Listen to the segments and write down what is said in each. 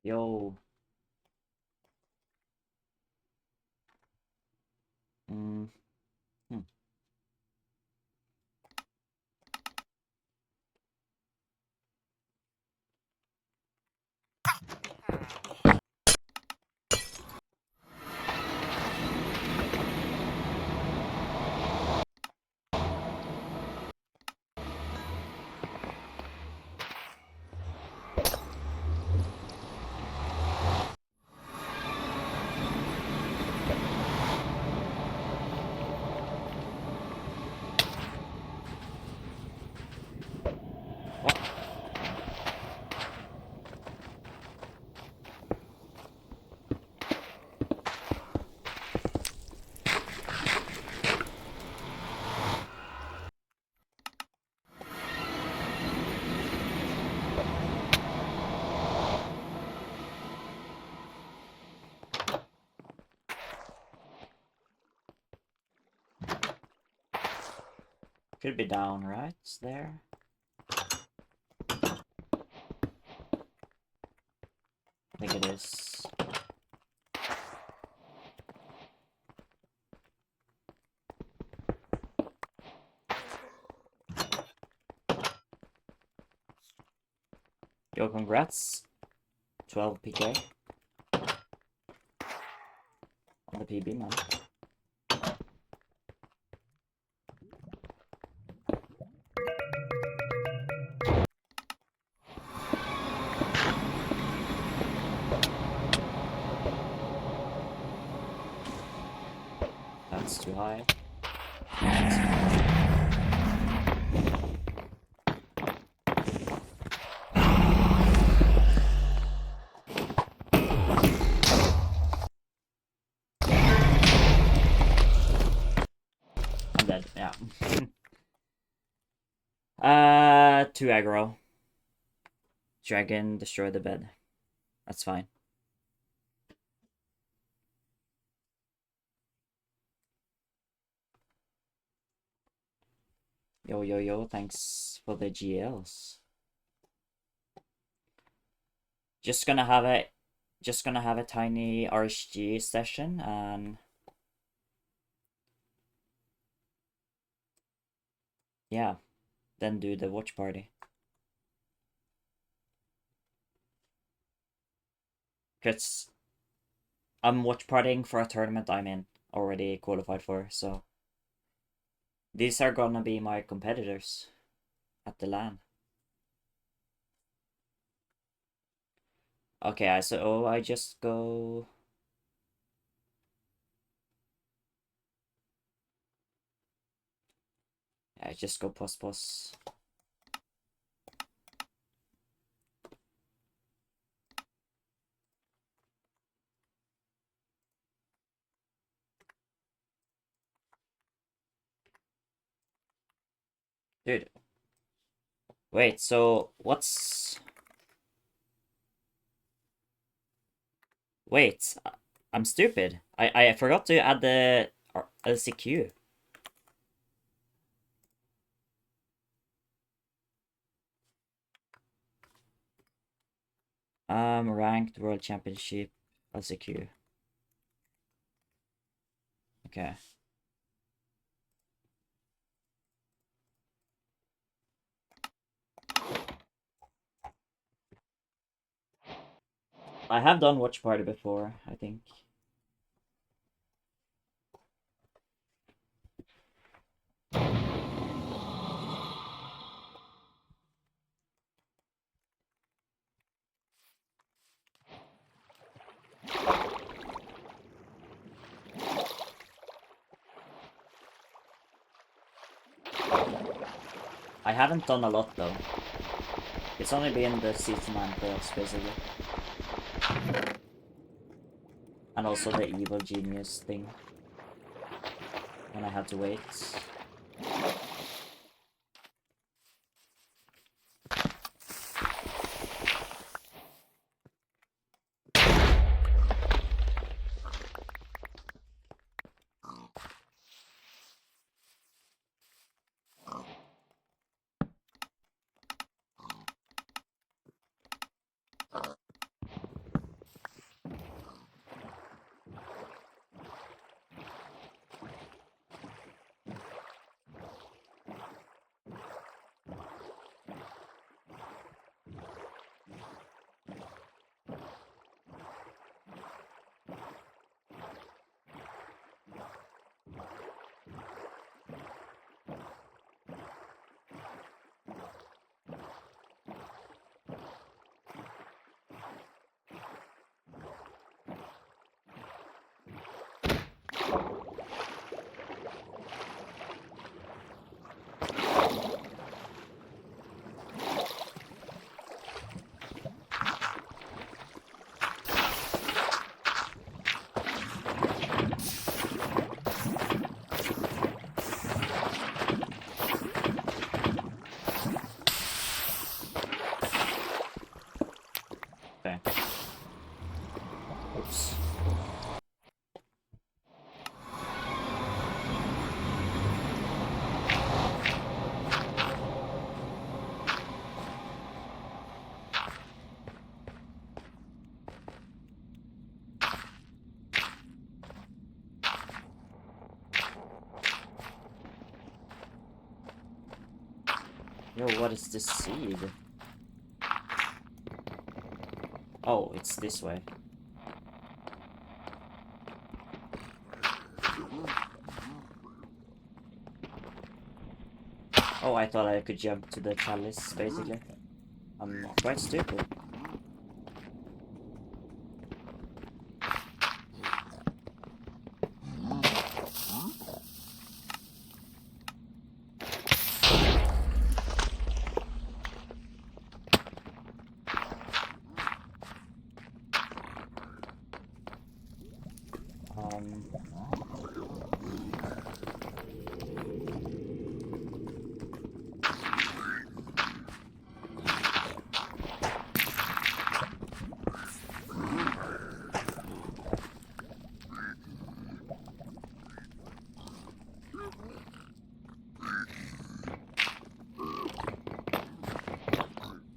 Yo. Mm. Hmm. What? Could be down, right? It's there. I think it is. Yo, congrats. 12 PK. On the PB, man. That's too high. I'm dead, yeah. 2 aggro. Dragon, destroy the bed. That's fine. Yo, yo, yo, thanks for the GLs. Just gonna have a tiny RSG session and yeah, then do the watch party. Cause I'm watch partying for a tournament I'm in already qualified for, so these are gonna be my competitors at the LAN. Okay, so I just go. I just go pos. Dude. Wait, so what's... Wait, I'm stupid. I forgot to add the LCQ. Ranked World Championship LCQ. Okay. I have done watch party before, I think. I haven't done a lot though. It's only been the season 9 playoffs basically. And also the evil genius thing. When I had to wait. Yo, what is this seed? Oh, it's this way. Oh, I thought I could jump to the chalice, basically. I'm quite stupid.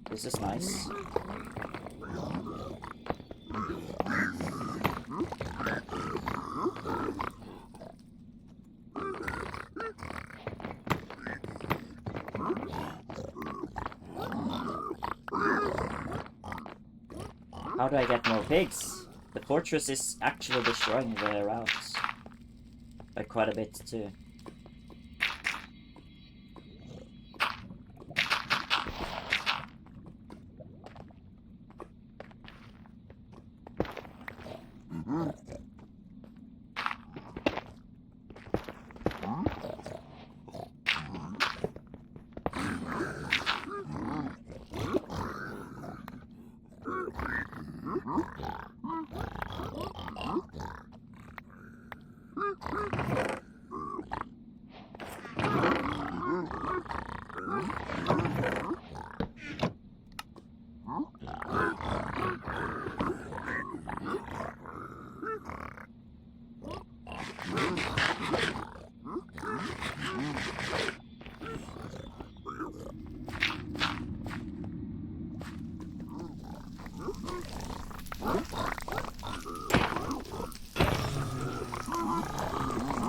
This is nice. How do I get more pigs? The fortress is actually destroying the routes. By quite a bit too.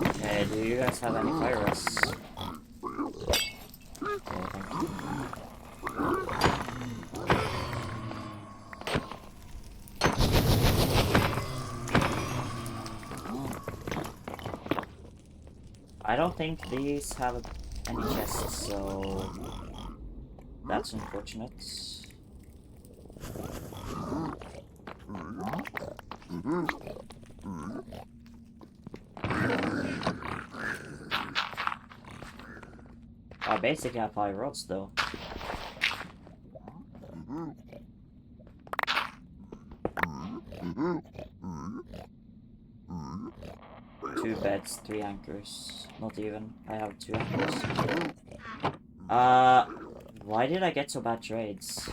Okay, do you guys have any fire rods? I don't think these have any chests, so that's unfortunate. I basically have 5 rods though. Two beds, 3 anchors. Not even. I have 2 anchors. Why did I get so bad trades?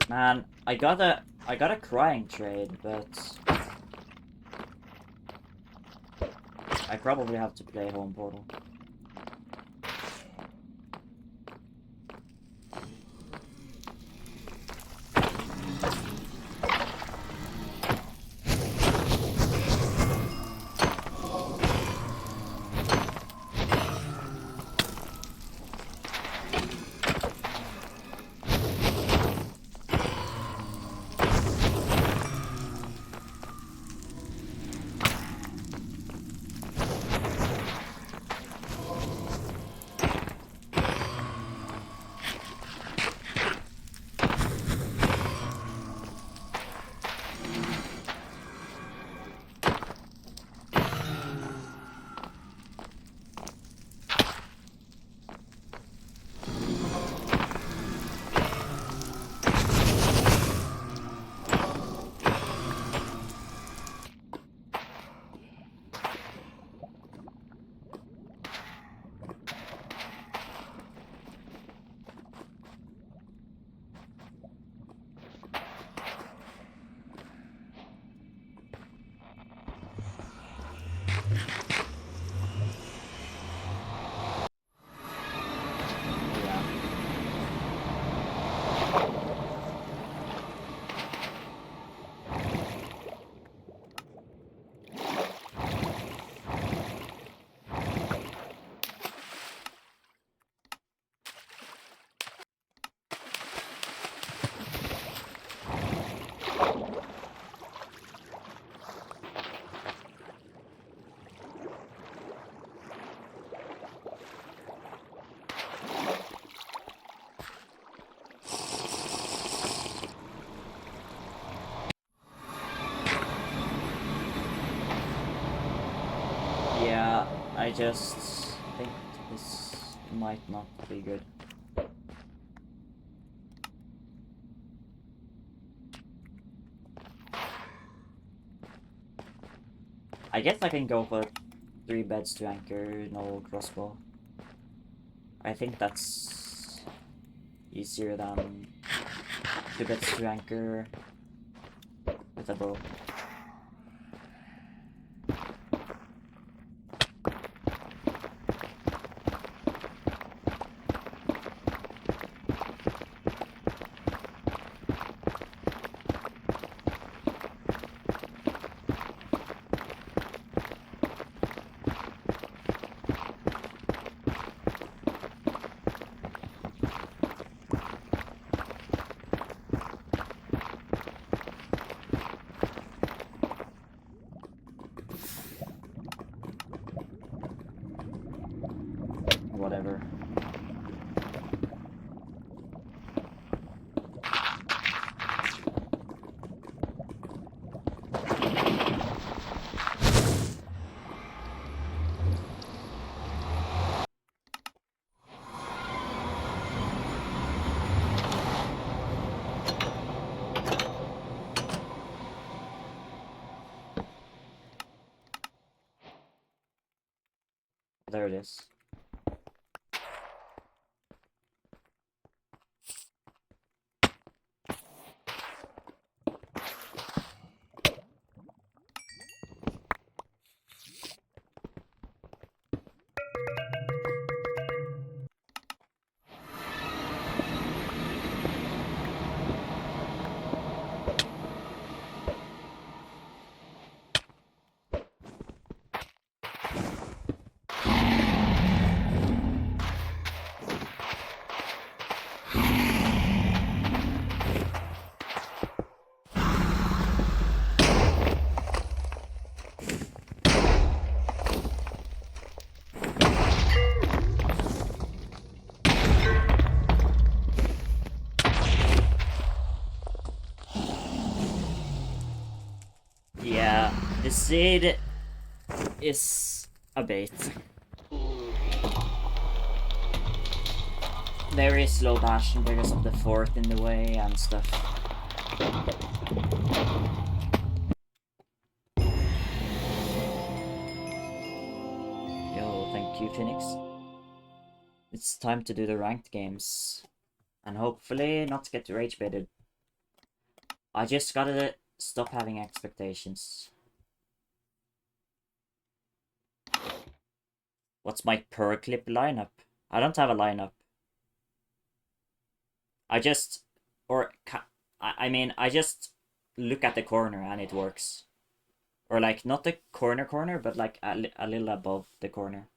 Man, I got a crying trade, but I probably have to play home portal. just think this might not be good. I guess I can go for 3 beds to anchor, no crossbow. I think that's easier than 2 beds to anchor with a bow. Whatever. There it is. Yeah, the seed is a bait. Very slow bashing because of the fort in the way and stuff. Yo, thank you, Phoenix. It's time to do the ranked games. And hopefully not get rage baited. I just gotta stop having expectations. What's my per clip lineup? I don't have a lineup. I just, I mean, I just look at the corner and it works. Or like, not the corner, but like a little above the corner.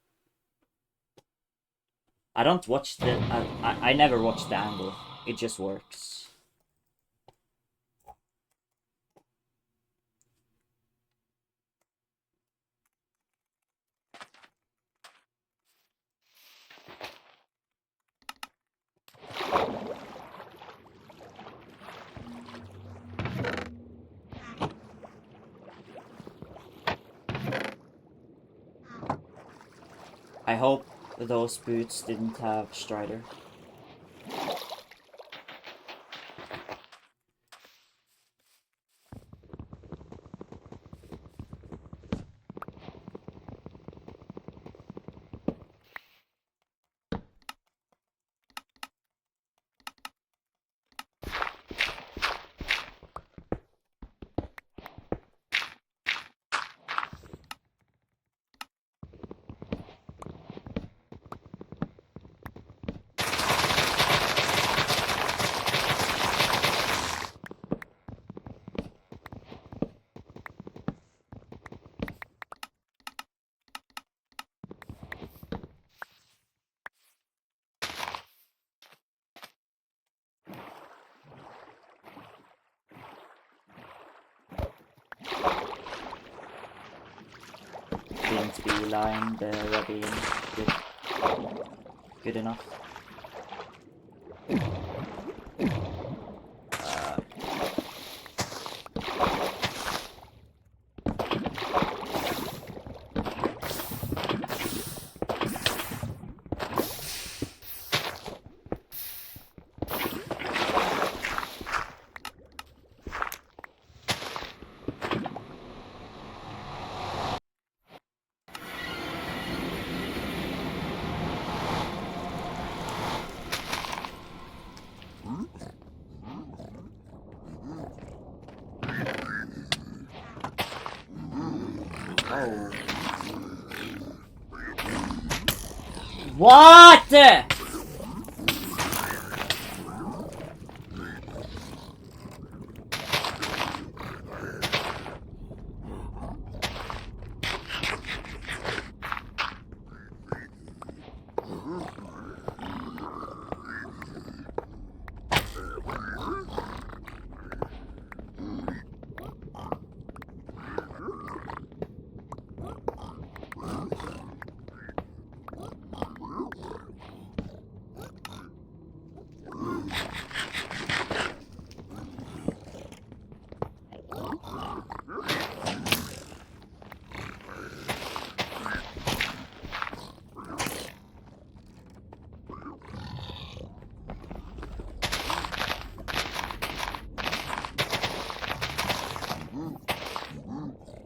I don't watch the, I never watch the angle. It just works. I hope those boots didn't have Strider. Being to be lined, being good enough. Oh. What?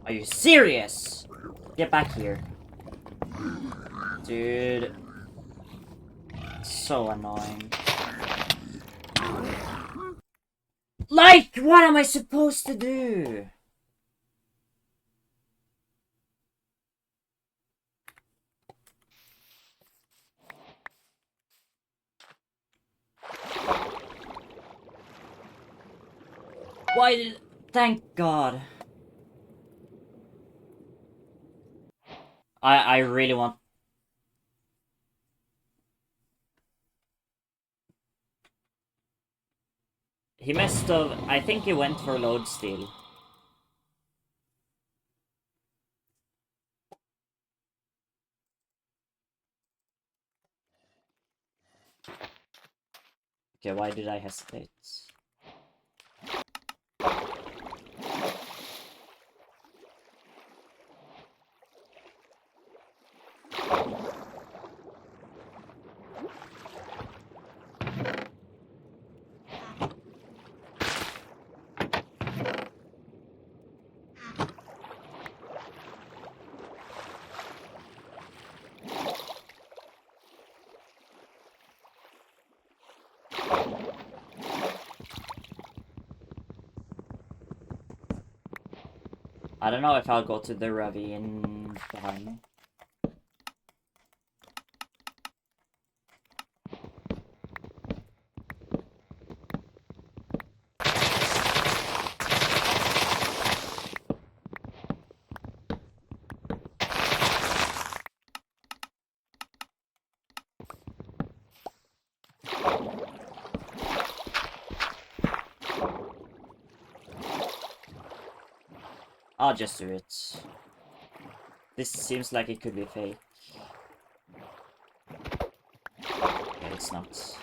Are you serious? Get back here. Dude. So annoying. Like, what am I supposed to do? Why did... Thank God. I really want... He messed up... I think he went for load steal. Okay, why did I hesitate? I don't know if I'll go to the ravine behind me. I'll just do it. This seems like it could be fake. Okay, it's not.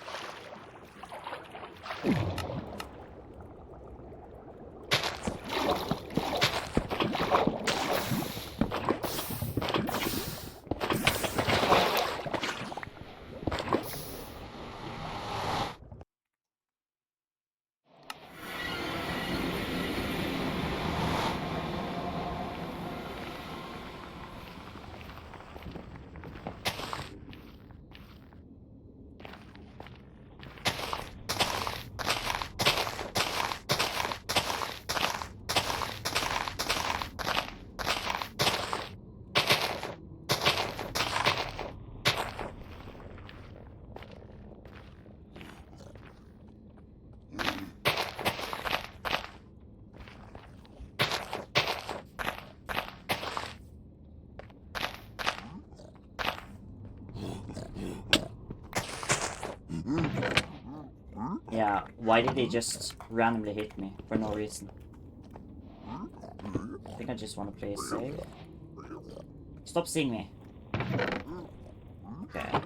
Yeah, why did they just randomly hit me for no reason? I think I just want to play safe. Stop seeing me. Okay.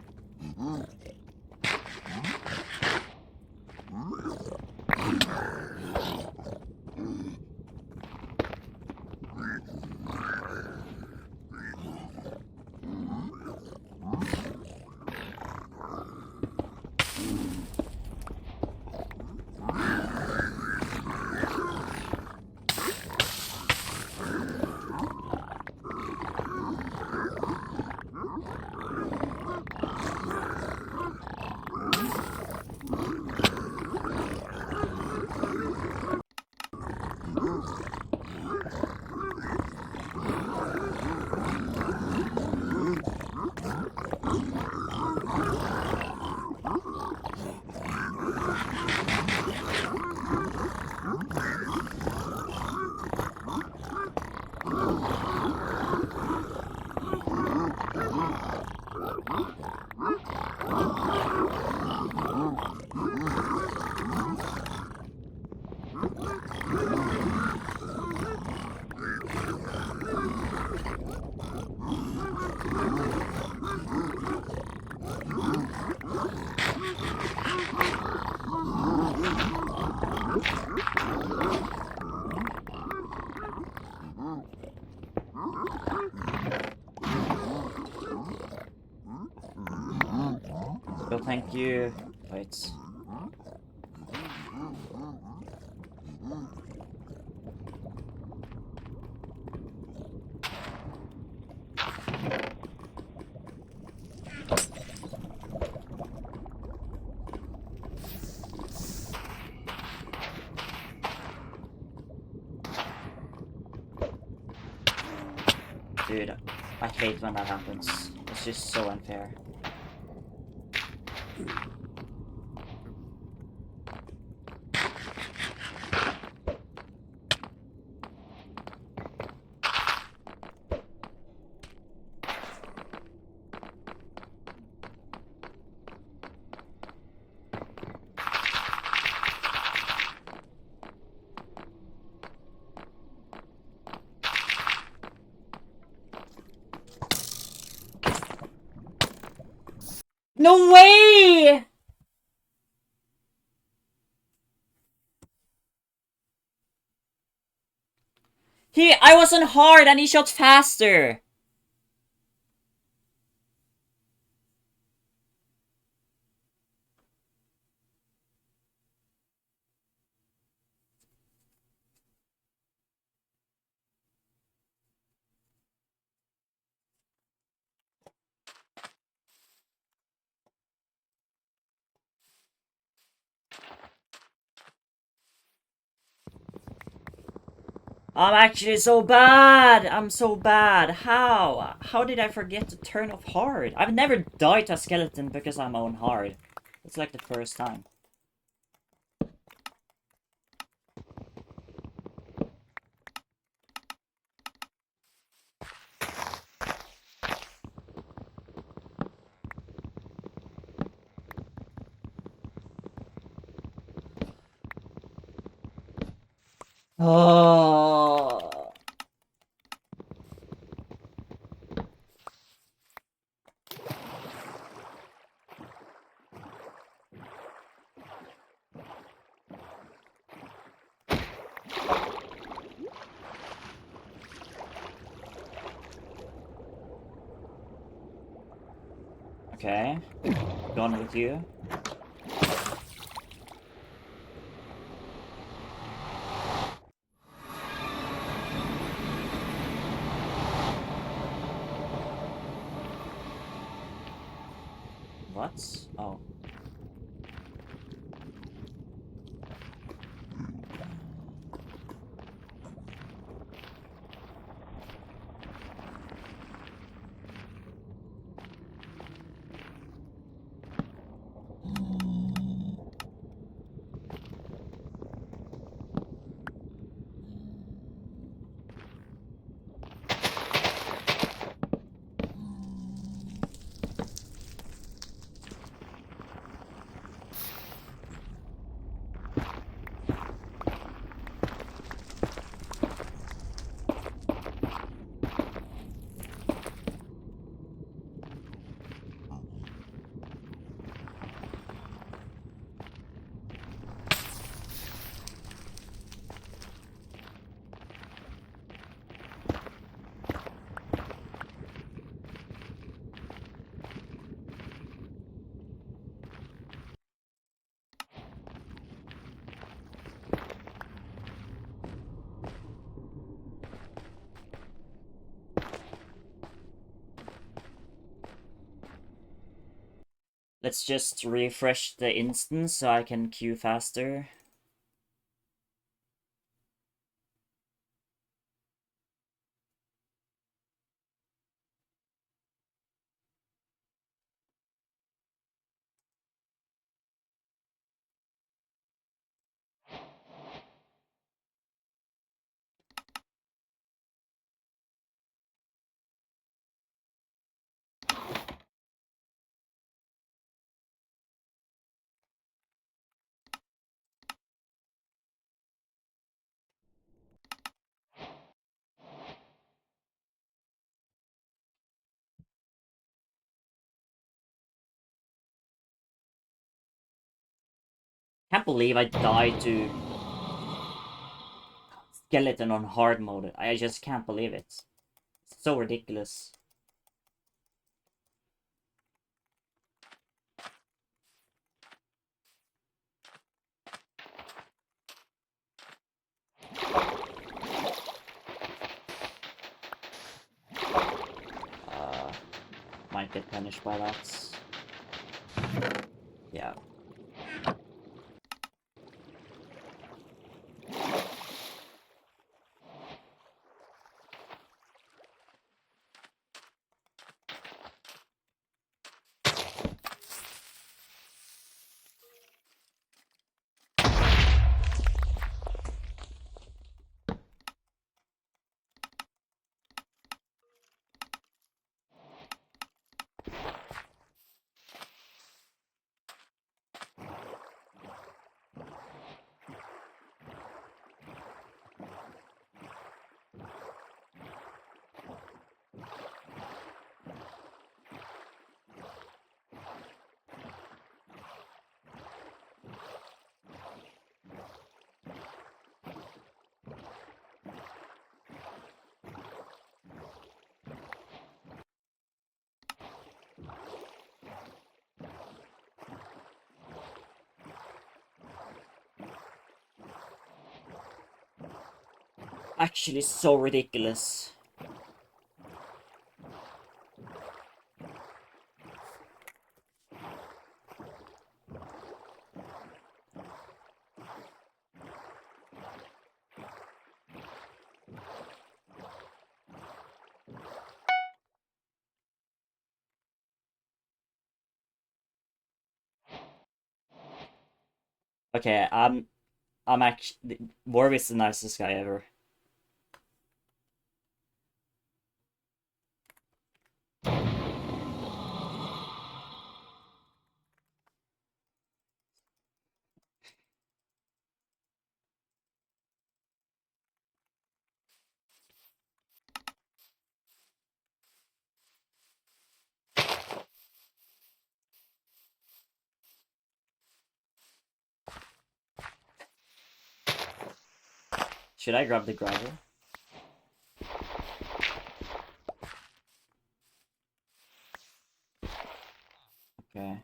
thank you. Wait. Dude, I hate when that happens. It's just so unfair. No way! I was on hard and he shot faster! I'm actually so bad! I'm so bad. How? How did I forget to turn off hard? I've never died to a skeleton because I'm on hard. It's like the first time. Oh. Okay. Gone with you. What? Oh. Let's just refresh the instance so I can queue faster. Can't believe I died to skeleton on hard mode. I just can't believe it. It's so ridiculous. get punished by that. Yeah. Actually, so ridiculous. Okay, I'm actually Warwick's the nicest guy ever. Should I grab the gravel? Okay.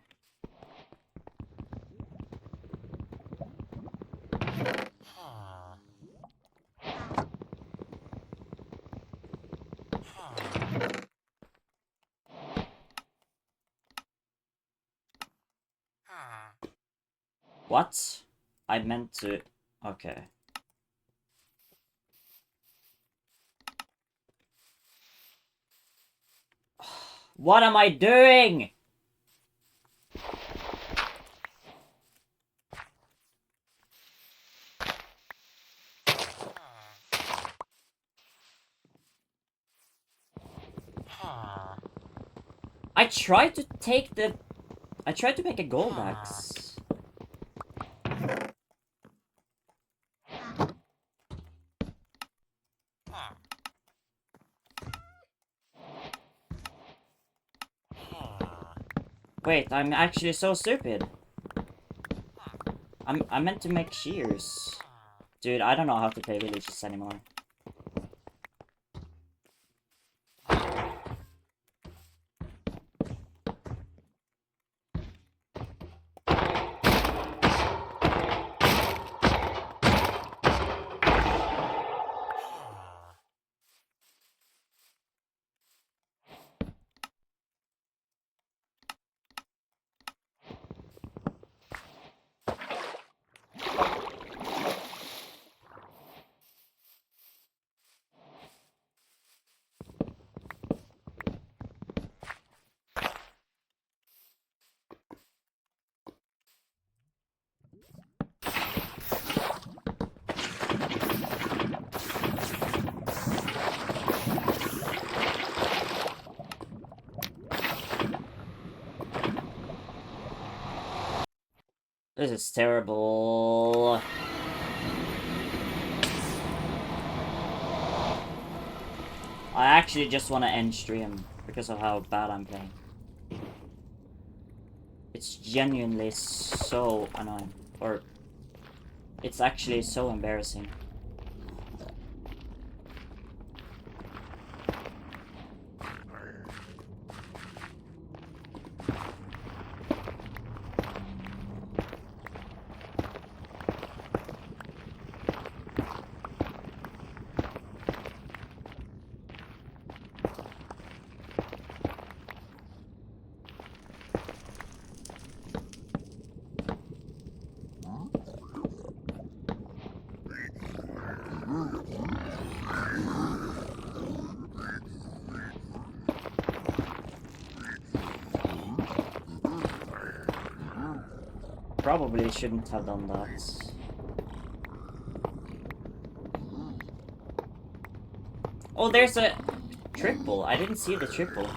What? I meant to... Okay. What am I doing? I tried to take the... I tried to make a gold axe. Wait, I'm actually so stupid. I meant to make shears. Dude, I don't know how to play villages anymore. This is terrible. I actually just want to end stream because of how bad I'm playing. It's genuinely so annoying. Or, it's actually so embarrassing. Probably shouldn't have done that. Oh, there's a triple. I didn't see the triple.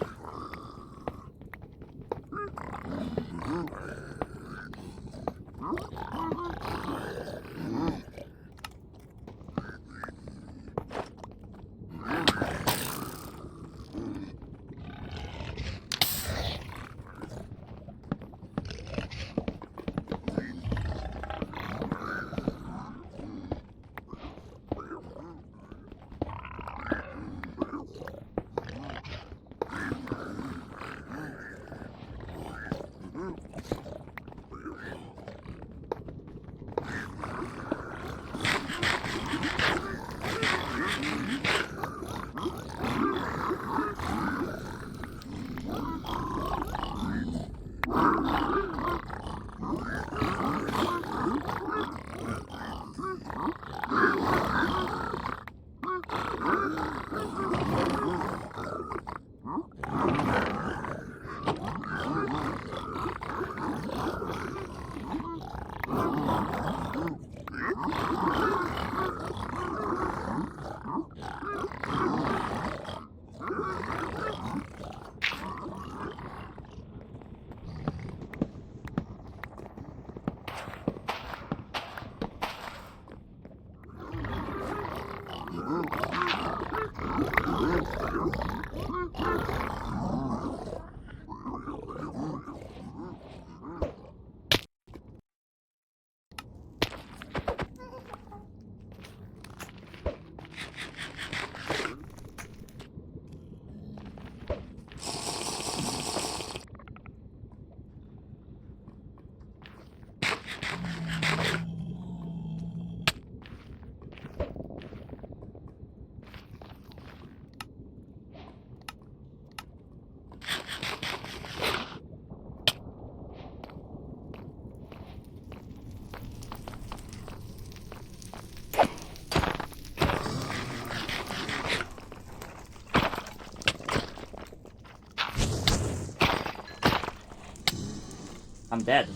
I'm dead.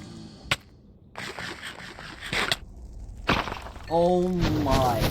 Oh my.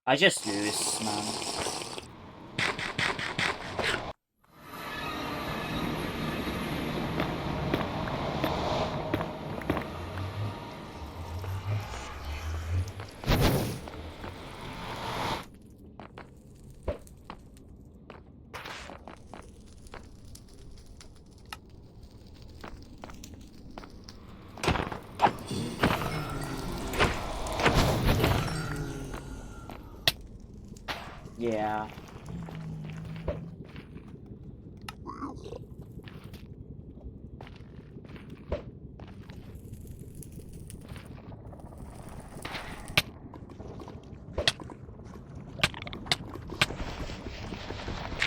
I just lose, man. Yeah.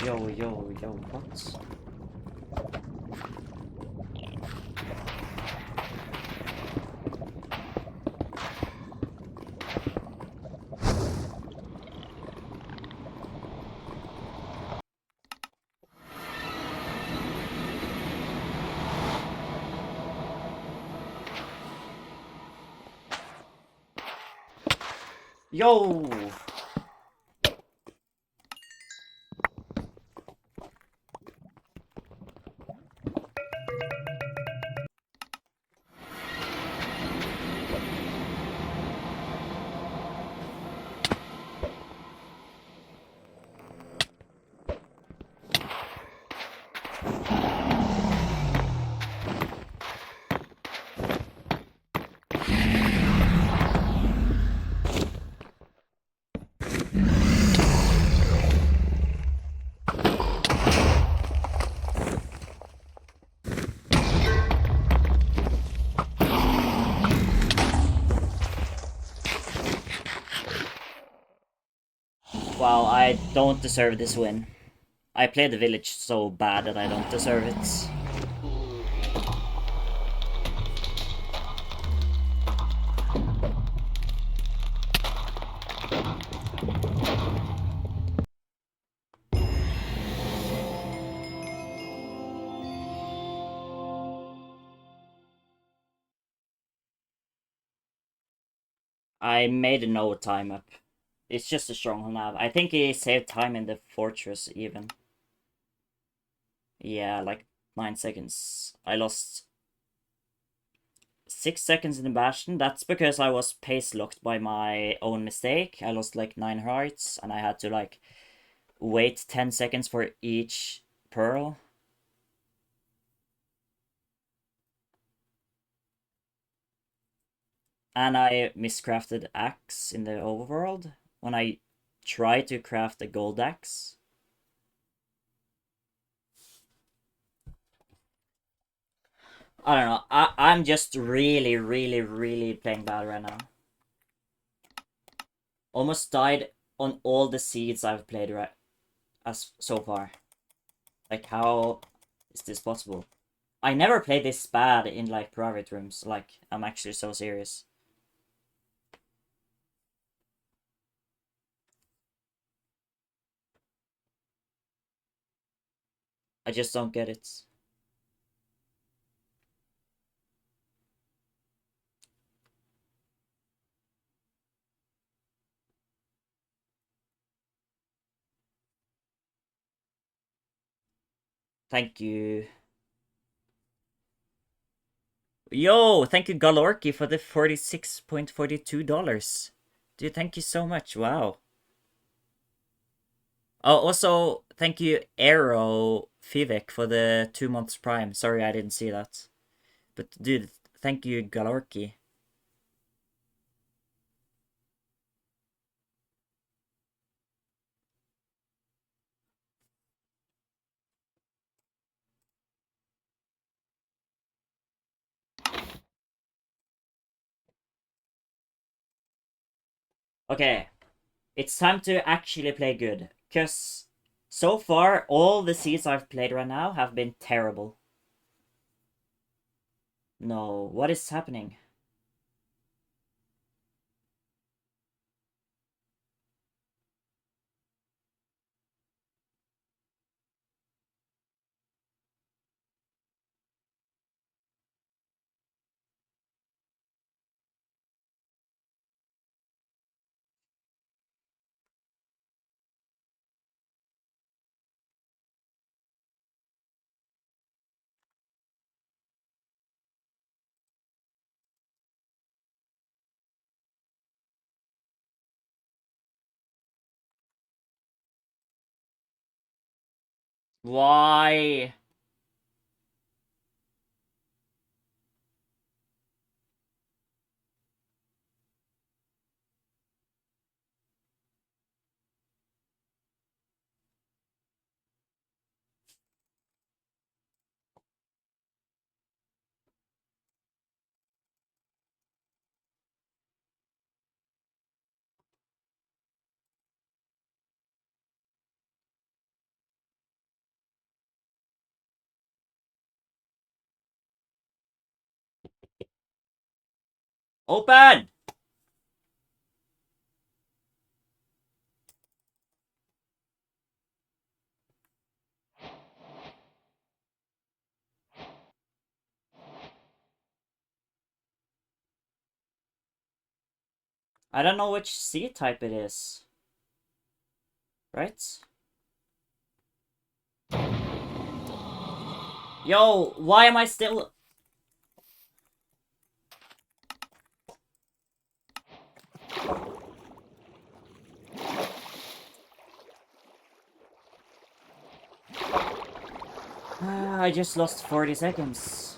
Yo, what? Yo! Wow, I don't deserve this win. I played the village so bad that I don't deserve it. I made no time up. It's just a stronghold nav. I think he saved time in the fortress even. Yeah, like 9 seconds. I lost 6 seconds in the bastion. That's because I was pace locked by my own mistake. I lost like 9 hearts and I had to like wait 10 seconds for each pearl. And I miscrafted axe in the overworld when I tried to craft a gold axe. I don't know. I'm just really, really, really playing bad right now. Almost died on all the seeds I've played right as so far. Like, how is this possible? I never played this bad in like private rooms. Like, I'm actually so serious. I just don't get it. Thank you. Yo, thank you Galorki for the $46.42. Dude, thank you so much. Wow. Oh, also, thank you Aero Fivek for the 2 months prime. Sorry I didn't see that. But dude, thank you Galorki. Okay, it's time to actually play good. Because so far, all the seeds I've played right now have been terrible. No, what is happening? Why? Open! I don't know which sea type it is. Right? Yo, why am I still... I just lost 40 seconds.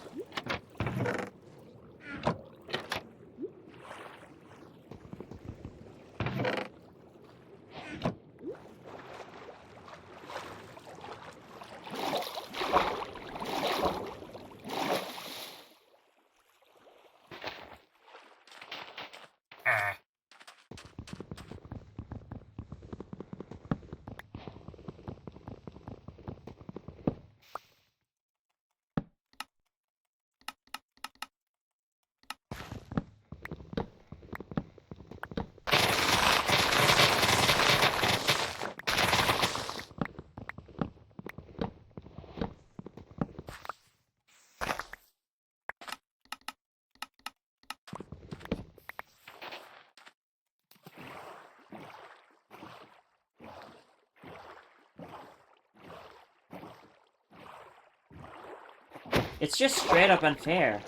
It's just straight up unfair.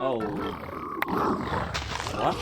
Oh. What?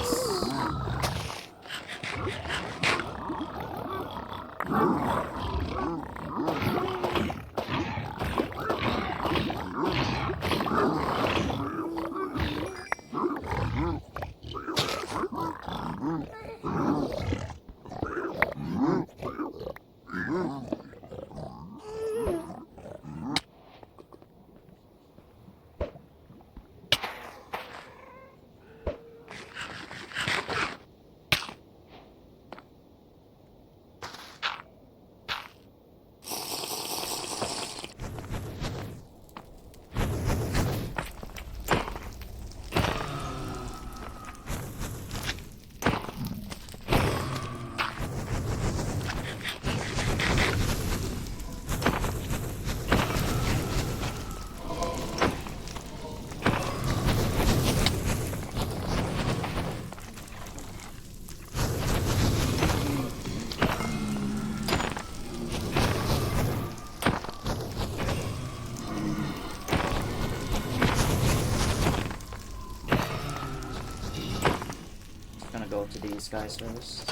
Gonna go to these guys first.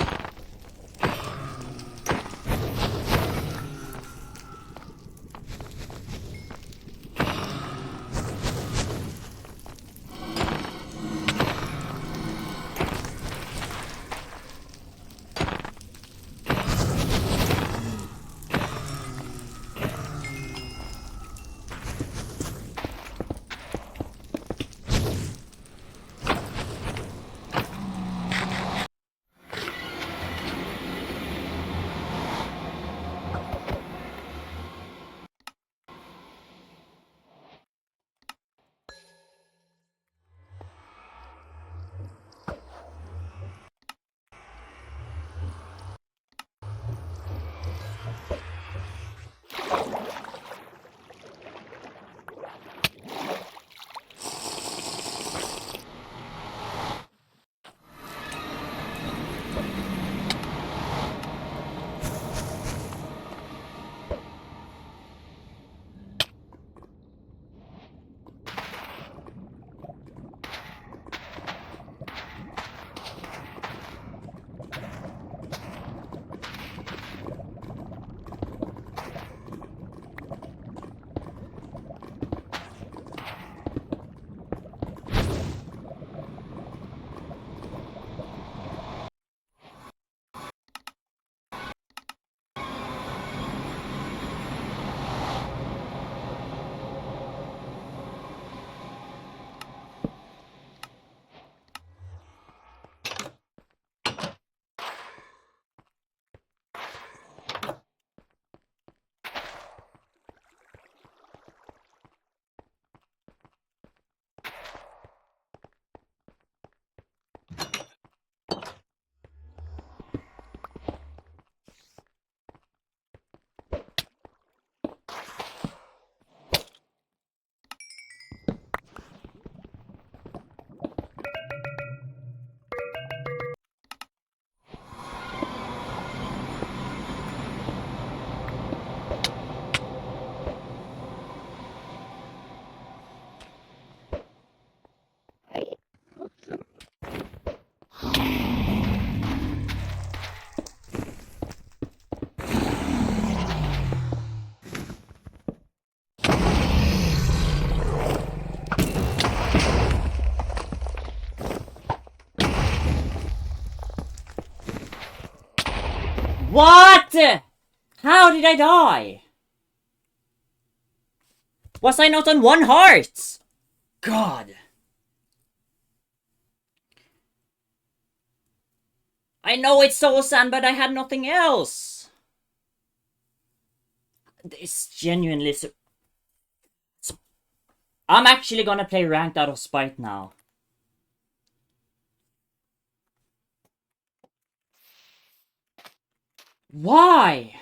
What? How did I die? Was I not on 1 heart? God. I know it's Soul Sand, but I had nothing else. It's genuinely I'm actually gonna play ranked out of spite now. Why?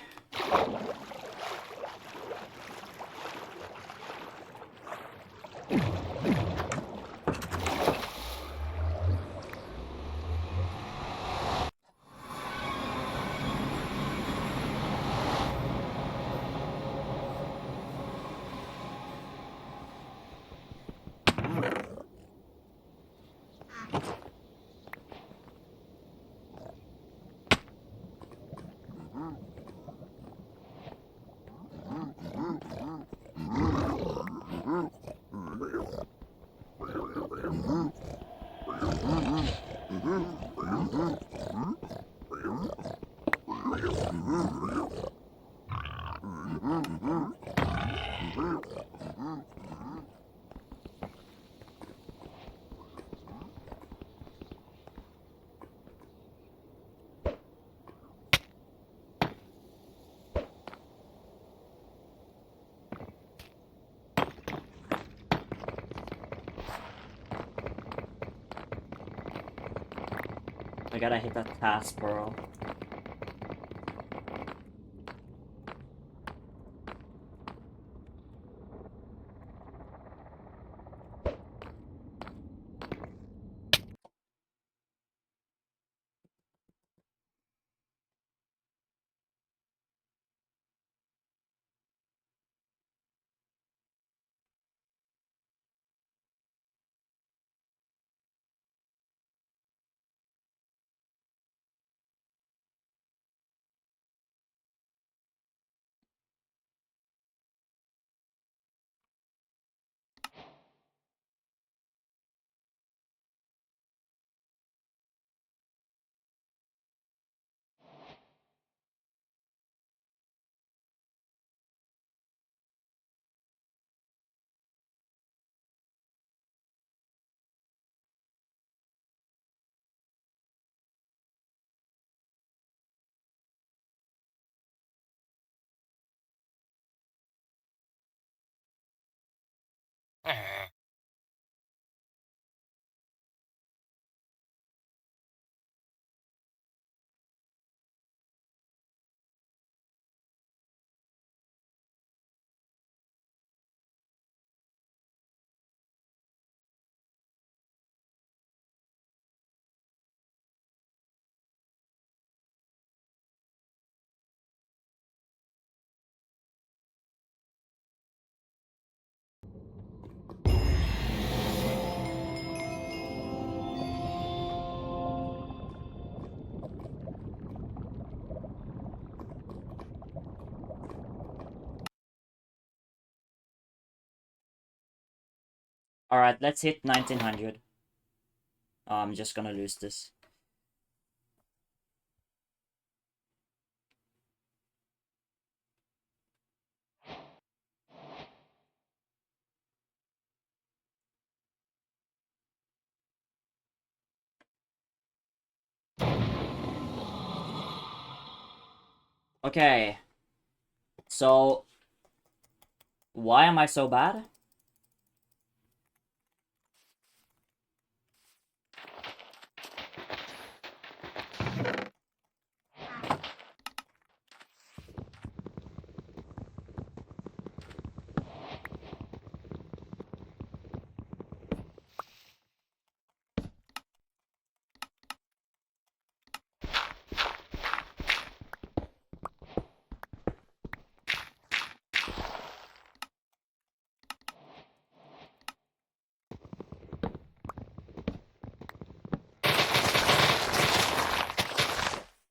I gotta hit that task, bro. Alright, let's hit 1900. I'm just gonna lose this. Okay. So, why am I so bad?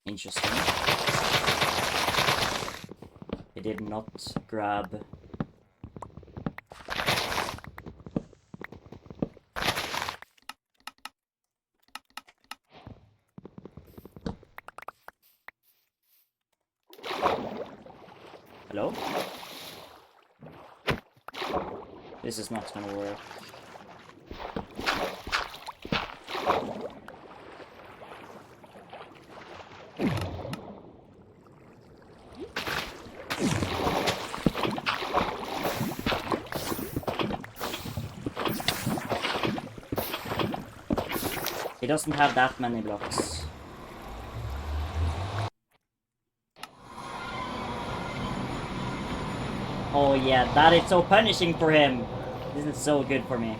Interesting. It did not grab. This is not gonna work. He doesn't have that many blocks. Oh yeah, that is so punishing for him. This is so good for me.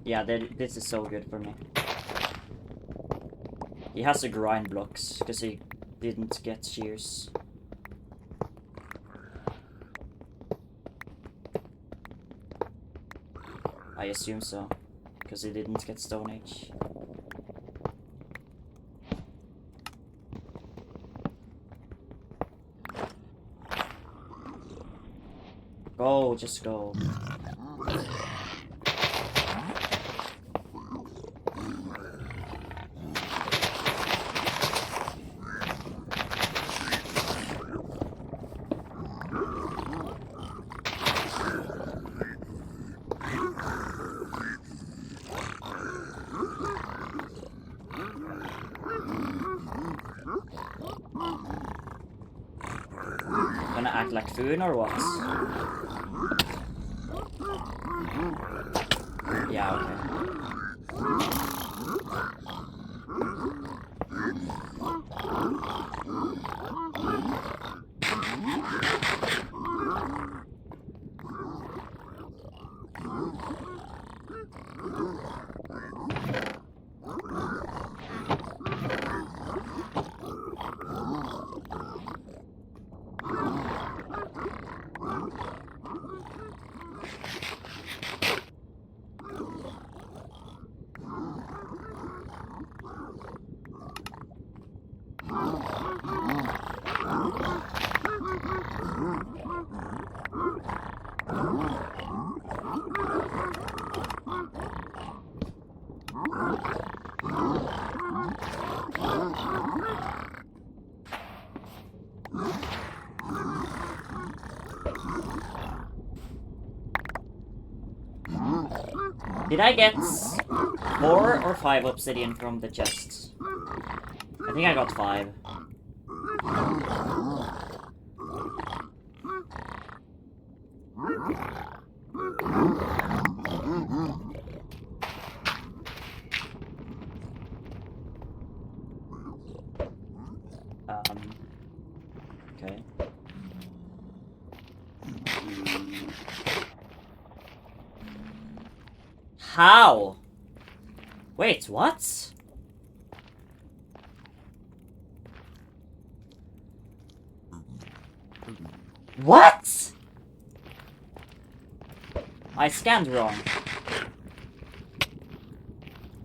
Yeah, this is so good for me. He has to grind blocks, because he didn't get shears. I assume so, because he didn't get Stone Age. Go, just go. Gonna act like Foon or what? Yeah, okay. Did I get 4 or 5 obsidian from the chests? I think I got 5. Okay. How? Wait, what? What? I scanned wrong.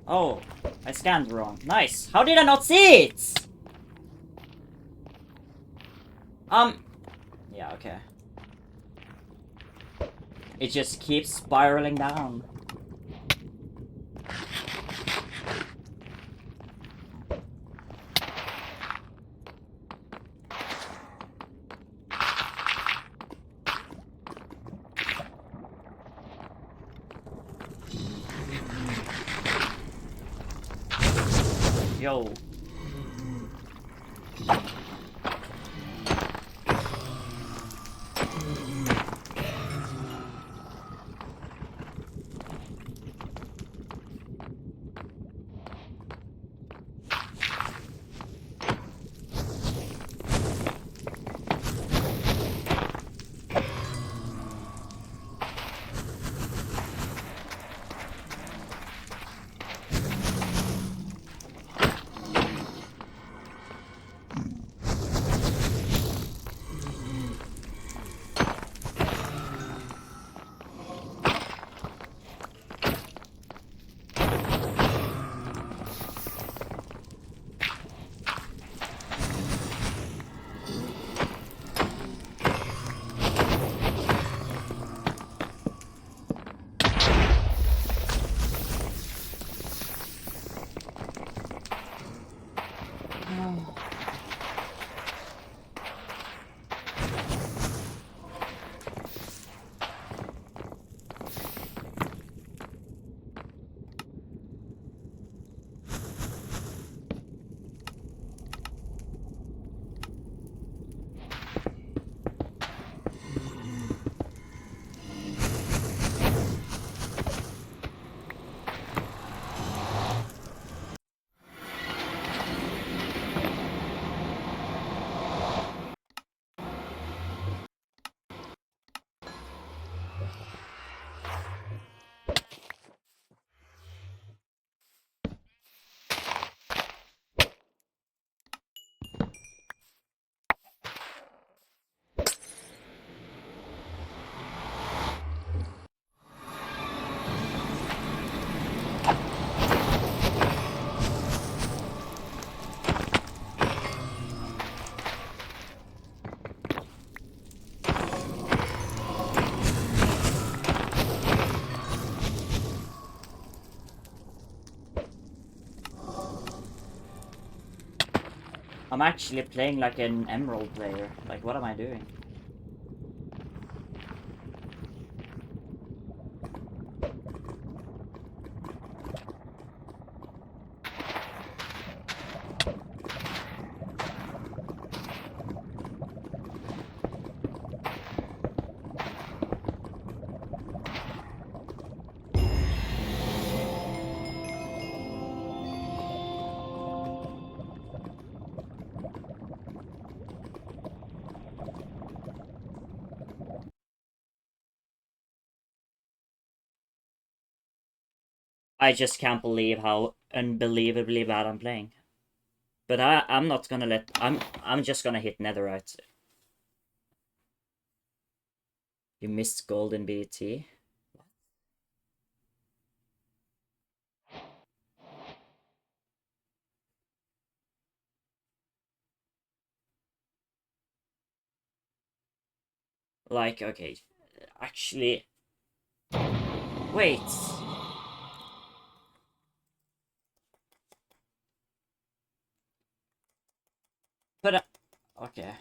Oh, I scanned wrong. Nice. How did I not see it? Yeah, okay. It just keeps spiraling down. Yo. I'm actually playing like an Emerald player. Like, what am I doing? I just can't believe how unbelievably bad I'm playing. But I'm not gonna let I'm just gonna hit netherite. You missed golden BT. Like, okay, actually, wait. But okay.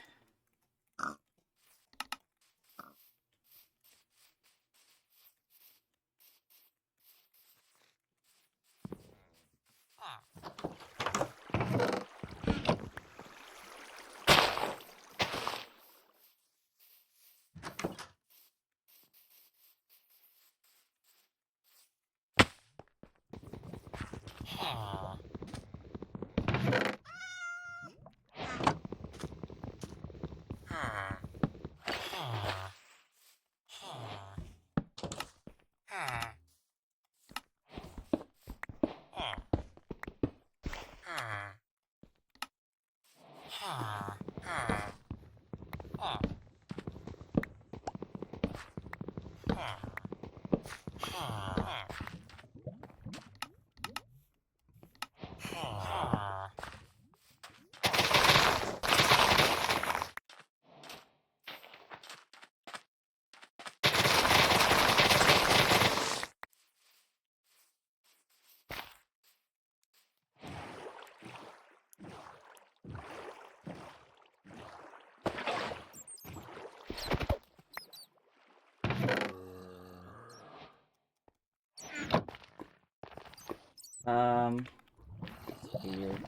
Weird.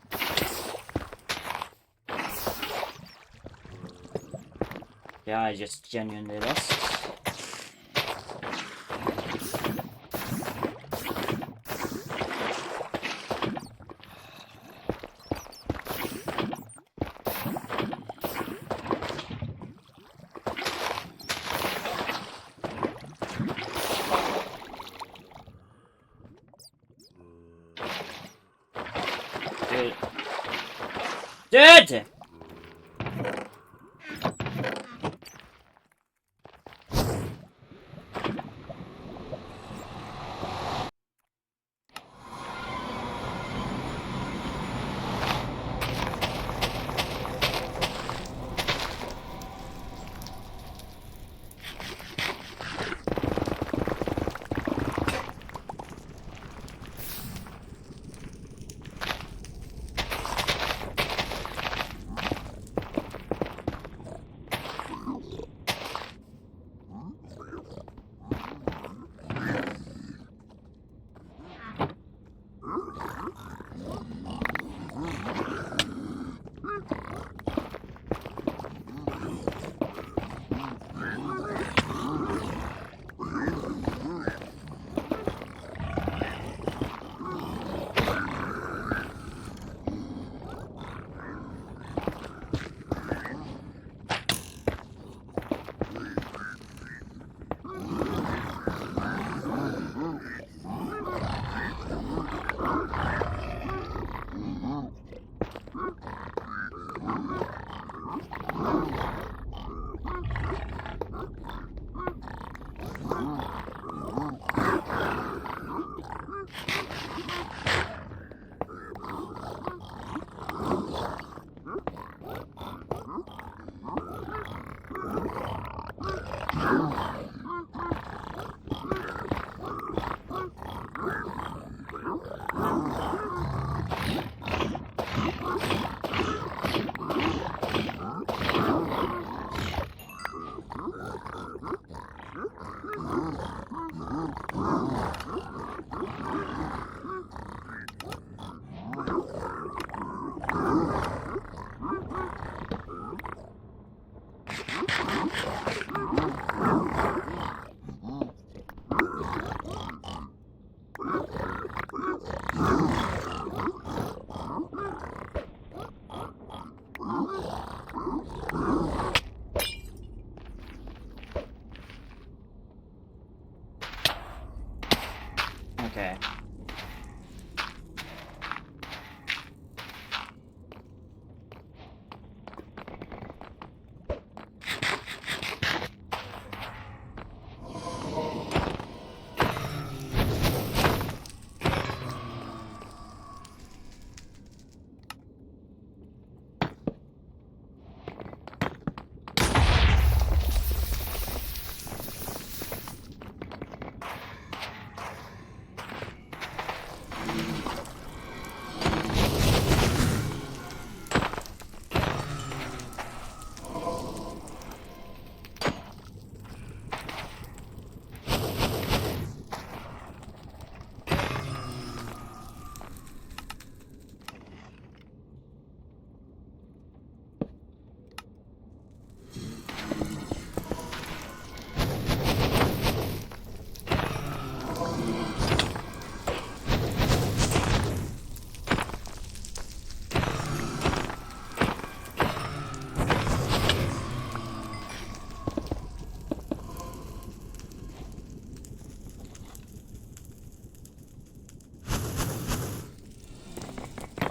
Yeah, I just genuinely lost. Dude! Okay.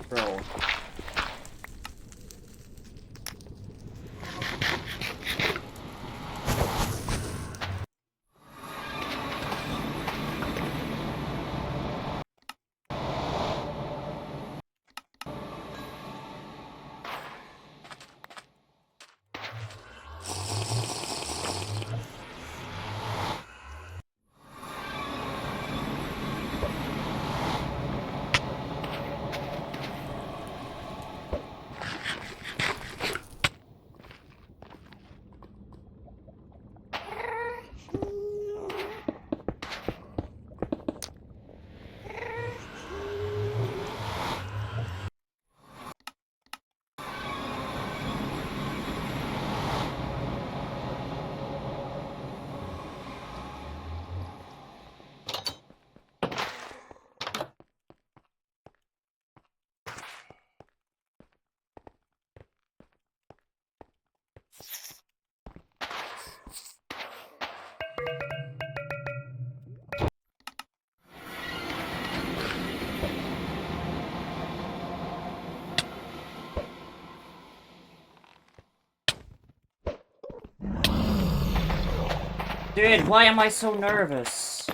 Bro. Dude, why am I so nervous?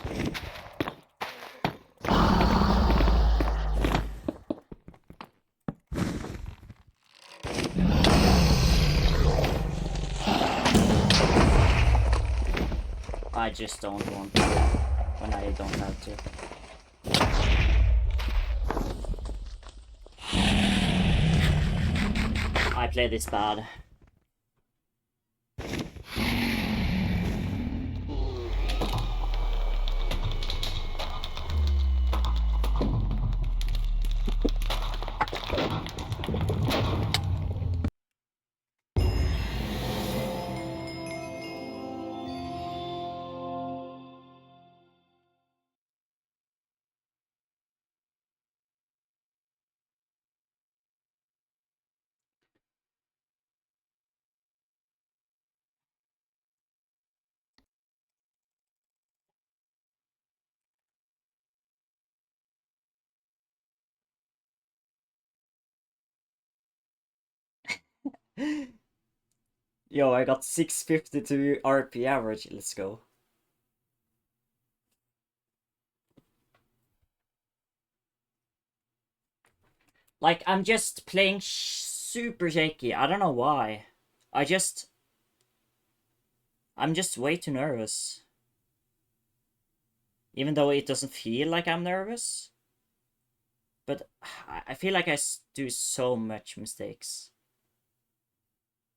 I just don't want to when I don't have to. I play this bad. Yo, I got 652 RP average. Let's go. Like, I'm just playing super shaky. I don't know why. I'm just way too nervous. Even though it doesn't feel like I'm nervous. But I feel like I do so much mistakes.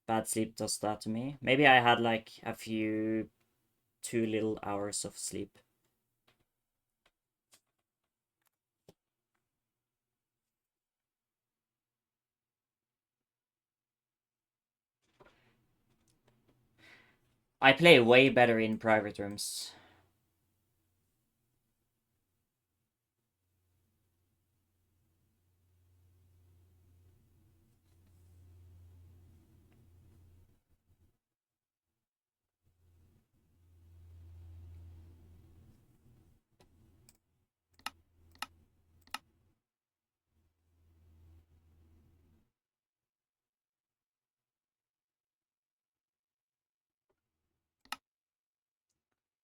Bad sleep does that to me. Maybe I had like a few too little hours of sleep. I play way better in private rooms.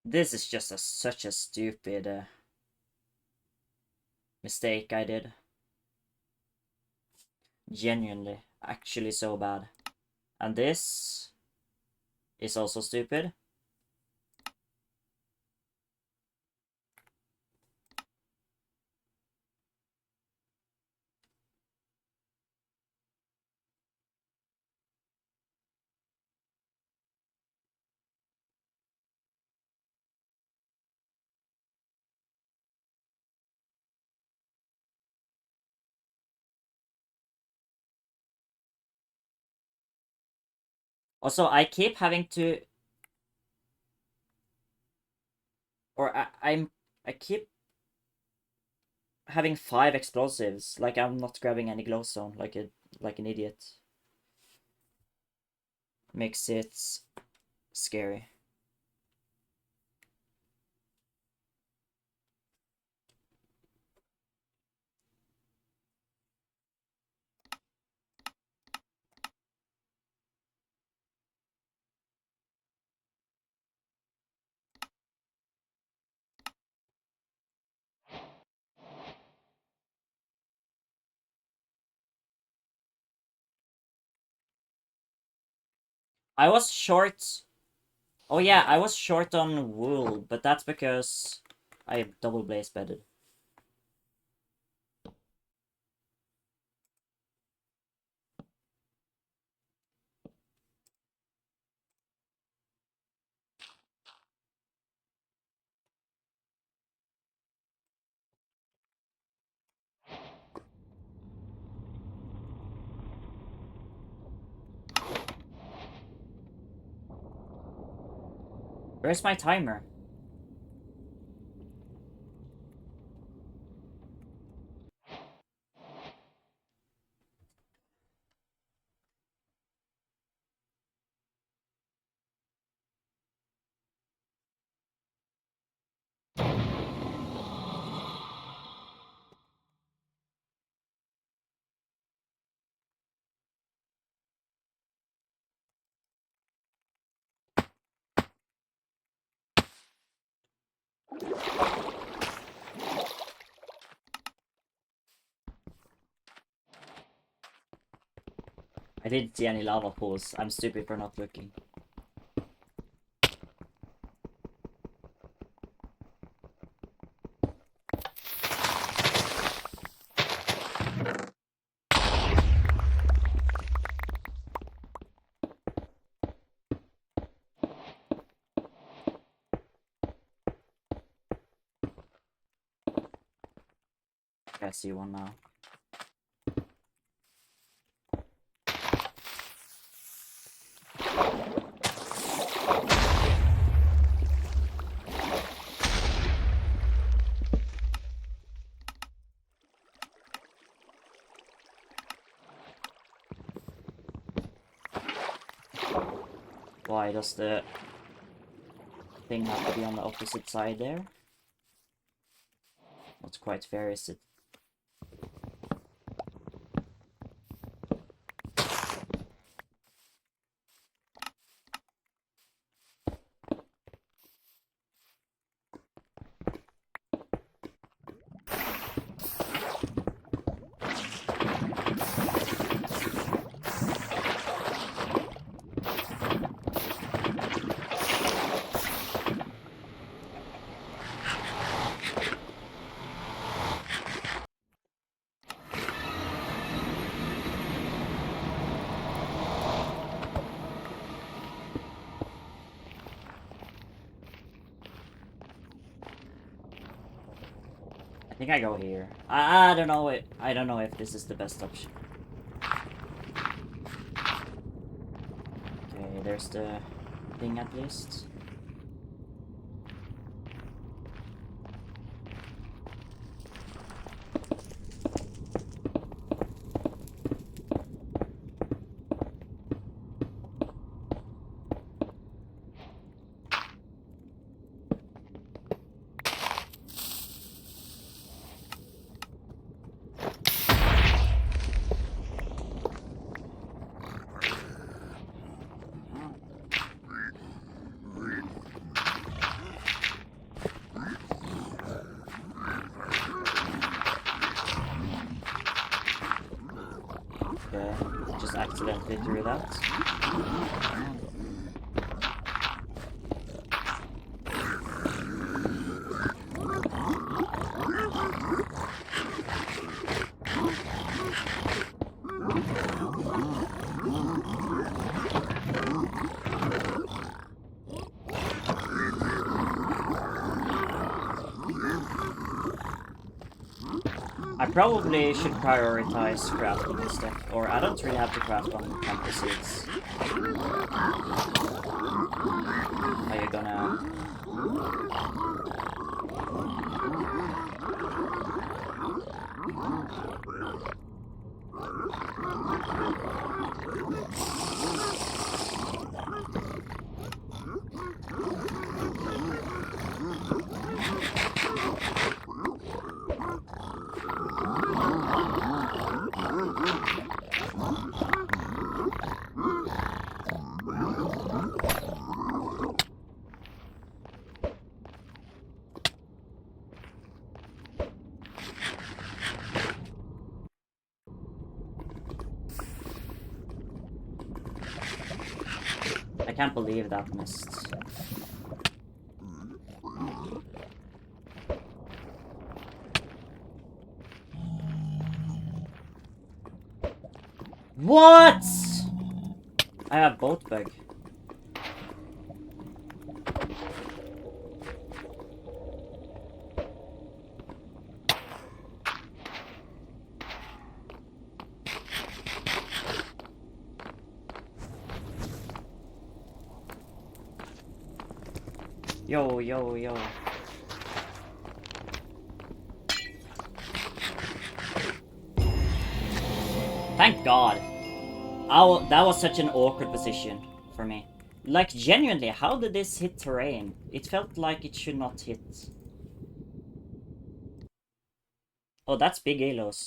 This is just such a stupid mistake I did. Genuinely, actually so bad. And this is also stupid. Also, I keep having to, or I keep having 5 explosives. Like I'm not grabbing any glowstone, like an idiot. Makes it scary. I was short. Oh yeah, I was short on wool, but that's because I have double blaze bedded. Where's my timer? I didn't see any lava pools. I'm stupid for not looking. I see one now. Why does the thing have to be on the opposite side there? Not quite fair, is it? think I go here. I don't know. I don't know if this is the best option. Okay, there's the thing at least. Okay, just accidentally threw that. I probably should prioritize crafting this stuff, or I don't really have to craft on campus seeds. Are you gonna... I can't believe that missed. What? I have boat bug. Yo, yo, yo. Thank God. That was such an awkward position for me. Like, genuinely, how did this hit terrain? It felt like it should not hit. Oh, that's big halos.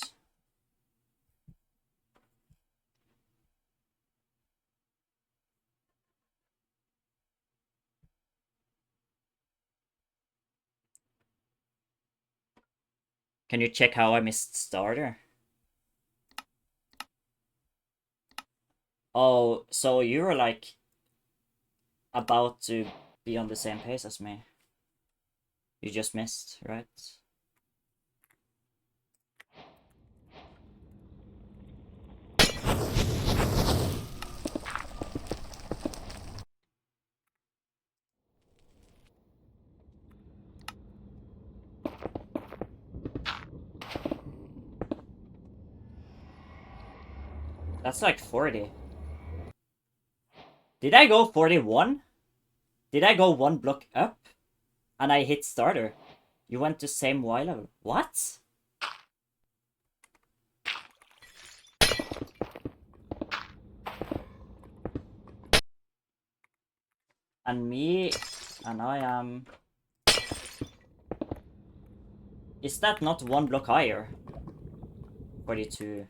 Can you check how I missed starter? Oh, so you were like about to be on the same pace as me. You just missed, right? That's like 40. Did I go 41? Did I go one block up? And I hit starter? You went to same Y level. What? And me, and I am... Is that not one block higher? 42.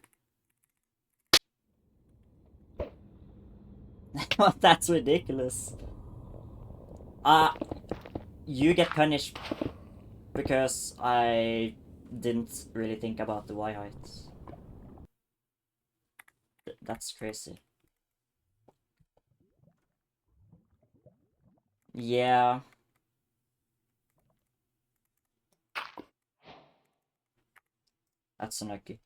That's ridiculous. You get punished because I didn't really think about the Y height. That's crazy. Yeah. That's unlucky.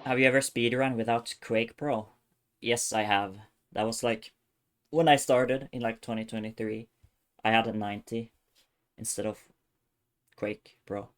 Have you ever speedrun without Quake Pro? Yes, I have. That was like when I started in like 2023. I had a 90 instead of Quake Pro.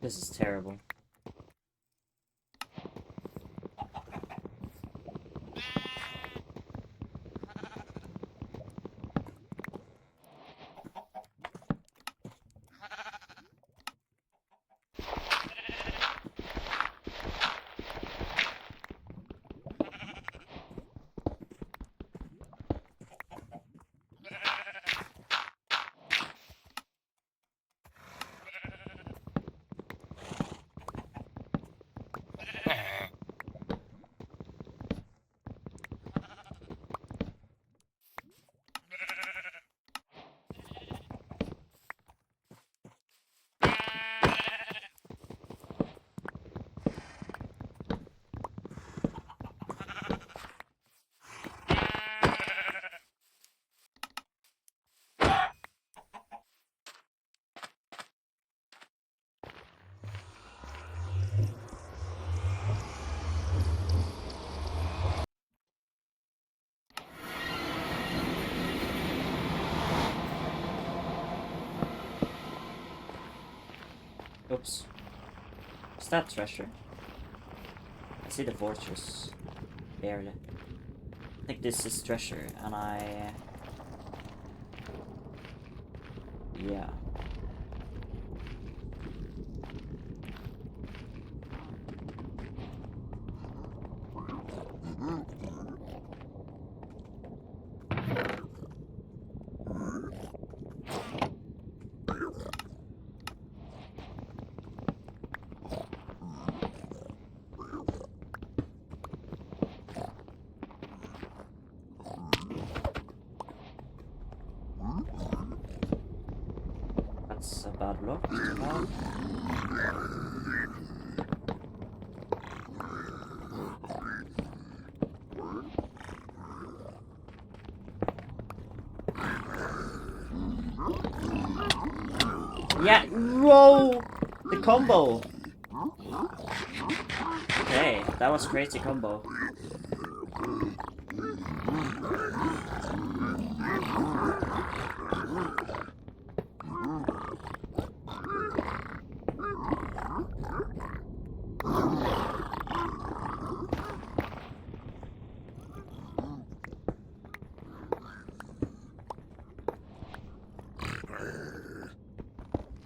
This is terrible. Oops. Is that treasure? I see the fortress. Barely. I think this is treasure, and yeah. That's a bad block to have. Yeah, whoa! The combo! Okay, that was crazy combo.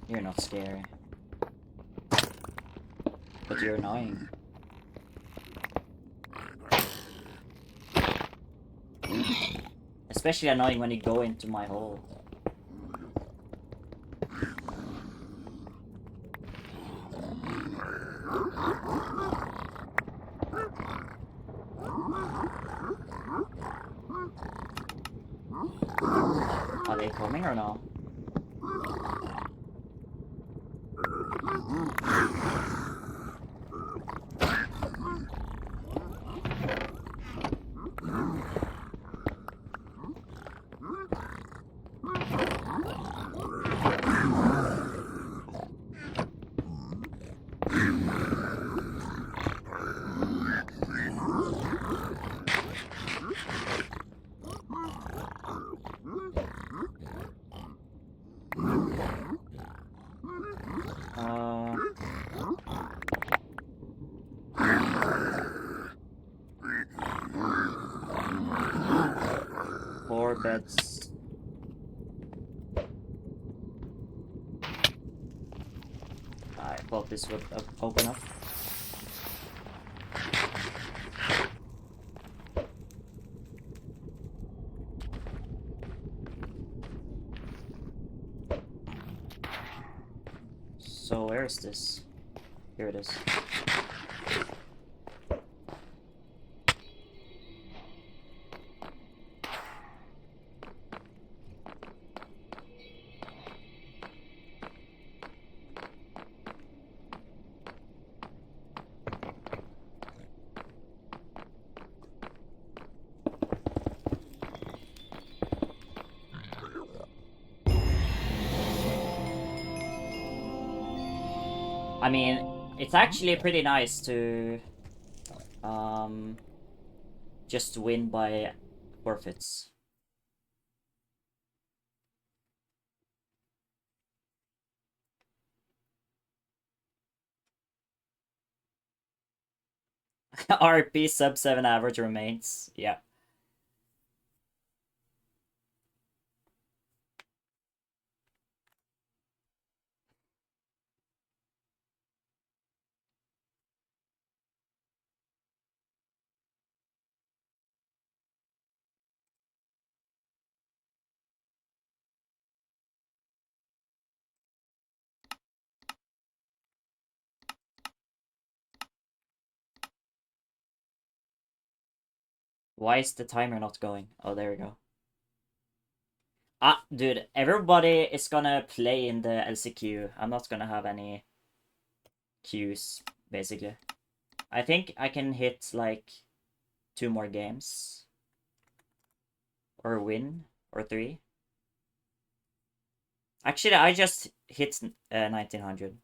You're not scary. But you're annoying. Especially annoying when you go into my hole. Are they coming or no? Four beds. I thought this would open up. So where is this? Here it is. I mean, it's actually pretty nice to just win by forfeits. RP sub 7 average remains. Yeah. Why is the timer not going? Oh, there we go. Ah, dude, everybody is gonna play in the LCQ. I'm not gonna have any queues, basically. I think I can hit, like, 2 more games. Or win. Or 3. Actually, I just hit 1900.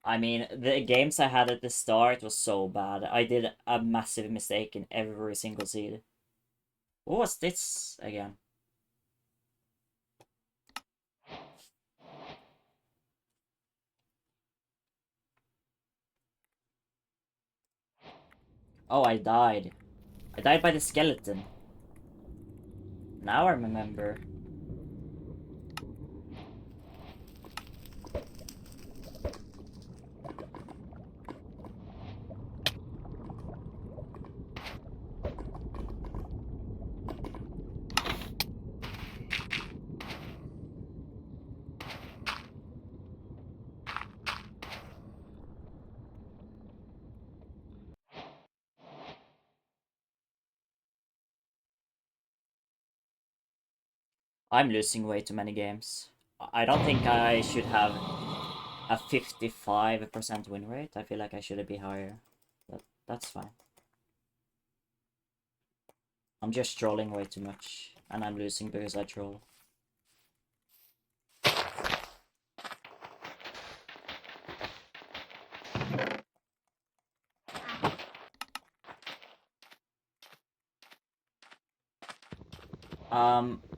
I mean, the games I had at the start was so bad. I did a massive mistake in every single seed. What was this again? Oh, I died. I died by the skeleton. Now I remember. I'm losing way too many games. I don't think I should have a 55% win rate. I feel like I should be higher. But that's fine. I'm just trolling way too much. And I'm losing because I troll.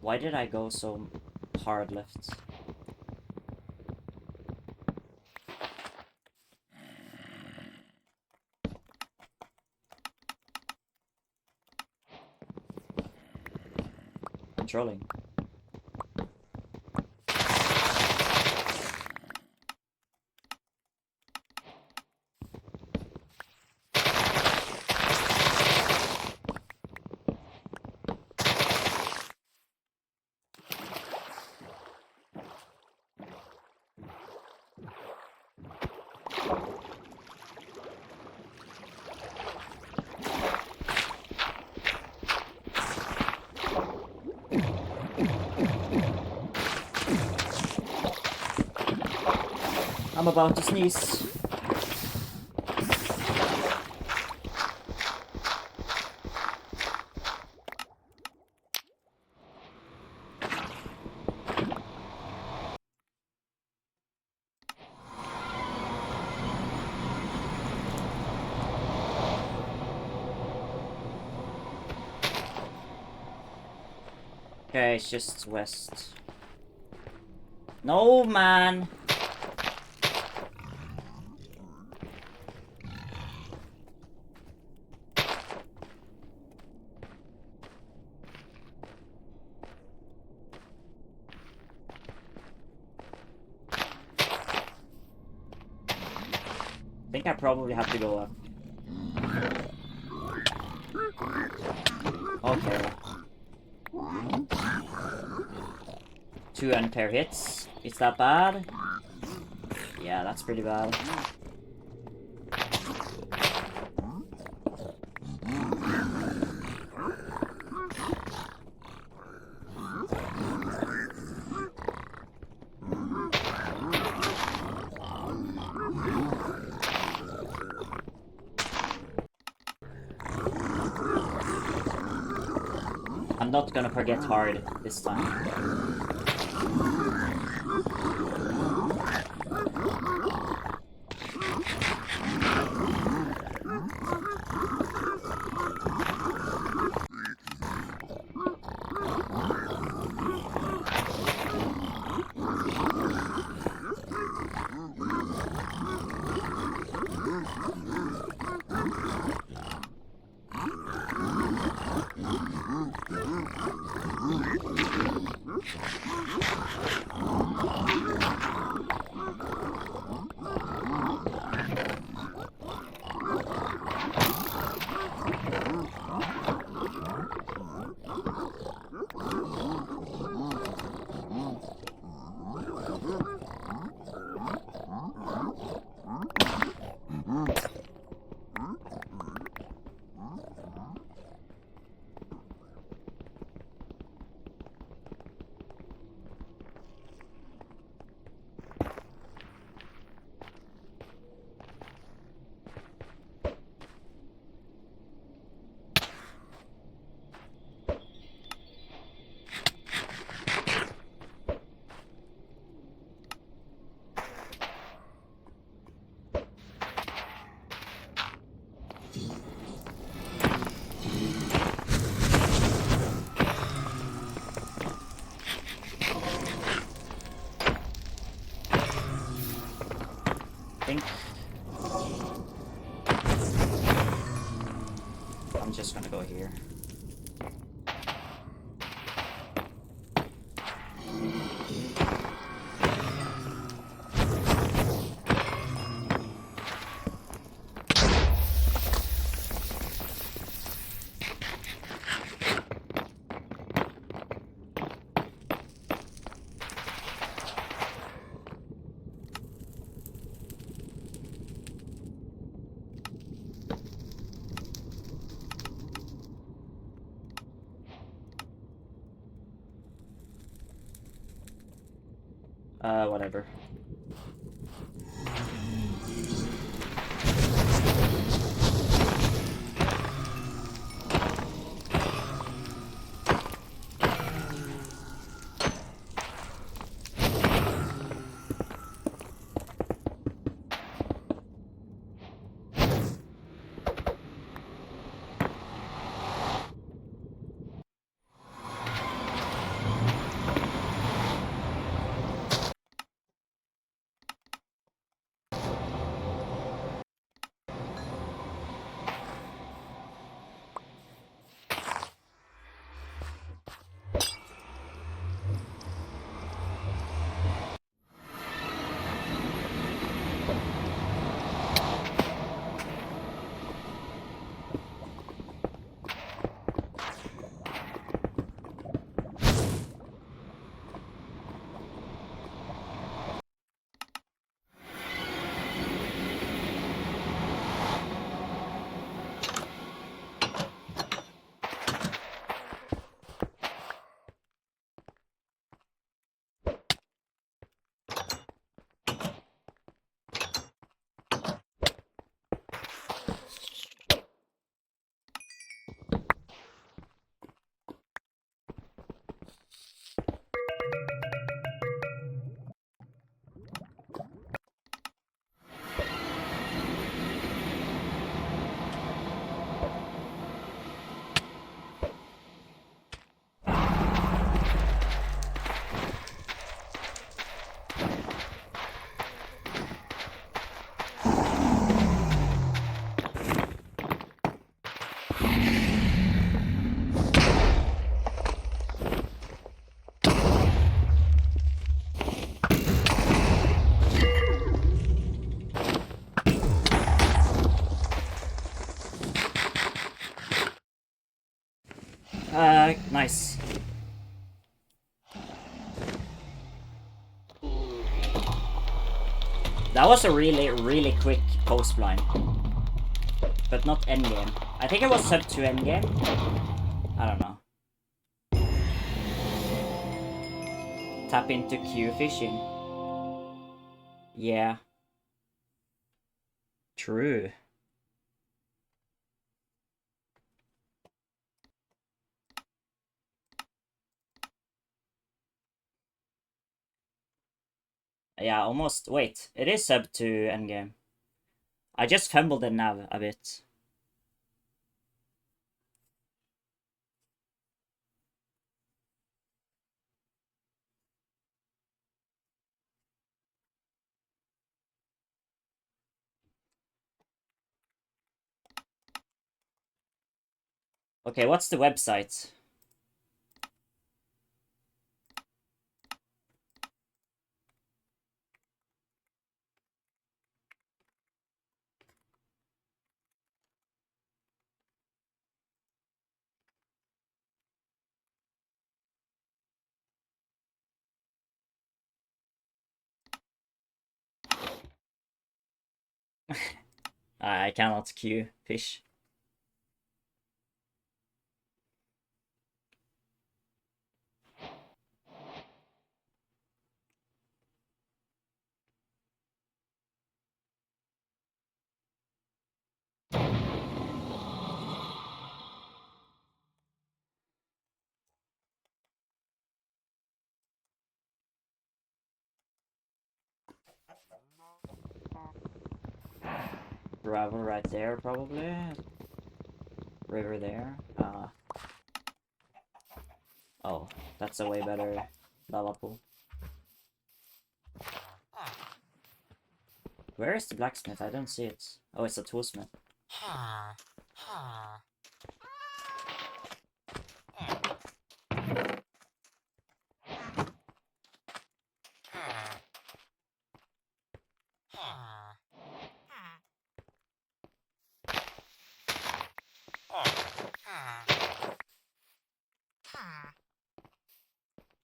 Why did I go so hard left? I'm trolling. I'm about to sneeze. Okay, it's just west. No, man! I think I probably have to go up. Okay. 2 unpair hits. Is that bad? Yeah, that's pretty bad. I'm not gonna forget hard this time. I think I'm just gonna go here. Whatever. Nice. That was a really quick post blind. But not endgame. I think it was sub to endgame. I don't know. Tap into Q fishing. Yeah. True. Yeah, almost. Wait, it is sub to endgame. I just fumbled the nav a bit. Okay, what's the website? I cannot queue fish. Gravel right there, probably. River there. Oh, that's a way better lava pool. Where is the blacksmith? I don't see it. Oh, it's a toolsmith.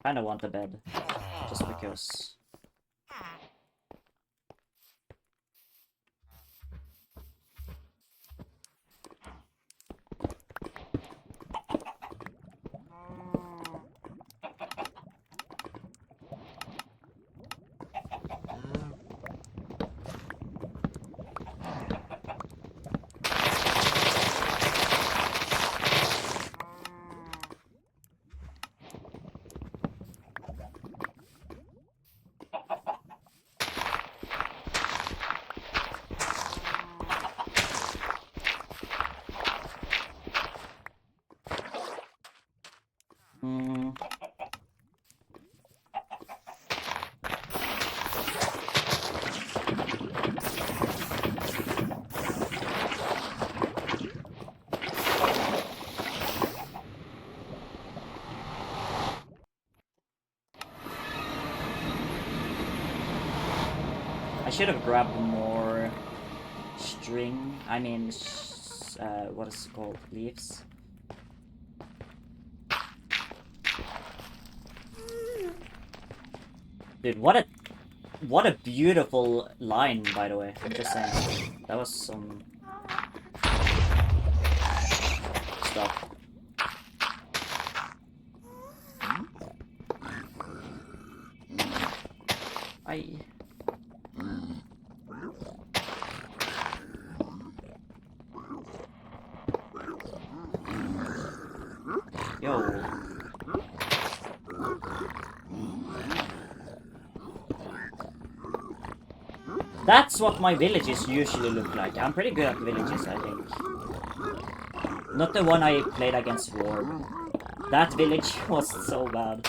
Kinda want a bed. Just because. I should have grabbed more string. I mean, what is it called? Leaves. Dude, what a beautiful line, by the way. I'm just saying. That was some stuff. Yo. That's what my villages usually look like. I'm pretty good at villages, I think. Not the one I played against War. That village was so bad.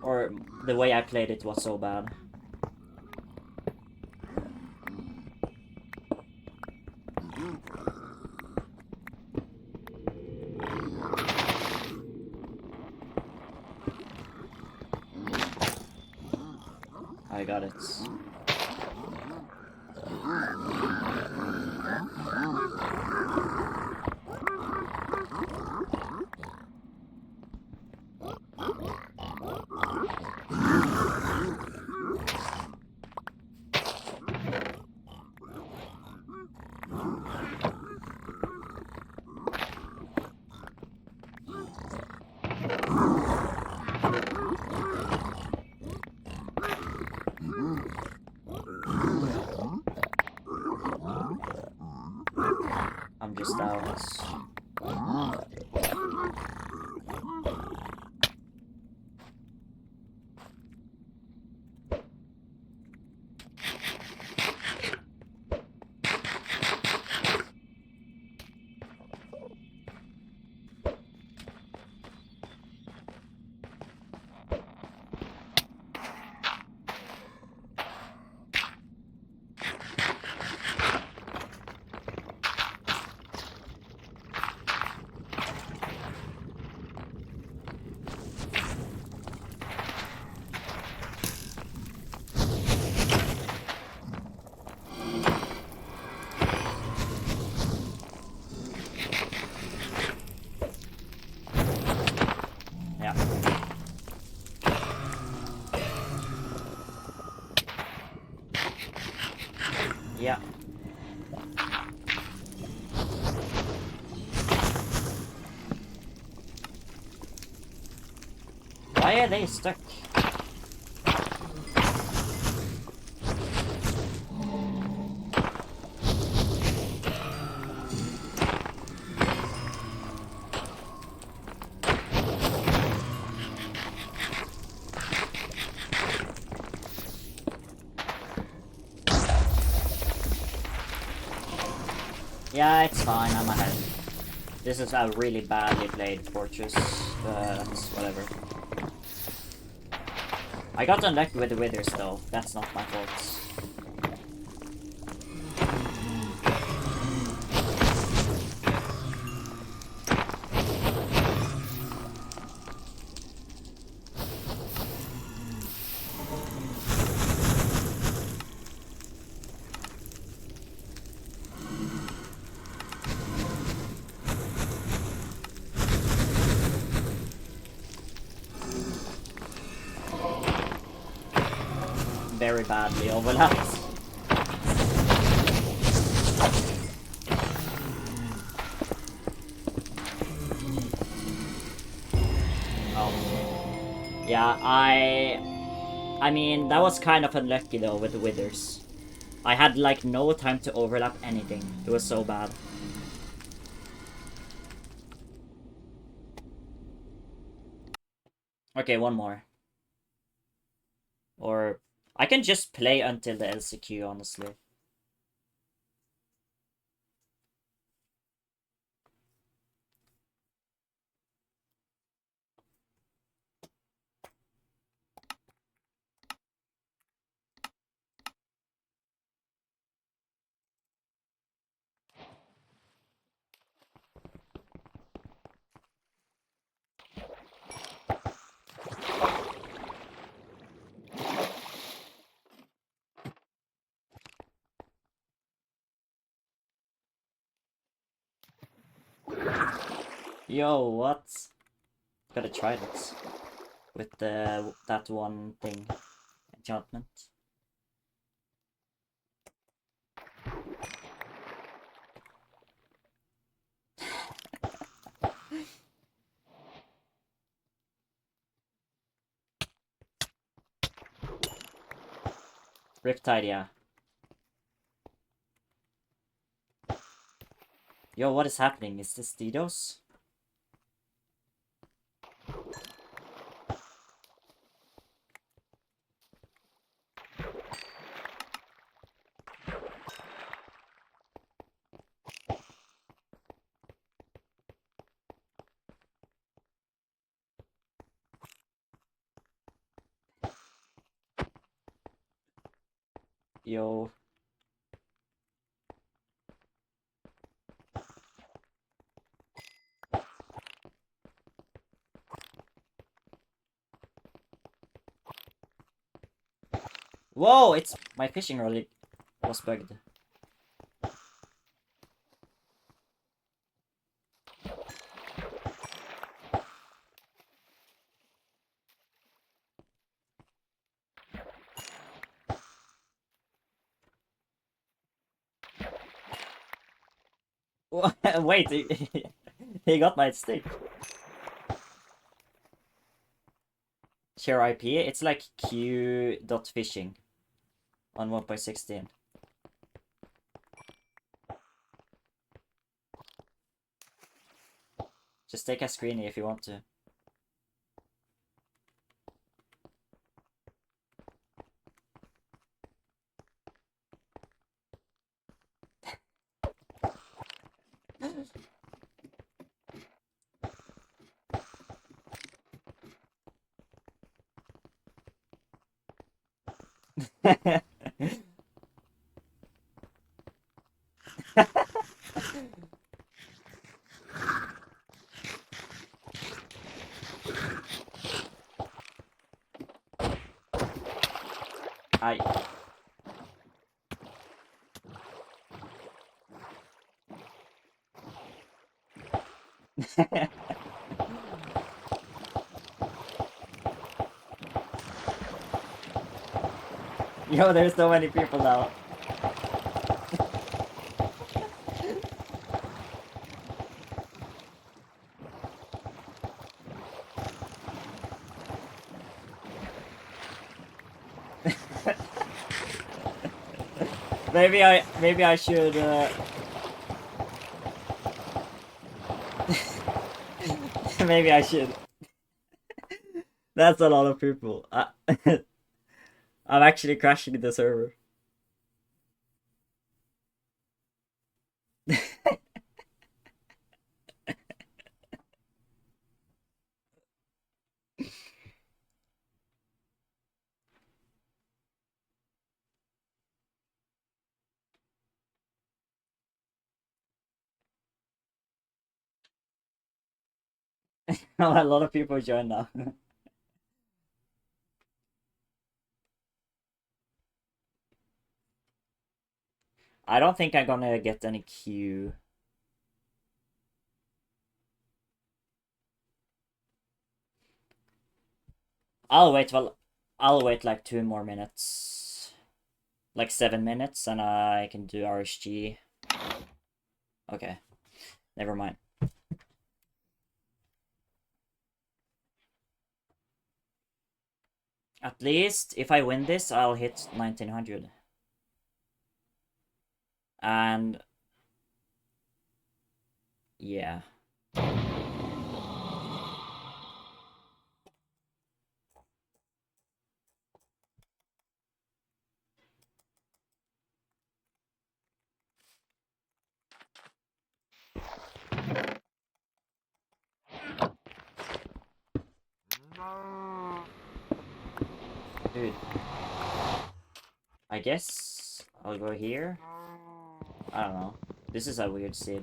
Or the way I played it was so bad. I got it. I'm just out. Yeah. Yeah. Why are they stuck? Yeah, it's fine, I'm ahead. This is a really badly played fortress, but whatever. I got unlucky with the withers though, that's not my fault. Very badly overlapped. Oh. Yeah, I mean, that was kind of unlucky though with the withers. I had like no time to overlap anything. It was so bad. Okay, one more. Or I can just play until the LCQ, honestly. Yo, what? Gotta try this. With the that one thing. Enchantment. Riptide, yeah. Yo, what is happening? Is this DDoS? Yo. Whoa! It's my fishing rod was bugged. Wait, he got my stick. Share IP, it's like q.fishing on 1.16. Just take a screenie if you want to. I. Yo, there's so many people now. Maybe I should maybe I should. That's a lot of people. I'm actually crashing the server. A lot of people join now. I don't think I'm gonna get any queue. I'll wait like 2 more minutes. Like 7 minutes and I can do RSG. Okay. Never mind. At least if I win this, I'll hit 1900. And yeah. Dude. I guess I'll go here. I don't know. This is a weird seed.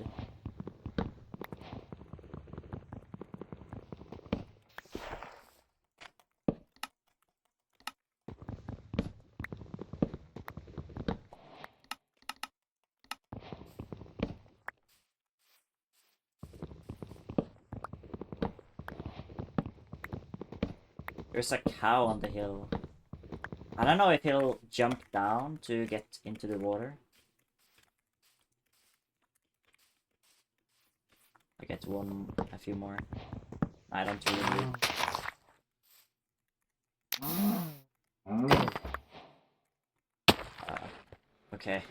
There's a cow on the hill. I don't know if he'll jump down to get into the water. I get a few more. I don't really need. Okay.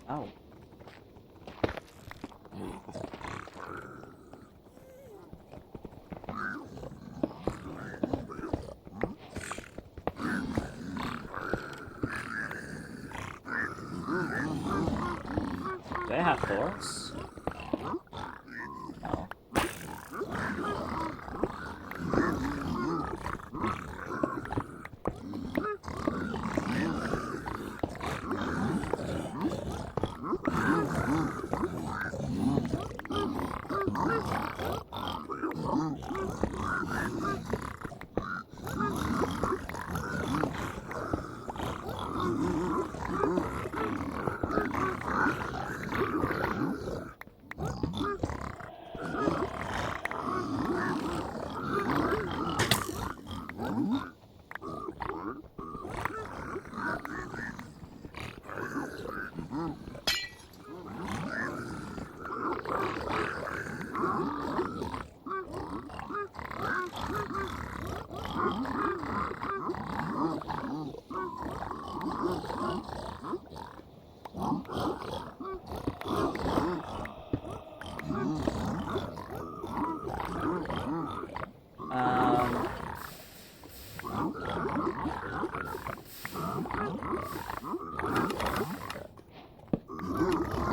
Oh. Do I have thorns? No.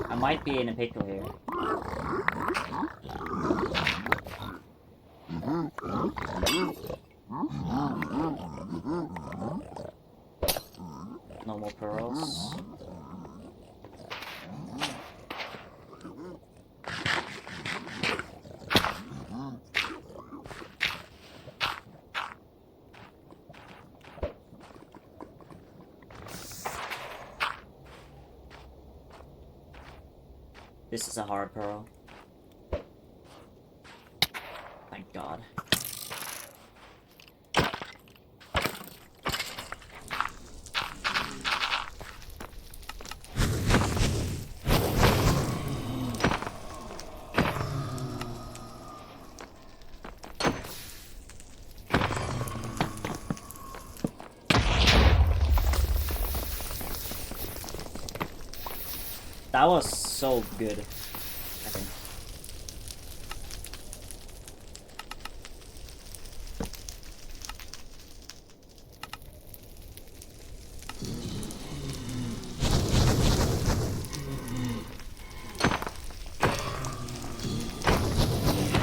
I might be in a pickle here. No more pearls. This is a hard pearl. Thank God. That was so good, I think.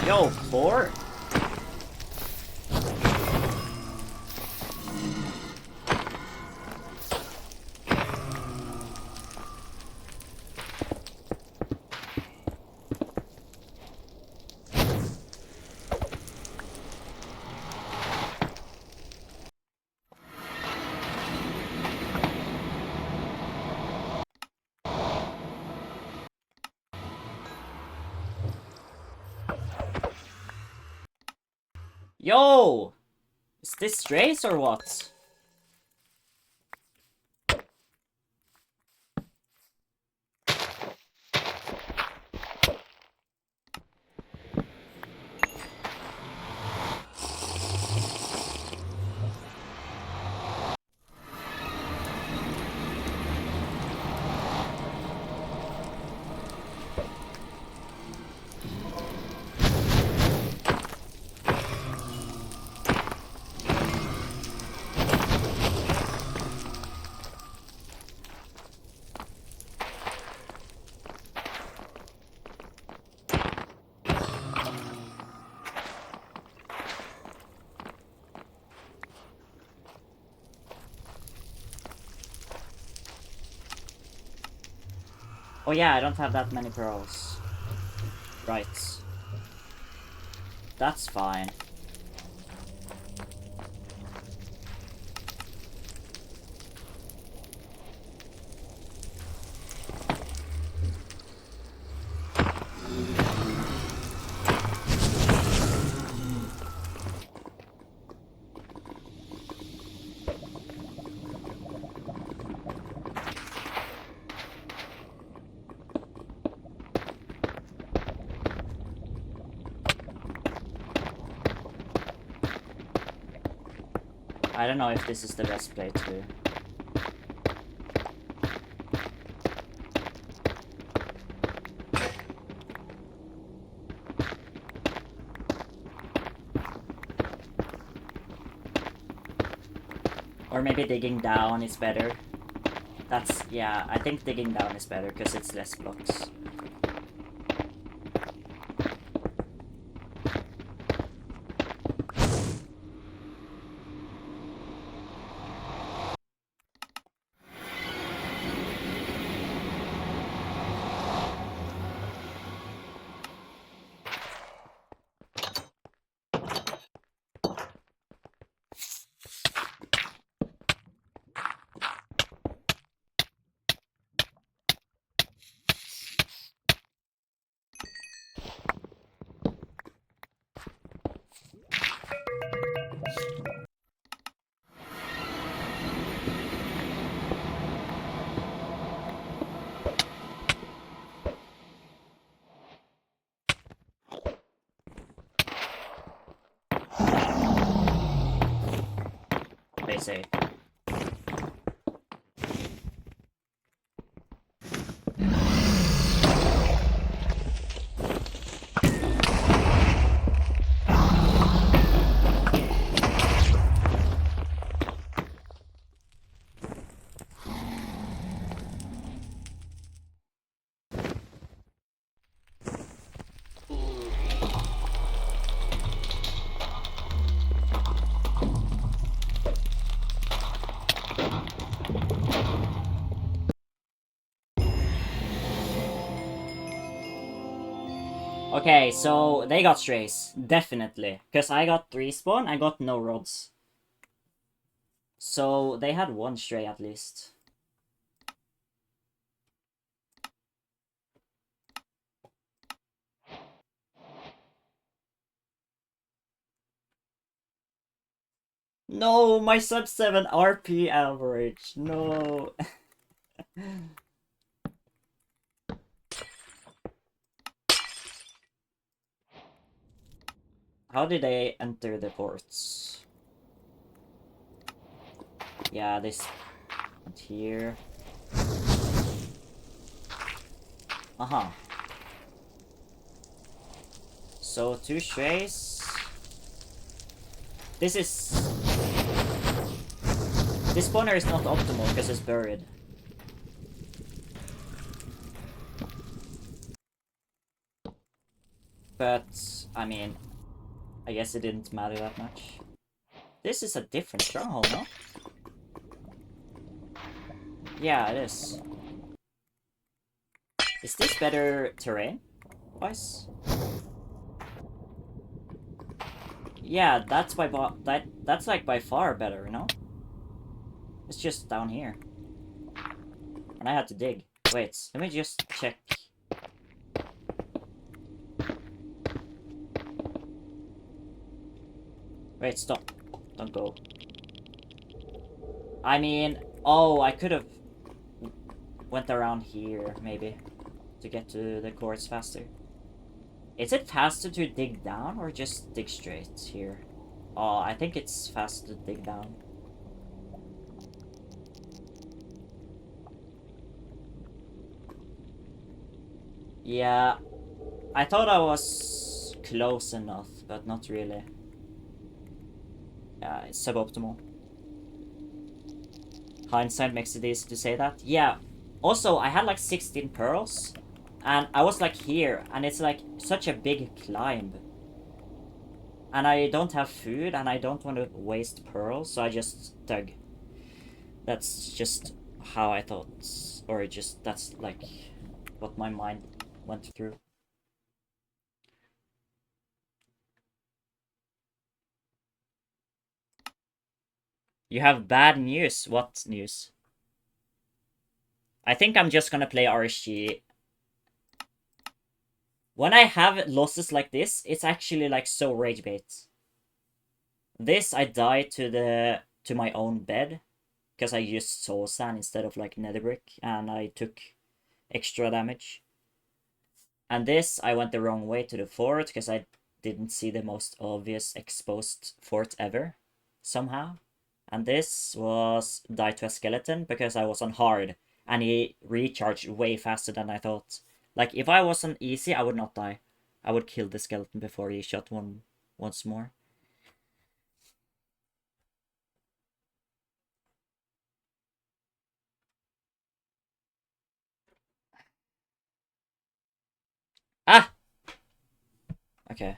Yo, 4? Yo! Is this strays or what? Oh yeah, I don't have that many pearls. Right. That's fine. I don't know if this is the best play to do. Or maybe digging down is better. That's, yeah, I think digging down is better because it's less blocks. They say. Okay, so they got strays, definitely. Because I got 3 spawn, I got no rods. So they had 1 stray at least. No, my sub 7 RP average. No. How did they enter the ports? Yeah, this went here. Uh-huh. So 2 strays. This spawner is not optimal because it's buried. But, I mean, I guess it didn't matter that much. This is a different stronghold, no? Yeah, it is. Is this better terrain-wise? Yeah, that's that's like by far better, you know? It's just down here. And I had to dig. Wait, let me just check. Wait, stop. Don't go. I mean, oh, I could have went around here, maybe, to get to the cores faster. Is it faster to dig down or just dig straight here? Oh, I think it's faster to dig down. Yeah, I thought I was close enough, but not really. Yeah, it's suboptimal. Hindsight makes it easy to say that. Yeah. Also, I had like 16 pearls, and I was like here, and it's like such a big climb. And I don't have food, and I don't want to waste pearls, so I just dug. That's just how I thought, or just that's like what my mind went through. You have bad news. What news? I think I'm just gonna play RSG. When I have losses like this, it's actually like so rage bait. This I died to my own bed because I used soul sand instead of like nether brick, and I took extra damage. And this I went the wrong way to the fort because I didn't see the most obvious exposed fort ever somehow. And this was die to a skeleton because I was on hard and he recharged way faster than I thought. Like if I was on easy, I would not die. I would kill the skeleton before he shot once more. Okay.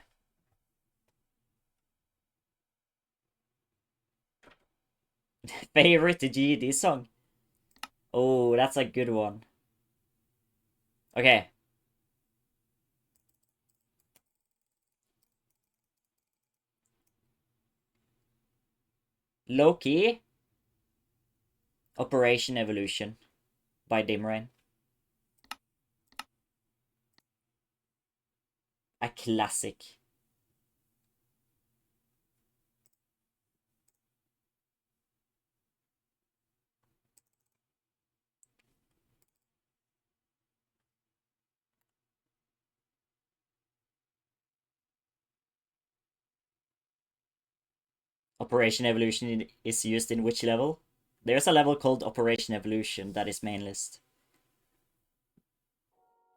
Favorite GD song? Oh, that's a good one. Okay. Low-key. Operation Evolution by Dimrain. A classic. Operation Evolution is used in which level? There's a level called Operation Evolution that is main list.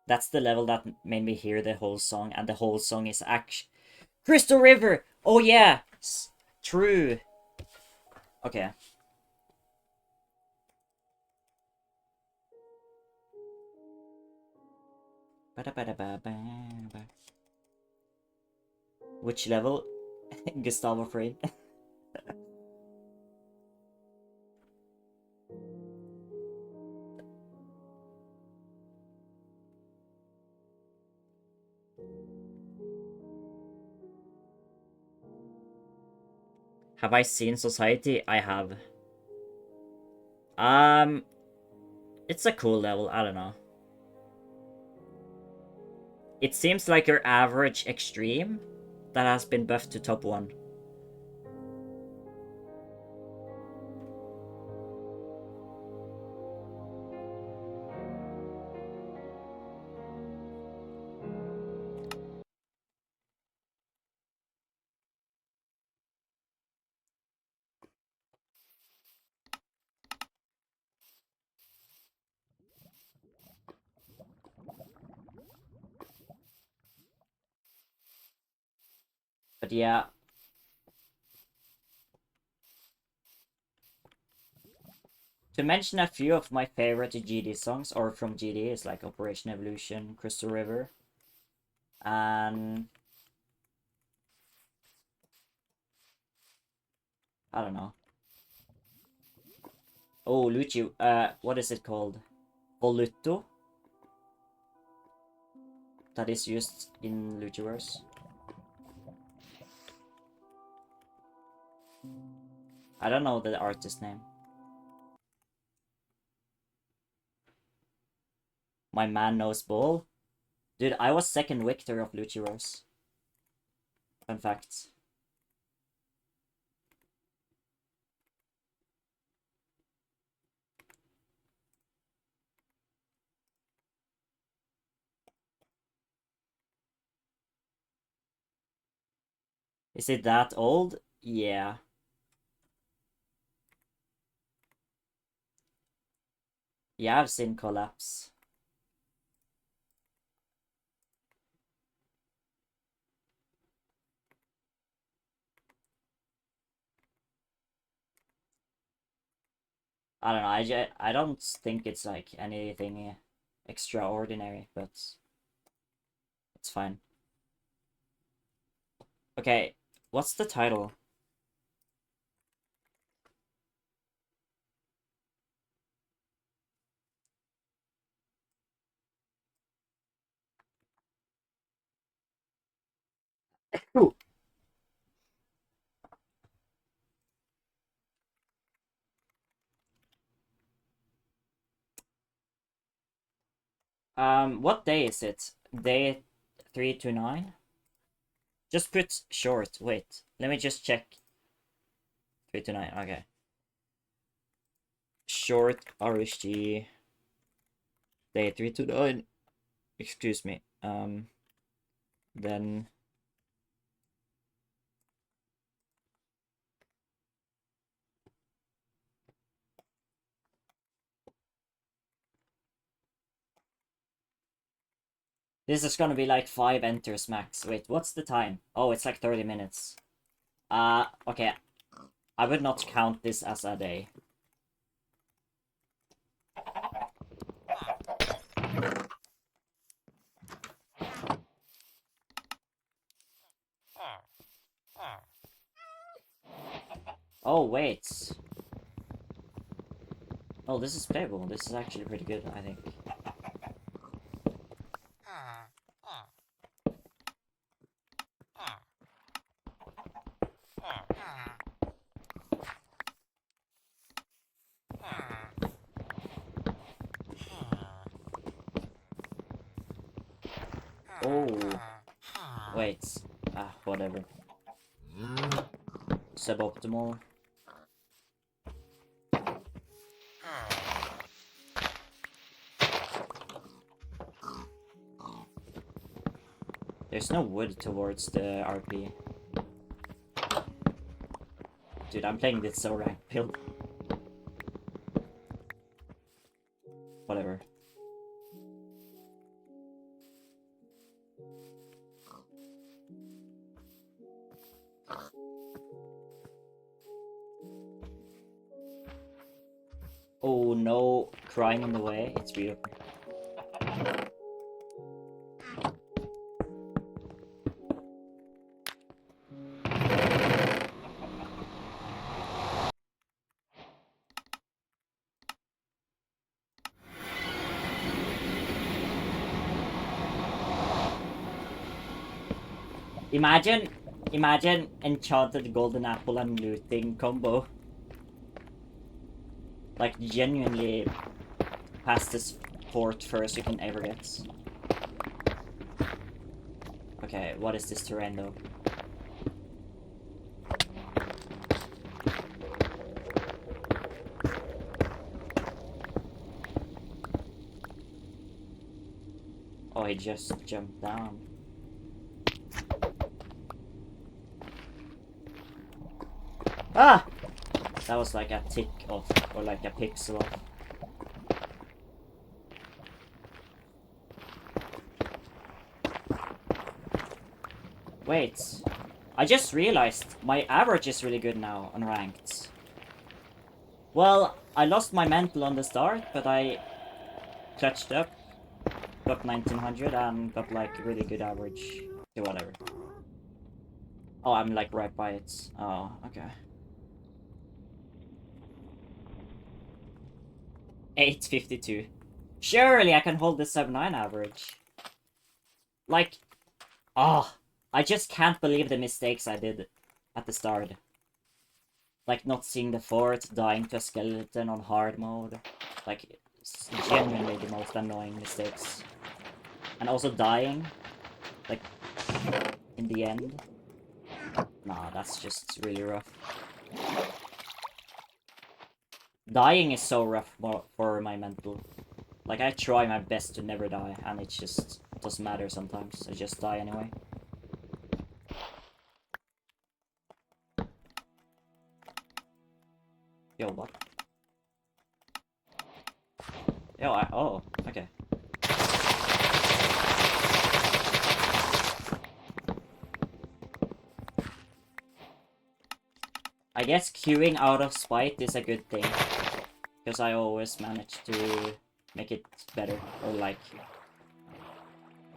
That's the level that made me hear the whole song, and the whole song is action. Crystal River! Oh yeah! True. Okay. Which level? Gustavo Fring. Have I seen Society? I have. It's a cool level, I don't know. It seems like your average extreme that has been buffed to top 1. But yeah. To mention a few of my favorite GD songs, or from GD, is like Operation Evolution, Crystal River, and I don't know. Oh, Lucio, what is it called? Voluto? That is used in Luciverse. I don't know the artist name. My man knows ball. Dude, I was second victor of Luciverse. Fun facts. Is it that old? Yeah. Yeah, I've seen Collapse. I don't know, I don't think it's like anything extraordinary, but it's fine. Okay, what's the title? Ooh. What day is it? Day 3 to 9? Just put short. Wait, let me just check. 3 to 9, okay. Short RSG. Day 3 to 9. Excuse me. Then this is gonna be like 5 enters max. Wait, what's the time? Oh, it's like 30 minutes. Okay. I would not count this as a day. Oh, wait. Oh, this is playable. This is actually pretty good, I think. Oh. Wait. Ah, whatever. Suboptimal. There's no wood towards the RP. Dude, I'm playing this so ranked build. Whatever. Oh no, crying in the way. It's beautiful. Imagine enchanted golden apple and looting combo. Like genuinely fastest fort first you can ever get. Okay, what is this terrain though? Oh, he just jumped down. Ah! That was like a tick off, or like a pixel off. Wait, I just realized my average is really good now on ranked. Well, I lost my mental on the start, but I clutched up, got 1900 and got like really good average. Okay, whatever. Oh, I'm like right by it. Oh, okay. 852. Surely I can hold the 7-9 average. Like, oh, I just can't believe the mistakes I did at the start. Like not seeing the fort, dying to a skeleton on hard mode. Like, it's genuinely the most annoying mistakes. And also dying, like, in the end. Nah, that's just really rough. Dying is so rough for my mental. Like, I try my best to never die, and it just doesn't matter sometimes. I just die anyway. Yo, what? Yo, oh, okay. I guess queuing out of spite is a good thing. Because I always manage to make it better, or like,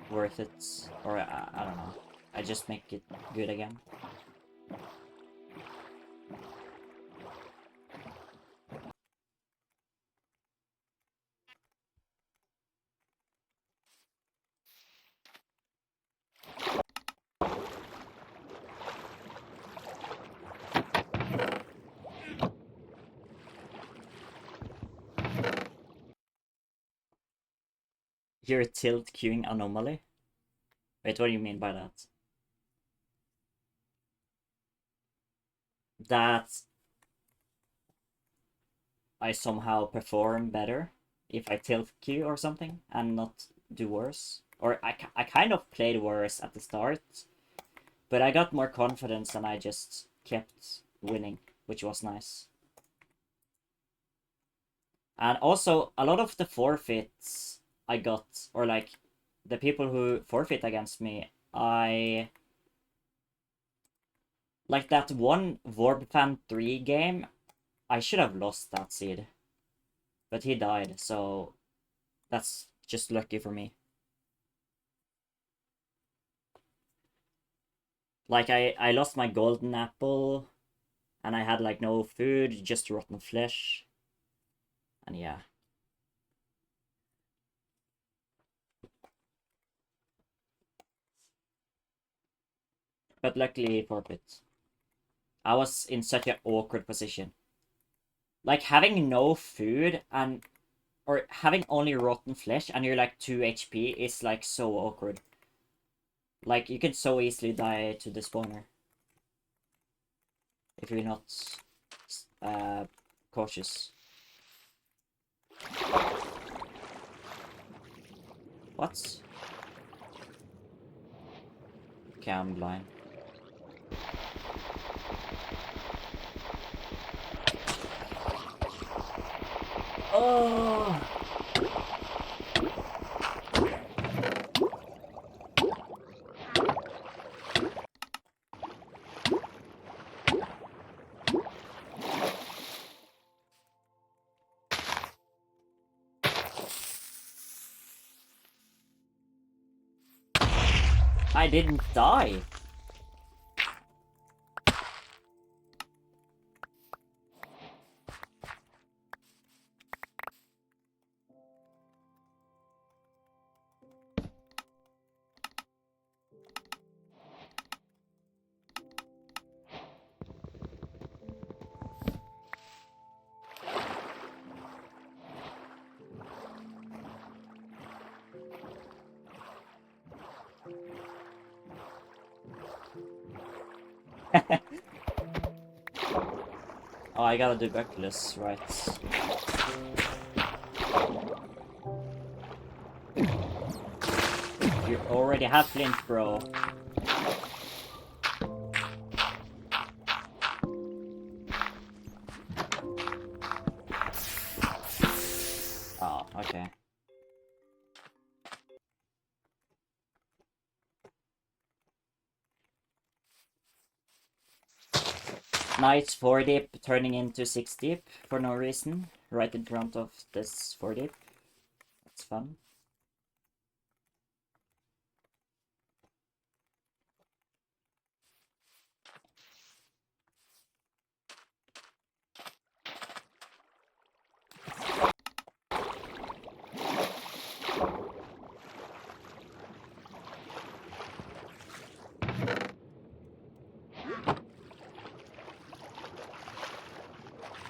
worth it, or I don't know. I just make it good again. You're a tilt queuing anomaly? Wait, what do you mean by that? That I somehow perform better if I tilt queue or something and not do worse? Or I kind of played worse at the start, but I got more confidence and I just kept winning, which was nice. And also, a lot of the forfeits I got, or like, the people who forfeit against me, like that one Vorbfan 3 game, I should have lost that seed. But he died, so that's just lucky for me. Like, I lost my golden apple And I had like no food, just rotten flesh. And yeah. But luckily forfeit. I was in such an awkward position. Like having no food and or having only rotten flesh and you're like 2 HP is like so awkward. Like you can so easily die to the spawner if you're not cautious. What? Okay, I'm blind. Oh! I didn't die. Oh, I gotta do buckless, right. You already have flint, bro. Oh, okay. Knight's 4 deep turning into 6 deep for no reason. Right in front of this 4 deep. That's fun.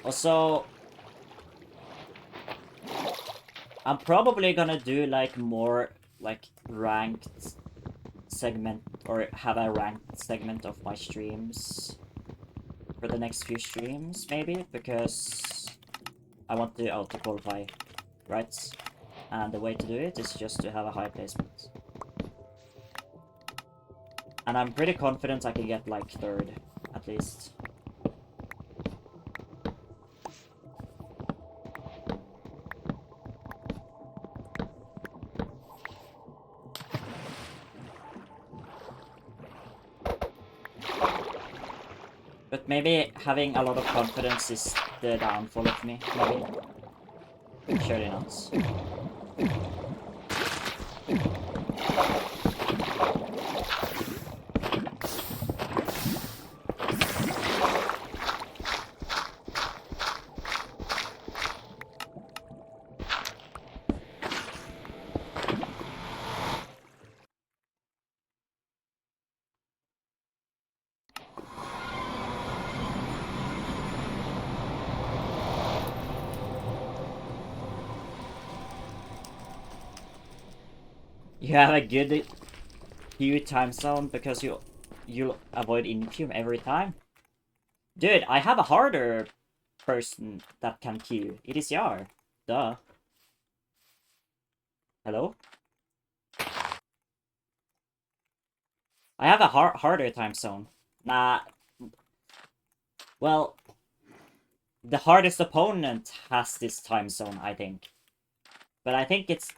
Also, I'm probably gonna do like more like ranked segment or have a ranked segment of my streams for the next few streams maybe because I want to auto qualify, right? And the way to do it is just to have a high placement. And I'm pretty confident I can get like 3rd at least. But maybe having a lot of confidence is the downfall of me, maybe. Surely not. You have a good queue time zone because you'll avoid infume every time. Dude, I have a harder person that can queue. It is Yar. Duh. Hello? I have a harder time zone. Nah. Well, the hardest opponent has this time zone, I think. But I think it's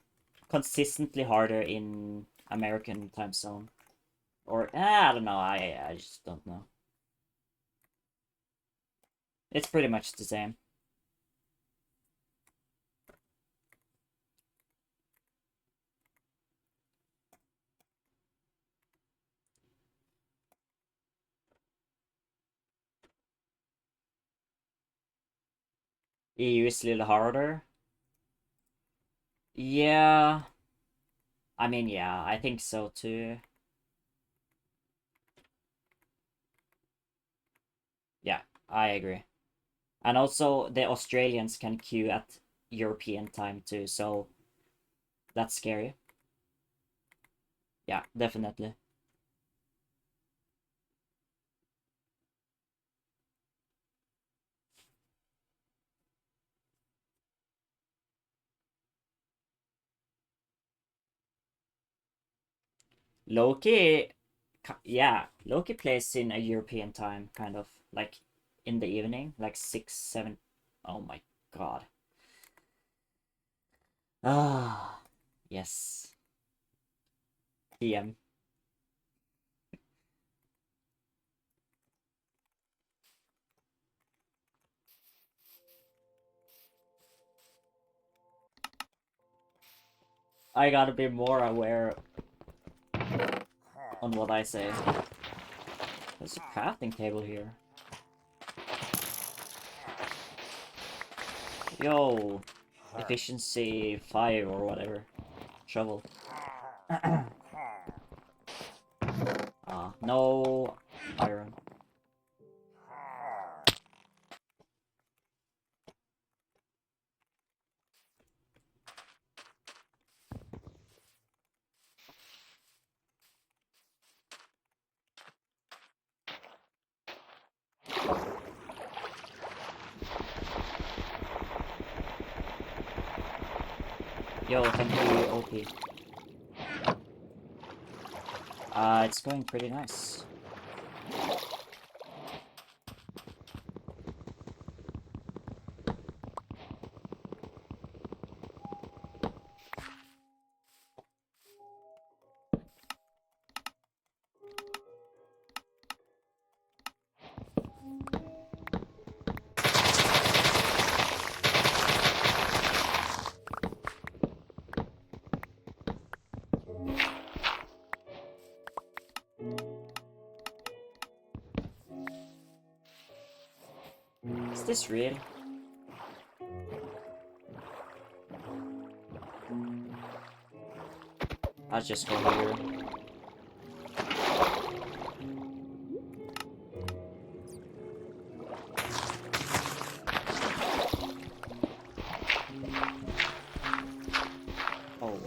consistently harder in American time zone. Or, I don't know, I just don't know. It's pretty much the same. EU is a little harder. Yeah. I mean, yeah, I think so too. Yeah, I agree. And also, the Australians can queue at European time too, so that's scary. Yeah, definitely. Loki, yeah, Loki plays in a European time, kind of like in the evening, like 6, 7. Oh my god. Ah, yes. PM. I gotta be more aware on what I say. There's a crafting table here. Yo, efficiency 5 or whatever. Shovel. No iron. Yo, thank you, OP. It's going pretty nice. Is this real? I'll just go here. Oh.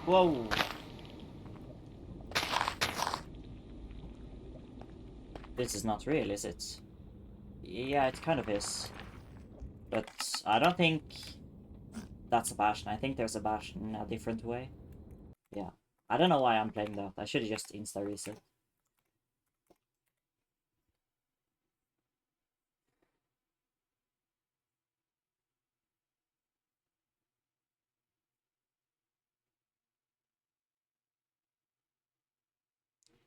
Whoa. This is not real, is it? Yeah, it kind of is. But I don't think that's a Bastion. I think there's a Bastion in a different way. Yeah. I don't know why I'm playing that. I should have just insta-reset.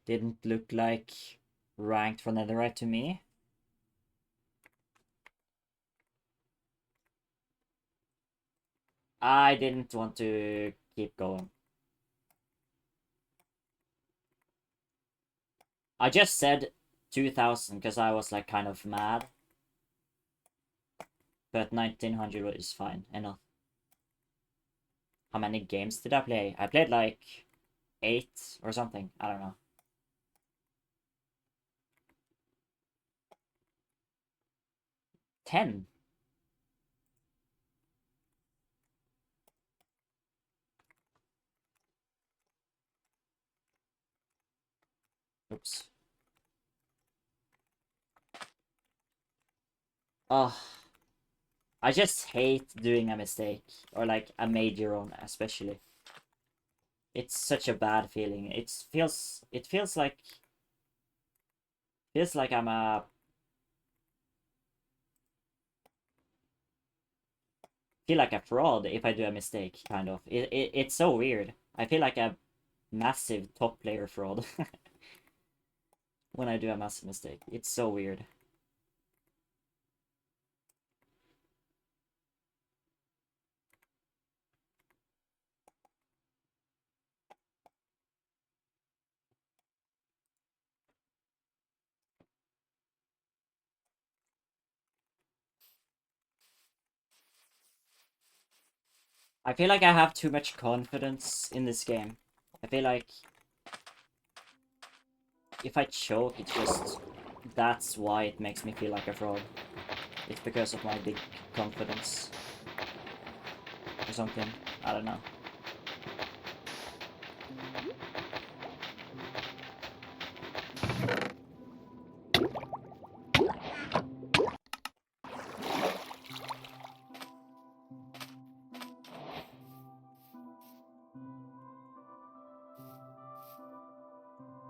Didn't look like ranked for netherite to me. I didn't want to keep going. I just said 2000 because I was like kind of mad. But 1900 is fine enough. How many games did I play? I played like 8 or something. I don't know. 10. Oops. Oh, I just hate doing a mistake or like a major one, especially. It's such a bad feeling. It feels like Feels like I'm a... feel like a fraud if I do a mistake, kind of. It's so weird. I feel like a massive top player fraud when I do a massive mistake. It's so weird. I feel like I have too much confidence in this game. I feel like if I choke, it's just... that's why it makes me feel like a fraud. It's because of my big confidence. Or something. I don't know.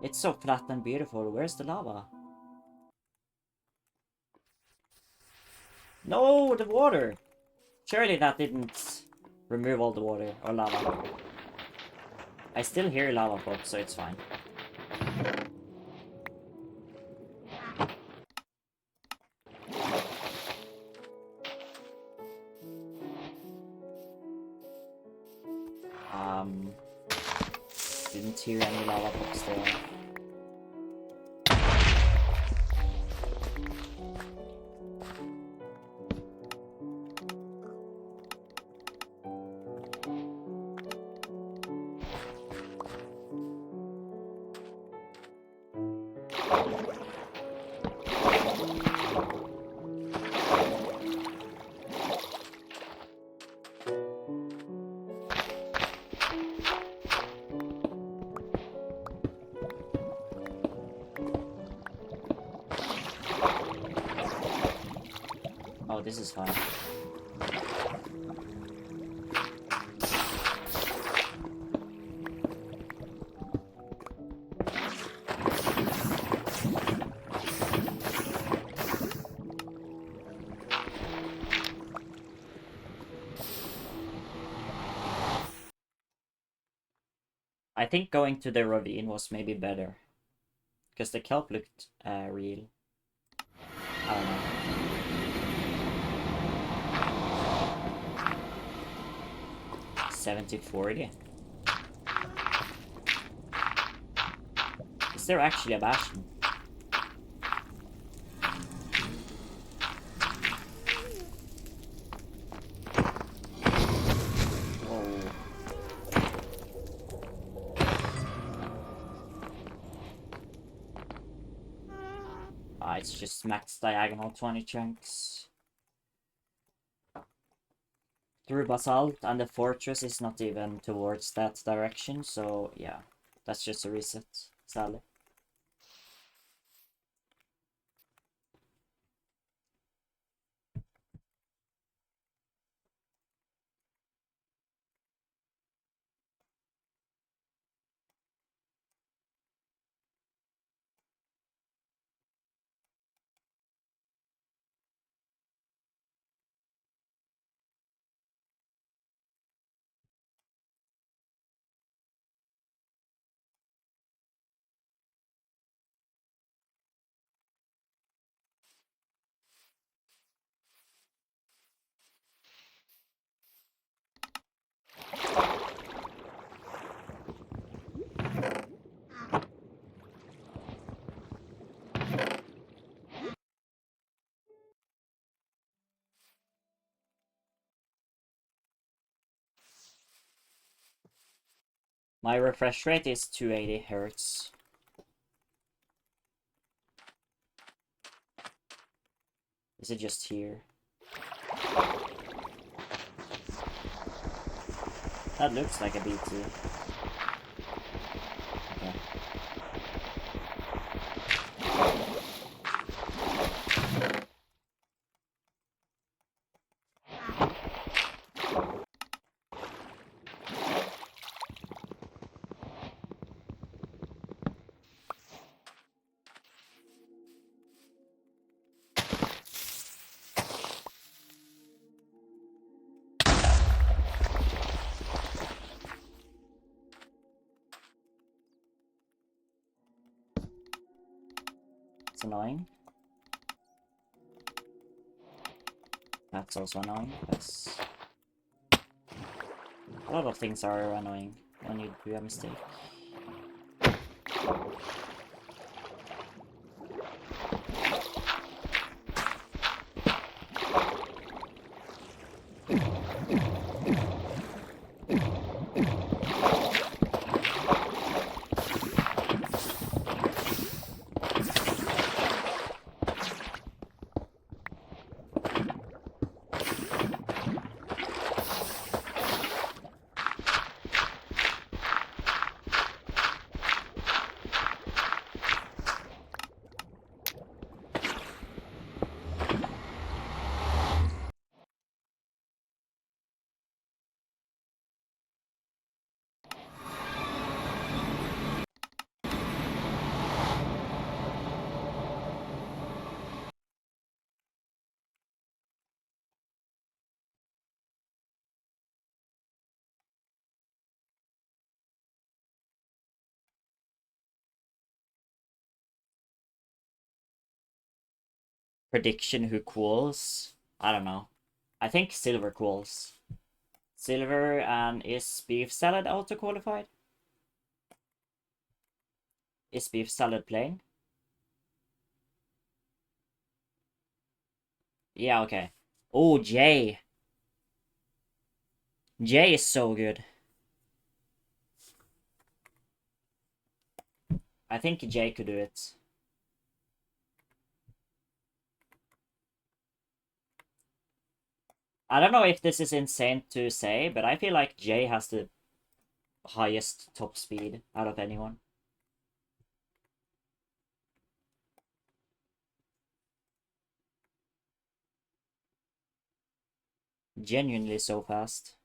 It's so flat and beautiful. Where's the lava? No, the water! Surely that didn't remove all the water or lava. I still hear lava pop, so it's fine. Didn't hear any lava pops there. Oh, this is fine. I think going to the ravine was maybe better. Because the kelp looked real. I don't know. $70.40. Is there actually a bastion? Whoa. It's just max diagonal 20 chunks. Through basalt, and the fortress is not even towards that direction, so yeah, that's just a reset, sadly. My refresh rate is 280 Hertz. Is it just here? That looks like a BT. Okay. annoying. That's also annoying. That's... A lot of things are annoying when you do a mistake. Prediction who cools? I don't know. I think Silver cools. Silver, and is Beef Salad auto qualified? Is Beef Salad playing? Yeah, okay. Oh, Jay. Jay is so good. I think Jay could do it. I don't know if this is insane to say, but I feel like Jay has the highest top speed out of anyone. Genuinely so fast.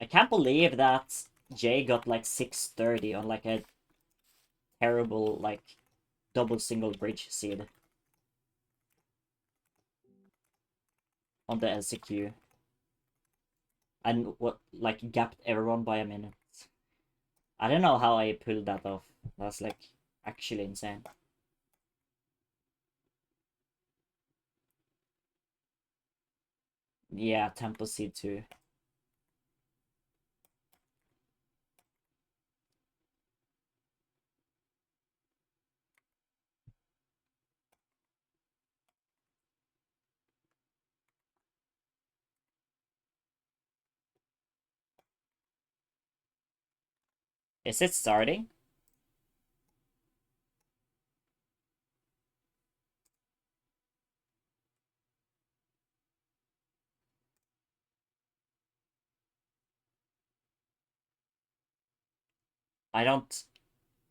I can't believe that Jay got like 630 on like a terrible like double single bridge seed on the LCQ. And what, like, gapped everyone by a minute. I don't know how I pulled that off. That's like actually insane. Yeah, Temple Seed too. Is it starting? I don't...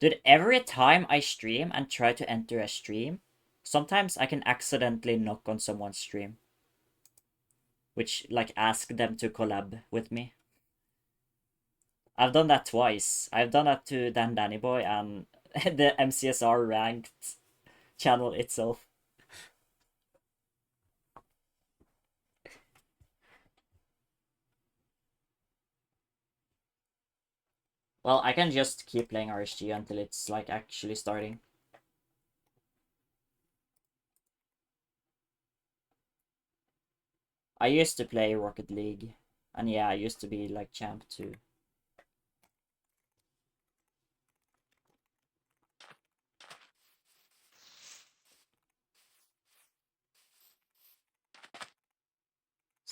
Dude, every time I stream and try to enter a stream, sometimes I can accidentally knock on someone's stream. Which, like, ask them to collab with me. I've done that twice. I've done that to Dan Danny Boy and the MCSR ranked channel itself. Well, I can just keep playing RSG until it's, like, actually starting. I used to play Rocket League. And yeah, I used to be, like, champ too.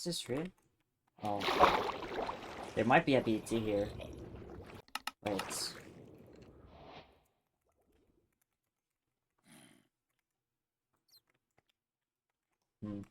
Is this real? Oh. There might be a BT here. Wait. Hmm.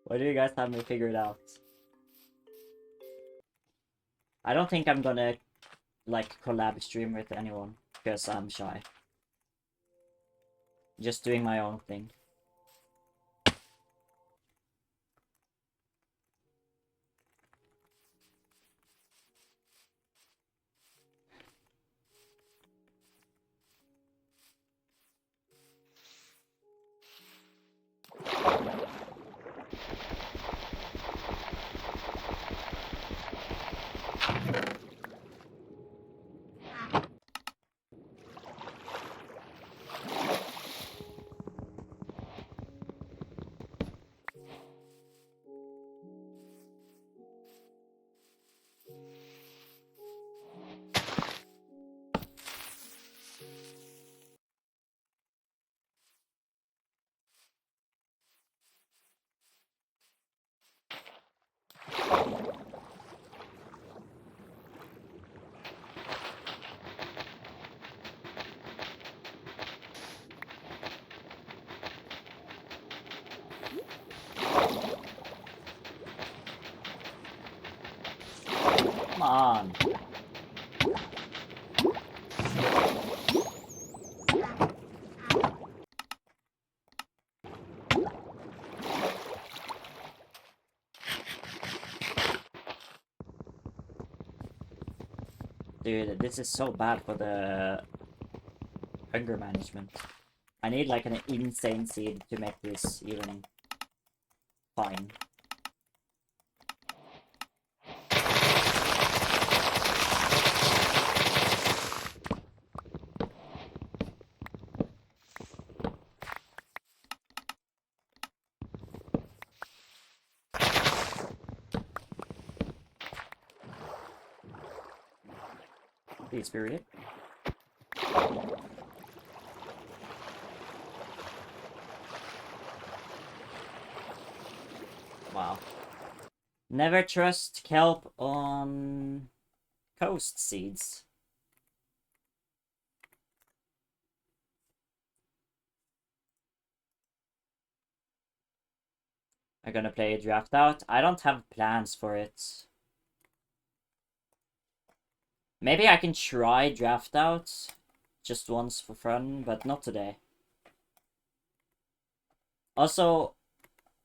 Why do you guys have me figured out? I don't think I'm gonna, like, collab stream with anyone, because I'm shy. Just doing my own thing. Come on. Dude, this is so bad for the hunger management. I need like an insane seed to make this even fine. Please, period. Wow. Never trust kelp on coast seeds. I'm gonna play a draft out. I don't have plans for it. Maybe I can try draft out just once for fun, but not today. Also,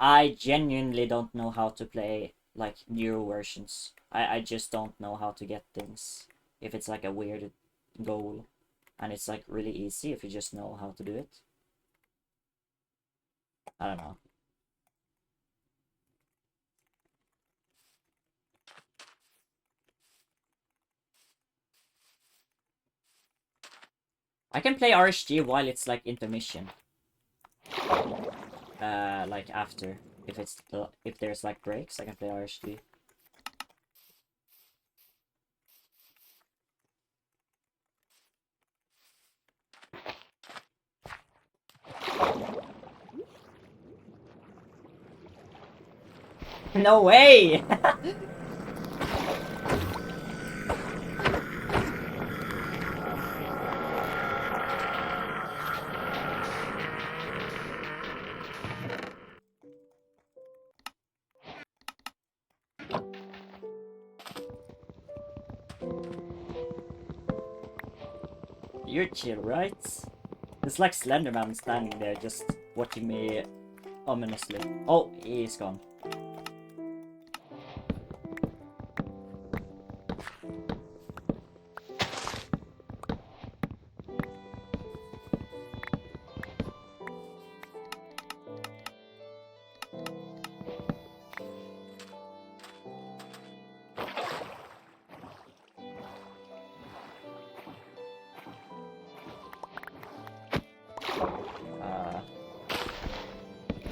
I genuinely don't know how to play like new versions. I just don't know how to get things. If it's like a weird goal and it's like really easy if you just know how to do it. I don't know. I can play RSG while it's like intermission. Like after. If there's like breaks, I can play RSG. No way! You're chill, right? It's like Slenderman standing there just watching me ominously. Oh, he's gone.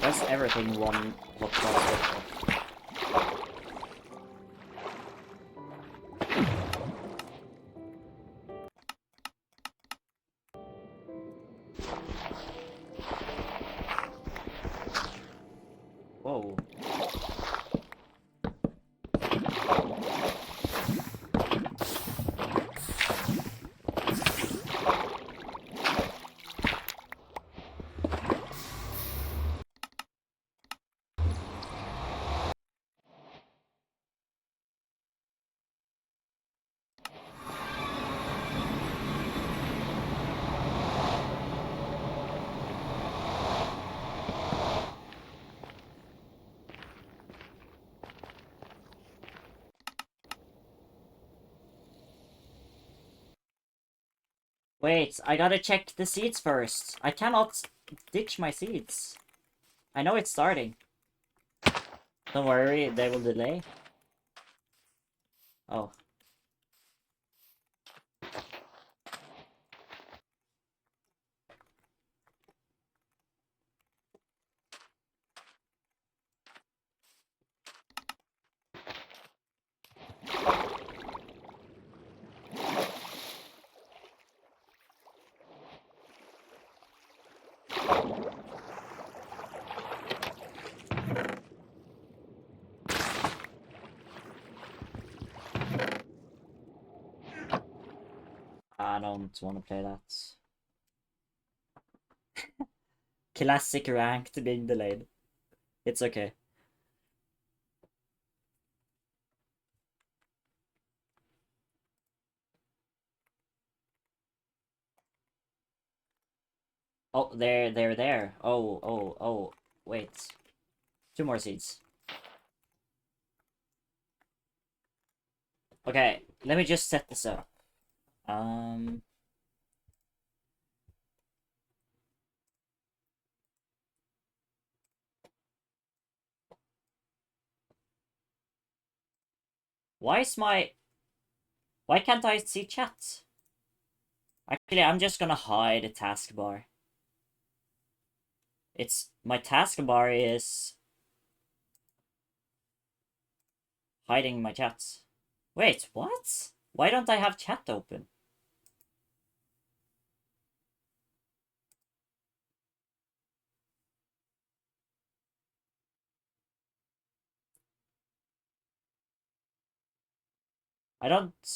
That's everything one podcast. Whoa. Wait, I gotta check the seeds first. I cannot ditch my seeds. I know it's starting. Don't worry, they will delay. Oh. I don't want to play that. Classic ranked being delayed. It's okay. Oh, they're there. Oh. Wait. 2 more seeds. Okay, let me just set this up. Why can't I see chat? Actually, I'm just gonna hide the taskbar. My taskbar is hiding my chats. Wait, what? Why don't I have chat open?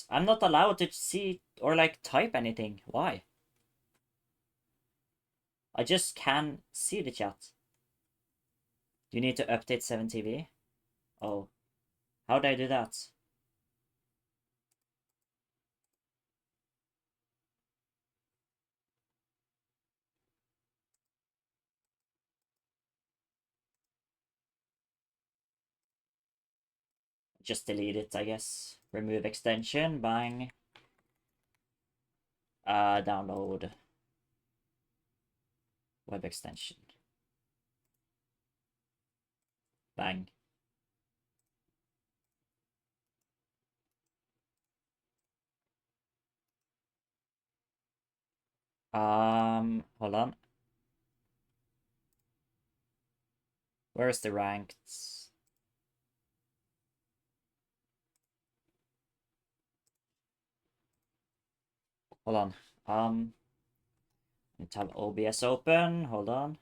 I'm not allowed to see or like type anything. Why? I just can see the chat. You need to update 7TV? Oh. How do I do that? Just delete it, I guess. Remove extension, bang. Download. Web extension. Bang. Hold on. Where's the ranked? Hold on. Need to have OBS open. Hold on.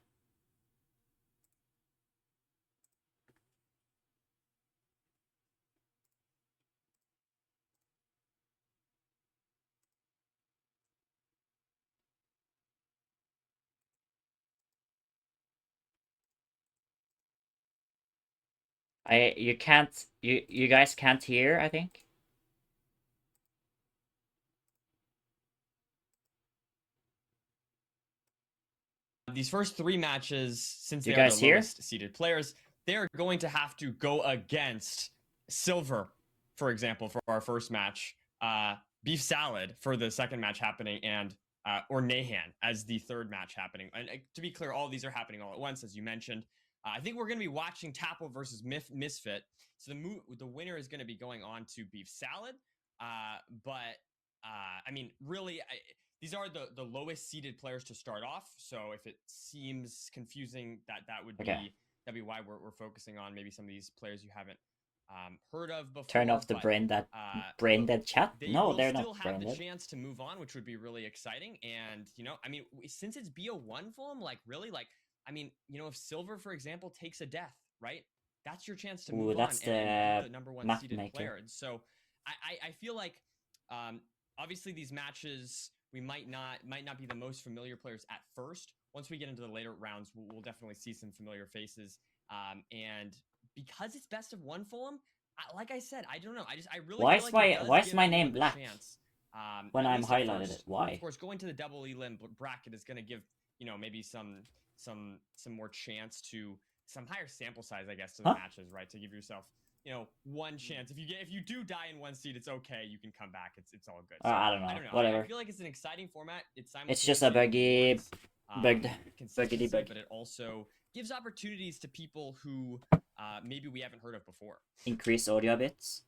You guys can't hear, I think. These first 3 matches, since You they are guys the hear? lowest seeded players, they're going to have to go against Silver, for example, for our first match, Beef Salad for the second match happening, and or Nahan as the third match happening. And to be clear, all of these are happening all at once, as you mentioned. I think we're going to be watching Tapo versus Misfit. So the winner is going to be going on to Beef Salad. I mean, really, these are the lowest seeded players to start off. So if it seems confusing, that would be that'd be why we're focusing on maybe some of these players you haven't heard of before. Turn off the brain dead chat. No, they're not brain dead. They will still have the chance to move on, which would be really exciting. And I mean, since it's BO1 for them, like really, like I mean, if Silver, for example, takes a death, right? That's your chance to move on and be the number 1 seeded player. And so I feel like obviously these matches we might not be the most familiar players at first. Once we get into the later rounds, we'll definitely see some familiar faces. And because it's best of 1 Fulham, like I said, I don't know. I really feel like why is my name black when I'm highlighted it? Why? Of course, going to the double elim bracket is going to give maybe some more chance to some higher sample size, I guess, to the Huh? matches, right? To give yourself, you know, one chance. If you do die in one seed, it's okay. You can come back. It's all good. So, I don't know. I don't know. Whatever. I feel like it's an exciting format. It's just a buggy, bugged, consistency, buggity bug. but it also gives opportunities to people who maybe we haven't heard of before. Increase audio bits.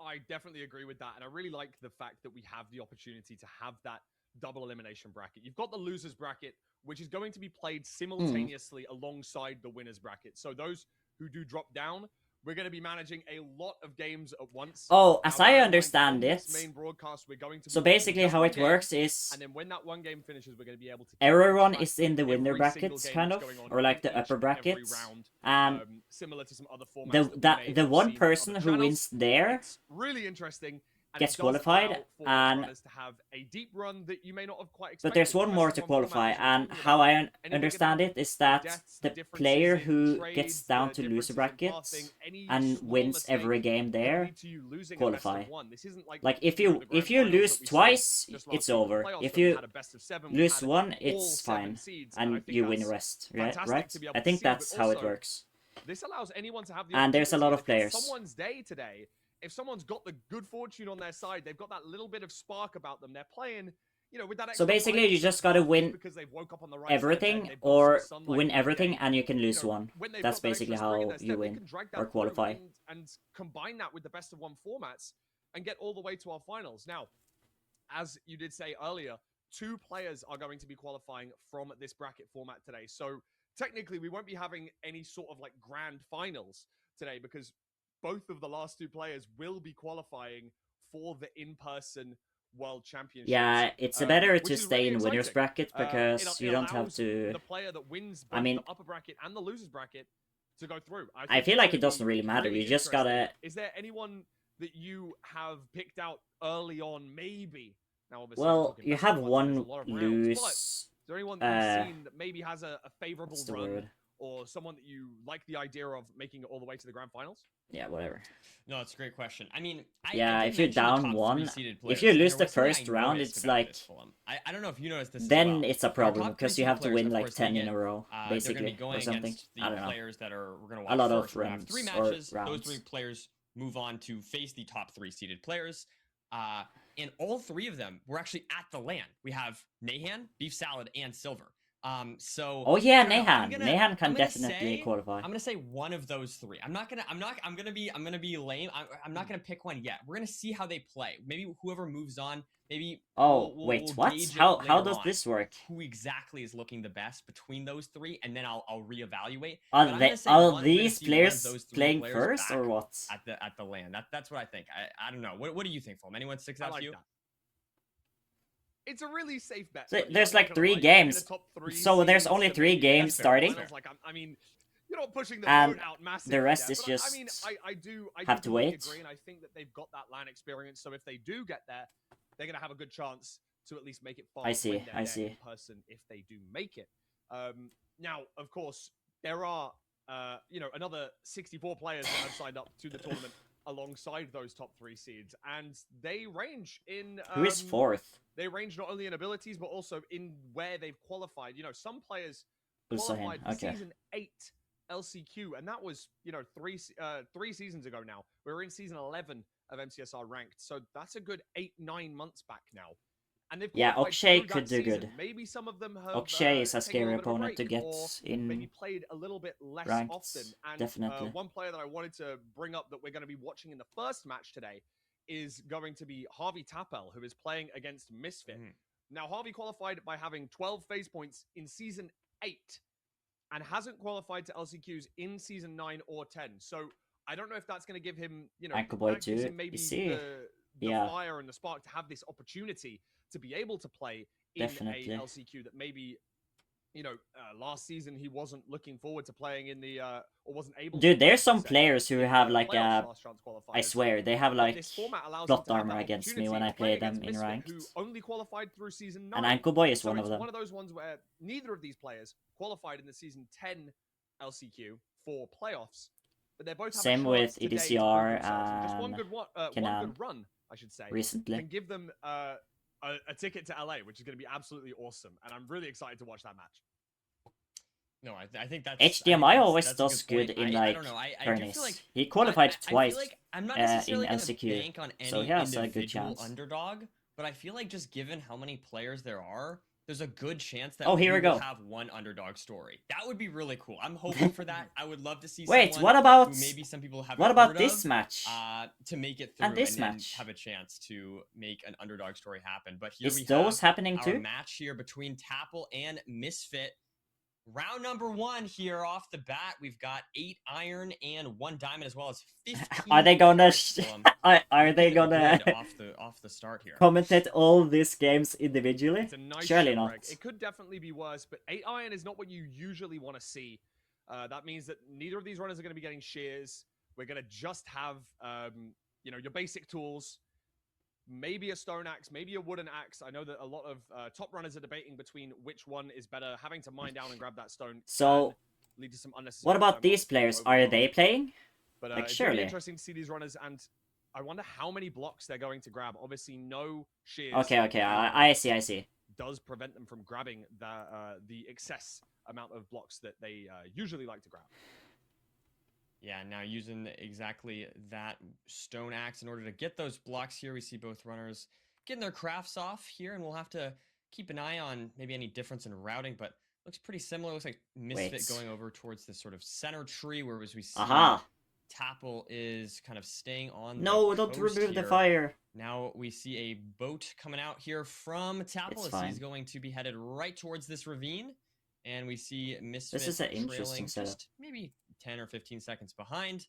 I definitely agree with that, and I really like the fact that we have the opportunity to have that double elimination bracket. You've got the losers bracket, which is going to be played simultaneously alongside the winners bracket. So those who do drop down, we're going to be managing a lot of games at once. Oh, as Now, I bear in mind, understand on this it, main broadcast, we're going to so be watching basically just how one it game, works is and then when that one game finishes, we're going to be able to everyone track is in the winner every brackets, single game kind that's of, going on or like in the each upper and every brackets, round, and similar to some other formats the one seen on person other who channels. wins there It's really interesting. And gets it does qualified, allow for and runners to have a deep run that you may not have quite expected. but there's one The more best to of one format, qualify, as we were and talking how about, I anything can understand happen. it is that Deaths, the differences player in who trades, gets down to differences loser in brackets pathing, any and small wins mistake every game could there lead to you losing a best qualify. of one. This isn't Like if you know, you the grand if you finals lose that we saw twice, just last it's week, the over. playoffs If that we you had a best of seven, we lose had one, all it's 7 fine, seeds, and I and think you win the that's rest, right? fantastic to be able I to think see, but that's how it also, works. this allows anyone to have the And there's a lot of opportunity, if players. it's someone's day today, if someone's got the good fortune on their side, they've got that little bit of spark about them, they're playing, you know, with that So extra basically, you 5% just gotta spark win because they've woke up on the right side of bed, everything, they've got some or sunlight win in their everything, day. and you can You lose know, one. when they've That's got that basically extra spring in how their you step, they win can drag or that qualify. through and combine that with the best of one formats and get all the way to our finals. Now, as you did say earlier, 2 players are going to be qualifying from this bracket format today. So technically, we won't be having any sort of like grand finals today because both of the last 2 players will be qualifying for the in-person World Championships. Yeah, it's better to which is stay really in winners exciting. bracket because you don't have allows to. the player that wins I both mean, the upper bracket and the losers bracket to go through. I think feel it's like gonna it doesn't be really matter. really You just interesting. gotta. Is there anyone that you have picked out early on, maybe? Now, obviously, Well, you have one rounds, lose. but is there anyone that you've seen that maybe has a favorable What's the run, word? or someone that you like the idea of making it all the way to the grand finals? Yeah, whatever. No, it's a great question. I mean, Yeah, I if you're mention the down top one, 3 seeded if players, you and lose there the was something first I round, noticed it's about like. this, Fulham. I don't know if you noticed this Then as well. it's a Our problem top because 3 you have to players, win of like course, 10 in again, a row, they're going to basically, be going or something. against I the don't know. players that we're going to A watch lot of first. We're going to have 3 rounds or matches. Those rounds. 3 players move on to face the top 3 seeded players. And all 3 of them were actually at the LAN. We have Nahan, Beef Salad, and Silver. So Oh yeah, I don't know. Nahan. Nahan can I'm gonna definitely say, qualify. I'm gonna say one of those 3. I'm gonna be lame. I'm not gonna pick one yet. We're gonna see how they play. Maybe whoever moves on, maybe Oh we'll wait, we'll what? gauge it How later does on, this work? who exactly is looking the best between those 3, and then I'll reevaluate. Are But I'm they gonna say are we're gonna these see one of players those 3 playing players first back or what? at the LAN. That's what I think. I don't know. What do you think, Fulham? Anyone sticks I out like to you? that. It's a really safe bet. So for me. there's I'm not like gonna 3 lie. You pick in games. a top 3 So there's seeds only to 3 maybe games get to the starting. finals. Like, I mean, you're not pushing the And boat out massively. the rest there, is but just I mean, I do have to completely wait. agree, and I think that they've got that LAN experience. So if they do get there, they're gonna have a good chance to at least make it far. I see, when they're I there see. in person if they do make it. Now, of course, there are another 64 players that have signed up to the tournament alongside those top 3 seeds, and they range in Who is 4th? they range not only in abilities but also in where they've qualified. You know, some players Also him. qualified for Okay. season 8 LCQ, and that was 3 seasons ago. Now we're in season 11 of MCSR ranked, so that's a good 8-9 months back now. And they've Yeah, qualified Akshay through could that do season. good. Maybe some of them have Akshay is a taken scary little bit of a opponent to break, get or maybe in played a little bit less ranked. often. And Definitely. one player that I wanted to bring up that we're going to be watching in the first match today is going to be Harvey Tapel, who is playing against Misfit. Now, Harvey qualified by having 12 phase points in season 8 and hasn't qualified to LCQs in season 9 or 10. So I don't know if that's going to give him, Anchor Boy that gives too. him maybe You see? the Yeah. fire and the spark to have this opportunity to be able to play in Definitely. a LCQ that maybe, last season he wasn't looking forward to playing in the, or wasn't able to. Dude, play, I there's should some say, players who in have the like playoffs last chance I qualifiers. swear, they have But like this format allows plot him to have armor that against me opportunity when I of playing play them against in Misfit, ranked. who only qualified through season 9. And Anchor Boy is So one it's of them. one of those ones where neither of these players qualified in the season 10 LCQ for playoffs, but they both have Same a with chance today to prove EBCR themselves. And just one and good one Kenan good run, I should say, recently. can give them a ticket to LA, which is going to be absolutely awesome. And I'm really excited to watch that match. No, I think that's HDMI always that's a does good point. in I like don't know. I do tourneys. feel like He qualified I twice feel like I'm not in necessarily gonna LCQ, bank on so any he has a good individual chance. underdog, but I feel like just given how many players there are, there's a good chance that Oh, here we will go. have one underdog story. That would be really cool. I'm hoping for that. I would love to see Wait, someone what about who maybe some people haven't what about heard this of, match? to make it through And this and match? have a chance to make an underdog story happen. But here Is we those have happening our too? match here between Tapple and Misfit. Round number 1 here off the bat. We've got 8 iron and 1 diamond, as well as 15. Are they gonna are they gonna off the start here? commentate all these games individually? It's a nice Surely not. shipwreck. It could definitely be worse, but 8 iron is not what you usually want to see. That means that neither of these runners are going to be getting shears. We're going to just have, you know, your basic tools. Maybe a stone axe, maybe a wooden axe. I know that a lot of top runners are debating between which one is better. Having to mine down and grab that stone So, can lead to some unnecessary what about time these loss players? overall. Are they playing? But Like, it's going to be surely. interesting to see these runners, and I wonder how many blocks they're going to grab. Obviously, no shears. Okay, I see. Does prevent them from grabbing the excess amount of blocks that they usually like to grab. Yeah, now using exactly that stone axe in order to get those blocks here. We see both runners getting their crafts off here, and we'll have to keep an eye on maybe any difference in routing, but looks pretty similar. Looks like Misfit going over towards this sort of center tree, whereas we see Tapple is kind of staying on No, the don't coast remove the here. fire. Now we see a boat coming out here from Tapple as he's going to be headed right towards this ravine. And we see Misfit This is an trailing interesting setup. just maybe 10 or 15 seconds behind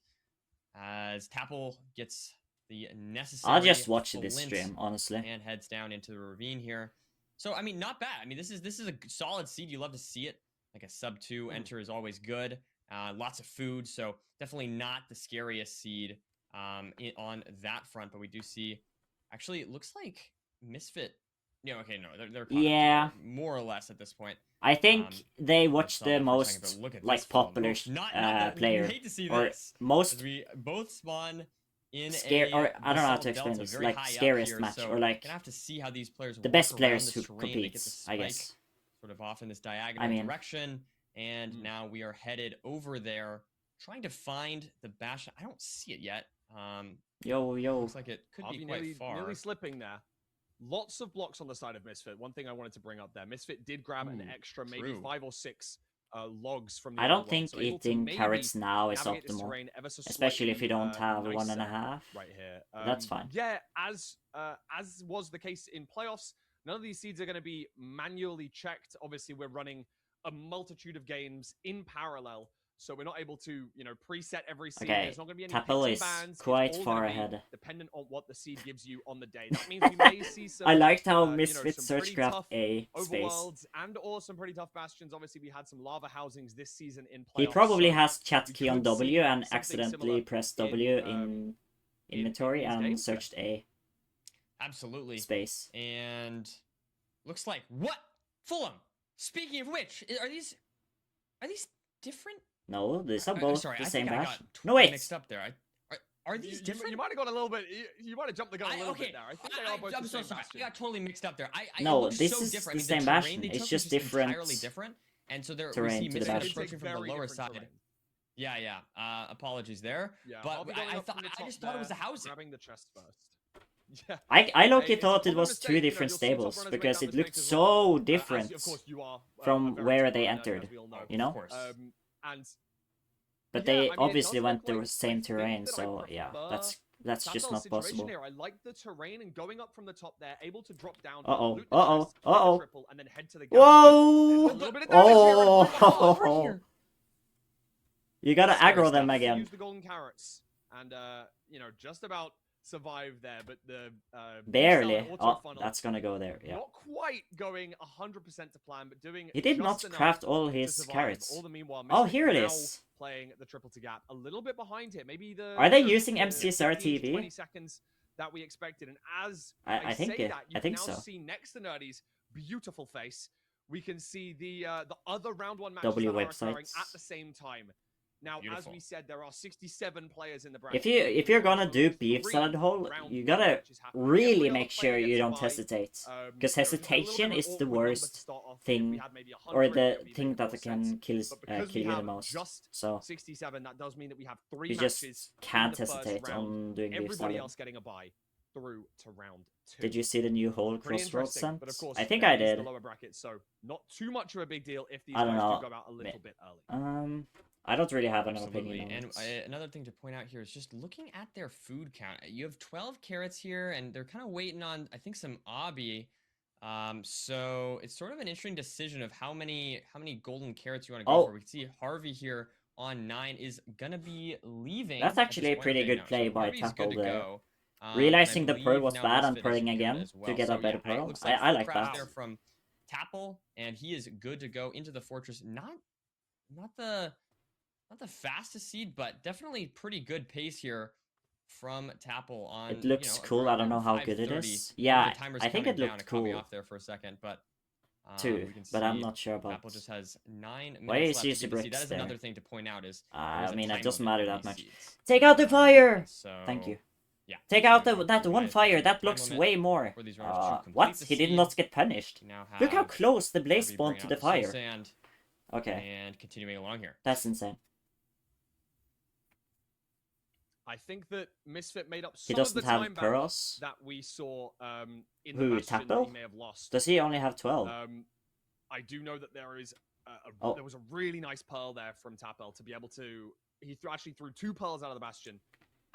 as Tapple gets the necessary I'll just watch this flint stream, honestly. and heads down into the ravine here. So, I mean, not bad. I mean, this is a solid seed. You love to see it. Like a sub 2 enter is always good. Lots of food, so definitely not the scariest seed on that front. But we do see, actually, it looks like Misfit. Yeah, okay, no, they're caught up more or less at this point. I think they watch the most like popular player, hate to see or this, most we both spawn in or I don't know how to explain this, like scariest match, or like gonna have to see how these players the best players who competes, I guess. Sort of off in this diagonal direction, and now we are headed over there, trying to find the bash. I don't see it yet. Yo. Looks like it could be quite far. Nearly slipping there. Lots of blocks on the side of Misfit. One thing I wanted to bring up there, Misfit did grab an extra maybe 5 or 6 logs from the I don't other think so eating carrots now is optimal, especially if you don't have 1.5. Right here, that's fine. Yeah, as was the case in playoffs, none of these seeds are going to be manually checked. Obviously, we're running a multitude of games in parallel, so we're not able to, you know, preset every seed. Okay, There's not going to be any Tapple is bans. quite far ahead. Dependent on what the seed gives you on the day. That means we may see some. I liked how Misfit some searchcraft A space. Overworlds and or some pretty tough bastions. Obviously, we had some lava housings this season in playoffs. He probably so has chat key on W and something accidentally pressed W in inventory and searched A. Absolutely. Space. And looks like what? Fulham. Speaking of which, are these different? No, these are both sorry, the I same think I bash. got No, wait. mixed up there. Are these different? You might have gone a little bit. You might have jumped the gun a little bit there. I think they are both I'm the so same sorry. bastion. I got totally mixed up there. No, this this so is different. the same bastion. It's just different. Entirely different. And so there we terrain see to the Misfit bastion. approaching from the lower side. Terrain. Yeah. Apologies there. Yeah, but I just thought it was a housing. Grabbing the chest first. Yeah. I low-key thought a it was mistake, two you know, different you'll see top stables runners because make it that looked mistake as well. so different Of course, you are from a very where top they runner, entered, as we all know. you know? Of course. And But yeah, they I mean, it obviously does went look the like same I think terrain, that I so yeah, prefer that's just not situation possible. Here. I like the terrain and going up from the top there, able to drop down. Uh-oh, loot the uh-oh, chest, get the uh-oh. triple, and then head to the gap. Whoa! A little bit of damage Oh! You gotta Scary aggro them stuff. again. Use the golden carrots and you know, just about survive there, but the Barely. auto Oh, funnel, that's gonna go there. Yeah. not quite going 100% to plan, but doing. He did just not enough craft all to his survive. carrots. All the meanwhile, Oh, Misfit here it now is. Playing the triple to gap, a little bit behind here. Maybe the. Are they you know, using the MCSR 15 to 20 TV? seconds that we expected, and as I think say it. that, you I think can now so. see next to Nerdy's beautiful face. We can see the other round one matches W that are occurring websites. at the same time. Now, Beautiful. as we said, there are 67 players in the bracket. If you're gonna do beef Three salad hole, round you one gotta matches happen. really Every other make player sure you gets a don't bye. hesitate. Because You know, it's a little bit hesitation of an is the awkward number to worst start off with. If thing, we had maybe or 100, the it would be thing making that more can sense. kill But because kill we you the have most. just So 67, that does mean that we have 3 you matches just in can't the first hesitate round. on doing beef Everybody salad. else getting a bye through to round 2. Did you see the new hole Pretty crossroads interesting, sent? but of course, I think there I is did. the lower bracket, so not too much of a big deal if these I don't guys know. do go out a little bit early. I don't really have an Absolutely. opinion on And it. another thing to point out here is just looking at their food count. You have 12 carrots here, and they're kind of waiting on, I think, some obby. So it's sort of an interesting decision of how many golden carrots you want to go for. We can see Harvey here on 9 is gonna be leaving. That's actually a pretty good play by Tackle there. Realizing the pearl was bad and pulling again to get a better pearl. I like that. There from Tapple, and he is good to go into the fortress. Not the fastest seed, but definitely pretty good pace here from Tapple on. It looks cool. I don't know how good it is. Yeah, I think it looked cool. Caught me off there for a second, but too. But I'm not sure about. Tapple just has 9 minutes Why is left. UC bricks That is there? another thing to point out is. I mean, time it doesn't limit matter on that much. these seeds. Take out the fire! So, Thank you. yeah. Take out so that one guys, fire. the That time looks limit way more. for these runners to complete What? the He did seed. not get punished. You now Look how have close the blaze Harvey spawned bringing to out the soul fire. sand Okay, and continuing along here. that's insane. I think that Misfit made up He some of the doesn't have time back pearls. that we saw in Who, the Bastion that Tapple? he may have lost. Does he only have 12? I do know that there is Oh. there was a really nice pearl there from Tapel to be able to. He actually threw 2 pearls out of the Bastion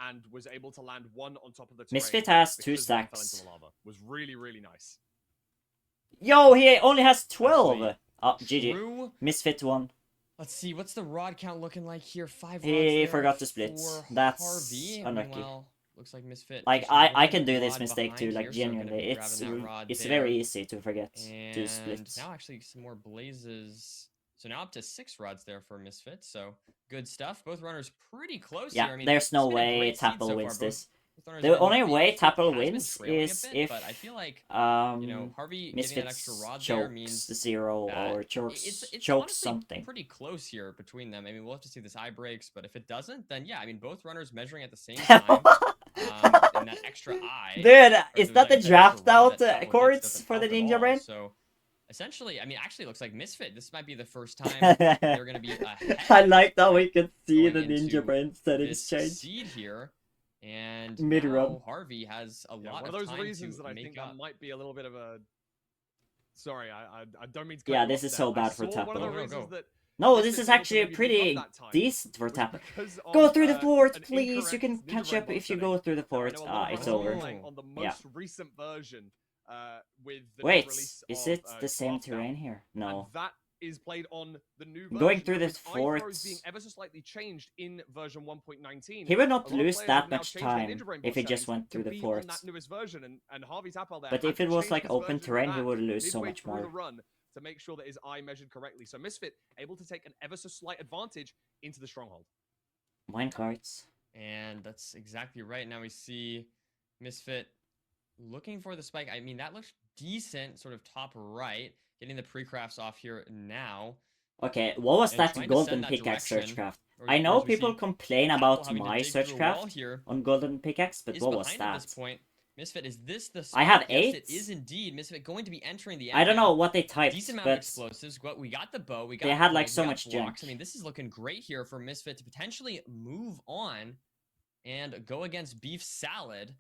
and was able to land one on top of the terrain. Misfit has 2 because one fell stacks. into the lava. Was really, really nice. Yo, he only has 12! Actually, Oh, GG. True. Misfit 1. Let's see, what's the rod count looking like here? 5 rods He there forgot to split. for That's Harvey. unlucky. Meanwhile, looks like Misfit. Like, just I one can do this rod mistake too, behind like, here, so gonna genuinely. be grabbing that rod It's there. very easy to forget to split. And now actually some more blazes. So now up to 6 rods there for Misfit. So good stuff. Both runners pretty close Yeah, here. I mean, there's no it's been a way great seed Tapple so wins far. this. Both runners The have been only way Misfit Tapple has been wins trailing a is bit, if but I feel like Harvey getting that extra Misfits rod there chokes means the 0 that or chokes it's honestly something. pretty close here between them. I mean, we'll have to see this eye breaks, but if it doesn't, then yeah, I mean, both runners measuring at the same time. And that extra eye. Dude, or is the, that the extra draft rod out that Tapple gets chords doesn't for the help at Ninja all. Brain? So essentially, I mean, actually, it looks like Misfit. This might be the first time they're going to be ahead. I like how we could see the going into Ninja Brain settings this change. seed here. And Mid-run. now Harvey has a lot One of of those time reasons to that I make think up. that might be a little bit of a. Sorry, I don't mean to. Yeah, cut you this off is there. so I bad for saw one of the Tapple. reasons that No, Misfit this is was able to actually maybe make pretty up that time decent for was Tapple. because of, Go through the fort, an please. You can incorrect catch Ninja up Brain if you bot go setting. through the Now, I fort. know a lot of It's people are over. playing on the Yeah. most recent version with the new Wait, release is of, it the same Craft Out, terrain here? and No. that is played on the new version. Going through with this eye fort, throws being ever so slightly changed in version 1.19. he would A not lot of lose players that have now much changed their time Ninja Brain if bot he just settings went to through the be fort. on that newest version, and Harvey's Apple there But had if to it was change like his open version terrain, he back would lose so midway much through the more. run to make sure that his eye measured correctly. So Misfit able to take an ever so slight advantage into the stronghold. Minecarts. And that's exactly right. Now we see Misfit looking for the spike. I mean, that looks decent, sort of top right. Getting the pre-crafts off here now. Okay, what was And that trying to golden send that pickaxe direction. searchcraft? Or I know as we people see complain Tapple about having to my dig through a wall searchcraft here. on golden pickaxe, but Is what was behind at that? this point. Misfit, is this the I have spike? Yes, 8. it is indeed. Misfit going to be entering the I don't end now. know what they typed, Decent amount of but explosives. We got the bow. We got they had like bows, so we got much blocks. junk. I mean, this is looking great here for Misfit to potentially move on and go against Beef Salad.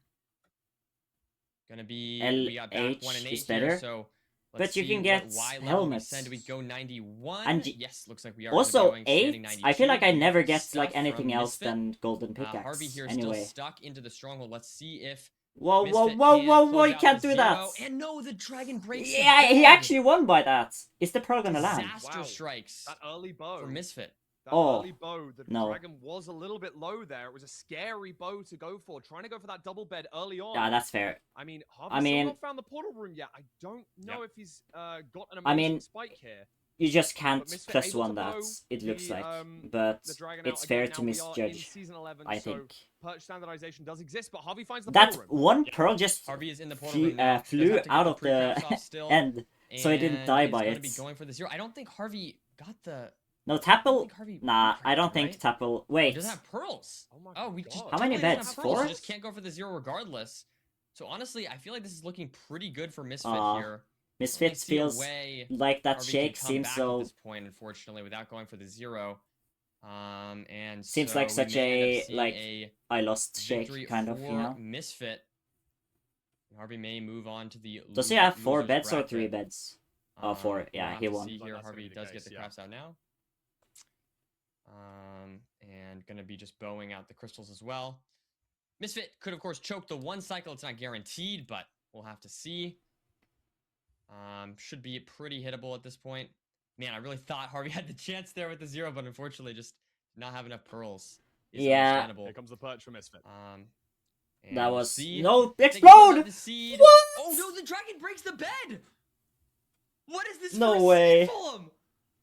Gonna be we got back LH 1 and 8 is here, better. so But let's you see can what get Y level helmets. we send. Do we go 91? And yes, looks like we are. Also, gonna be going 8, standing I feel 92. like I never Beautiful get like stuff anything from else Misfit. than golden pickaxe. Harvey here Anyway. still stuck into the stronghold. Let's see if Whoa, whoa, Misfit whoa, can whoa, whoa, close you out can't the do that! 0. And no, the dragon breaks Yeah, the he bed. actually won by that! Is the pearl gonna land? Disaster Wow. strikes That early bow. for Misfit. That Oh, early bow, the no. dragon was a little bit low there. It was a scary bow to go for. Trying to go for that double bed early on. Yeah, that's fair. I mean, I Harvey's mean- still not found the portal room yet. I don't know if he's got an amazing I mean, spike here. You just can't But Misfit plus able to one that, blow it looks the, like. But The dragon it's out fair again. to Now we are in misjudge, season 11, I so think. perch standardization does exist, but Harvey finds the That portal room. one Yeah. pearl just Harvey is in the portal room now. Does flew have to get out the of the pre-crafts off still, end, so he didn't and die is by gonna it. be going for the 0. I don't think Harvey got the No, I don't Tapple. think Harvey Nah, cracked I don't it, think right? Tapple. He Wait. doesn't have pearls. Oh my Oh, we God. just How many totally doesn't bets? have pearls. 4? He just can't go for the 0 regardless. So honestly, I feel like this is looking pretty good for Misfit here. Misfit see a feels way like that Harvey shake can come seems back so. at this point, unfortunately, without going for the 0. And Seems so like we such may end a up seeing like a I lost victory shake kind of, you for know. Misfit. Harvey may move on to the Does he have 4 losers bets or bracket. 3 bets? Oh, 4. Yeah, We'll have he to won. see here. That's gonna Harvey be the does case, get the yeah. crafts out now. And gonna be just bowing out the crystals as well. Misfit could, of course, choke the 1 cycle. It's not guaranteed, but we'll have to see. Should be pretty hittable at this point. Man, I really thought Harvey had the chance there with the 0, but unfortunately just did not have enough pearls. It's Yeah. understandable. Here comes the perch for Misfit. And That we'll was see. no They can pull out explode. the seed. What? Oh no, the dragon breaks the bed. What is this? No for a way. seed Fulham?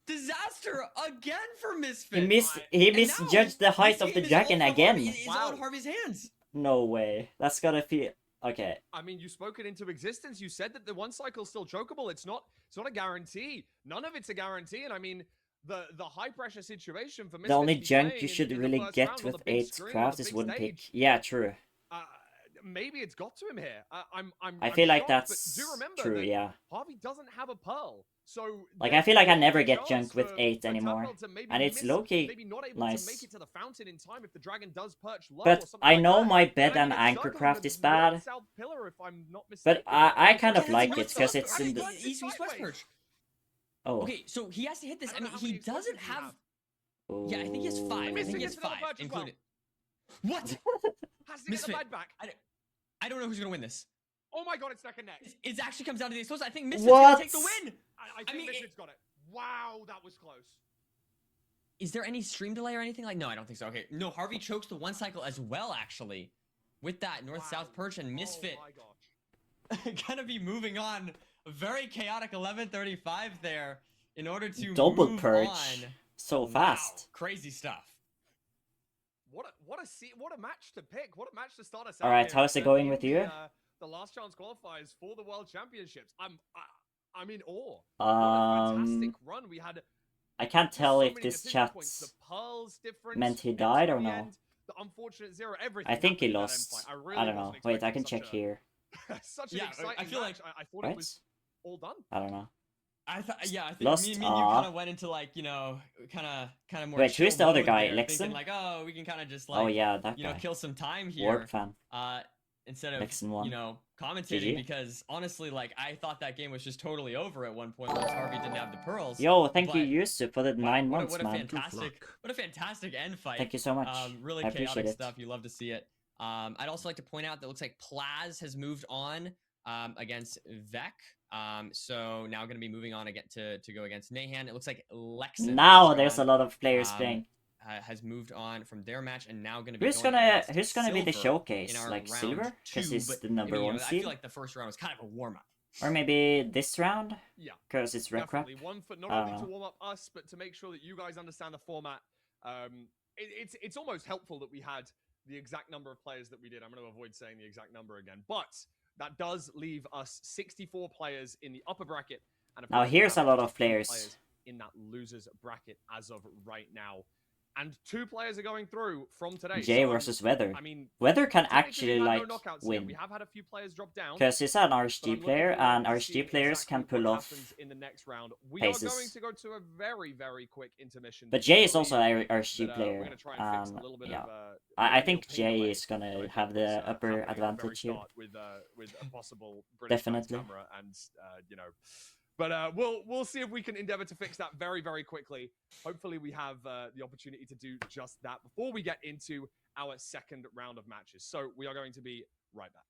Disaster again for Misfit. He And now misjudged the height this of the game is dragon all for again. Harvey. It's all Wow. in Harvey's hands. No way. That's gotta feel okay. I mean, you spoke it into existence. You said that the 1 cycle's still chokeable. It's not a guarantee. None of it's a guarantee. And I mean, the high pressure situation for Misfit The only to be junk playing you should in the really first get round on with the big 8 screen, on craft the is big wooden pick. stage, Yeah, true. maybe it's got to him here. I'm I feel like shocked, that's but do remember true, that yeah. Harvey doesn't have a pearl. So Like, I there's feel like I still never a get chance junk with for 8 anymore. Tapel to maybe And it's miss, low-key maybe not able nice. to make it to the fountain in time if the dragon does perch low or But something I like know that. my bed I and mean, it's anchor circling craft the is bad. north-south pillar, if I'm not But mistaken. I kind of Yeah, like that's it because north-south. it's I in mean, the. It's east west sideways. perch. Oh. Okay, so he has to hit this. I don't mean, know how he many doesn't explosives you have. Oh. Yeah, I think he has 5. I think Missing he has into the 5 perch as well. included. What? Has to get the Misfit. bed back. I don't know who's gonna win this. Oh my god, it's neck and neck. It actually comes down to the explosive. I think Misfit's gonna take the What? win. I think mean, Misfit's got it. Wow, that was close. Is there any stream delay or anything? Like, no, I don't think so. Okay, no, Harvey chokes the 1 cycle as well, actually, with that north-south Wow. perch and Misfit. Oh my gosh. Gonna be moving on. A very chaotic 11:35 there in order to Double move perch. on. So Wow, fast. crazy stuff. What a match to pick. What a match to start us All out right, here. how's it And going in with you? The last chance qualifiers for the World Championships. I'm in awe. What a fantastic run we had. I can't Just tell so if many this decision chat points. The pearls difference meant he into died or the no. end, the unfortunate 0, everything. I think he happened in that end lost. fight. I really don't know. wasn't Wait, I expecting can check such here. such an Yeah, exciting I feel match. I thought Right? it was all done. I don't know. I thought, yeah, I think Lost, me and you kind of went into like, kind of more. Wait, who's chill the other mode guy? there, Lexon? thinking like, oh, we can kind of just like, Oh yeah, that guy. kill some time here. Warp fan. Instead of Lexon won. commentating GG. because honestly, like I thought that game was just totally over at one point once Harvey didn't have the pearls. Yo, thank you, but- Yusuf, for the 9 What months, a man. fantastic end fight. Thank you so much. Really I appreciate chaotic it. stuff. You love to see it. I'd also like to point out that it looks like Plaz has moved on against Vec. So now going to be moving on again to go against Nahan. It looks like Lexon. Now there's a lot of players um, playing. Has moved on from their match and now going to be Who's going gonna against be the Silver showcase? in our Like round Silver? Because 2, he's but, the number I mean, 1 I seed. feel like the first round was kind of a warm up. Or maybe this round? Yeah. Because it's Red Crap. Definitely one for not I only don't to know. warm up us, but to make sure that you guys understand the format. It's almost helpful that we had the exact number of players that we did. I'm going to avoid saying the exact number again, but that does leave us 64 players in the upper bracket. And of Now course, we here's have a lot of 2 players. in that losers bracket as of right now, and 2 players are going through from today. Jay So, versus Weather. I mean, Weather can technically actually we've had like no knockouts yet. win. We have had a few players drop down. Because he's an But I'm RSG looking player, forward and to RSG seeing players exactly can pull what off. happens in the next round. We paces. are going to go to a very, very quick intermission. But because Jay I is also believe an RSG that, player. We're going to try and fix a And little bit yeah, of, I little think pain Jay delay is that I gonna think have was, the upper happening at the very advantage here. start with a possible British lights Definitely. camera, and But we'll see if we can endeavor to fix that very, very quickly. Hopefully, we have the opportunity to do just that before we get into our second round of matches. So we are going to be right back.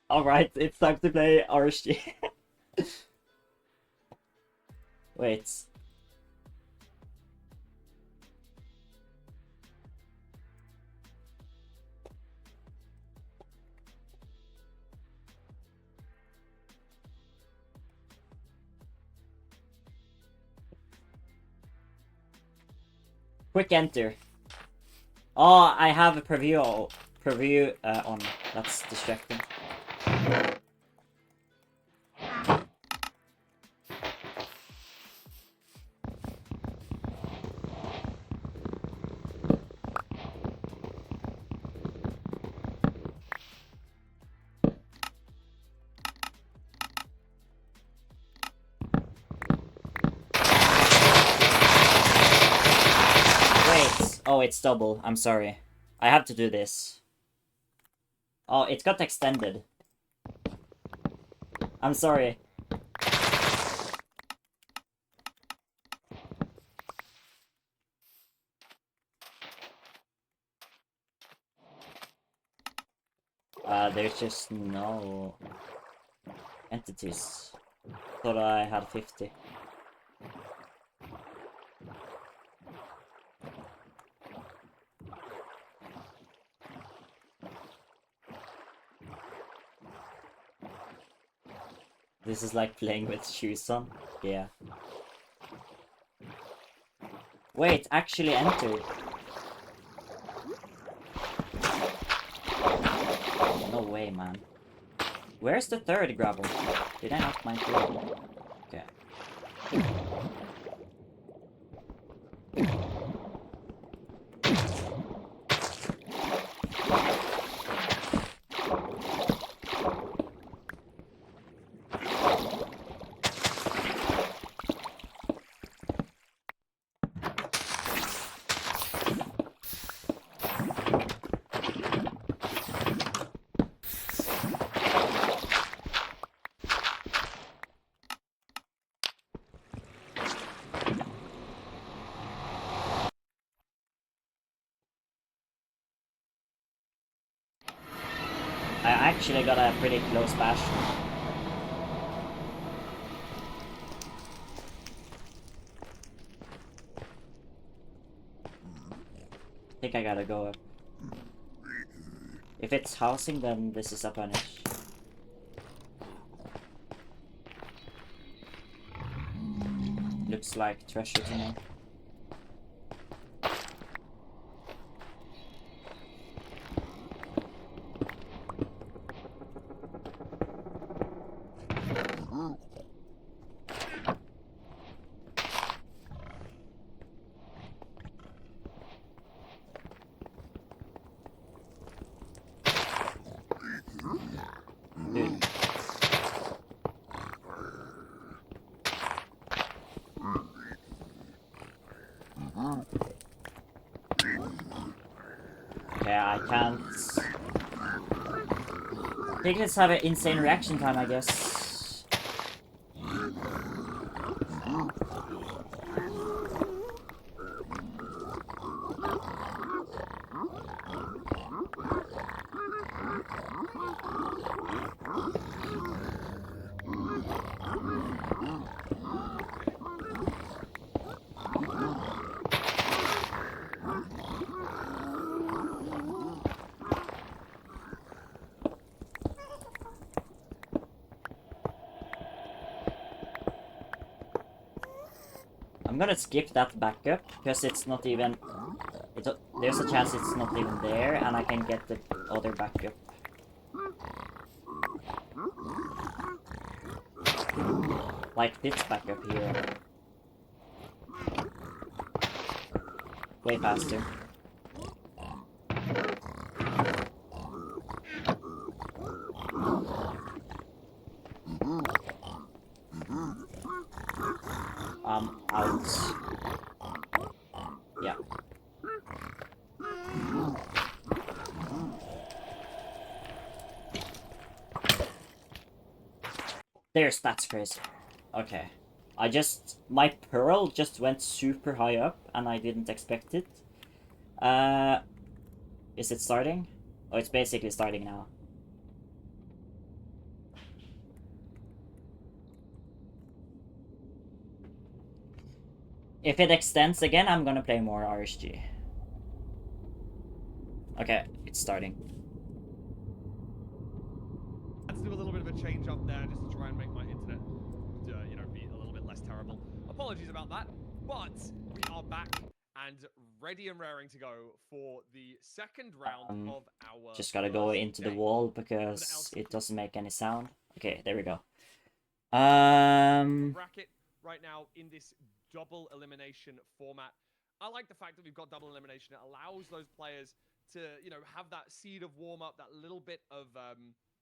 Alright, it's time to play RSG. Wait. Quick enter. Oh, I have a preview on. That's distracting. Oh, it's double. I'm sorry. I have to do this. Oh, it got extended. I'm sorry. There's just no entities. Thought I had 50. This is like playing with shoes on. Yeah. Wait, actually entered. No way, man. Where's the third grabber? Did I not mine through? Okay. I actually got a pretty close bash. I think I gotta go up. If it's housing, then this is a punish. Looks like treasure to me. Dude. Okay, I can't. Piglets have an insane reaction time, I guess. I'm gonna skip that backup because it's not even. There's a chance it's not even there, and I can get the other backup. Like this backup here. Way faster. Out. Yeah. That's crazy. Okay. My pearl just went super high up and I didn't expect it. Is it starting? Oh, it's basically starting now. If it extends again, I'm gonna play more RSG. Okay, it's starting. Let's do a little bit of a change up there just to try and make my internet, you know, be a little bit less terrible. Apologies about that, but we are back and ready and raring to go for the second round of our. Just gotta go into the wall because it doesn't make any sound. Okay, there we go. Bracket right now in this double elimination format. I like the fact that we've got double elimination. It allows those players to, you know, have that seed of warm up, that little bit of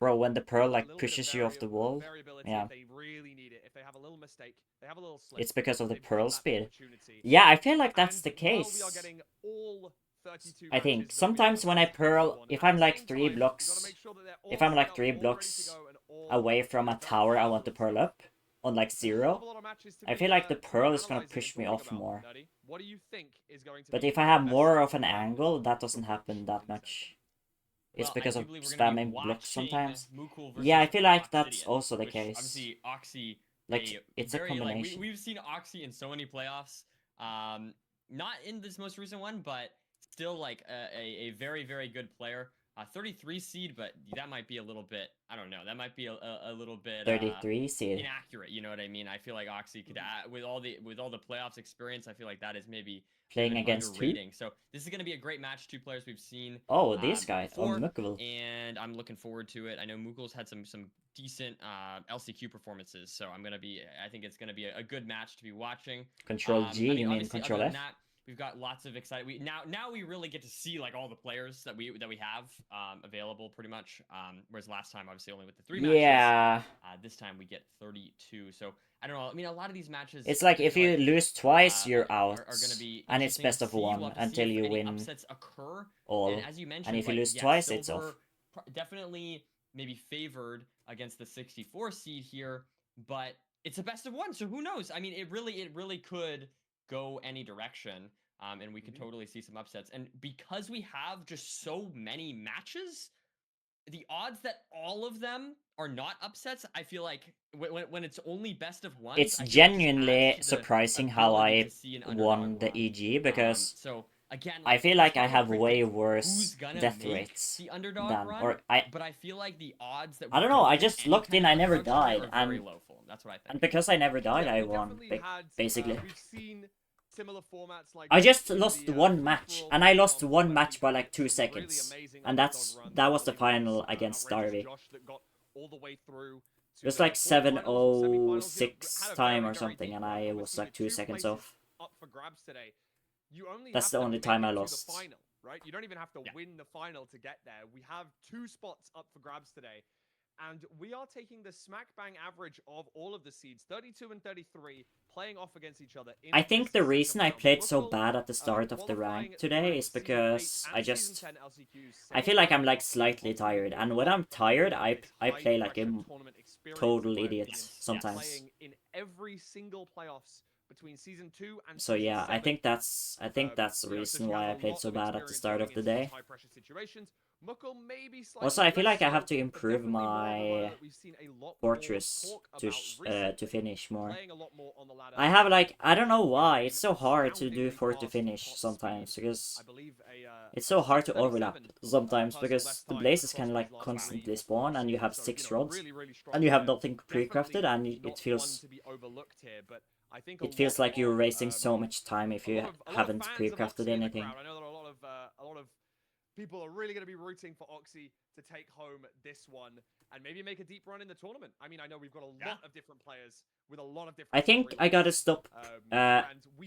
Bro, when the pearl a like little bit of pushes you off the wall, variability yeah, if they really need it. If they have a little mistake, they have a little slip. it's because of the they've got pearl that speed. opportunity. Yeah, I feel like that's And the while we are case. getting all 32 I think matches that we are sometimes when I about to get pearl, on, if at I'm the like same 3 time, we've got to blocks, make sure that they're if all I'm set like up, 3 all ready to blocks go, and all away from a very tower I want to confident. pearl up on like It's a hell of 0, a lot of matches I feel like the to be pearl is gonna analyzing and push me talking off about, more. Nerdy. What do you think is going to But be if I the have best more of an format angle, that to doesn't watch happen that in this much. end? It's Well, I because do of believe we're going to be spamming blocks watching sometimes. Mukul Yeah, I versus feel like that's Oxidian, also the which case. obviously Oxy, Like, it's a very like combination. we've seen Oxy in so many playoffs. Not in this most recent one, but still like a very very good player. 33 seed, but that might be a little bit. I don't know. That might be a little bit 33 seed. inaccurate. You know what I mean? I feel like Oxy could with all the playoffs experience. I feel like that is maybe Playing against who? underrating. So this is going to be a great match. Two players we've seen. Oh, this guy. Oh, Before, Mukul. and I'm looking forward to it. I know Mukul's had some decent LCQ performances, so I think it's gonna be a good match to be watching. Control G, I mean, you mean obviously, Control other F? than that, we've got lots of exciting. Now we really get to see like all the players that we have available pretty much. Whereas last time, obviously, only with the 3 matches. Yeah. This time we get 32. So I don't know. I mean, a lot of these matches. It's like if you lose twice, you're out. Are going to be and it's interesting best to of see. We'll one have to see until if you any win upsets occur. all. And as you mentioned, And if you like, lose yeah, twice, it's off. Silver definitely maybe favored against the 64 seed here, but it's a best of one, so who knows? I mean, it really could go any direction, and we could totally see some upsets. And because we have just so many matches, the odds that all of them are not upsets, I feel like when it's only best of ones, It's I feel like genuinely just adds to the surprising how ability I to see an won underdog the run. EG because So again, I like, feel it's like I hard to have way predict worse who's gonna death make rates the underdog than, run, or but I feel like the odds that I we don't know, I get just any looked kind in, of I never underdog today died, are very and low for them. That's what I think. because I never died, Yeah, I we won, definitely had, basically. we've seen similar formats like I this just in lost the one free match, for all and I lost tournaments one where match we've by had like 2 some really seconds. amazing And underdog runs. that I was the believe it was, final against Outrageous Darby. Josh that got all the way through It to was the like quarterfinals or semifinals. You know, 7:06 had a time very, or very something, deep and run, I and we're was seeing like 2 two seconds places off. up for grabs today. You only That's have the to only make time it I to lost. the final, right? You don't even have to Yeah. win the final to get there. We have 2 spots up for grabs today. And we are taking the smack bang average of all of the seeds, 32 and 33, playing off against each other. I think the reason I played so bad at the start of the rank today is because I feel like I'm like slightly tired, and when I'm tired, I play like a total idiot sometimes. Playing in every single playoffs between season 2 and So season yeah, 7. I think that's the reason why I played so bad at the start of the day. Also, I feel like I have to improve my fortress to finish more. I have like, I don't know why, it's so hard to do fort to finish sometimes, because it's so hard to overlap sometimes, because the blazes can like constantly spawn, and you have 6 rods, and you have nothing pre-crafted, and it feels like you're wasting so much time if you haven't pre-crafted anything. I know that a lot of people are really going to be rooting for Oxy to take home this one and maybe make a deep run in the tournament. I mean, I know we've got a lot of different players with a lot of different. I think I gotta stop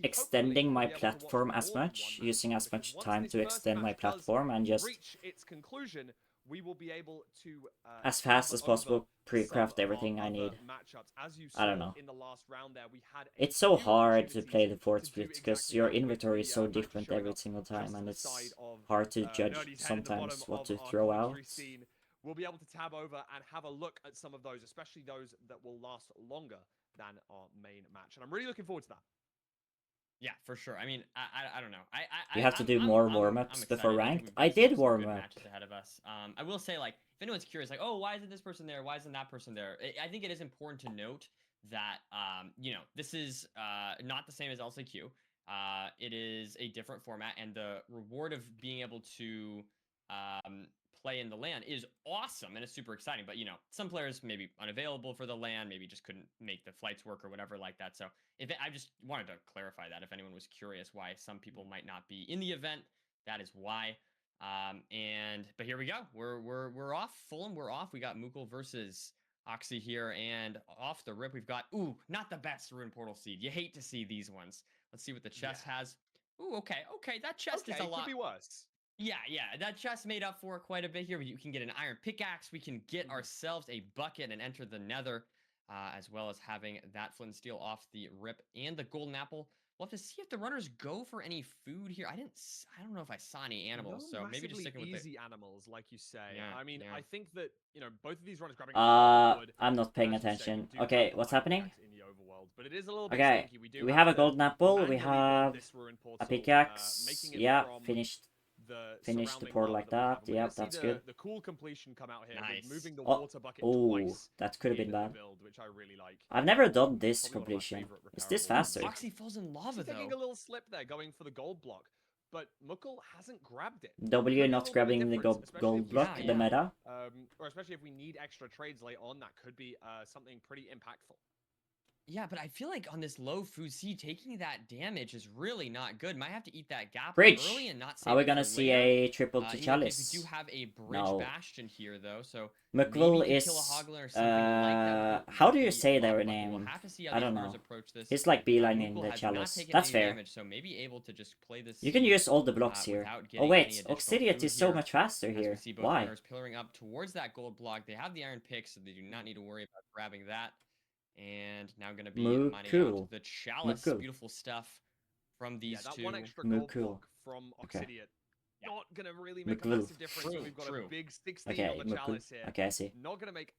extending my platform as much, using as much time to extend my platform, and just reach its conclusion. We will be able to as fast as possible pre-craft everything I need. I don't know. It's so hard to play the fort split because your inventory is so different every single time, and it's hard to judge sometimes what to throw out. We'll be able to tab over and have a look at some of those, especially those that will last longer than our main match. And I'm really looking forward to that. Yeah, for sure. I mean, I don't know. You have to do more warm-ups before ranked. I did warm up. Matches ahead of us. I will say, like, if anyone's curious, like, oh, why isn't this person there? Why isn't that person there? I think it is important to note that, you know, this is not the same as LCQ. It is a different format, and the reward of being able to play in the LAN is awesome and it's super exciting. But, you know, some players may be unavailable for the LAN, maybe just couldn't make the flights work or whatever like that. So I just wanted to clarify that if anyone was curious why some people might not be in the event, that is why. But here we go. We're off. Fulham, we're off. We got Mukul versus Oxy here, and off the rip, we've got not the best Rune Portal seed. You hate to see these ones. Let's see what the chest has. Okay. That chest is a lot. Could be worse. Yeah, that chest made up for quite a bit here. You can get an iron pickaxe. We can get ourselves a bucket and enter the nether, as well as having that flint and steel off the rip and the golden apple. We'll have to see if the runners go for any food here. I don't know if I saw any animals, No so maybe just massively sticking with the. easy animals, like you say. Yeah, I mean, yeah. I think that, both of these runners grabbing a lot of wood. I'm not paying As you say, we attention. do have Okay, the what's iron happening? pickaxe in the overworld, but it is a little bit Okay, stinky. We do we have have a to golden apple. We manually run have this ruin portal, a pickaxe. making it Yeah, from finished the Finish the surrounding portal lava like that we have. that. We're Yep, gonna see that's good. the cool completion come out here with Nice. moving the Oh, water bucket oh, twice that could have in been the bad. build, which I really like. I've never done this Probably one of my completion. favorite Is this repairable faster? ones. Oxy falls in lava He's though. taking a little slip there, going for the gold block, but Mukul hasn't grabbed it. W Could be a not little bit of grabbing the difference, especially gold if we block, Yeah, the yeah. meta. or especially if we need extra trades later on, that could be something pretty impactful. Yeah, but I feel like on this low food C, taking that damage is really not good. Might have to eat that gap Bridge. early and not save Are we it gonna for see later. a triple to In either case, chalice? we do have a bridge No. bastion here, though, so Mukul maybe is kill a hoglin or something like that. how do you The say their lava bucket. We'll name? have to see how I these don't runners know. approach this. He's like beelining Mukul the has not chalice. taken That's any fair. damage, so maybe able to just play this. You can use all the blocks here. without Oh getting any wait, additional Obsidian food is so here. much faster As we here. see both Why? runners pillaring up towards that gold block. They have the iron pick, so they do not need to worry about grabbing that. And now going to be mining Mukul. out the chalice. Mukul. Beautiful stuff from these Yeah, that two. one extra gold Mukul. block from Okay. Obsidian. Yeah. Not gonna really make a Mukul. massive difference when we've got True. a big 16 Okay, on the Mukul. chalice here. Okay, I see. Not gonna make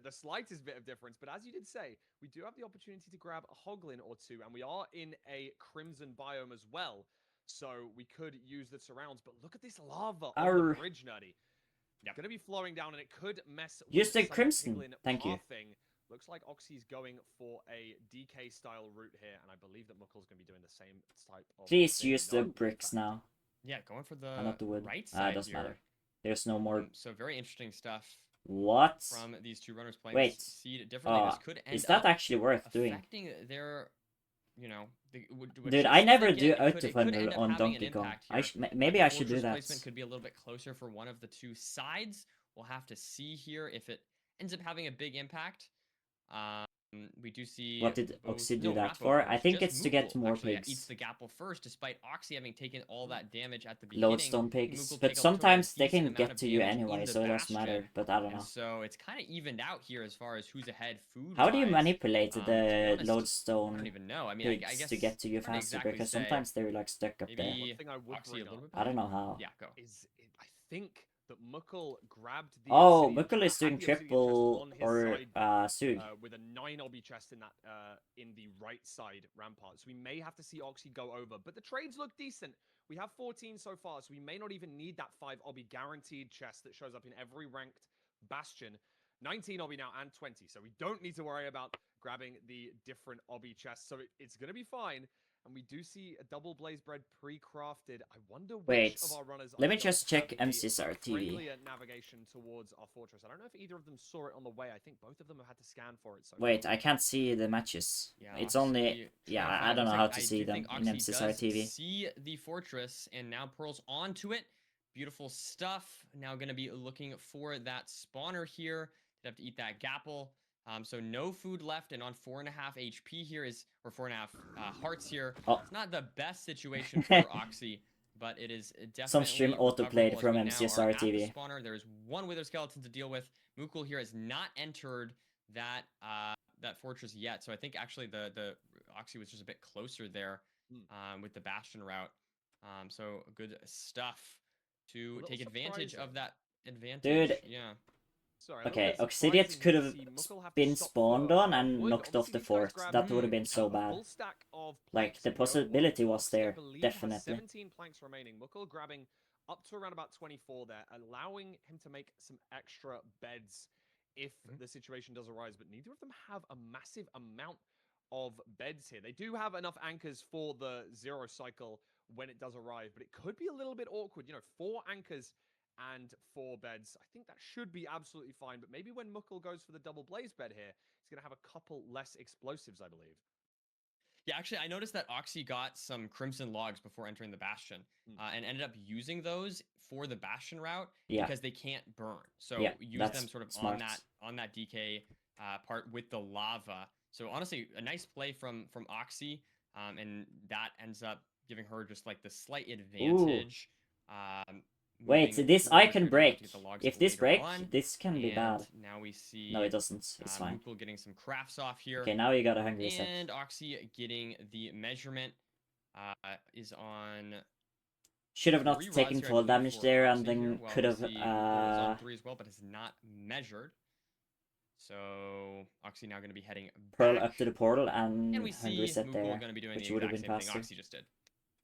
the slightest bit of difference, but as you did say, we do have the opportunity to grab a hoglin or two, and we are in a crimson biome as well, so we could use the surrounds. But look at this lava on Arr. the bridge, Nerdy. Yep. Gonna be flowing down, and it could mess Use with the some crimson. piglin Thank you. pathing. Looks like Oxy's going for a DK style route here, and I believe that Mukul's gonna be doing the same type of Please thing. use No, the in bricks fact. now. Yeah, going for the Not the wood. right side Doesn't here. matter. There's no more. So very interesting stuff What? from these two runners playing Wait. this seed differently. This could end Is that up actually worth doing? affecting their, Dude, I never do out auto funnel on Donkey Kong. Maybe I should do that. Placement could be a little bit closer for one of the two sides. We'll have to see here if it ends up having a big impact. We do see. What did Oxy do no, that not both for? runners, I think just it's to get Mukul more actually pigs. eats the gapple first, despite Oxy having taken all that damage at the beginning. Lodestone pigs. Mukul But take a sometimes they decent can amount get of to you damage in anyway, the so it doesn't matter. bastion. But I don't know. And so it's kind of evened out here as far as who's ahead food. How do you wise. manipulate To be the honest, I lodestone don't even know. I mean, pigs I guess to get to you hard to faster? exactly Because say. sometimes they're like stuck up there. Maybe One thing I would Oxy a bring little up bit. I don't know how. Yeah, go. I think that Mukul grabbed the Oh, obsidian, Mukul is had doing the obsidian chest triple on his or side, Sug. with a 9 obby chest in that in the right side rampart. So we may have to see Oxy go over, but the trades look decent. We have 14 so far, so we may not even need that 5 obby guaranteed chest that shows up in every ranked bastion. 19 obby now and 20, so we don't need to worry about grabbing the different obby chests. So it's going to be fine. And we do see a double blaze bread pre-crafted. I wonder which Wait, of our runners let are me going just to have check the MCSR TV. friendlier navigation towards our fortress. I don't know if either of them saw it on the way. I think both of them have had to scan for it. So Wait, far. I can't see the matches. Yeah, It's Oxy only... trying Yeah, to I find- don't know looks how like to I see do them think in Oxy MCSR does TV. See the fortress and now pearls onto it. Beautiful stuff. Now going to be looking for that spawner here. They have to eat that gapple. So no food left, and on 4.5 HP here is, or 4.5 hearts here. Oh. It's not the best situation for Oxy, but it is definitely Some stream autoplayed recoverable as from we now are MCSR at the TV. spawner. There is one wither skeleton to deal with. Mukul here has not entered that that fortress yet, so I think actually the Oxy was just a bit closer there with the bastion route. So good stuff to take advantage of that advantage. Dude. Yeah. Sorry, a little Okay, bit Obsidian surprising could to have see Mukul have to been stop spawned for on and wood. knocked off Obviously, the these guys fort. grabbed, That would have been so a bad. full stack of Like, planks the in the overworld. possibility was Oxy, I there, believe, has definitely. 17 planks remaining. Mukul grabbing up to around about 24 there, allowing him to make some extra beds if the situation does arise. But neither of them have a massive amount of beds here. They do have enough anchors for the 0 cycle when it does arrive, but it could be a little bit awkward. 4 anchors and 4 beds. I think that should be absolutely fine, but maybe when Mukul goes for the double blaze bed here, he's going to have a couple less explosives, I believe. Yeah, actually, I noticed that Oxy got some crimson logs before entering the bastion, and ended up using those for the bastion route because they can't burn. So use them sort of smart. on that DK part with the lava. So honestly, a nice play from Oxy, and that ends up giving her just like the slight advantage Wait, so moving this I forward can here, trying break. to get the logs If up this later break, on. this can be bad. And now we see No, it doesn't. It's fine. Mukul getting some crafts off here. Okay, now you got a hungry set. And Oxy getting the measurement is on. Should have not 3 rods taken here, I full believe, damage for there, and Oxy here, then while could we have. see Mukul is on 3 as well, but is not measured. So Oxy now going to be heading Pearl back. up to the portal And and we hungry see set Mukul there, going to be doing which the would have exact been same thing faster. Oxy just did.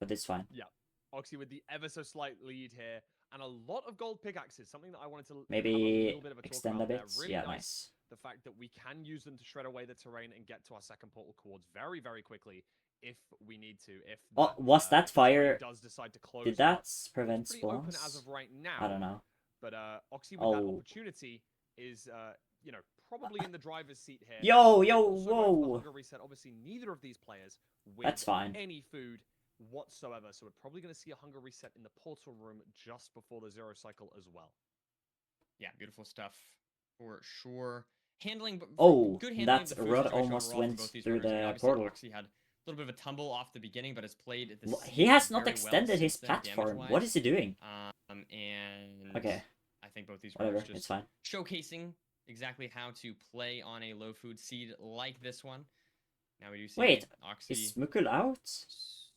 But it's fine. Yeah. Oxy with the ever so slight lead here, and a lot of gold pickaxes. Something that I wanted to have a Maybe little bit of a talk extend about a bit. there. Really Yeah, nice. nice. The fact that we can use them to shred away the terrain and get to our second portal cords very, very quickly if we need to. If Oh, was that if somebody fire? does decide to close Did up. that prevent It's pretty open as spawns? of right now. I don't know. But Oxy with that Oh. opportunity is, you know, probably in the driver's seat here. Yo, They yo, also go for the whoa. hunger reset. Obviously, neither of these players with That's fine. any food whatsoever. So we're probably going to see a hunger reset in the portal room just before the 0 cycle as well. Yeah, beautiful stuff for sure. Handling, Oh, good handling that of the food rod situation almost overall from went both these through runners. I mean, the obviously, portal. Oxy had a little bit of a tumble off the beginning, but has played the He seed has not very extended well his since then, platform. damage-wise. What is he doing? And Okay, I think both these whatever. runners It's just fine. showcasing exactly how to play on a low food seed like this one. Now we do see Wait, Oxy is Mukul out?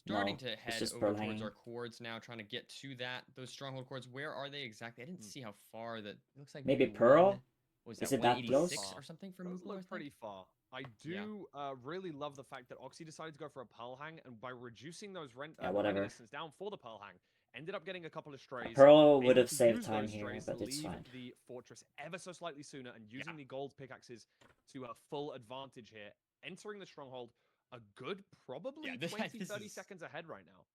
starting No, to it's head just over Pearl towards hanging. our cords now, trying to get to those stronghold cords. Where are they exactly? I didn't see how far that. It looks like Maybe maybe Pearl? one- Was Is that it that 186 close? or something for Those Mukul? I look think? pretty far. I do really love the fact that Oxy decided to go for a pearl hang, and by reducing those Yeah, the whatever. render distance down for the pearl hang, ended up getting a couple of strays. Pearl would able have to saved use time those here, strays, but it's leave fine. the fortress ever so slightly sooner, and using the gold pickaxes to a full advantage here, entering the stronghold a good probably Yeah, this 20, is- 30 seconds ahead right now.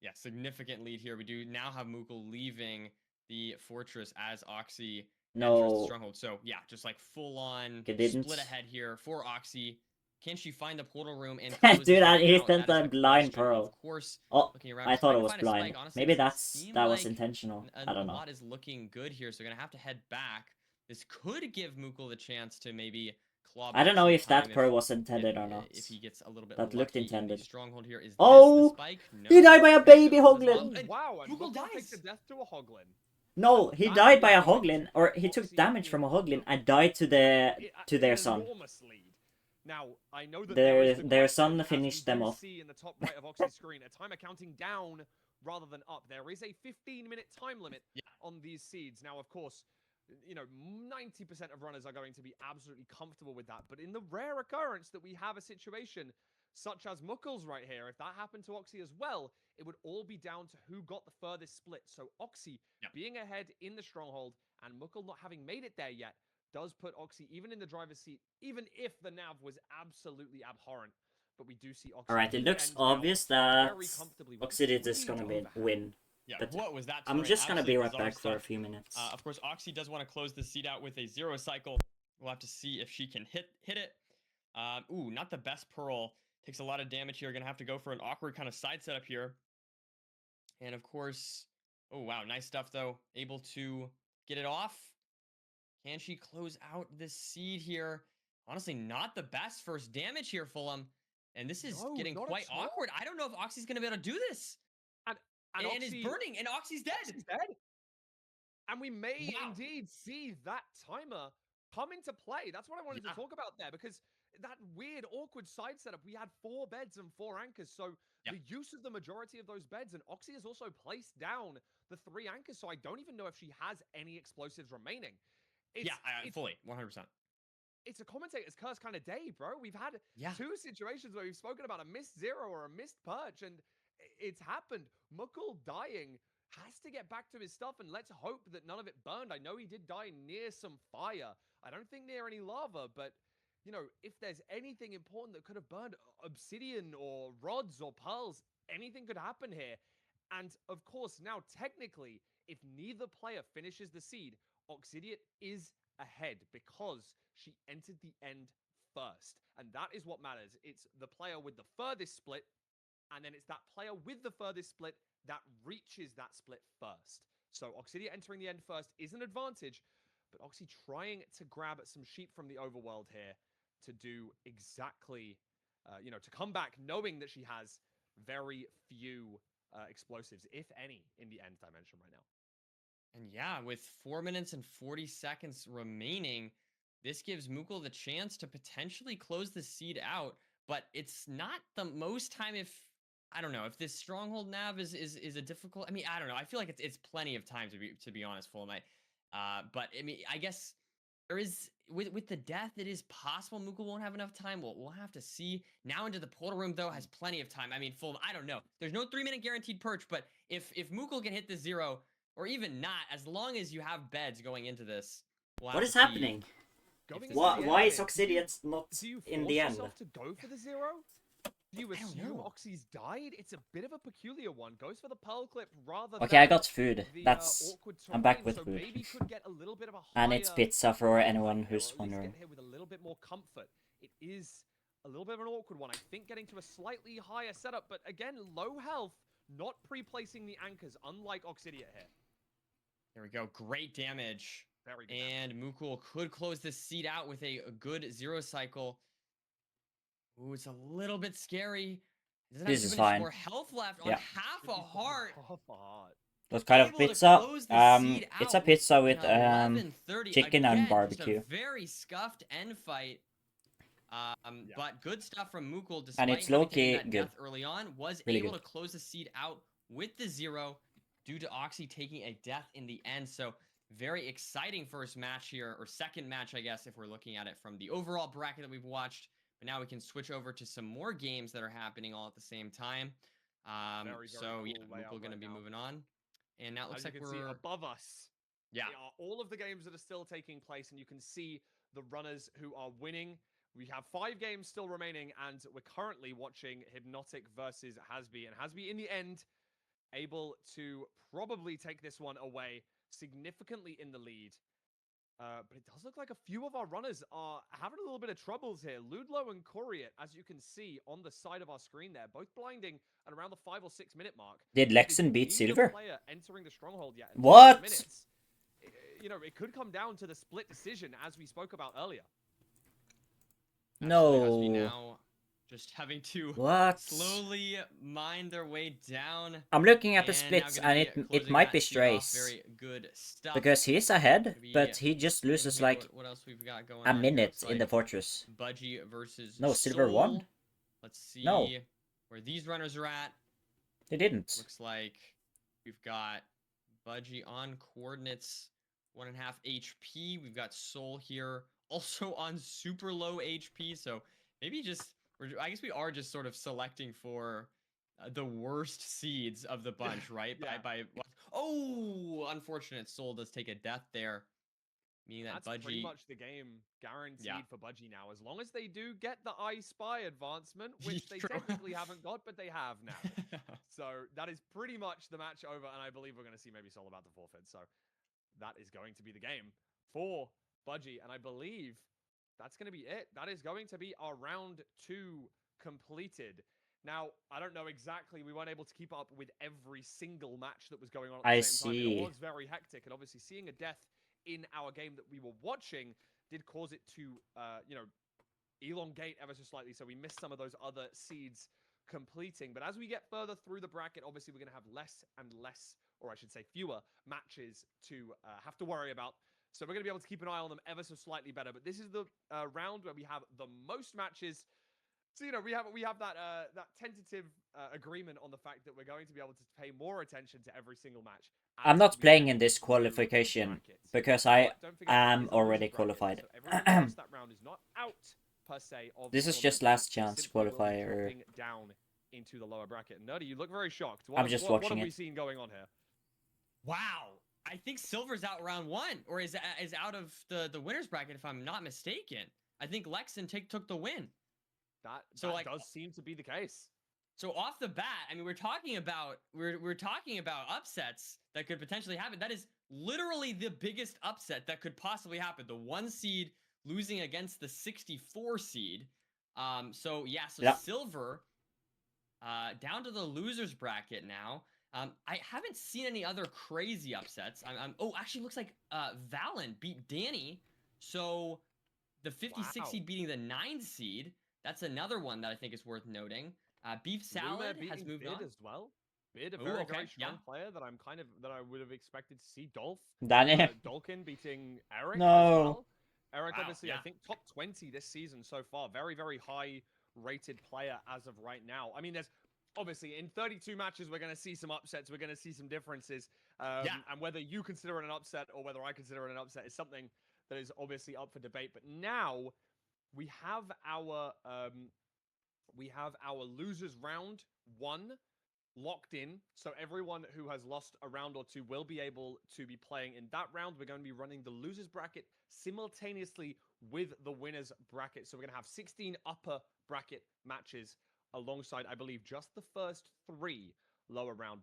Yeah, significant lead here. We do now have Mukul leaving the fortress as Oxy enters the No, stronghold. So yeah, just like full on Okay, didn't. split ahead here for Oxy. Can she find the portal room and Dude, close this that thing he out? sent That is a the blind question. pearl. Of course, Oh, looking around, I thought it trying to was find a spike. blind. Honestly, Maybe doesn't seem that was like intentional. I don't a know. lot is looking good here, so gonna have to head back. This could give Mukul the chance to maybe claw back I don't know some if that time pearl was intended or if, not. if he gets a little bit That looked lucky in the intended. stronghold here. Is Oh, this the spike? No. he died by a Okay, baby so this is hoglin. and Wow, and Mukul Mukul takes dies. a death to a hoglin. No, he That died by a leads hoglin, or he took Oxy damage from a in hoglin and died to their an son. enormous lead. Now, I know that Their- there is the their question, son as finished we them do off. see in the top right of Oxy's screen, a timer counting down rather than up. There is a 15-minute time limit on these seeds. Now, of course, you know, 90% of runners are going to be absolutely comfortable with that. But in the rare occurrence that we have a situation such as Mukul's right here, if that happened to Oxy as well, it would all be down to who got the furthest split. So Oxy being ahead in the stronghold and Mukul not having made it there yet does put Oxy even in the driver's seat, even if the nav was absolutely abhorrent. But we do see Oxy. Alright, it in the looks end now, obvious that very comfortably with Oxidid is 3 gonna overhand. win. Yeah, But what was that? I'm terrain? just gonna be Absolutely right bizarre back for a stuff. few minutes. Of course, Oxy does want to close this seed out with a 0 cycle. We'll have to see if she can hit it. Ooh, not the best pearl. Takes a lot of damage here. Gonna have to go for an awkward kind of side setup here. And of course, oh wow, nice stuff though. Able to get it off. Can she close out this seed here? Honestly, not the best first damage here, Fulham. And this is No, getting not quite at all. awkward. I don't know if Oxy's gonna be able to do this. And And it's Oxy- burning, and Oxy's dead. Oxy's dead. And we may Wow. indeed see that timer come into play. That's what I wanted to talk about there, because that weird, awkward side setup, we had 4 beds and 4 anchors. So the use of the majority of those beds, and Oxy has also placed down the 3 anchors. So I don't even know if she has any explosives remaining. It's fully, 100%. It's a commentator's curse kind of day, bro. We've had 2 situations where we've spoken about a missed 0 or a missed perch, and it's happened. Mukul dying has to get back to his stuff, and let's hope that none of it burned. I know he did die near some fire. I don't think near any lava, but, you know, if there's anything important that could have burned, obsidian or rods or pearls, anything could happen here. And, of course, now, technically, if neither player finishes the seed, Oxidiate is ahead because she entered the end first. And that is what matters. It's the player with the furthest split, and then it's that player with the furthest split that reaches that split first. So Oxidia entering the end first is an advantage, but Oxy trying to grab some sheep from the overworld here to do exactly, you know, to come back knowing that she has very few explosives, if any, in the end dimension right now. And yeah, with 4 minutes and 40 seconds remaining, this gives Mukul the chance to potentially close the seed out, but it's not the most time if, I don't know, if this stronghold nav is a difficult, I mean, I don't know. I feel like it's plenty of time to be honest, Full Night. But I mean, I guess there is with the death, it is possible Mukul won't have enough time. We'll have to see. Now into the portal room though has plenty of time. I mean, I don't know. There's no 3-minute guaranteed perch, but if Mukul can hit the 0, or even not, as long as you have beds going into this, What is happening? Why is Obsidian not in the end? Do you force yourself to go for the 0? Do you assume Oxy's died? It's a bit of a peculiar one. Goes for the pearl clip rather than... Okay, I got food. That's... I'm back with food. And it's pizza for anyone who's wondering. Here with a little bit more comfort. It is a little bit of an awkward one. I think getting to a slightly higher setup, but again, low health, not pre-placing the anchors, unlike Oxidia here. There we go. Great damage. Very good. And Mukul could close this seed out with a good 0 cycle. Ooh, it's a little bit scary. This is fine. More health left on half a heart. What kind of pizza? It's a pizza with chicken and barbecue. A very scuffed end fight. But good stuff from Mukul. Despite and it's low-key good. Death early on, was really able to close the seed out with the 0 due to Oxy taking a death in the end. So very exciting first match here, or second match, I guess, if we're looking at it from the overall bracket that we've watched. But now we can switch over to some more games that are happening all at the same time. Very cool Mukul going to be moving on. And now it looks like we're above us. Yeah. All of the games that are still taking place, and you can see the runners who are winning. We have 5 games still remaining, and we're currently watching Hypnotic versus Hasby. And Hasby, in the end, able to probably take this one away, significantly in the lead. But it does look like a few of our runners are having a little bit of troubles here. Ludlow and Coriat, as you can see on the side of our screen there, both blinding at around the 5 or 6 minute mark. Did Lexon beat Silver? Entering the stronghold yet what? Minutes. You know, it could come down to the split decision, as we spoke about earlier. No. Now just having to slowly mine their way down. I'm looking at the splits, and it might be Strays. Very good stuff. Because he's ahead, but he just loses like what else we've got going a minute in the fortress. Budgie versus Silver Soul. won. Let's see where these runners are at. They didn't. Looks like we've got Budgie on coordinates 1.5 HP. We've got Soul here also on super low HP. So maybe I guess we are just sort of selecting for the worst seeds of the bunch, right? Oh, unfortunate. Soul does take a death there. Meaning that That's Budgie... pretty much the game guaranteed for Budgie now. As long as they do get the I Spy advancement, which they technically haven't got, but they have now. So that is pretty much the match over, and I believe we're going to see maybe Soul about to forfeit. So that is going to be the game for Budgie, and I believe that's going to be it. That is going to be our round 2 completed. Now, I don't know exactly. We weren't able to keep up with every single match that was going on at the same time. It was very hectic, and obviously seeing a death in our game that we were watching did cause it to, elongate ever so slightly. So we missed some of those other seeds completing. But as we get further through the bracket, obviously we're going to have less and less, or I should say fewer, matches to have to worry about. So we're going to be able to keep an eye on them ever so slightly better. But this is the round where we have the most matches. So, you know, we have that tentative agreement on the fact that we're going to be able to pay more attention to every single match. I'm not playing in this qualification because I am already qualified. This is just last chance qualifier. Down into the lower bracket. Nerdy, you look very shocked. I'm just watching What have it. we seen going on here? Wow. I think Silver's out round 1, or is out of the winner's bracket, if I'm not mistaken. I think Lexon took the win. That does seem to be the case. So off the bat, I mean, we're talking about upsets that could potentially happen. That is literally the biggest upset that could possibly happen. The 1 seed losing against the 64 seed. Silver down to the losers bracket now. I haven't seen any other crazy upsets. Actually looks like Valen beat Danny. So the 56 seed beating the 9 seed. That's another one that I think is worth noting. Beef Salad has moved on as well. Bid, a Ooh, very, okay, very strong yeah. player that I would have expected to see. Daniel. Dolkin beating Eric as No. well. Eric, Wow, obviously, I yeah. think top 20 this season so far. Very, very high rated player as of right now. I mean, there's obviously in 32 matches, we're going to see some upsets. We're going to see some differences. Yeah. And whether you consider it an upset or whether I consider it an upset is something that is obviously up for debate. But now we have our losers round 1 locked in. So everyone who has lost a round or two will be able to be playing in that round. We're going to be running the losers bracket simultaneously with the winners bracket. So we're going to have 16 upper bracket matches alongside, I believe, just the first 3 lower round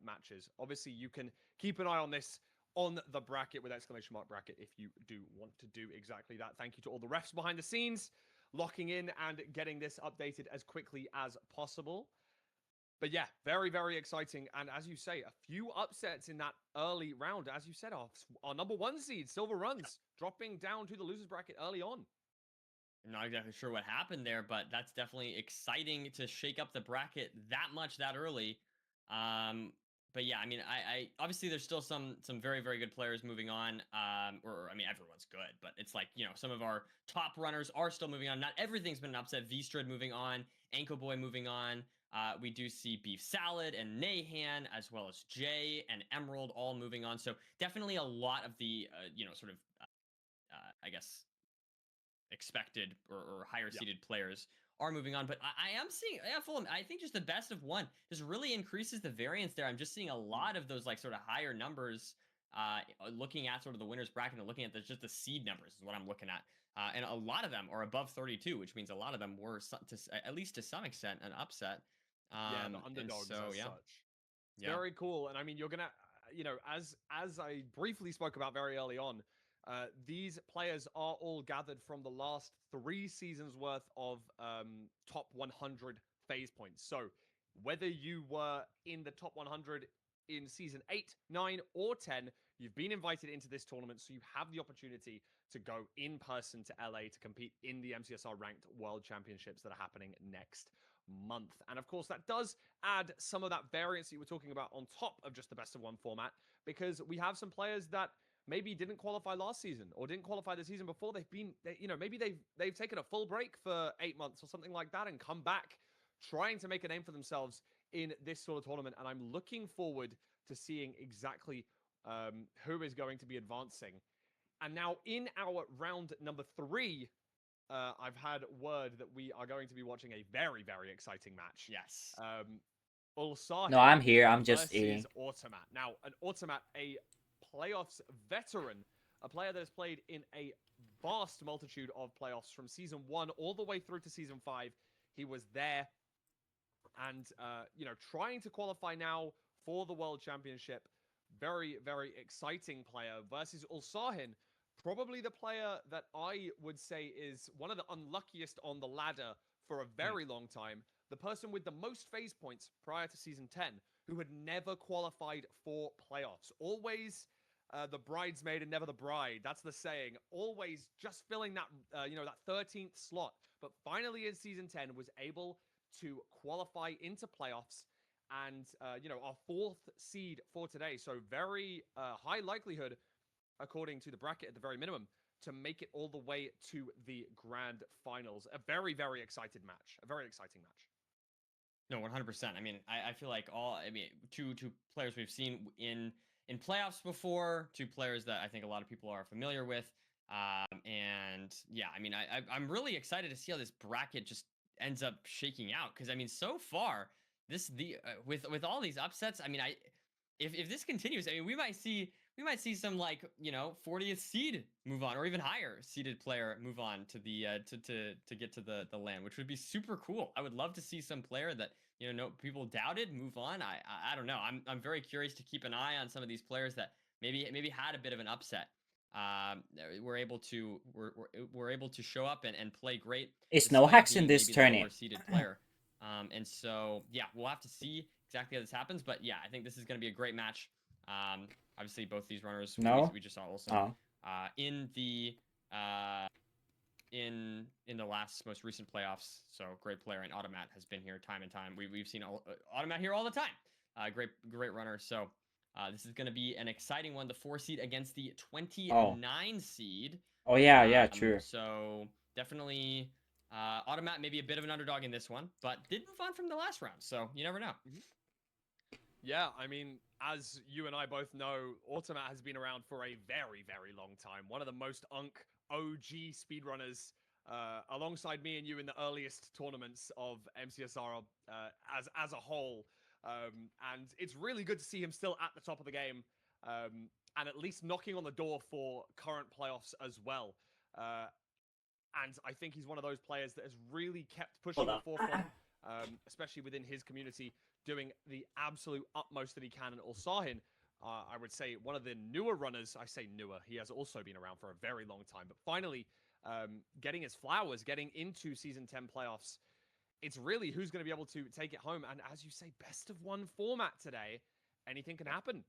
matches. Obviously, you can keep an eye on this on the bracket with exclamation mark bracket if you do want to do exactly that. Thank you to all the refs behind the scenes, locking in and getting this updated as quickly as possible. But yeah, very, very exciting. And as you say, a few upsets in that early round. As you said, our number 1 seed, Silver Runs, dropping down to the losers bracket early on. I'm not exactly sure what happened there, but that's definitely exciting to shake up the bracket that much that early. But yeah, I mean, I obviously there's still some very, very good players moving on. Or I mean, everyone's good, but it's like, you know, some of our top runners are still moving on. Not everything's been an upset. V-Strud moving on, Anko Boy moving on. We do see Beef Salad and Nahan, as well as Jay and Emerald all moving on. So definitely a lot of the, you know, sort of, I guess, expected or higher seeded players are moving on. But I am seeing, yeah, Fulham, I think just the best of 1 just really increases the variance there. I'm just seeing a lot of those like sort of higher numbers, looking at sort of the winners bracket and looking at just the seed numbers is what I'm looking at. And a lot of them are above 32, which means a lot of them were, at least to some extent, an upset. Yeah, the underdogs so, as yeah. such. It's Yeah. very cool. And I mean, you're going to, you know, as I briefly spoke about very early on, these players are all gathered from the last 3 seasons worth of top 100 phase points. So whether you were in the top 100 in season 8, 9, or 10, you've been invited into this tournament. So you have the opportunity to go in person to LA to compete in the MCSR ranked world championships that are happening next month. And of course, that does add some of that variance that you were talking about on top of just the best of 1 format, because we have some players that maybe didn't qualify last season or didn't qualify the season before. Maybe they've taken a full break for 8 months or something like that and come back trying to make a name for themselves in this sort of tournament. And I'm looking forward to seeing exactly who is going to be advancing. And now in our round number 3, I've had word that we are going to be watching a very, very exciting match. Yes. Ulsahin No, I'm here. I'm just versus eating. Automat. Now, an Automat, a playoffs veteran, a player that has played in a vast multitude of playoffs from season 1 all the way through to season 5. He was there and, trying to qualify now for the World Championship. Very, very exciting player versus Ulsahin. Probably the player that I would say is one of the unluckiest on the ladder for a very long time. The person with the most phase points prior to season 10, who had never qualified for playoffs. Always the bridesmaid and never the bride. That's the saying. Always just filling that, that 13th slot. But finally in season 10 was able to qualify into playoffs and, our 4th seed for today. So very high likelihood, according to the bracket at the very minimum, to make it all the way to the grand finals. A very, very excited match. A very exciting match. No, 100%. I mean, I feel like two players we've seen in playoffs before, 2 players that I think a lot of people are familiar with. And yeah, I mean, I'm really excited to see how this bracket just ends up shaking out. Because I mean, so far, with all these upsets, I mean, if this continues, I mean, we might see some, like, 40th seed move on, or even higher seeded player move on to the to get to the land, which would be super cool. I would love to see some player that people doubted move on. I don't know. I'm very curious to keep an eye on some of these players that maybe had a bit of an upset. We're able to show up and play great. It's no Despite hacks in being this maybe the lower tourney. seeded player. And so, yeah, we'll have to see exactly how this happens. But yeah, I think this is going to be a great match. Obviously, both these runners No? we just saw also Oh. in the in the last most recent playoffs. So great player, and Automat has been here time and time. We've seen Automat here all the time. Great runner. So this is going to be an exciting one. The 4 seed against the 29 seed. Oh yeah, true. So definitely Automat maybe a bit of an underdog in this one, but did move on from the last round. So you never know. Yeah, I mean, as you and I both know, Automat has been around for a very, very long time. One of the most OG speedrunners, alongside me and you in the earliest tournaments of MCSR as a whole. And it's really good to see him still at the top of the game, and at least knocking on the door for current playoffs as well. And I think he's one of those players that has really kept pushing the forefront, especially within his community, doing the absolute utmost that he can. And Ulsahin, I would say, one of the newer runners. I say newer. He has also been around for a very long time. But finally, getting his flowers, getting into Season 10 playoffs, it's really who's going to be able to take it home. And as you say, best of one format today. Anything can happen.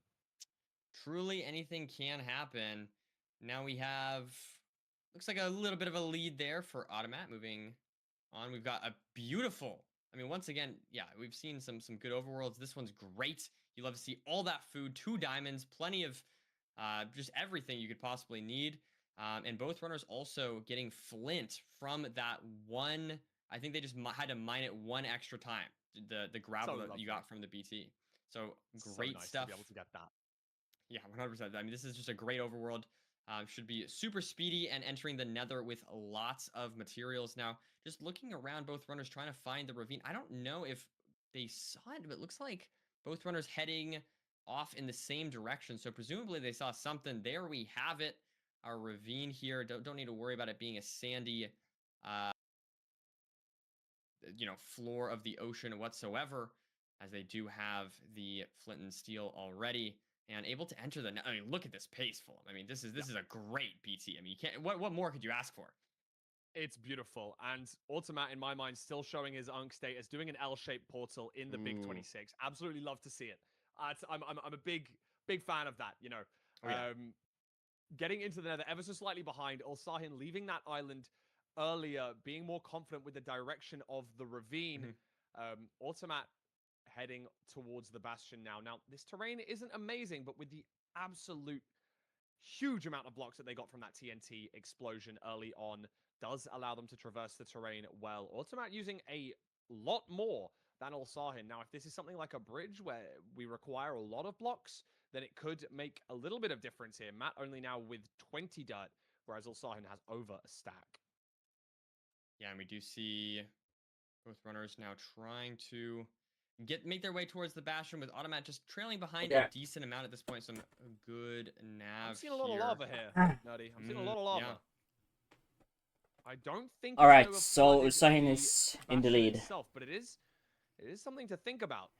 Truly, anything can happen. Now we have... Looks like a little bit of a lead there for Automat. Moving on, we've got a beautiful... I mean, once again, yeah, we've seen some good overworlds. This one's great. You love to see all that food, 2 diamonds, plenty of just everything you could possibly need. And both runners also getting flint from that one. I think they just had to mine it 1 extra time. The gravel that you got from the BT. So great nice stuff. To be able to get that. Yeah, 100%. I mean, this is just a great overworld. Should be super speedy and entering the nether with lots of materials. Now, just looking around, both runners trying to find the ravine. I don't know if they saw it, but it looks like both runners heading off in the same direction. So presumably they saw something. There we have it. Our ravine here. Don't need to worry about it being a sandy, floor of the ocean whatsoever, as they do have the flint and steel already. And able to enter the... I mean, look at this pace, Fulham. I mean, this is a great BT. I mean, you can't... What more could you ask for? It's beautiful. And Automat, in my mind, still showing his Unk status, doing an L-shaped portal in the Big 26. Absolutely love to see it. I'm a big fan of that, you know. Oh, yeah. Getting into the nether ever so slightly behind, Ulsahin leaving that island earlier, being more confident with the direction of the ravine. Automat heading towards the bastion now. Now, this terrain isn't amazing, but with the absolute huge amount of blocks that they got from that TNT explosion early on, does allow them to traverse the terrain well. Automat using a lot more than Ulsahin. Now, if this is something like a bridge where we require a lot of blocks, then it could make a little bit of difference here. Matt only now with 20 dirt, whereas Ulsahin has over a stack. Yeah, and we do see both runners now trying to make their way towards the bastion, with Automat just trailing behind a decent amount at this point. Some good nav. I'm seeing a lot of lava here, Nutty. I'm seeing a lot of lava. Yeah. I don't think. All right, so Ulsahin is in the lead. Itself, but it is something to think about.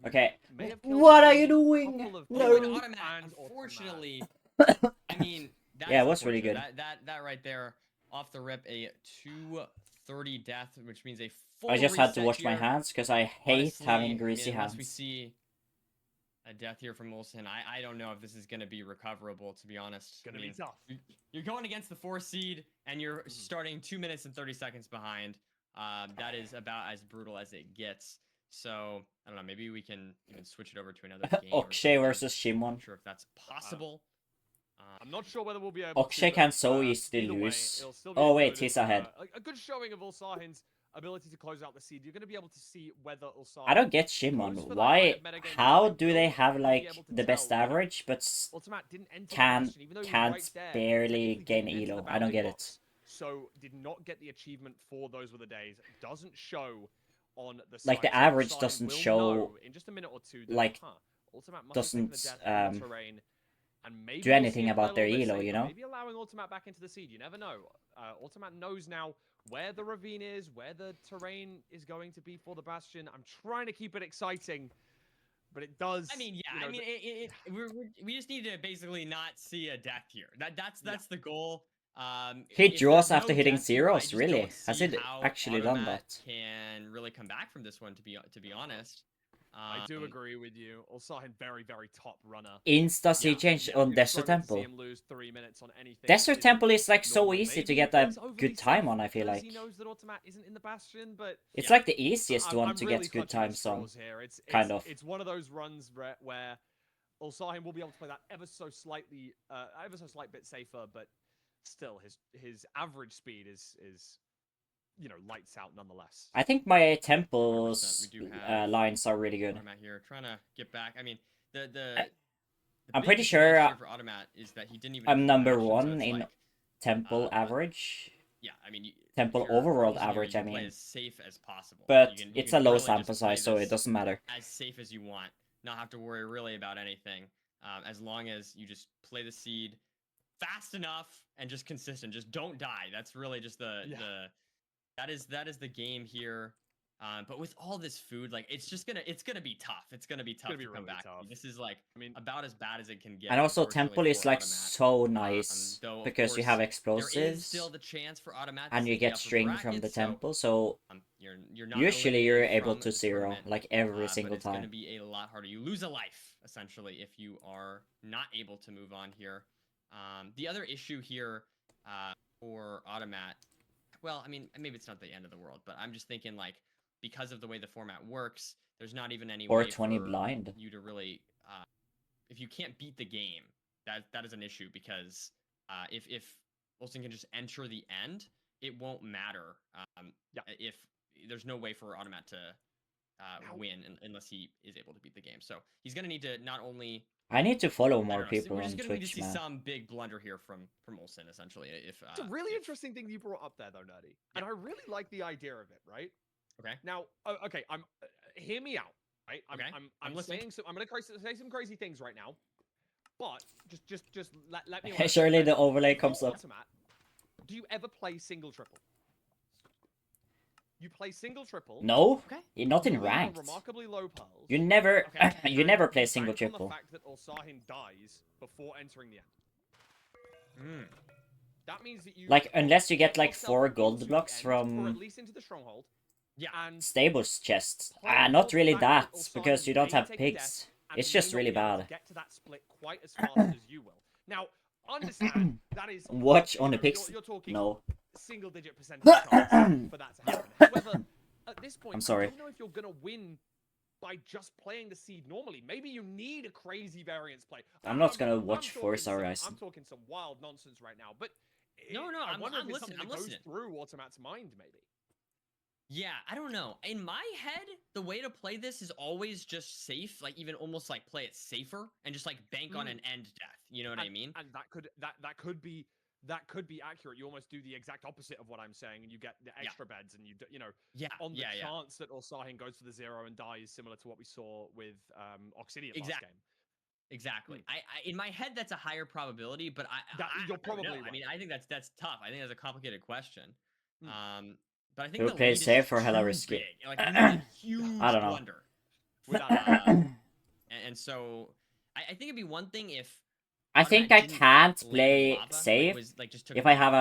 Okay. What are you doing? No, Automat. Unfortunately, I mean, that's yeah, it was really good. That right there, off the rip, a 230 death, which means a full. I just had to wash here. my hands because I hate Honestly, having greasy hands. Unless we see a death here from Ulsahin, I don't know if this is going to be recoverable, to be honest. It's going to be tough. You're going against the 4 seed, and you're starting 2 minutes and 30 seconds behind. That is about as brutal as it gets. So, I don't know, maybe we can even switch it over to another game. Okshay versus Shimon. I'm not sure if that's possible. I'm not sure whether we'll be able Okshay can so easily lose. Oh wait, he's ahead. A good showing of Ulsahin's ability to close out the seed. You're going to be able to see whether Ulsahin... I don't get Shimon. Why? How do they have like the best average, but can't barely gain elo? I don't get it. So did not get the achievement for those were the days. Doesn't show on the like the average doesn't show in just a minute or two. Like doesn't do anything about their elo, you know? Maybe allowing Automat back into the seed. You never know. Automat knows now where the ravine is, where the terrain is going to be for the bastion. I'm trying to keep it exciting, but it does. I mean, yeah. I mean, we just need to basically not see a death here. That's the goal. He draws after hitting zeros, really? Has it actually done that? Can really come back from this one, to be honest. I do agree with you. Olsahin, very, very top runner. Insta sea change on Desert Temple. Desert Temple is like so easy to get a good time on, I feel like. He knows that Automat isn't in the Bastion, but it's like the easiest one to really get good times on. Here. Kind of. It's one of those runs where Olsahin will be able to play that ever so slight bit safer, but still his average speed is lights out nonetheless. I think my temples lines are really good. Automat here trying to get back. I mean, the I'm pretty sure for Automat is that he didn't even I'm number so one in like, temple average. Yeah, I mean, temple overworld average. I mean, play as safe as possible. But it's a low sample size, so it doesn't matter. As safe as you want, not have to worry really about anything. As long as you just play the seed fast enough and just consistent, just don't die. That's really just that is the game here. But with all this food, like it's gonna be tough. It's gonna be tough to come back. Tough. This is like, I mean, about as bad as it can get. And also, temple is like so nice because you have explosives. There is still the chance for Automat, and you get string from the temple, so you're not usually you're able to zero like every single time. It's gonna be a lot harder. You lose a life essentially if you are not able to move on here. The other issue here for Automat, well, I mean, maybe it's not the end of the world, but I'm just thinking like, because of the way the format works, there's not even any way 20 for blind. You to really, if you can't beat the game, that is an issue, because if Olsen can just enter the end, it won't matter. If there's no way for Automat to win unless he is able to beat the game, so he's gonna need to not only. I need to follow more people on Twitch, man. We're just gonna see some big blunder here from Olsen, essentially. If it's a really interesting thing you brought up there, though, Nerdy, and I really like the idea of it. Right? Okay. Now, okay, hear me out. Right? I'm listening. I'm gonna say some crazy things right now, but just let me. Surely the overlay comes up. Do you ever play single triple? You play single triple? No, not in ranked. Remarkably low pearls. You never, you never play single triple. On the fact that Olsahin dies before entering the end. That means that you like unless you get like 4 gold blocks from or at least into the stronghold. Yeah, and stables chests. Not really that, because you don't have pigs. It's just really bad. Get to that split quite as fast as you will. Now, understand that is watch on the pigs. You're talking no. Single-digit percentage chance for that to happen. However, at this point, I'm sorry. I don't know if you're gonna win by just playing the seed normally. Maybe you need a crazy variance play. I'm not gonna watch Forza Horizon. I'm talking some wild nonsense right now, but no, I'm listening. I'm listening. Goes through Automat's mind, maybe. Yeah, I don't know. In my head, the way to play this is always just safe, like even almost like play it safer and just like bank on an end death. You know what I mean? And that could be accurate. You almost do the exact opposite of what I'm saying, and you get the extra beds, and on the chance that Olsahin goes for the 0 and dies, similar to what we saw with Oxidian last game. Exactly. I in my head that's a higher probability, but you're probably right. I mean, I think that's tough. I think that's a complicated question. But I think who plays safe or hella risky? Like a huge I don't know. blunder. And so I think it'd be one thing if I think I can't play safe if I have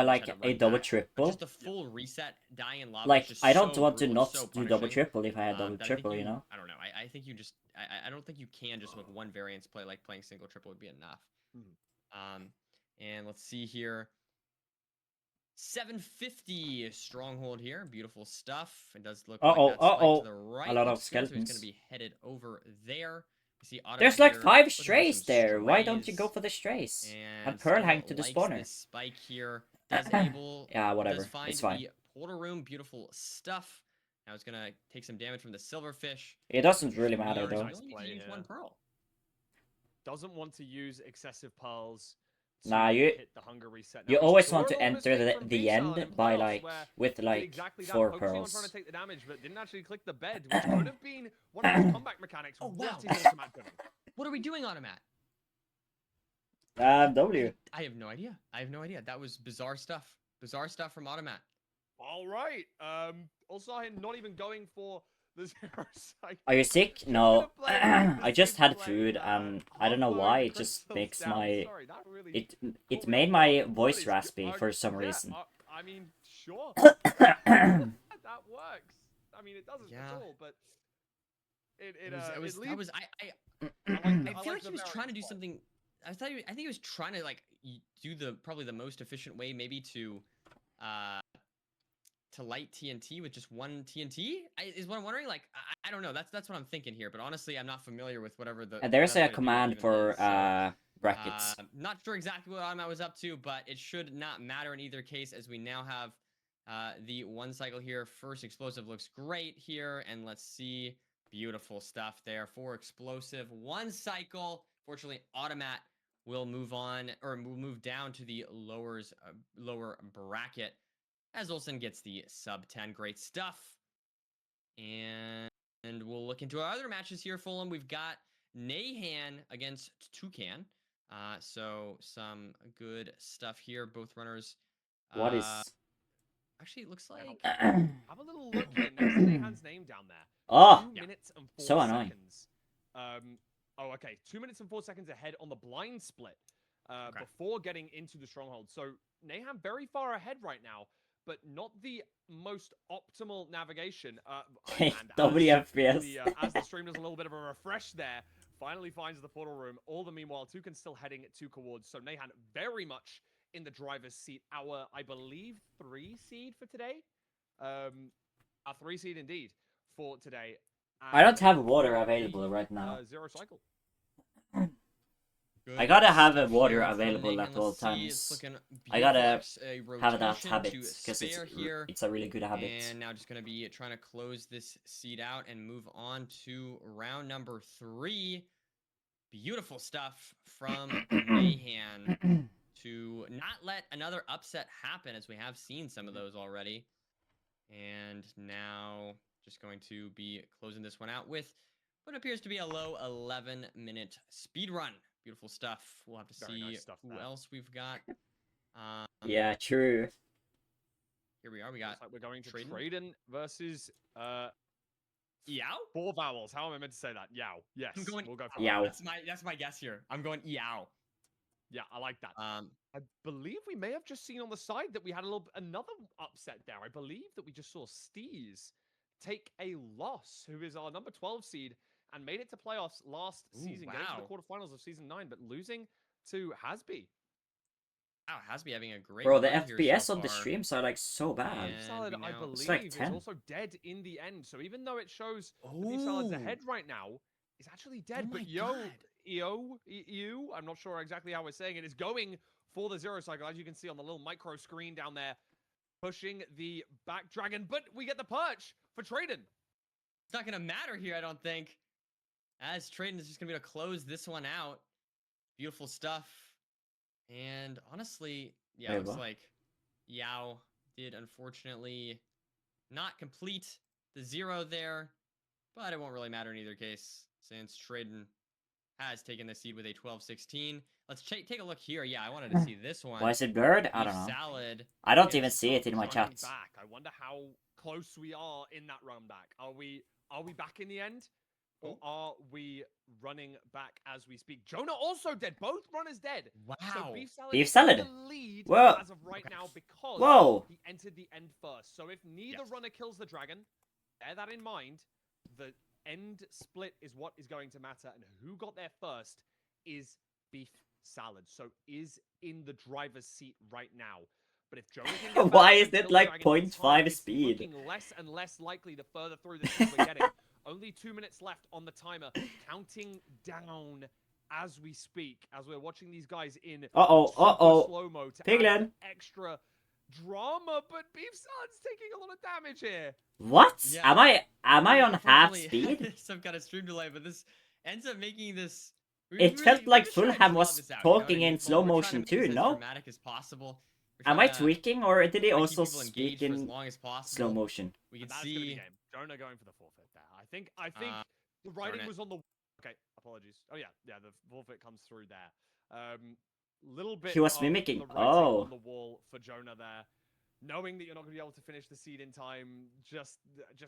a double triple. Just a full reset, dying in lava. Like I don't want to not do double triple if I had double triple, you know. I don't know. I think you just I don't think you can just with one variance play like playing single triple would be enough. And let's see here. 750 stronghold here, beautiful stuff. It does look like that's to the right. A lot of skeletons. So he's going to be headed over there. See there's like 5 strays there. Why don't you go for the strays? And Pearl hang to the spawner. Spike here does able. Yeah, whatever. Does find it's fine. The portal room, beautiful stuff. Now it's gonna take some damage from the silverfish. It doesn't really matter though. Use 1 pearl. Doesn't want to use excessive pearls. Nah, you always want to enter the end by like with like 4 pearls. Trying to take the damage, but didn't actually click the bed, which could have been one of his comeback mechanics. Oh wow! What are we doing, Automat? W. I have no idea. That was bizarre stuff. Bizarre stuff from Automat. All right. Olsahin not even going for the 0 side. Are you sick? No. I just had food and I don't know why it just makes my it made my voice raspy for some reason. I mean, sure. That works. I mean, it doesn't at all, but leaves. I feel like he was trying to do something. I think he was trying to like do probably the most efficient way, maybe to light TNT with just one TNT is what I'm wondering. Like I don't know. That's what I'm thinking here. But honestly, I'm not familiar with whatever the. There's best a way to do it command even for is, so, brackets. not sure exactly what I was up to, but it should not matter in either case, as we now have the one cycle here. First explosive looks great here, and let's see. Beautiful stuff there for explosive. One cycle. Fortunately, Automat will move on, or will move down to the lower bracket, as Olsen gets the sub 10. Great stuff. And we'll look into our other matches here, Fulham. We've got Nahan against Toucan. So some good stuff here. Both runners. What is... Actually, it looks like... Have a little look here next to Nahan's name down there. Oh! 2 minutes and 4 So annoying. seconds. Oh, okay. 2 minutes and 4 seconds ahead on the blind split Okay. before getting into the stronghold. So Nahan very far ahead right now, but not the most optimal navigation. WFPS. As the stream does a little bit of a refresh there, finally finds the portal room. All the meanwhile, Toucan still heading towards. So Nahan very much in the driver's seat. Our, I believe, 3 seed for today. Our 3 seed indeed for today. I don't have water available right now. 0 cycle. Good I gotta have stuff water here from available Nahan. at all Let's see, it's times. looking I gotta beautiful. have that Rotation habit to because spare here. it's a really good habit. And now just going to be trying to close this seed out and move on to round number 3. Beautiful stuff from Nahan to not let another upset happen, as we have seen some of those already. And now just going to be closing this one out with what appears to be a low 11-minute speed run. Beautiful stuff. We'll have to Very see nice stuff who there. else we've got. Yeah, true. Here we are. We got Looks like we're going to Traden. Traden versus Yao. 4 vowels. How am I meant to say that? Yao. Yes. I'm going We'll go for Yao. that. That's my guess here. I'm going Yao. Yeah, I like that. Um, I believe we may have just seen on the side that we had another upset there. I believe that we just saw Steez take a loss, who is our number 12 seed and made it to playoffs last season, getting to the quarterfinals of season 9, but losing to Hasby. wow, Hasby having a great Bro, the run here FPS so on the far. streams are like so bad. And Salad, we I now- believe, It's like is 10. also dead in the end. So even though it shows that Beef Salad's ahead right now, is actually dead. Oh my But I'm not sure exactly how we're saying it, is going for the 0 cycle, as you can see on the little micro screen down there, pushing the back dragon. But we get the perch for Traden. It's not going to matter here, I don't think. As Traden is just going to be able to close this one out. Beautiful stuff. And honestly, yeah, Wait, it looks what? like Yao did unfortunately not complete the 0 there. But it won't really matter in either case, since Traden has taken the seed with a 12-16. Let's take a look here. Yeah, I wanted to see this one. Why is it blurred? I Beef don't know. Salad. I don't is even see it in my Running chat. back. I wonder how close we are in that run back. Are we back in the end? Or are we running back as we speak? Jonah also dead. Both runners dead. Wow. So Beef Salad Beef is Salad. in the lead Whoa. as of right Okay. now because Whoa. he entered the end first. So if neither Yes. runner kills the dragon, bear that in mind. The end split is what is going to matter, and who got there first is Beef Salad. So is in the driver's seat right now. But if Jonah can get Why first is and it kill the like dragon in 0.5 time, it's speed? looking less and less likely the further through the season we're getting. Only 2 minutes left on the timer, counting down as we speak, as we're watching these guys in super slow-mo to add Piglin. extra drama, but Beef Salad's taking a lot of damage here. What? Yeah. Am I on half Unfortunately, speed? some kind of stream delay, but this ends up making this. It felt like just try and Fulham draw was this out, you know what I talking mean? in slow We're trying to motion make too, this as no? dramatic as possible. We're Am I trying to tweaking, or did he try to also keep people speak engaged for as in long as possible. slow motion? We can That's gonna be see. game. Jonah going for the forfeit there. I think the writing it. was on the. Okay, apologies. Oh yeah, the forfeit comes through there. Little bit. He was of mimicking. The writing Oh. on the wall for Jonah there, knowing that you're not going to be able to finish the seed in time, just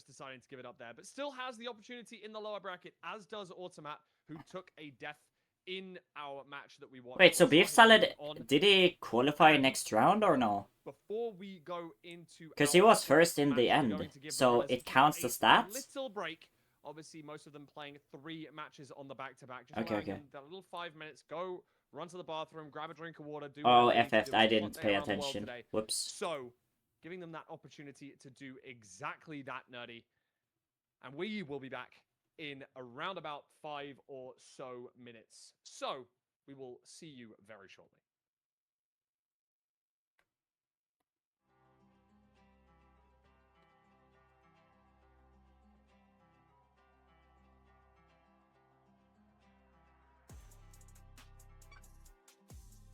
deciding to give it up there, but still has the opportunity in the lower bracket, as does Automat, who took a death in our match that we watched. Wait, so or Beef started Salad, on. did he qualify next round or no? Before we go into, Because he was first in the match, we're end, going to give the so runners it counts a the stats? little break Obviously, most of them playing 3 matches on the back-to-back. Just Okay, allowing okay. them that little 5 minutes. Go, run to the bathroom, grab a drink of water, do Oh, whatever they need to FF, do. I It's a hot didn't day pay around the world attention. today. Whoops. So, giving them that opportunity to do exactly that, Nerdy. And we will be back in around about 5 or so minutes. So, we will see you very shortly.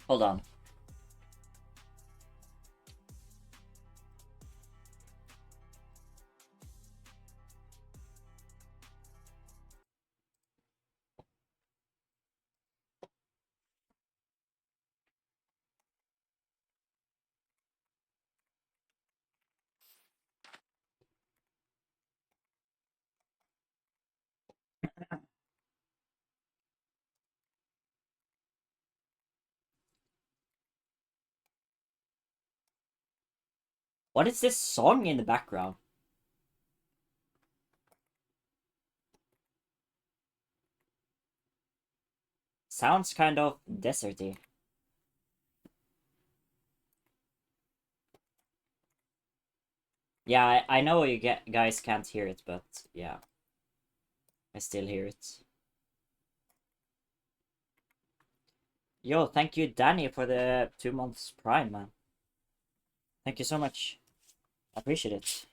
Hold on. What is this song in the background? Sounds kind of deserty. Yeah, I know you guys can't hear it, but yeah. I still hear it. Yo, thank you, Danny, for the 2 months Prime, man. Thank you so much. I appreciate it.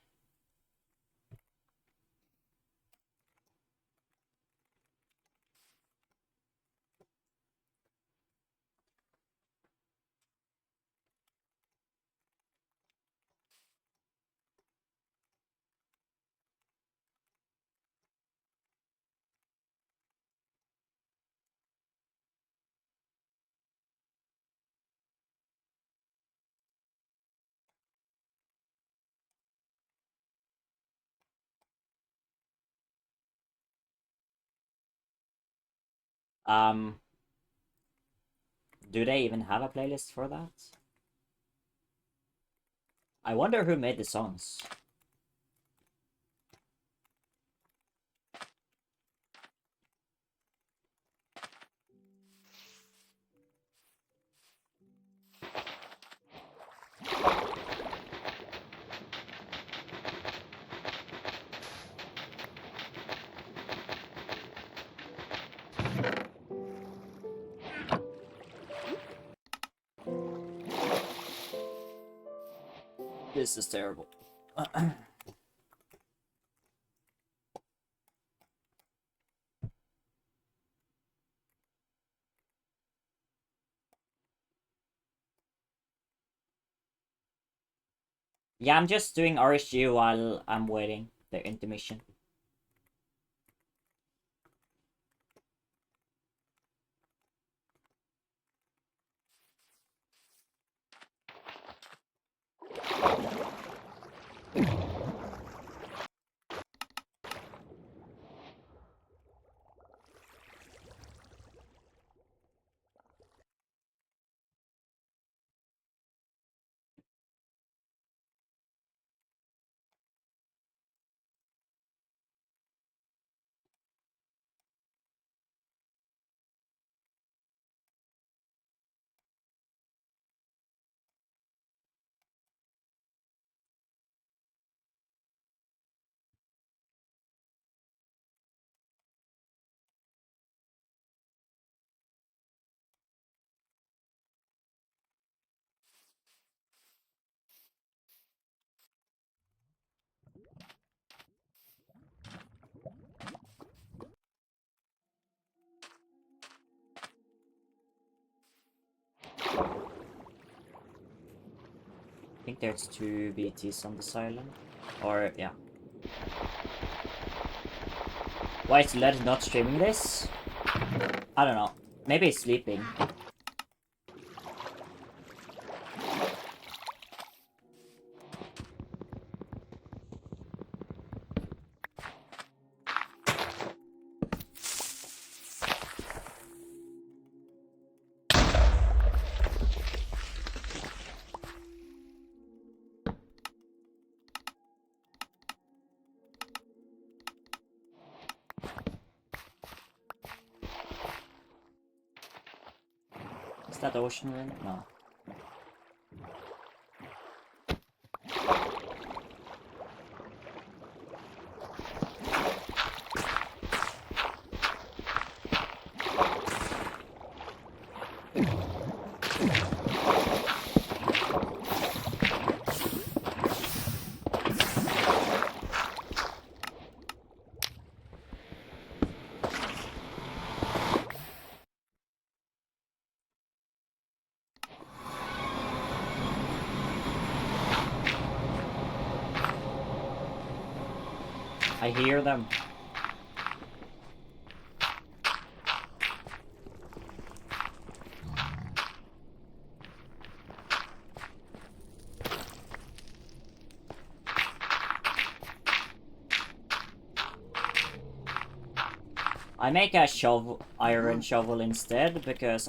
Do they even have a playlist for that? I wonder who made the songs. This is terrible. Yeah, I'm just doing RSG while I'm waiting the intermission. I think there's 2 BTs on this island. Or, yeah. Why is Led not streaming this? I don't know. Maybe he's sleeping. Is that ocean room? No. I hear them. I make a iron shovel instead because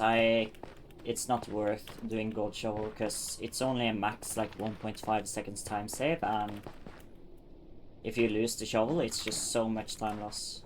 it's not worth doing gold shovel because it's only a max like 1.5 seconds time save, and if you lose the shovel, it's just so much time loss.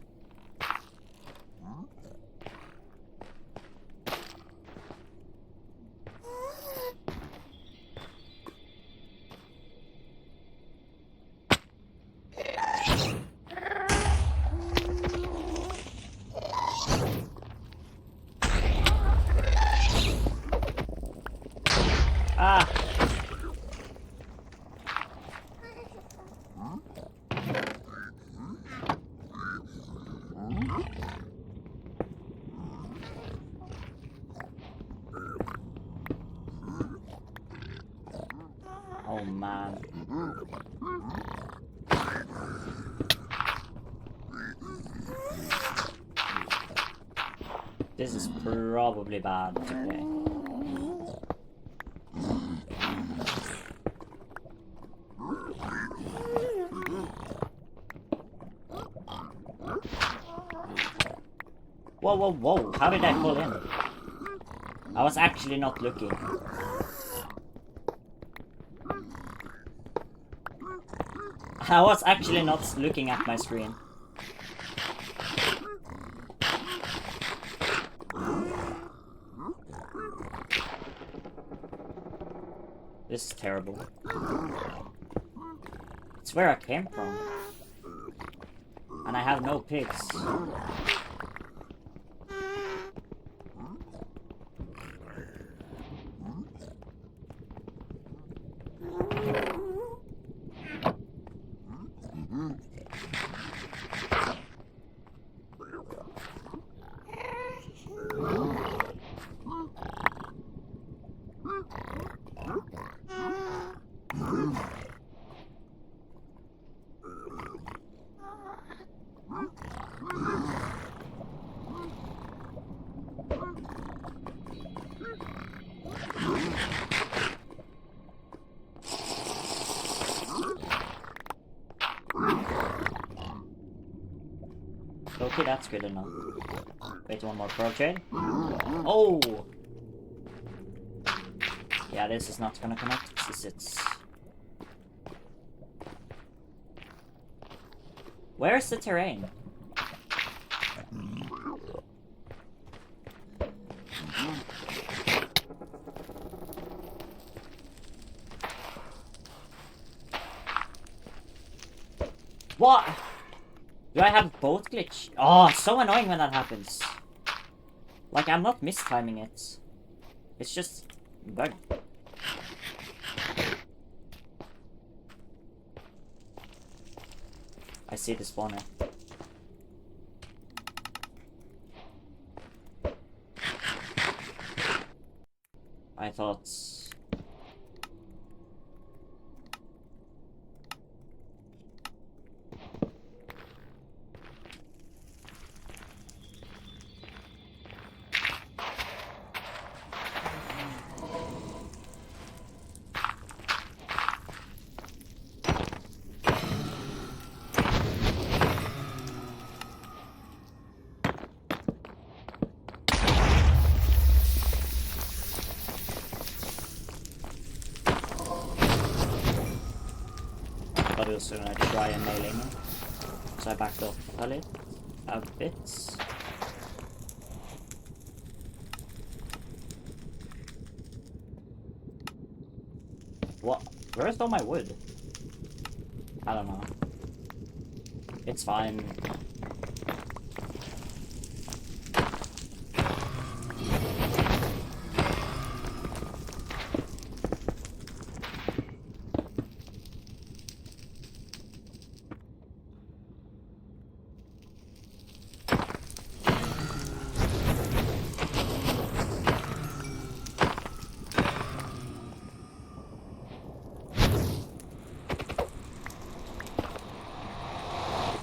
Ah! Oh man. This is probably bad to play. Whoa, whoa, whoa, how did I pull in? I was actually not looking. I was actually not looking at my screen. This is terrible. It's where I came from. And I have no pigs. Okay, that's good enough. Wait, one more pro trade. Oh! Yeah, this is not gonna connect. It's... Where's the terrain? What? Do I have both glitch? Oh, it's so annoying when that happens. Like, I'm not mistiming it. It's just bug. I see the spawner. I thought... But also gonna try and melee me. So I backed off a bit. What? Where's all my wood? I don't know. It's fine.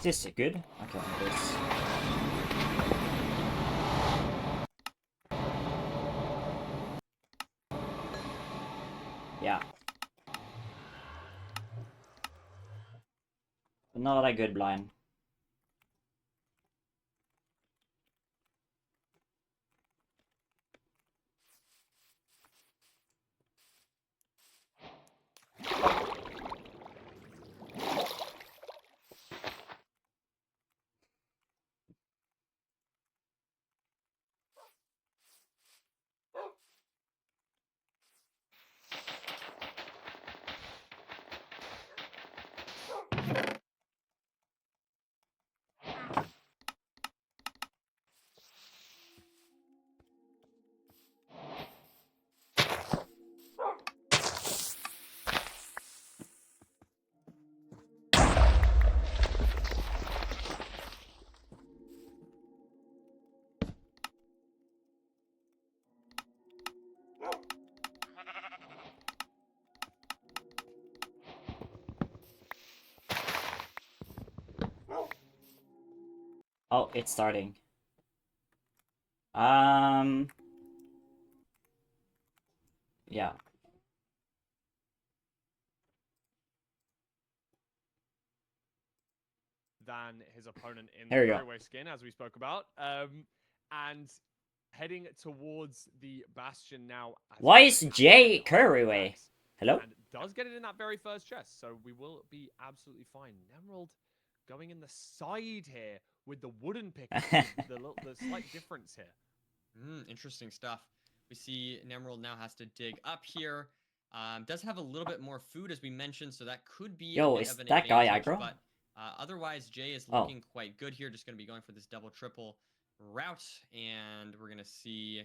Is this good? Okay, this. Yeah. Not a good blind. Oh, it's starting. Yeah. Than his opponent in There the we go. Curryway skin, as we spoke about. And heading towards the Bastion now. Why is Jay Curryway? Hello? And does get it in that very first chest, so we will be absolutely fine. Nemerald going in the side here with the wooden pick. the slight difference here. Interesting stuff. We see Nemerald now has to dig up here. Does have a little bit more food, as we mentioned, so that could be Yo, a bit is of an that guy advantage, aggro? but otherwise, Jay is looking quite good here. Just going to be going for this double triple route, and we're going to see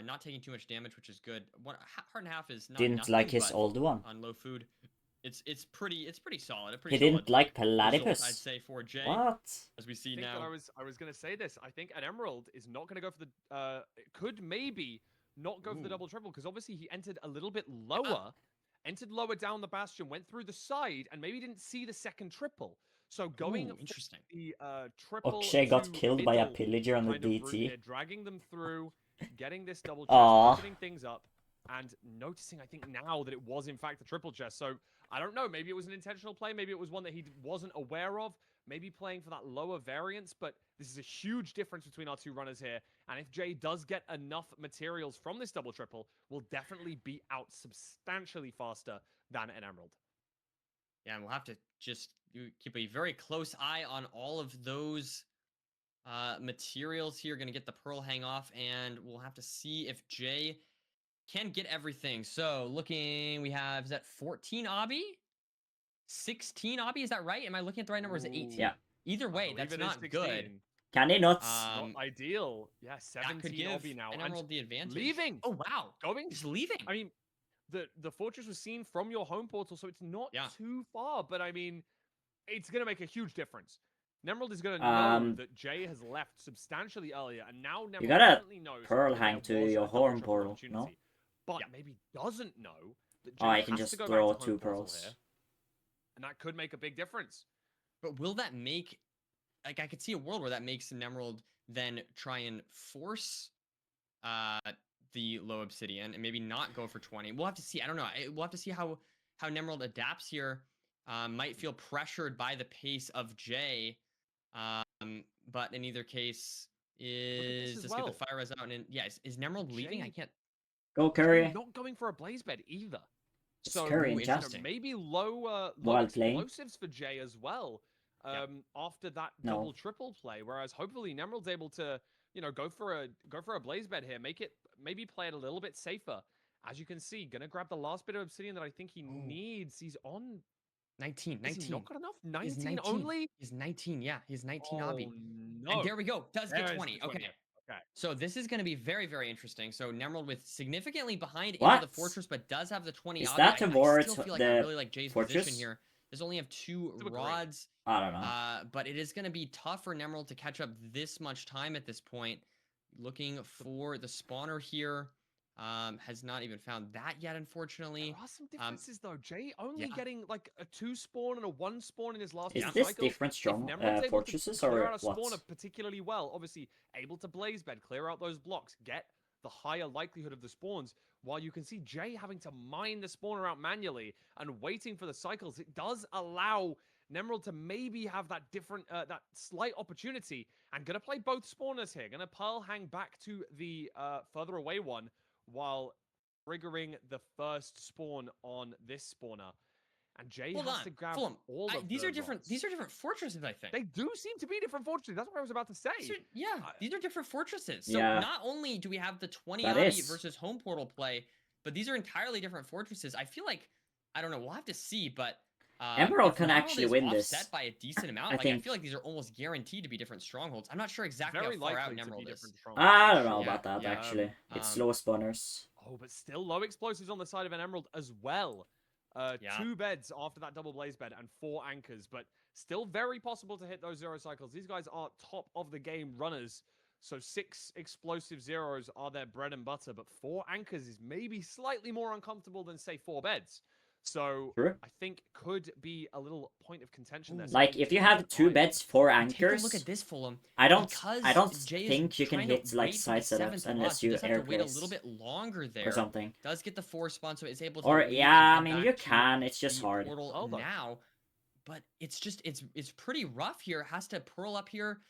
not taking too much damage, which is good. Heart and half is not Didn't nothing, like his but old one. on low food. It's pretty solid. He didn't like result, platypus. I'd say, for Jay. What? As we see I think now. I was gonna say this. I think an Emerald is not gonna go for the it could maybe not go for the double triple, because obviously he entered a little bit lower, entered lower down the Bastion, went through the side, and maybe didn't see the second triple. So going interesting. The triple Akshay got to killed by a middle pillager on the kind of route DT. here, dragging them through, getting this double chest, Aww. opening things up, and noticing, I think, now that it was in fact a triple chest. So I don't know, maybe it was an intentional play, maybe it was one that he wasn't aware of, maybe playing for that lower variance, but this is a huge difference between our two runners here, and if Jay does get enough materials from this double triple, will definitely be out substantially faster than an Emerald. Yeah, and we'll have to just keep a very close eye on all of those materials here. Going to get the Pearl hang off, and we'll have to see if Jay can get everything. So looking, we have, is that 14 obby? 16 obby, is that right? Am I looking at the right number? Or is it 18? Yeah. Either way, that's not good. Candy nuts. Not ideal. Yeah, 17 that could give obby now. an Emerald the advantage. Leaving. Oh, wow. Going. Just leaving. I mean, the fortress was seen from your home portal, so it's not too far, but I mean, it's going to make a huge difference. Nemerald is going to know that Jay has left substantially earlier, and now Nemerald definitely knows Pearl hang to your home portal, no? But maybe doesn't know that Jay I can has just to go throw back to home 2 portal pearls. here, and that could make a big difference. But will that make, like, I could see a world where that makes Nemerald then try and force the low obsidian and maybe not go for 20. We'll have to see. I don't know. We'll have to see how Nemerald adapts here. Might feel pressured by the pace of Jay. But in either case, is just get the fire res out, and is Nemerald leaving? I can't. Go Curry. Not going for a blaze bed either. It's So Curry, maybe low While playing. explosives for Jay as well. After that double triple play, whereas hopefully Nemerald's able to go for a blaze bed here, maybe play it a little bit safer, as you can see, gonna grab the last bit of obsidian that I think he needs. He's on 19, Has he 19. not got enough? He's 19 only? He's 19, yeah. He's 19 Oh obby. no. And there we go. Does get There's the 20. Okay. 20th. Okay. So this is going to be very, very interesting. So Nemerald with significantly behind into What? the fortress, but does have the 20 Is obby. that I towards still feel like I the really like Jay's fortress? position here. There's only have 2 To agree. rods. I don't know. But it is going to be tough for Nemerald to catch up this much time at this point. Looking for the spawner here. Has not even found that yet, unfortunately. There are some differences though. Jay only getting like a 2 spawn and a 1 spawn in his last Is two this cycles. different If strong Nemrod's able fortresses to clear or out a what? spawner particularly well, obviously able to blaze bed, clear out those blocks, get the higher likelihood of the spawns. While you can see Jay having to mine the spawner out manually and waiting for the cycles, it does allow Nemerald to maybe have that different, that slight opportunity. And gonna play both spawners here. Gonna Pearl hang back to the further away one while triggering the first spawn on this spawner. And Jay has to grab all of these the are different. rods. These are different fortresses, I think. They do seem to be different fortresses. That's what I was about to say. These are different fortresses. So Yeah. not only do we have the 20 That obby is. versus home portal play, but these are entirely different fortresses. I feel like I don't know. We'll have to see, but Emerald if can Nemerald actually is win offset this. by a decent amount. I I think. feel like these are almost guaranteed to be different strongholds. I'm not sure exactly Very how far out likely to be Nemerald is. different strongholds. I for don't know sure. about that Yeah. actually. It's Um, slow spawners. Oh, but still low explosives on the side of an emerald as well. Yeah. 2 beds after that double blaze bed and 4 anchors, but still very possible to hit those 0 cycles. These guys are top of the game runners. So 6 explosive zeros are their bread and butter, but 4 anchors is maybe slightly more uncomfortable than, say, 4 beds. So True. I think could be a little point of contention there. Like if you have 2 beds, 4 And take a look anchors, at this, Fulham. I don't Because Jay is think you can trying to hit like wait for side the 7th setups unless rod, he you does have air to wait a place little bit longer there. or something. Does get the 4 spawn, so is able to Or leave yeah, and I head mean back you to can. It's just the hard. portal Oh, look. now. But it's just it's pretty rough here. Has to pearl up here.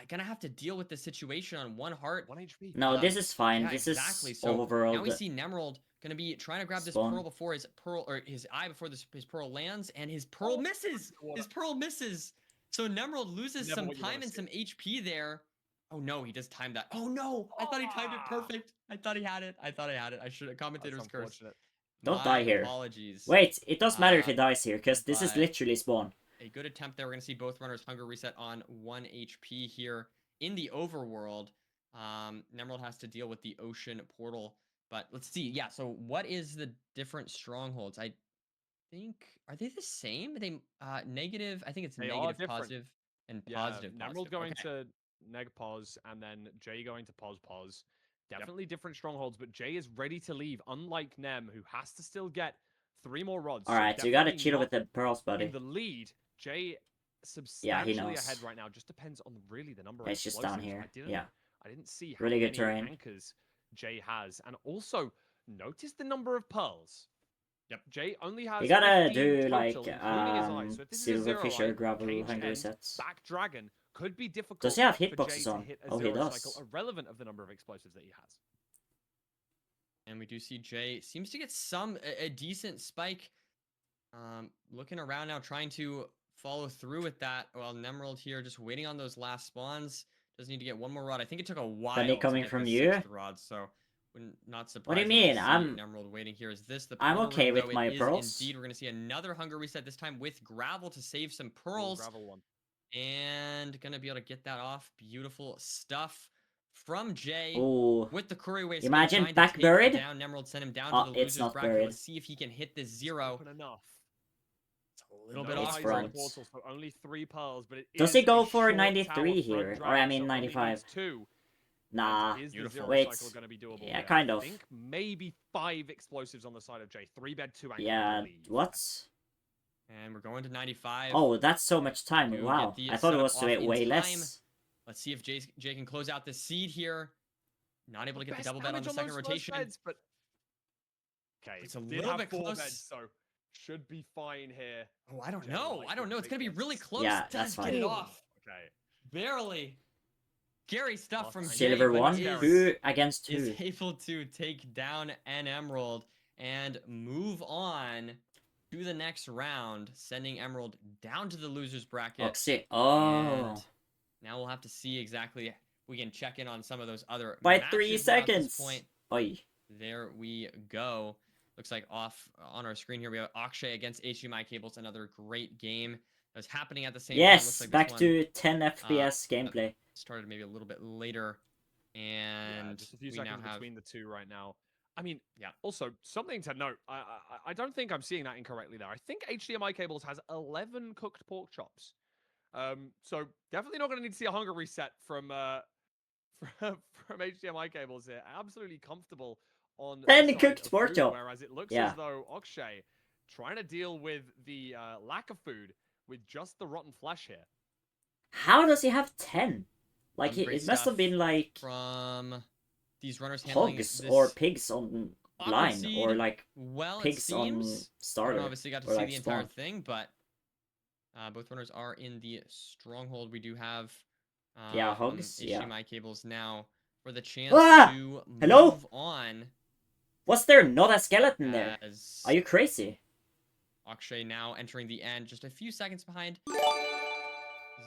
Gonna have to deal with the situation on 1 heart. 1 HP. No, this is fine. Yeah, This exactly. is So overall. now we see Nemerald gonna be trying to grab this Spawn. pearl before his pearl or his eye before his pearl lands, and his pearl misses. His pearl misses. So Nemerald loses Never some what you wanna time and see. some HP there. Oh no, he does time that. Oh no, I thought he timed it perfect. I thought he had it. I should have commentator's That's curse. unfortunate. Don't My die here. Apologies. Wait, it does matter if he Uh, dies here, because this is but- literally spawn. A good attempt there. We're gonna see both runners hunger reset on 1 HP here in the overworld. Nemerald has to deal with the ocean portal. But let's see. Yeah, so what is the different strongholds? I think are they the same? They negative, I think it's They are negative, different. positive, and Yeah, positive. Nemerald positive. going Okay. to neg pause and then Jay going to pause. Definitely different strongholds, but Jay is ready to leave, unlike Nem, who has to still get 3 more rods. Alright, so you gotta definitely chill not with the pearls, in buddy. the lead. Jay substantially knows. ahead right now. Just depends on really the number of It's just down explosives. here. I didn't see how Really good many terrain. anchors Jay has, and also notice the number of pearls. Yep. Jay only has. You gotta 15 do total, like including his eye. So if this is a silver zero fisher eye, gravel cage hunger end, resets. back dragon could be difficult. Does he have for hitboxes Jay to on? hit a Oh, he zero does. cycle, irrelevant of the number of explosives that he has. And we do see Jay seems to get a decent spike. Looking around now, trying to follow through with that. While Nemerald here just waiting on those last spawns. Does need to get 1 more rod. I think it took a while. Bunny coming to get from the you? 6th rod, so not surprising. What do you to mean? see I'm- Nemerald waiting here. Is this the I'm portal okay room, with though? my It is pearls. Indeed, we're gonna see another hunger reset. This time with gravel to save some Ooh, pearls. gravel one. And gonna be able to get that off. Beautiful stuff from Jay. Ooh. With the curry waste. Imagine trying to back take buried? down Nemerald, send him down Oh, to the it's loser's not bracket. buried. Let's see if he can hit this 0. Open enough. It's a little No bit It's off. eyes front. on portal, so only 3 pearls, but it Does is he go a for short 93 tower front here? Or I dragon, mean so only 95. needs 2. Nah. And is the Beautiful. zero Wait. cycle going to be doable? Yeah, here? kind I of. think maybe 5 explosives on the side of Jay. 3 bed, 2 anchor. I Yeah, believe. what? And we're going to 95. Oh, that's so much time. To Wow. get the I thought it setup was off way, in way time. less. Let's see if Jay can close out the seed here. Not able to get the Best double bet on damage the second those first rotation. beds, but okay, It's a did little have bit 4 close. beds, so should be fine here. Oh, I don't Jay know. might I don't get know. It's gonna be big really bets. close. Yeah, Does that's get fine. it off. Okay. Barely. Scary stuff from Last Jay, Silver but one. is- Who against who? is able to take down an Emerald and move on to the next round, sending Emerald down to the loser's bracket. Oxy. Oh. And now we'll have to see exactly. We can check in on some of those other By matches 3 now at this seconds. point. Oi. there we go. Looks like off on our screen here we have Akshay against HDMI Cables. Another great game that was happening at the same time. Looks Yes, like back this one, to 10 FPS gameplay. started maybe a little bit later, and just a few we now seconds have between the two right now. I mean, yeah. Also, something to note. I don't think I'm seeing that incorrectly there. I think HDMI Cables has 11 cooked pork chops. So definitely not going to need to see a hunger reset from from HDMI Cables here. Absolutely comfortable on the 10 side cooked of pork food, chop. whereas it looks Yeah. as though Akshay trying to deal with the lack of food with just the rotten flesh here. How does he have 10? Like, Some great it must have stuff been like from these runners handling hogs this or pigs on awkward line, seed. or like Well, it pigs on seems starter. everyone obviously got to or see like the entire spawn. thing, but both runners are in the stronghold. We do have Yeah, hogs. Yeah. HDMI Cables now for the chance Ah! to Hello? move on. Was there not a skeleton there? As Are you crazy? Akshay now entering the end, just a few seconds behind. He's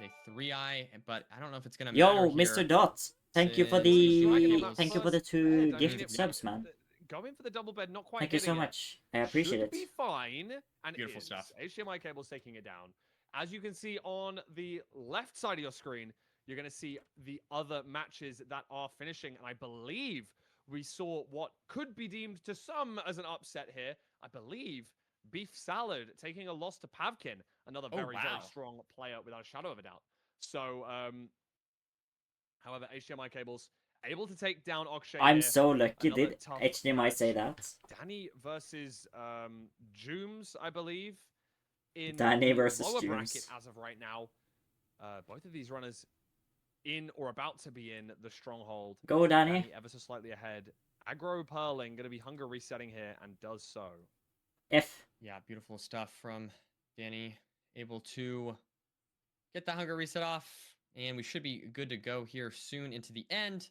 a 3-eye, but I don't know if it's gonna matter Yo, here. Mr. Dot. Thank you for Since HDMI the Cables- thank you for the First 2 bed, I gifted mean, subs, man. Going for the double bed, not quite Thank you so hitting it. much. I appreciate Should be it. fine, and Beautiful is. stuff. HDMI Cable's taking it down. As you can see on the left side of your screen, you're going to see the other matches that are finishing, and I believe we saw what could be deemed to some as an upset here. I believe Beef Salad taking a loss to Pavkin, another very strong player without a shadow of a doubt. So, however, HDMI Cables able to take down Akshay I'm here. so lucky. Another Did tough HDMI say match. that? Danny versus Jooms, I believe, in Danny the versus lower Jooms. bracket as of right now. Both of these runners in or about to be in the stronghold. Go, Danny. Danny ever so slightly ahead. Aggro Pearling going to be hunger resetting here and does so. F. Yeah, beautiful stuff from Danny. Able to get the hunger reset off, and we should be good to go here soon into the end.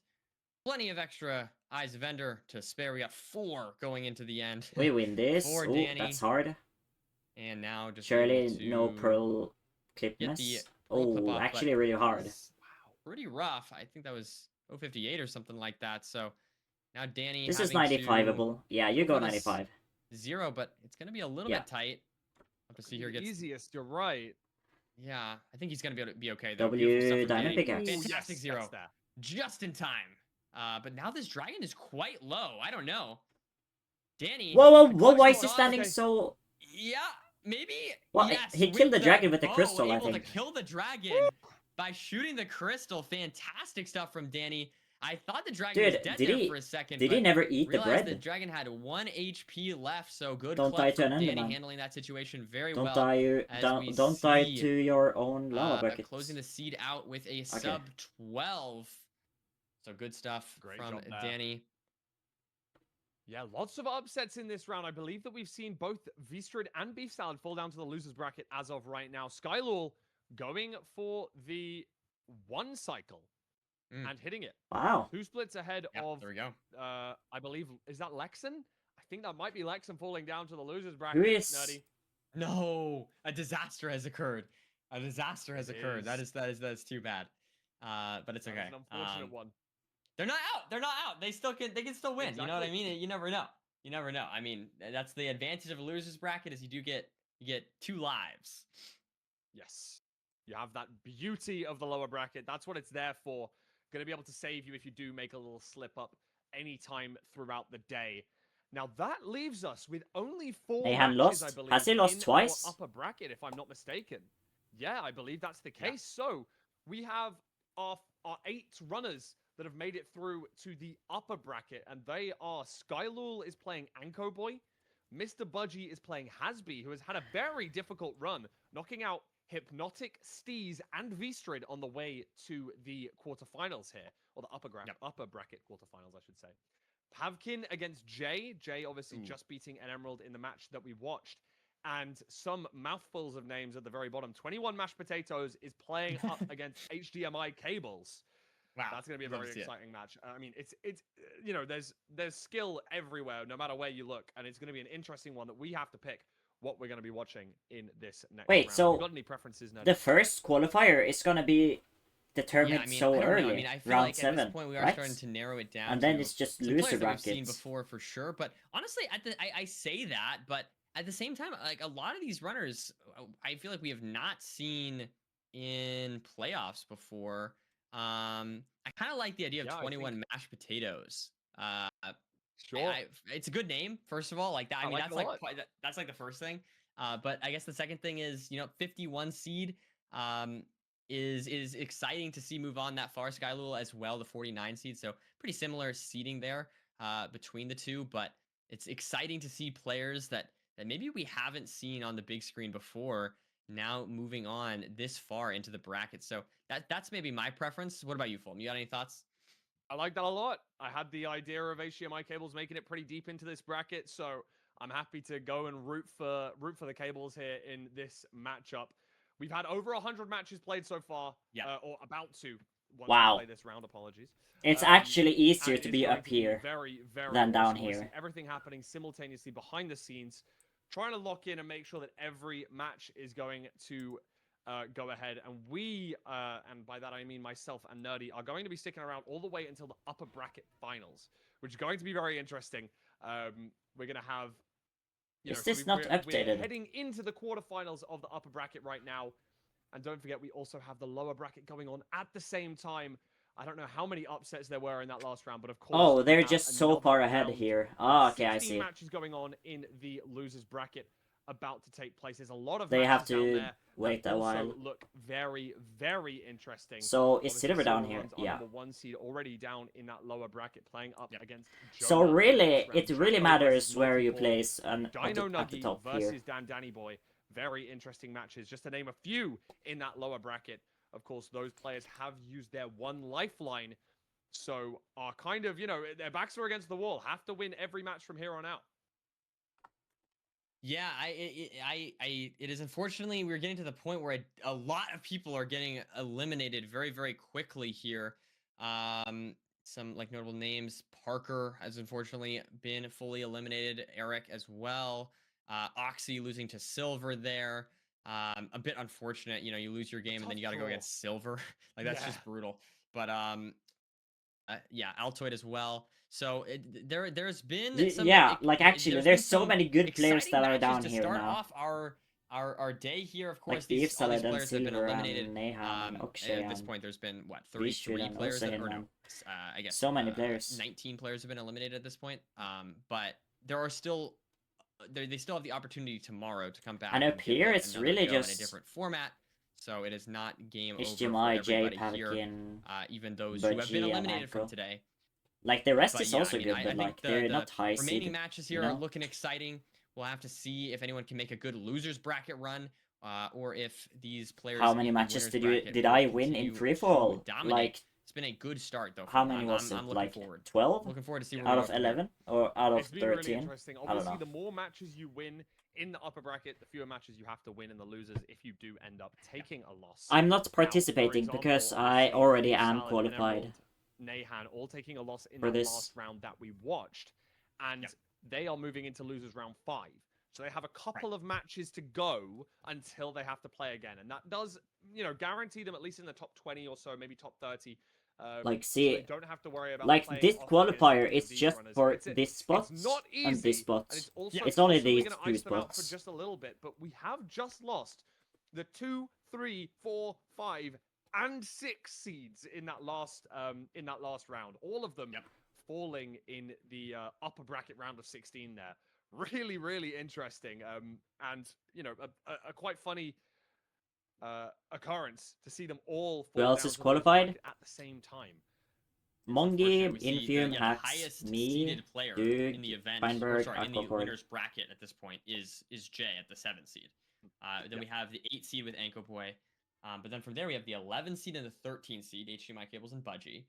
Plenty of extra eyes of Ender to spare. We got 4 going into the end. We win this. For Oh, Danny. that's hard. And now just Surely able to no pearl clip get miss. the pearl clip Oh, off, actually but really that hard. was, wow, pretty rough. I think that was 058 or something like that. So now Danny. This is having to 95able. Yeah, you go go for this 95. 0, but it's gonna be a little Yeah. bit tight. Have to see here. Gets Easiest, you're right. Yeah, I think he's gonna be able to be okay though. W Beautiful stuff from Diamond Danny. Pickaxe. Ooh, Fantastic yes, 0. that's there. Just in time. But now this dragon is quite low. I don't know. Danny. Whoa, whoa, the whoa! clock's Why is going he off. standing Okay. so? Yeah, maybe. Well, yes, he killed the dragon with the bow, crystal, I able to think. kill the dragon by shooting the crystal. Fantastic stuff from Danny. I thought the dragon was Dude, dead did there he? for a second. Did but he never eat the realized bread? the dragon had 1 HP left, so good Don't club die to from an Danny Enderman. handling that situation very Don't well. die. as Don't we die see, to your own lava bucket. Closing the seed out with a sub 12. So good stuff Great from job there. Danny. Yeah, lots of upsets in this round. I believe that we've seen both Vistrid and Beef Salad fall down to the losers bracket as of right now. Skylul going for the 1 cycle and hitting it. Wow. 2 splits ahead of, There we go. I believe, is that Lexan? I think that might be Lexan falling down to the losers Who bracket. is? Nerdy. No, a disaster has occurred. A disaster has It occurred. is. That is too bad. But it's That okay. is an unfortunate one. They're not out. They're not out. They can still win. You know what I Exactly. mean? You never know. You never know. I mean, that's the advantage of a losers bracket is you get 2 lives. Yes. You have that beauty of the lower bracket. That's what it's there for. Going to be able to save you if you do make a little slip up anytime throughout the day. Now that leaves us with only 4 Mayhem matches, lost? I believe. Has he lost in twice? Our upper bracket, if I'm not mistaken. Yeah, I believe that's the Yeah. case. So we have our 8 runners that have made it through to the upper bracket, and they are Skylul is playing Anko Boy, Mr. Budgie is playing Hasby, who has had a very difficult run, knocking out Hypnotic, Steez, and Vistrid on the way to the quarterfinals here, or the upper bracket quarterfinals, I should say. Pavkin against Jay. Jay obviously just beating an Emerald in the match that we watched. And some mouthfuls of names at the very bottom. 21 Mashed Potatoes is playing up against HDMI Cables. Wow, That's going to be a love very to see it. exciting match. I mean, it's you know, there's skill everywhere, no matter where you look, and it's going to be an interesting one that we have to pick what we're going to be watching in this next round. Wait, Have so you got any preferences, Ned? the first qualifier is gonna be determined I mean, so I don't know. early, I mean, I feel round like at 7, this point we are right? starting to narrow it down And then to it's just some loser players that we've seen brackets. before for sure. But honestly, I say that, but at the same time, like a lot of these runners, I feel like we have not seen in playoffs before. I kind of like the idea of Yeah, I 21 think mashed potatoes. Uh, sure. it's a good name, first of all. Like that, I I mean, like it that's a like lot. that's like the first thing. But I guess the second thing is, 51 seed. Is exciting to see move on that far. Skylul as well, the 49 seed. So pretty similar seeding there between the two, but it's exciting to see players that maybe we haven't seen on the big screen before now moving on this far into the bracket. So that's maybe my preference. What about you, Fulham? You got any thoughts? I like that a lot. I had the idea of HDMI cables making it pretty deep into this bracket, so I'm happy to go and root for the cables here in this matchup. We've had over 100 matches played so far, Yeah. or about to once we Wow. play this round. Apologies. It's Um, actually easier and to it's be going up to be here very, very than down awesome. We see here. everything happening simultaneously behind the scenes, trying to lock in and make sure that every match is going to go ahead. And we, and by that I mean myself and Nerdy, are going to be sticking around all the way until the upper bracket finals, which is going to be very interesting. We're going to have, Is this not we're updated? heading into the quarterfinals of the upper bracket right now. And don't forget, we also have the lower bracket going on at the same time. I don't know how many upsets there were in that last round, but of course, Oh, they're we have just so another far ahead round here. with Oh, okay, I 16 see. matches going on in the losers bracket about to take place. There's a lot of They have matches down to there wait that a also while. look very, very interesting. So is Obviously, Silver down Silver here? Runs, our Yeah. number 1 seed, already down in that lower bracket, playing up against So Jonah in really, this round. it really Jacko matters versus where you Multicore. place Dino at the Nuggy top versus here. Dan Danny Boy. Very interesting matches. Just to name a few in that lower bracket. Of course, those players have used their one lifeline, so are kind of, their backs are against the wall. Have to win every match from here on out. Yeah, it is unfortunately we're getting to the point where a lot of people are getting eliminated very, very quickly here. Some like notable names: Parker has unfortunately been fully eliminated. Eric as well. Oxy losing to Silver there. A bit unfortunate. You lose your game and then you got to go against Silver. Like that's just brutal. But yeah, Altoid as well. So there's been some like actually, there's so many good players that are down here start now. off our day here. Of course, Like all these and players have been Silver eliminated. and Nehan and Okshay At this and point, there's been what Vishnu 33 and players that, or no, Osahinman. I guess So many players. 19 players have been eliminated at this point. But there are still they still have the opportunity tomorrow to come back. And up here, it's another really go just in a different format. So it is not game over for HDMI, Jay, everybody here. Pavkin, Even those who have been eliminated from today. Like the rest But is yeah, also I mean, good, I but like think they're the not high remaining seed. matches here are looking exciting. We'll have to see if anyone can make a good losers bracket run, or if these players. How many matches did I win in free for all? Like, it's been a good start though. How many was it? I'm looking like forward. 12? Looking forward to see where out we of go from here. 11 or out of It's been 13? really interesting. Obviously, the more matches you win in the upper bracket, the fewer matches you have to win in the losers if you do end up taking a loss. I'm not participating now, because example, I already am Salad qualified. and Nahan all taking a loss in for the this. last round that we watched, and they are moving into losers round 5. So they have a couple of matches to go until they have to play again, and that does, guarantee them at least in the top 20 or so, maybe top 30. Like, so see, they don't have to worry about like playing this off qualifier against is these just runners. for It's this spot not easy, and this spot. and it's also It's only possibly these gonna two ice them out for spots. just a little bit, but we have just lost the 2, 3, 4, 5, and 6 seeds in that last round. All of them falling in the upper bracket round of 16 there. Really, really interesting. And a quite funny occurrence to see them all fall Who else down is to the qualified? at the same time. Mongi, We see Infium, the Hacks, highest me, seeded player Duke, in the event, Feinberg, in the Aquacord. winners bracket at this point is Jay at the 7th seed. Then we have the 8th seed with Anko Boy. But then from there we have the 11th seed and the 13th seed, HDMI Cables and Budgie.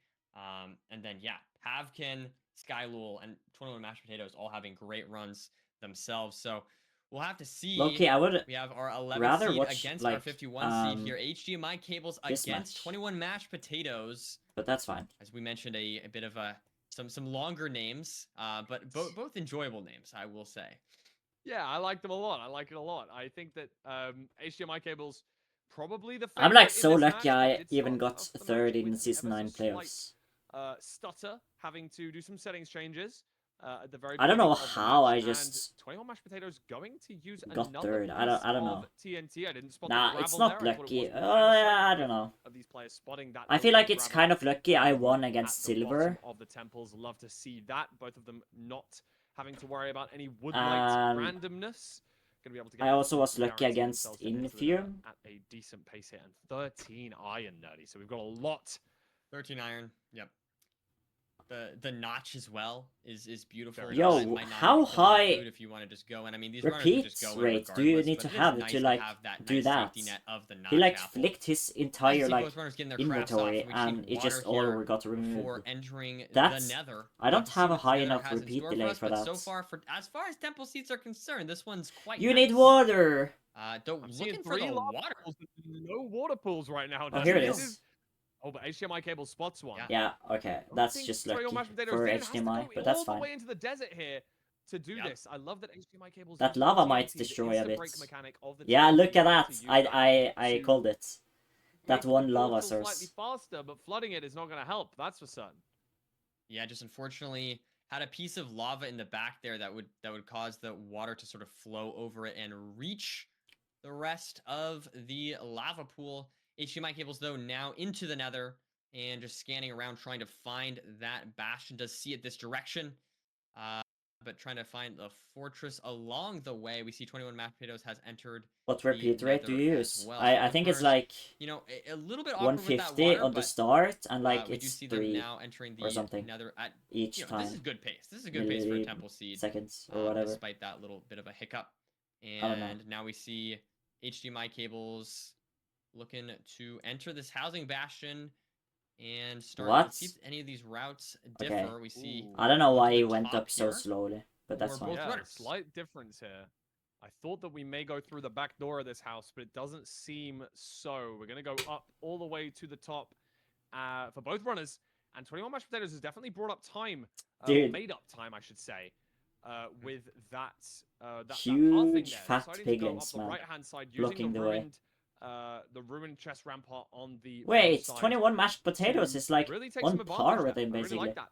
And then Pavkin, Skylul, and 21 Mashed Potatoes all having great runs themselves. So we'll have to see. Low-key, I would we have our 11th rather seed watch, against like, our 51 seed here. HDMI Cables this against match. 21 Mashed Potatoes. But that's fine. As we mentioned, a bit of some longer names, but both enjoyable names, I will say. Yeah, I like them a lot. I like it a lot. I think that HDMI Cables probably the I'm favorite like in so this lucky match, I but did even start got off the match third in with Season ever 9 so slight, playoffs. stutter, having to do some settings changes at the very I don't beginning know of the how match, I and just 21 Mashed Potatoes going to use got another third. piece I don't of know. TNT. I didn't spot Nah, the it's gravel not there. I thought lucky. it was with hindsight I both don't know. of these players spotting that I feel little like bit of it's gravel, kind of lucky I won at against the bottom Silver. of the temples. Love to see that. Both of them not having to worry about any woodlight randomness. Going to be able to get I also was lucky guarantee against themselves into the Infium. nether at a decent pace here, and 13 iron, Nerdy. So we've got a lot. 13 iron. Yep. The notch as well is beautiful. Very Yo, nice. It might not how even kill you high food if you want to just go in. I mean, these runners repeat would just go in rate do you regardless, need but to it is have nice to like have that do nice that? safety net of the He notch like apple. flicked his Nice to entire see like both runners getting their crafts off, inventory, we've and seen it just water all here got removed. before entering That's the nether. I Love don't to see have a what the high nether enough has in repeat store delay us, for but that. so far, as far as temple seeds are concerned, this one's quite You nice. need water. I'm seeing Looking for 3 the lava water. pools, no water pools right now. Oh, here it This is. Oh, but HDMI cable spots one. Yeah, okay, I that's think just Trio lucky Mashed Potatoes for did. Has to HDMI, go but that's all the fine. way into the desert here to do this. I love that HDMI cables. That using lava the might TNT, the destroy a bit. insta-break mechanic of the Yeah, TNT, look at able that. to use I to called it. That make the one lava portal slightly source. faster, but flooding it is not going to help. That's for certain. Yeah, just unfortunately had a piece of lava in the back there that would cause the water to sort of flow over it and reach the rest of the lava pool. HDMI cables though now into the nether and just scanning around trying to find that bastion. Does see it this direction, but trying to find the fortress along the way. We see 21 Mashed Potatoes has entered. What repeat rate do you use? Well. I think it's like you know, a little bit awkward with that 150 water, on the but start, and like we do it's see them 3 now entering the or something nether at each time. This is good pace. This is a good pace for a temple seed. Seconds or whatever. Despite that little bit of a hiccup. I don't know. And now we see HDMI cables looking to enter this housing bastion and start. What? Let's see if any of these routes differ. Okay. We see. Ooh. I don't know Onto why the he went top up so here. slowly, but that's We're fine. both Yeah, runners. slight difference here. I thought that we may go through the back door of this house, but it doesn't seem so. We're going to go up all the way to the top for both runners. And 21 Mashed Potatoes has definitely brought up time. Dude. Made up time, I should say, with that Huge that fat pathing there. Deciding to go piglins, up the man. right-hand side Blocking using the way. the ruined chest rampart on the Wait, side 21 Mashed Potatoes to is like really take on some par advantage with there. him, I really basically. like that.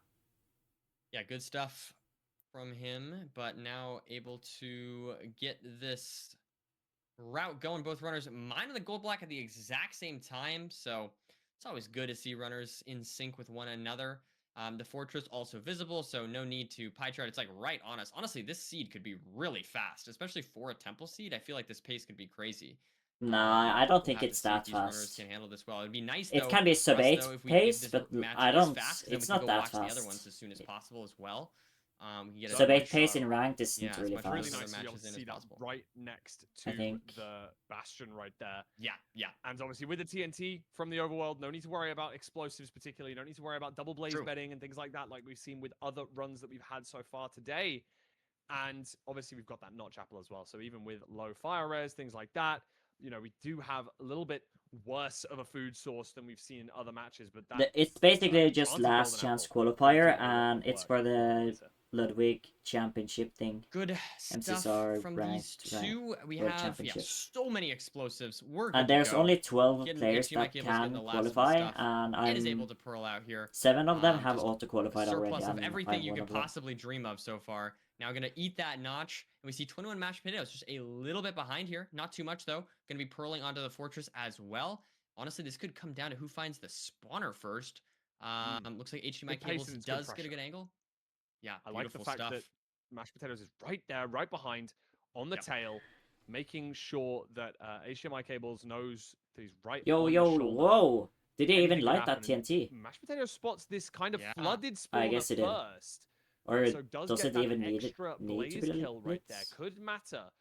Yeah, good stuff from him, but now able to get this route going. Both runners mining the gold block at the exact same time, so it's always good to see runners in sync with one another. The fortress also visible, so no need to pie chart. It's like right on us. Honestly, this seed could be really fast, especially for a temple seed. I feel like this pace could be crazy. Nah, I don't We'll think have to it's see if that these runners fast. can handle this well. It'd be nice. It though, can be for us, sub-8 though, if pace, this but match I is don't. fast, then It's we can not go that watch the other fast. ones as soon as possible as well. We can get Sub-8 pace so. in ranked isn't Yeah, as really much fast. Really Other nice to be able matches to in see as that possible. right next I to think. the bastion right there. Yeah. And obviously with the TNT from the overworld, no need to worry about explosives particularly. No need to worry about double blaze True. bedding and things like that like we've seen with other runs that we've had so far today. And obviously we've got that notch apple as well. So even with low fire rares, things like that, you know, we do have a little bit worse of a food source than we've seen in other matches. But that It's basically just chance of last golden chance apple qualifier, going to be a lot and of it's work for for the us. Ludwig Championship thing. Good stuff MCSR from ranked, these right, two. We World have Championship. so many explosives. We're good And to there's go. only 12 Getting players HDMI that cables, getting can the last of the qualify, stuff, and is able I'm to pearl out here. 7 of them have Just auto qualified already. Surplus of And everything I'm you one could of them. possibly dream of so far. Now gonna eat that notch, and we see 21 Mashed Potatoes, just a little bit behind here. Not too much though. Gonna be purling onto the fortress as well. Honestly, this could come down to who finds the spawner first. Looks like HDMI Good cables pace and does good get a good pressure. angle. Yeah, I like the beautiful fact stuff. that Mashed Potatoes is right there, right behind, on the tail, making sure that HDMI cables knows that he's right on the shoulder. Whoa! Did he Anything even could light that happen, and TNT? Mashed Potatoes spots this kind of Yeah. flooded spawner I guess it did. first. Or So does does get it that even need extra to blaze be kill right there. lit? Could matter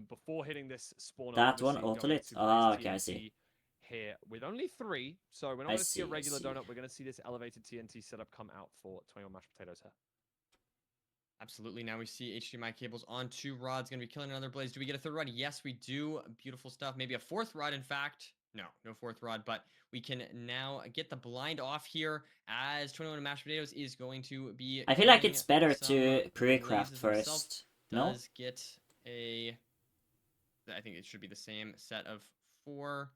before hitting this spawner. That one obviously auto going lit? to Ah, blaze okay, I TNT see. Here with only 3, so we're not I going to see a see, I regular see. donut. We're going to see this elevated TNT setup come out for 21 Mashed Potatoes here. Absolutely. Now we see HDMI cables on 2 rods. Going to be killing another blaze. Do we get a 3rd rod? Yes, we do. Beautiful stuff. Maybe a 4th rod, in fact. No 4th rod, but we can now get the blind off here as 21 Mashed Potatoes is going to be. I feel like killing it's better some to pre-craft blazes himself. first. No? Does get a. I think it should be the same set of 4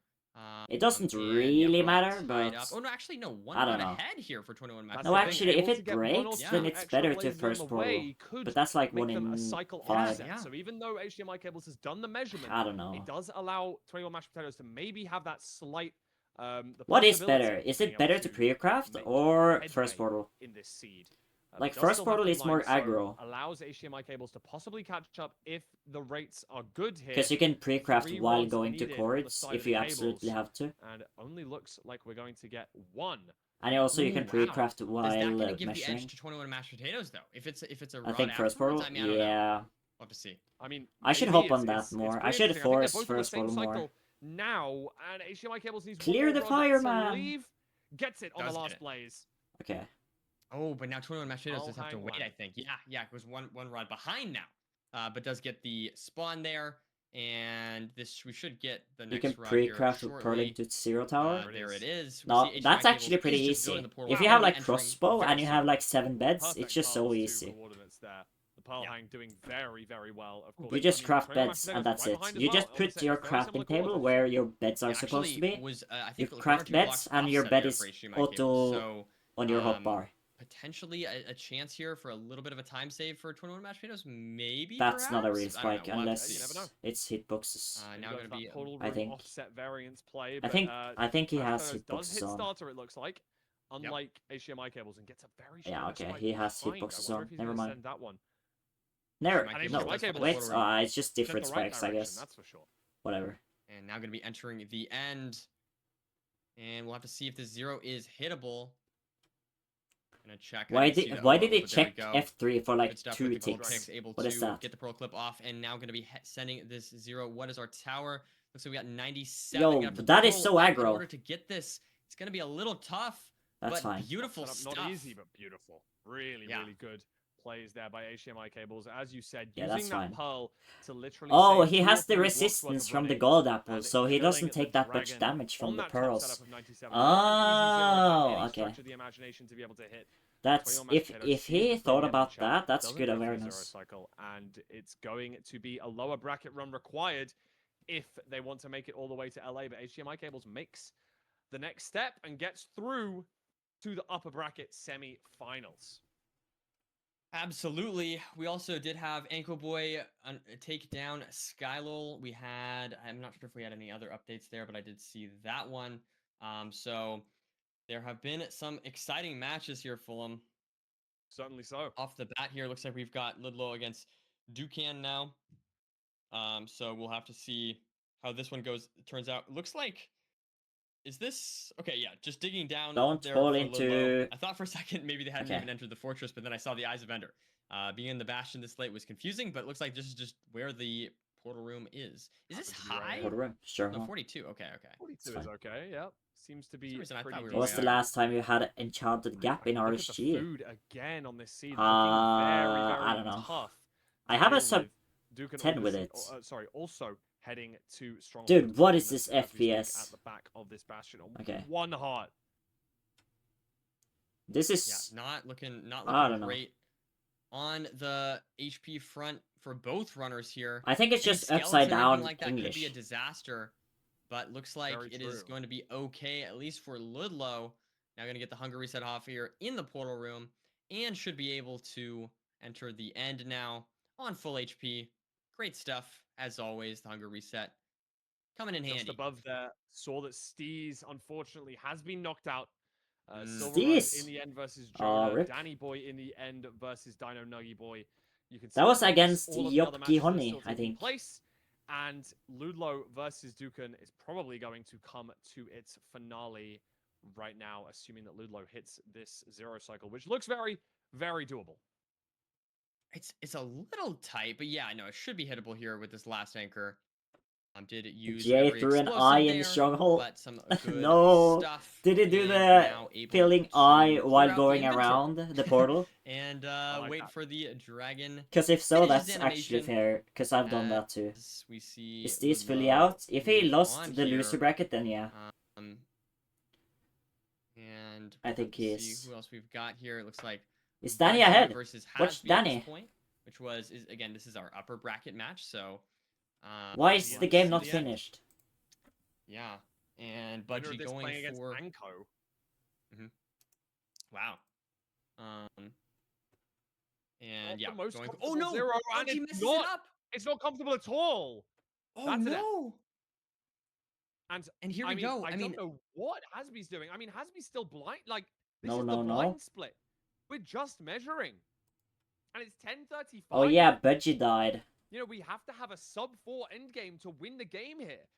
It doesn't And, really we're all matter, tied but up. Oh no, actually no, one I don't run know. ahead here for 21 match. That's No, the thing, actually, if able it to get one or breaks, two then it's extra better to blazes first on the portal. way could But that's like make 1 them a in cycle 5. offset. Yeah. So even though HDMI Cables has done the measurement, I don't know. it does allow 21 Mashed Potatoes to maybe have that slight. The What is possibility better? of Is being it able better to pre-craft make or first headway portal? in this seed. Like, Does first still have portal the is more line, so aggro. allows HDMI Cables to possibly catch up if the rates are good here. Because you can pre-craft 3 while rods going to needed on the chords side if of the you absolutely cables, have to. and it only looks like we're going to get 1. And also you Ooh, can wow. pre-craft Is that while gonna give the measuring. edge to 21 mashed potatoes though? If it's a I rod think first afterwards, portal, I mean, I don't know. yeah. We'll have to see. I mean, I should maybe hope on it's that more. pretty I should interesting. I think force they're both on the first same portal more. cycle now, and HDMI Cables needs Clear one the more fire, run man. to leave. Gets it on Does the get last it. blaze. Okay. Oh, but now 21 mashed potatoes I'll does have to hang wait, one. I think. Yeah, it was one rod behind now. But does get the spawn there, and this we should get the You next can rod pre-craft here with Pearling shortly. to 0 tower. There it is. We No, see that's HDMI actually Cables pretty is just easy. building the portal. If you We're have gonna like be entering crossbow very and you have soon. like 7 beds, Perfect it's just pearls so to easy. coordinates there. The pearl hang doing very, very well. Of course, You just craft 21 beds mashed and potatoes that's right it. behind as You well, just on the put same- your very crafting similar table coordinates. where your beds are It supposed to be. was I You think one or craft two beds blocks and your offset bed there is for HDMI auto cables, so on your hotbar. potentially a chance here for a little bit of a time save for 21 mashed potatoes, maybe. That's not a perhaps? real I don't spike know, we'll have to unless see. You never know. it's hitboxes. Here we Now go gonna for that be portal I room think- offset variance play. I But, think he Mashed has Potatoes does hitboxes hit on. starter, it looks like, unlike HDMI Cables, and gets a very Yeah, strong okay, spike he has behind. hitboxes I wonder on. if he's Never gonna mind. send that one. Never. HDMI No, cables does wait. follow the It's just Sent different the right spikes, I direction, guess. that's for sure. Whatever. And now going to be entering the end. And we'll have to see if this 0 is hittable. Gonna check. I Why didn't see did that why one, did he but there we check go. F3 for like Good stuff 2 with the gold ticks? picks, able What to is that? get the pearl clip off, and now going to be sending this 0. What is our tower? Looks like we got 97. Yo, Gonna have to that is pull so up in aggro. order to get this. It's going to be a little tough, That's but fine. beautiful Set up stuff. Not easy, but beautiful. Really, Yeah. really good plays there by HDMI Cables. As you said, Yeah, using that's that fine. pearl to literally Oh, save he 2 or has the 3 blocks worth resistance of from the running gold apple, and so he killing doesn't the take that much dragon damage from on the that top pearls. setup of 97. Not an easy zero by any Oh, stretch okay. of the imagination to be able to hit. That's 21 mashed potatoes if sees he the thought premium about chat, that, that's doesn't good go for the zero awareness. cycle, and it's going to be a lower bracket run required if they want to make it all the way to LA. But HDMI Cables makes the next step and gets through to the upper bracket semi-finals. Absolutely. We also did have Ankle Boy take down Skylol. We had, I'm not sure if we had any other updates there, but I did see that one. So there have been some exciting matches here, Fulham. Certainly so. Off the bat here, looks like we've got Ludlow against Dukan now. So we'll have to see how this one goes. It turns out, looks like, is this okay? Yeah, just digging down. Don't there fall for into- Ludlow. I thought for a second maybe they hadn't Okay. even entered the fortress, but then I saw the Eyes of Ender. Being in the Bastion this late was confusing, but it looks like this is just where the portal room is. Is this Happens to be right high? there. Portal room, sure. No, huh? 42. Okay. 42 is fine. okay, yeah. Seems to be reason I thought pretty we were What was the way decent. higher. last time you had an enchanted gap in Look at the RSG? food again on this seed. Looking I very don't know. tough. I have a deal sub. with. Dukan 10 with obviously- it. sorry, also heading to Stronghold. Dude, what is Entertainment this as we speak FPS? At the back of this bastion. Okay. 1 heart. This Yeah, is not looking I don't know. great on the HP front for both runners here. I think it's Any just skeleton upside or anything down like that could be a English. disaster, but looks like Very it is true. going to be okay, at least for Ludlow. Now going to get the hunger reset off here in the portal room, and should be able to enter the end now on full HP. Great stuff, as always, the hunger reset coming in Just handy. above there, saw that Steez unfortunately has been knocked out. Silver Steez? Rose in the end versus Aw, Jonah. rip. Danny Boy in the end versus Dino Nuggy Boy. You can see That was across against all of the other Yopki matches that are Honey, still I taking think. Place, and Ludlow versus Dukan is probably going to come to its finale right now, assuming that Ludlow hits this 0 cycle, which looks very, very doable. It's a little tight, but yeah, no, it should be hittable here with this last anchor. Did use Jay every threw an explosive eye in there, the stronghold. but some good No. stuff. Did he do and the now able killing to eye clear while out the going inventory. around the portal? And like wait that. for the dragon. Because if so, Finishes that's actually animation fair. Because I've done that too. As we see Is these fully Ludlow out? If he move lost on the here. loser bracket, then yeah. Um, and I think he let's is. see who else we've got here. It looks like Is Danny Bungie ahead? versus Watch Hasby at this Danny. point, which was again this is our upper bracket match. So Why is Yeah. the game not yeah. finished? Yeah. And Winner of Budgie this going playing against for... Anko. Wow. And yeah, Not the most going for... Oh comfortable no! zero, and Budgie it's messes not. it up! It's not comfortable at all. Oh That's a death. no! And here we go. I mean, don't know what Hasby's doing. I mean, Hasby's still blind. Like, this No, is no, the no. blind split. We're just measuring. And it's 10:35. Oh yeah, Budgie died. You know, we have to have a sub-4 endgame to win the game here.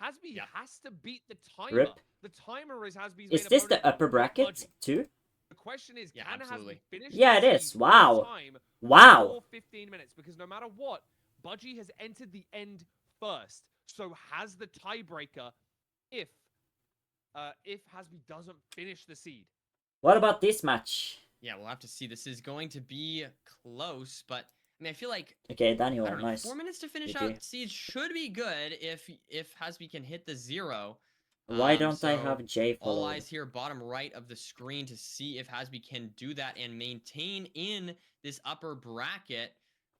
Hasby has to beat the timer. Rip. The timer is Hasby's Is main this the opponent, upper not bracket Budgie. too? The question is, Yeah, can absolutely. Hasby finish Yeah, the it is. seed Wow. in time Wow. before 15 minutes? Because no matter what, Budgie has entered the end first. So has the tiebreaker if Hasby doesn't finish the seed. What about this match? Yeah, we'll have to see. This is going to be close, but I mean, I feel like Okay, Daniel, I don't know, nice. 4 minutes to finish GG. out seed should be good if Hasby can hit the 0. Why don't I so have J all followed? eyes here, bottom right of the screen, to see if Hasby can do that and maintain in this upper bracket.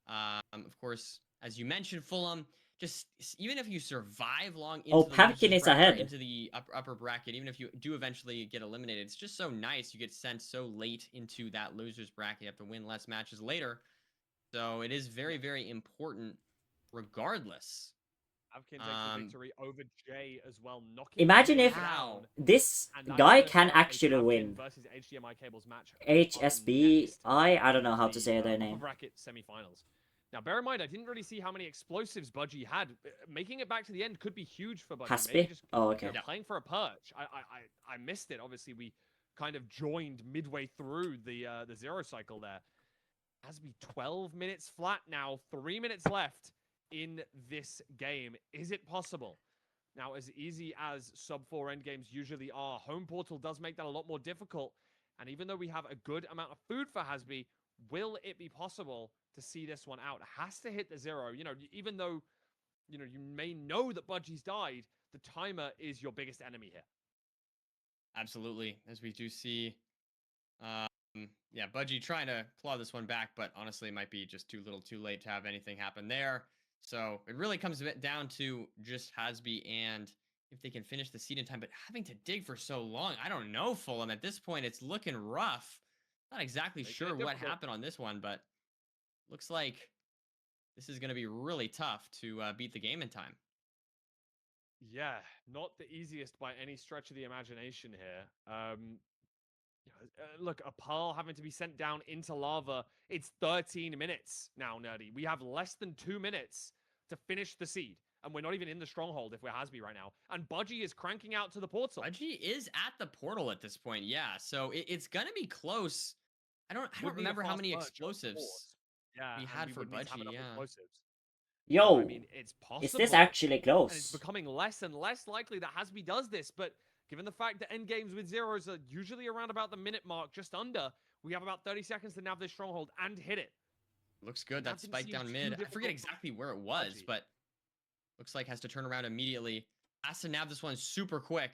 Of course, as you mentioned, Fulham. Just even if you survive long into the Pumpkin losers is bracket, ahead. into the upper bracket, even if you do eventually get eliminated, it's just so nice. You get sent so late into that losers bracket. You have to win less matches later. So it is very, very important regardless. Avkin takes the victory over Jay as well. Knocking Imagine him if down. this And that guy is can gonna actually start a win. Avkin versus HDMI cables match up HSB, next I don't know in how to the, say their upper name. bracket semifinals. Now, bear in mind, I didn't really see how many explosives Budgie had. Making it back to the end could be huge for Budgie. Hasby? Maybe just, Oh, okay. playing for a perch. I missed it. Obviously, we kind of joined midway through the 0 cycle there. Hasby 12 minutes flat now. 3 minutes left in this game. Is it possible? Now, as easy as sub-4 endgames usually are, home portal does make that a lot more difficult. And even though we have a good amount of food for Hasby, will it be possible to see this one out? It has to hit the 0. You know, even though, you may know that Budgie's died, the timer is your biggest enemy here. Absolutely, as we do see, yeah, Budgie trying to claw this one back, but honestly, it might be just too little, too late to have anything happen there. So it really comes down to just Hasby and if they can finish the seed in time. But having to dig for so long, I don't know, Fulham. At this point, it's looking rough. Not exactly sure what happened on this one, but looks like this is going to be really tough to beat the game in time. Yeah, not the easiest by any stretch of the imagination here. Look, a Pearl having to be sent down into lava. It's 13 minutes now, Nerdy. We have less than 2 minutes to finish the seed. And we're not even in the stronghold if we're Hasby right now. And Budgie is cranking out to the portal. Budgie is at the portal at this point, yeah. So it's going to be close. I don't remember how many explosives we had for Budgie, yeah. Yo, I mean, it's possible. Is this actually close? And it's becoming less and less likely that Hasby does this, but given the fact that end games with zeros are usually around about the minute mark, just under, we have about 30 seconds to nab this stronghold and hit it. Looks good. That spike down mid. I forget exactly where it was, but looks like has to turn around immediately. Has to nab this one super quick.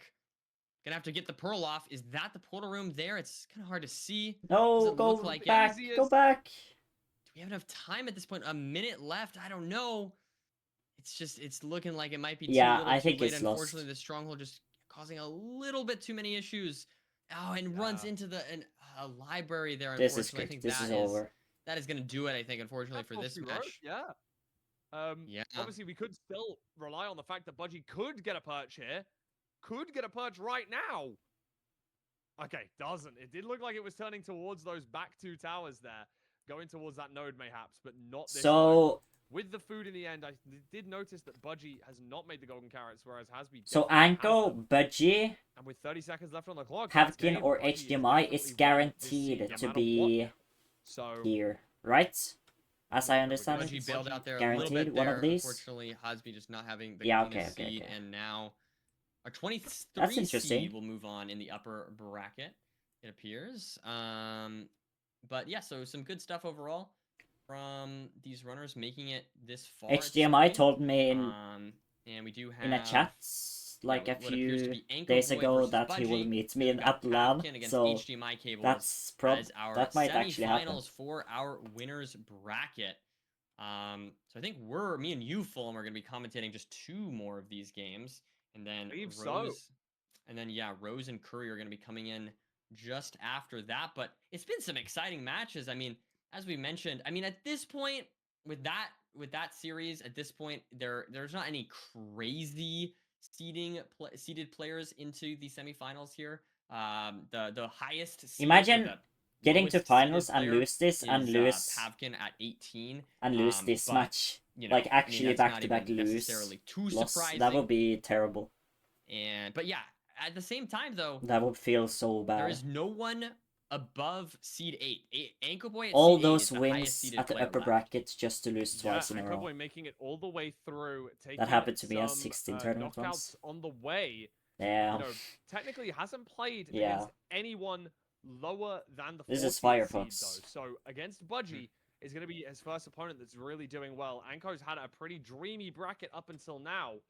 Gonna have to get the pearl off. Is that the portal room there? It's kind of hard to see. No, go like back. Go back. Do we have enough time at this point? A minute left? I don't know. It's just, it's looking like it might be too little, I think too late. it's Unfortunately, lost. the stronghold just causing a little bit too many issues. Oh, and runs into a library there. This is Unfortunately, I quick. think This is over. That is going to do it, I think, unfortunately, for this match. Yeah. Obviously, we could still rely on the fact that Budgie could get a perch here. Could get a perch right now. Okay, doesn't. It did look like it was turning towards those back 2 towers there. Going towards that node, mayhaps, but not this time. With the food in the end, I did notice that Budgie has not made the golden carrots, whereas Hasby. So Anko, Budgie, and with 30 seconds left on the clock, Havkin or HDMI is guaranteed to be here, right? As I understand Budgie bailed out there guaranteed, a little bit one there. of these. Unfortunately, Hasby just not having the okay. seed, and now our 23 That's interesting. seed will move on in the upper bracket, it appears. But yeah, so some good stuff overall from these runners making it this far. HDMI told me and we do have in a chat like a few days ago that he will meet me in Atlanta. So that's that might actually happen. For our winners bracket. So I think me and you, Fulham, are going to be commentating just 2 more of these games, and then Rose And then, yeah, Rose and Curry are going to be coming in just after that. But it's been some exciting matches. I mean, as we mentioned, I mean, at this point, with that series, at this point, there's not any crazy seeded players into the semifinals here. The highest seed, Imagine getting to lowest finals seeded and player lose this and is lose Pavkin at 18. and lose this But, match. you know, Like I mean, actually that's back not to back even lose. necessarily too Loss. surprising. That would be terrible. But yeah, at the same time though, That would feel so bad. there is no one above seed 8. Ankle Boy at All seed 8 is those the highest wins seeded at the player upper left. bracket just to lose twice in a and row. Cowboy making it all the way through. That happened to me some, as 16 tournament knockouts once. on the way. Yeah. You know, technically hasn't played Yeah. against anyone lower than the This is 14th Firefox. seed, though. So against Budgie is going to be his first opponent that's really doing well. Anko's had a pretty dreamy bracket up until now.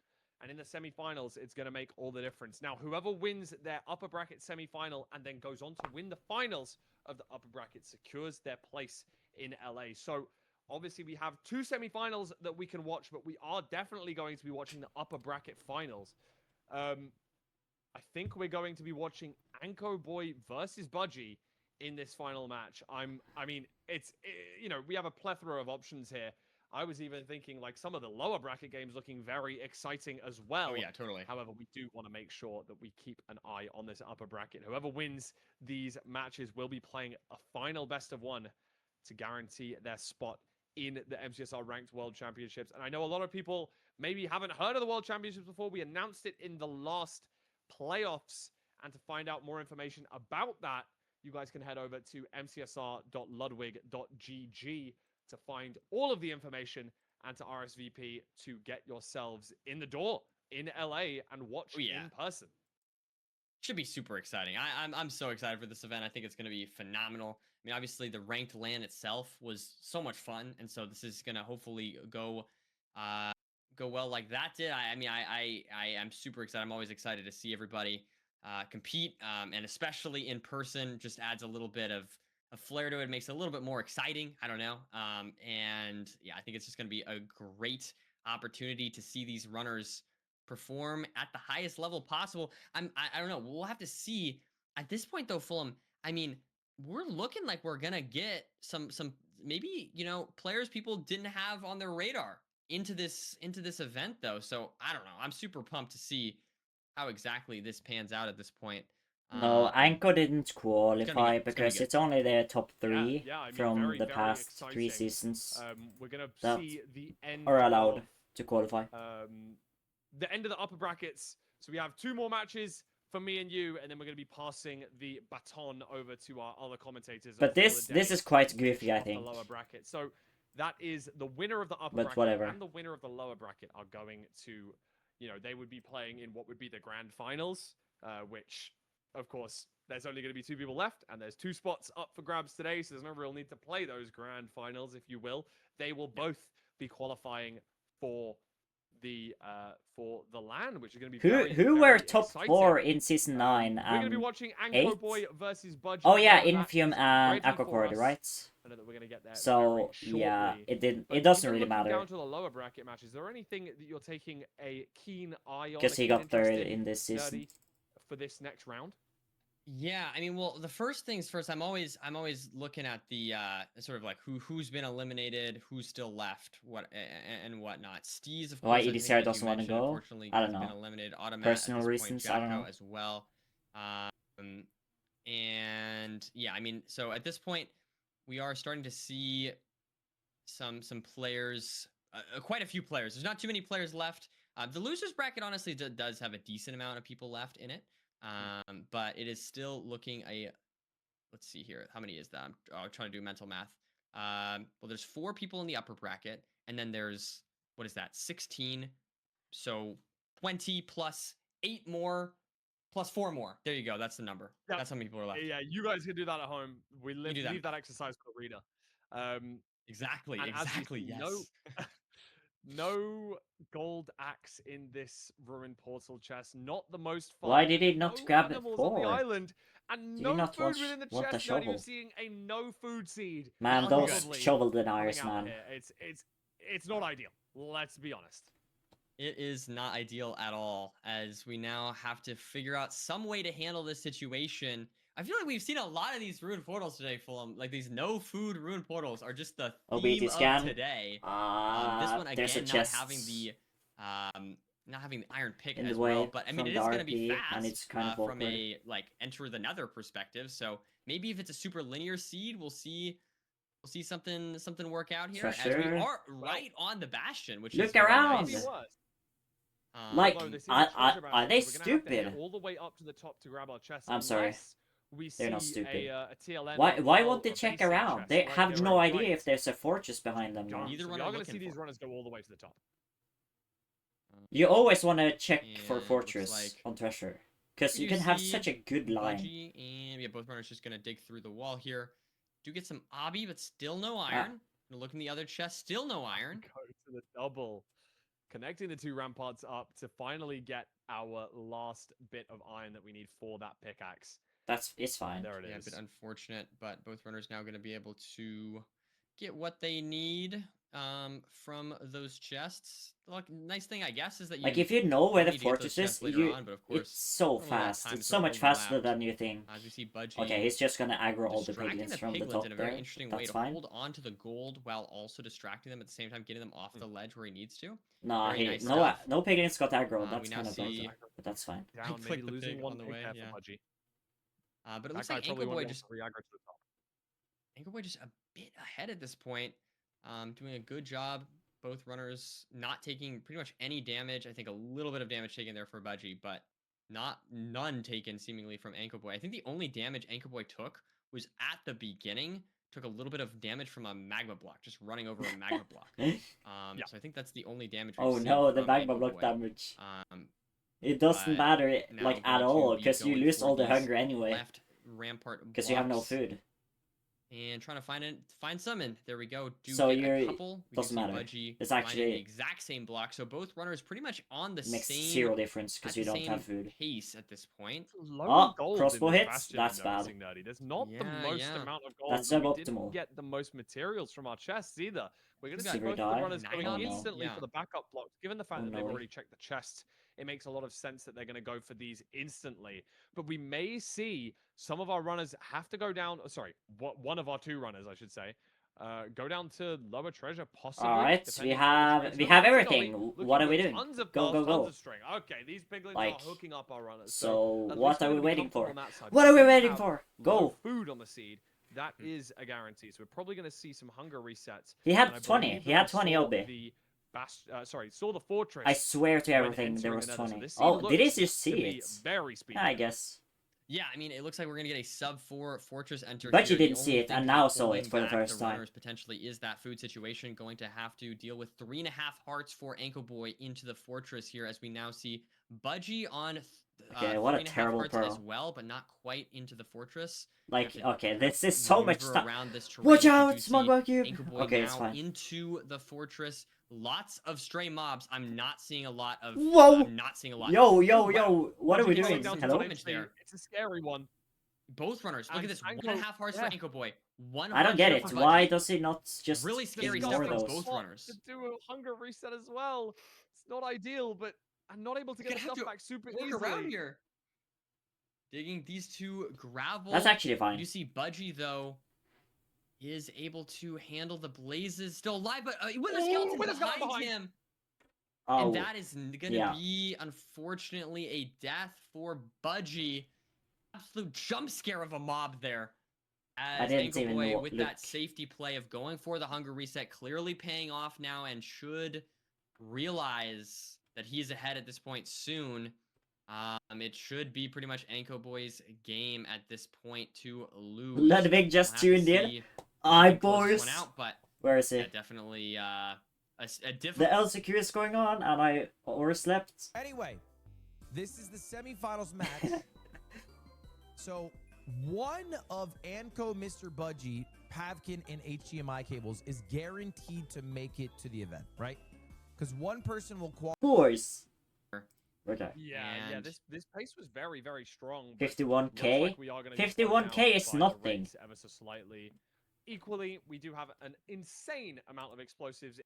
And in the semifinals, it's going to make all the difference. Now, whoever wins their upper bracket semifinal and then goes on to win the finals of the upper bracket secures their place in LA. So obviously we have 2 semifinals that we can watch, but we are definitely going to be watching the upper bracket finals. I think we're going to be watching Anko Boy versus Budgie in this final match. You know, we have a plethora of options here. I was even thinking like some of the lower bracket games looking very exciting as well. Oh yeah, totally. However, we do want to make sure that we keep an eye on this upper bracket. Whoever wins these matches will be playing a final best of 1 to guarantee their spot in the MCSR Ranked World Championships. And I know a lot of people maybe haven't heard of the World Championships before. We announced it in the last playoffs. And to find out more information about that, you guys can head over to mcsr.ludwig.gg to find all of the information and to RSVP to get yourselves in the door in LA and watch in person. Should be super exciting. I'm so excited for this event. I think it's going to be phenomenal. I mean, obviously the ranked LAN itself was so much fun, and so this is going to hopefully go well like that did. I am super excited. I'm always excited to see everybody compete, and especially in person, just adds a little bit of a flair to it, makes it a little bit more exciting. I don't know. And yeah, I think it's just going to be a great opportunity to see these runners perform at the highest level possible. I don't know. We'll have to see. At this point, though, Fulham, I mean, we're looking like we're going to get some maybe, you know, players people didn't have on their radar into this event, though. So I don't know. I'm super pumped to see how exactly this pans out at this point. No, Anko didn't qualify because it's only their top 3 from the past exciting. 3 seasons we're gonna that see the end are allowed to qualify. The end of the upper brackets. So we have 2 more matches for me and you, and then we're going to be passing the baton over to our other commentators. But this is quite goofy, I think. The lower bracket. So that is the winner of the upper bracket whatever. And the winner of the lower bracket are going to, you know, they would be playing in what would be the grand finals, which, of course, there's only going to be 2 people left, and there's 2 spots up for grabs today, so there's no real need to play those grand finals, if you will. They will both be qualifying for the LAN, which is going to be who were top exciting. 4 in season 9 we're going to be watching Anko Boy versus Budgie. Oh yeah, Infium and Aquacord, right? I know that we're going to get there. So yeah, it doesn't really matter. Down to the lower bracket matches. Is there anything that you're taking a keen eye on? Because he got 3rd in this season for this next round. Yeah, I mean, well, the first things first. I'm always looking at the sort of like who's been eliminated, who's still left, and whatnot. Steez, of course. Why EDCR doesn't want to go? Unfortunately, I don't know. Been eliminated. Personal reasons. I don't know. As well. And yeah, I mean, so at this point, we are starting to see some players, quite a few players. There's not too many players left. The losers bracket honestly does have a decent amount of people left in it. But it is still looking let's see here. How many is that? I'm trying to do mental math. Well, there's 4 people in the upper bracket, and then there's, what is that? 16. So 20 plus 8 more plus 4 more. There you go. That's the number. Yep. That's how many people are left. Yeah, you guys can do that at home. We leave that exercise for the reader. Exactly. Yes. No gold axe in this ruined portal chest. Not the most fun. Why did he not grab it on the for? island, and Did no food within the chest. Not even seeing a no food seed. Man, those shovel deniers, man. It's not ideal. Let's be honest. It is not ideal at all, as we now have to figure out some way to handle this situation. I feel like we've seen a lot of these ruined portals today, Fulham. Like, these no-food ruined portals are just the OBT theme of scan. today. This one, There's a again, chest not having the iron pick in the as way well, but I mean, from it the is going to be RP, fast and it's kind of from awkward. a, like, enter the nether perspective. So maybe if it's a super linear seed, we'll see something work out here, as we Treasure. are right on the bastion, which Look is very around. nice. Like, Although this is a are treasure they bastion, so we're gonna have to stupid? head all the way up to the top to grab our chest. I'm sorry. Unless we They're see not stupid. a TLN Why or won't they a check basic around? chest They right have here no on idea right. if there's a fortress behind them now. Neither So one we are are going to looking see these for. runners go all the way to the top. You always want to check for And fortress looks like on treasure, because you you can have see such a good line. Budgie and yeah, both runners just gonna dig through the wall here. Do get some obby, but still no iron. Gonna look in the other chest, still no iron. Go to the double. Connecting the two ramparts up to finally get our last bit of iron that we need for that pickaxe. It's fine. There it Yeah, a is. bit unfortunate, but both runners now gonna be able to get what they need from those chests. Look, nice thing I guess is that you Like, if you know where the need to get those fortress is, chests later on, but of course, it's so not a lot of fast. time It's sort so of much faster overlapped. than you think. As we see Budgie. Okay, he's just gonna aggro all the distracting piglins the from the piglins top in a very there. interesting way That's to fine. hold on to the gold while also distracting them at the same time, getting them off the ledge where he needs to. Nah, Very nice no, stuff. no piglins got aggro. We That's now kind of see- broken, but that's fine. Down, clicked maybe the losing pig one on the pick way, there yeah. for Budgie. But it That looks guy like probably Anchor Boy would've just wanted to re-aggro to the top. a bit ahead at this point, doing a good job. Both runners not taking pretty much any damage. I think a little bit of damage taken there for Budgie, but none taken seemingly from Anchor Boy. I think the only damage Anchor Boy took was at the beginning. Took a little bit of damage from a magma block, just running over a magma block. So I think that's the only damage. We've Oh seen no, the from magma Anchor block Boy. damage. Um, It doesn't but matter now like going at to all, be because you going lose for all the these hunger anyway. left rampart Because you have no blocks. food. And trying to find some, and there we go. So Get you're- a couple. We do doesn't see matter. Budgie It's finding actually- the exact same block. So both runners pretty much on the Makes same zero difference because at you the don't same have food. pace at this point. Low Oh, gold crossbow in this hits? bastion, That's I'm bad. noticing, Nerdy. There's not the Yeah, most yeah. amount of gold. That's and we suboptimal. didn't get the most materials from our chests either. We're going to He's see got both the die. runners 9 going on me. instantly Yeah. for the backup blocks. Given the fact Oh, that they've no. already checked the chests, it makes a lot of sense that they're going to go for these instantly. But we may see some of our runners have to go down. Sorry, one of our two runners, I should say. Go down to lower treasure, possibly. All right, we depending on have which we way. have Looking everything. looking What are we good. doing? Tons of Go, bells, go, tons go. of string. Okay, these piglins Like, are hooking up our runners. So at what least are we're we gonna be waiting comfortable for? on that side. What We are we do waiting have for? no Go. food on the seed. That is a guarantee. So we're probably going to see some hunger resets. He And I had 20. believe He that had we 20 saw OB. saw the fortress. I swear to when everything there entering was the nether. So 20. this seed Oh, did he looks just to see be it? very speedy. I guess. Yeah, I mean, it looks like we're gonna get a sub 4 fortress enter. But here. you didn't The see only it, thing and kind of now saw it holding for the back first time. runners potentially is that food situation. Going to have to deal with 3.5 hearts for Ankle Boy into the fortress here, as we now see Budgie on Okay, what a 3.5 terrible hearts pearl. as well, but not quite into the fortress. Like, You have to okay, this is so much maneuver stuff. around this terrain. Watch You out, do smug see bug cube. Ankle Boy Okay, now it's fine. into the fortress. Lots of stray mobs. I'm not seeing a lot of. Whoa! I'm not seeing a lot. Yo, Oh, yo, wow. yo! What are we Budgie going doing? down to Hello? 1 HP. There. It's a scary one. Both runners. Look at And this. Anko- 1.5 hearts yeah. for Ankle Boy. 1 I don't heart get here it. for Why Budgie. does he not just Really scary ignore stuff from those? both Spot runners. To do a hunger reset as well. It's not ideal, but I'm not able to get Gonna the have stuff to back super Work easily. around here. Digging these two gravel. That's actually fine. You see Budgie, though, is able to handle the blazes. Still alive, but with a Ooh, skeleton with a skeleton behind behind. him. Oh, And that is going to yeah. be, unfortunately, a death for Budgie. Absolute jump scare of a mob there. I As didn't Ankle even Boy, look. with that safety play of going for the hunger reset, clearly paying off now, and should realize that he's ahead at this point soon. It should be pretty much Anko Boy's game at this point to lose. Ludwig just We'll have to tuned in. see Aye, if he closes boys. one out, but Where is yeah, he? definitely a The difficult. LCQ is going on, and I overslept. Anyway, this is the semifinals match. So one of Anko, Mr. Budgie, Pavkin, and HDMI cables is guaranteed to make it to the event, right? Because one person will qualify. Boys. Okay. Yeah, And- this pace was very, very strong. but 51k. looks like we are gonna be slowed 51k down is by the nothing. race ever so slightly. Equally, we do have an insane amount of explosives.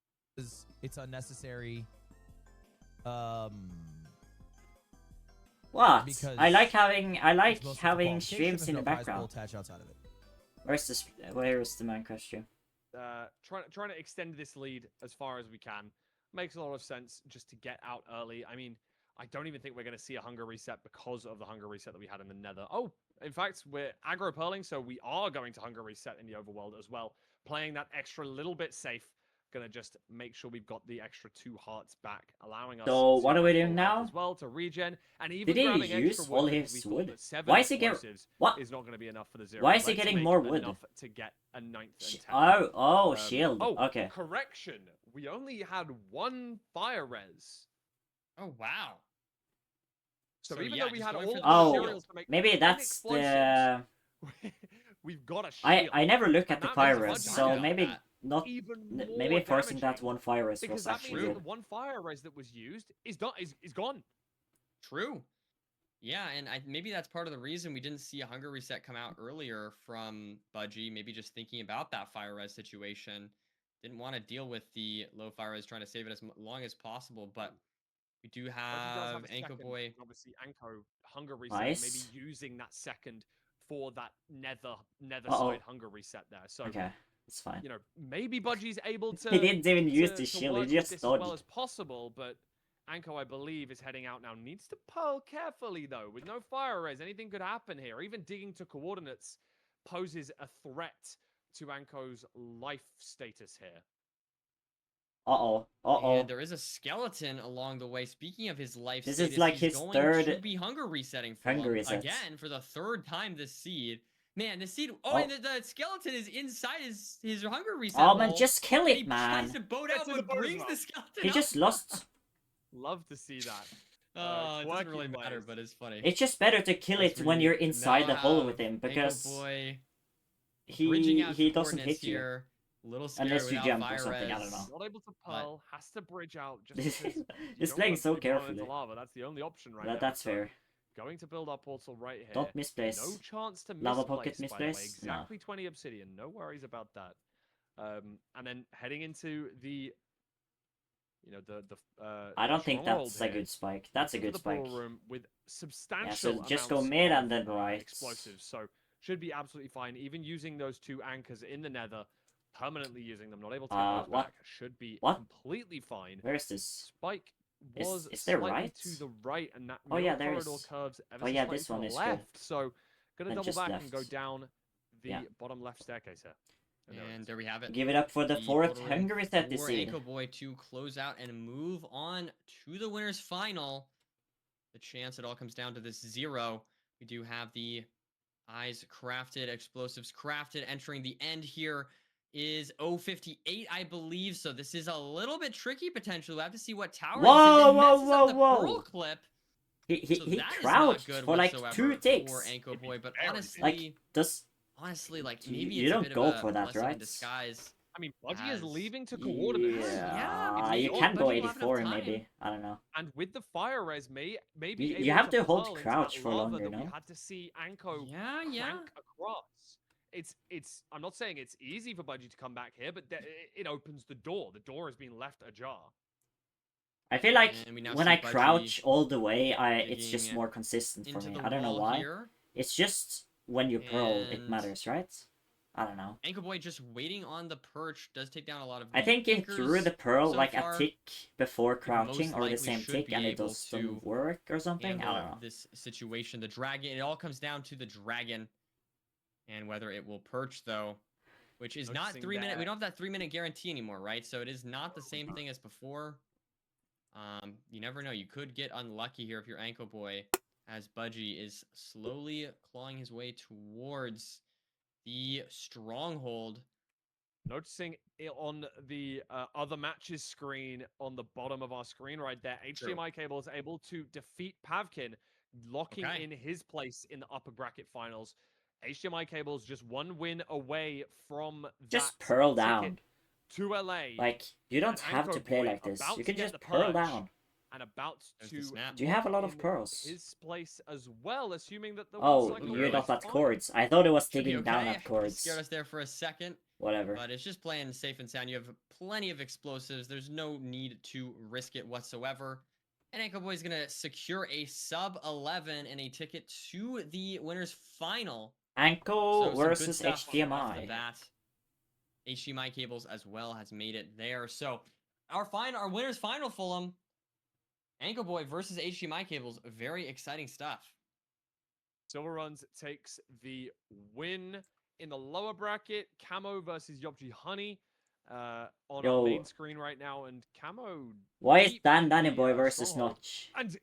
It's unnecessary. What? Because I like having it's mostly for having qualification, streams there's in no the prize pool background. attached outside of it. Where's the Minecraft stream? Trying to extend this lead as far as we can. Makes a lot of sense just to get out early. I mean, I don't even think we're going to see a hunger reset because of the hunger reset that we had in the nether. Oh, in fact, we're aggro pearling, so we are going to hunger reset in the overworld as well. Playing that extra little bit safe. Gonna just make sure we've got the extra 2 hearts back, allowing us So, to what are we have doing full health now? as well to regen, and even Did he grabbing use extra all wood because his we thought wood? that 7 Why is he getting explosives what? is not going to be enough for the 0. Why is he Let's getting make more wood? enough to get a 9th and 10th. Oh, shield. Oh, Okay. correction. We only had 1 fire res. Oh wow. So, So, even yeah, though we just had going all for the the Oh, materials to make maybe 10 that's explosives, the. we've got a shield. I never look at And the that fire makes res, it so about maybe that. not. even Maybe more forcing that damaging. 1 fire res Because was that actually means that good. the 1 fire res that was used is gone. True. Yeah, and maybe that's part of the reason we didn't see a hunger reset come out earlier from Budgie. Maybe just thinking about that fire res situation. Didn't want to deal with the low fire res, trying to save it as long as possible. But we do Budgie does have a Anko second, Boy. obviously Anko hunger reset, Nice. maybe using that second for that nether Uh-oh. side hunger reset there. So Okay, it's fine. you know, maybe Budgie's able to He didn't even use to the shield. He work with just this as well dodged. as possible, but Anko, I believe, is heading out now. Needs to pearl carefully, though. With no fire res, anything could happen here. Even digging to coordinates poses a threat to Anko's life status here. Uh-oh. Uh-oh. And there is a skeleton along the way. Speaking of his life This status, is like he's his going third to be hunger resetting for hunger him reset. again for the 3rd time this seed. Man, the seed. Oh, Oh. and the skeleton is inside his hunger reset. Oh man, hole, just kill and it, he man. tries to boat Gets out, in the but boat as brings well. the skeleton He up. just lost. Love to see that. Oh, it doesn't quirky really matter, plays. but it's funny. It's just better to kill As it when we you're inside the now hole have with him, Anko because Boy bridging out he to doesn't coordinates hit you. here. A little scared Unless you without jump or fire something, I res. don't know. Not able to pearl, has to bridge out just He's because you He's don't playing want so to fall into carefully. lava. That's the only option right now. That's So, fair. going to build our portal right here. Don't misplace. No chance to Lava misplace, pocket by the way. misplace? No. Exactly 20 obsidian. No worries about that. And then heading into the, you know, I don't think stronghold that's a here. good spike. That's a Into good the spike. ballroom with substantial Yeah, so just go amounts mid of, and then right. explosives. So should be absolutely fine. Even using those 2 anchors in the nether, permanently using them, not able to get those what? back, should be What? completely fine. Where is this? Spike was Is there slightly right? to the right, and that Oh, yeah, middle there corridor is. curves ever Oh, so yeah, slightly this to one the is good. left. So gonna And double just back left. and go down the Yeah. bottom left staircase here. And there it And is. there we have it. Give it up for the 4th photo hunger reset for this seed. Anko Boy to close out and move on to the winner's final. The chance it all comes down to this 0. We do have the eyes crafted, explosives crafted. Entering the end here is 058, I believe. So this is a little bit tricky potentially. We'll have to see what tower Whoa, this is. It whoa, messes up the whoa, pearl whoa. clip. He So that is not crouched good for like whatsoever 2 ticks. for Anko Boy, but Very honestly, Like, honestly, like You- maybe you it's don't a bit go of a for that, blessing right? in disguise. I mean, Budgie is as- leaving to coordinates. Yeah, maybe you all can go Budgie will have enough 84 time. maybe. I don't know. And with the fire res, maybe You able have to hold pearl into crouch that for lava longer, that we no? had to see Anko Yeah, yeah. crank across. It's. I'm not saying it's easy for Budgie to come back here, but it opens the door. The door has been left ajar. I feel like And we now when see I Budgie crouch all the way, it's just digging more consistent for Into me. the I don't know wall why. here. It's just when you pearl, it And- matters, right? I don't know. Anko Boy just waiting on the perch does take down a lot of. I the think it anchors threw the pearl so like far. a tick before crouching, most or the likely same should tick, be and it able doesn't to work or something. I don't handle know. this situation. The dragon. It all comes down to the dragon, and whether it will perch though, which is not Noticing 3 minute. We that- don't have that 3-minute guarantee anymore, right? So it is not the same thing as before. You never know. You could get unlucky here if you're Anko Boy, as Budgie is slowly clawing his way towards the stronghold. Noticing it on the other matches screen on the bottom of our screen right there, HDMI cable is able to defeat Pavkin, locking Okay. in his place in the upper bracket finals. HDMI cable is just 1 win away from Just that pearl ticket down. to LA. Like, you don't And have to Anko play Boy like this. about You to can get just the pearl perch. down. And about There's the to snap. Do you have a lot lock of in pearls? his place as well, assuming that the Oh, cycle you're is not at fine. chords. I thought it was Should be digging down okay. at chords. Scared us there for a second, Whatever. but it's just playing safe and sound. You have plenty of explosives. There's no need to risk it whatsoever. And Anko Boy is going to secure a sub 11 and a ticket to the winners final. Anko Some versus good stuff off the HDMI. bat. HDMI cables as well has made it there. So our winners final, Fulham. Anko Boy versus HDMI cables. Very exciting stuff. Silver Runs takes the win in the lower bracket. Camo versus Yobji Honey on our main screen right now. And Camo... Why is Dan Danny Boy versus Notch? And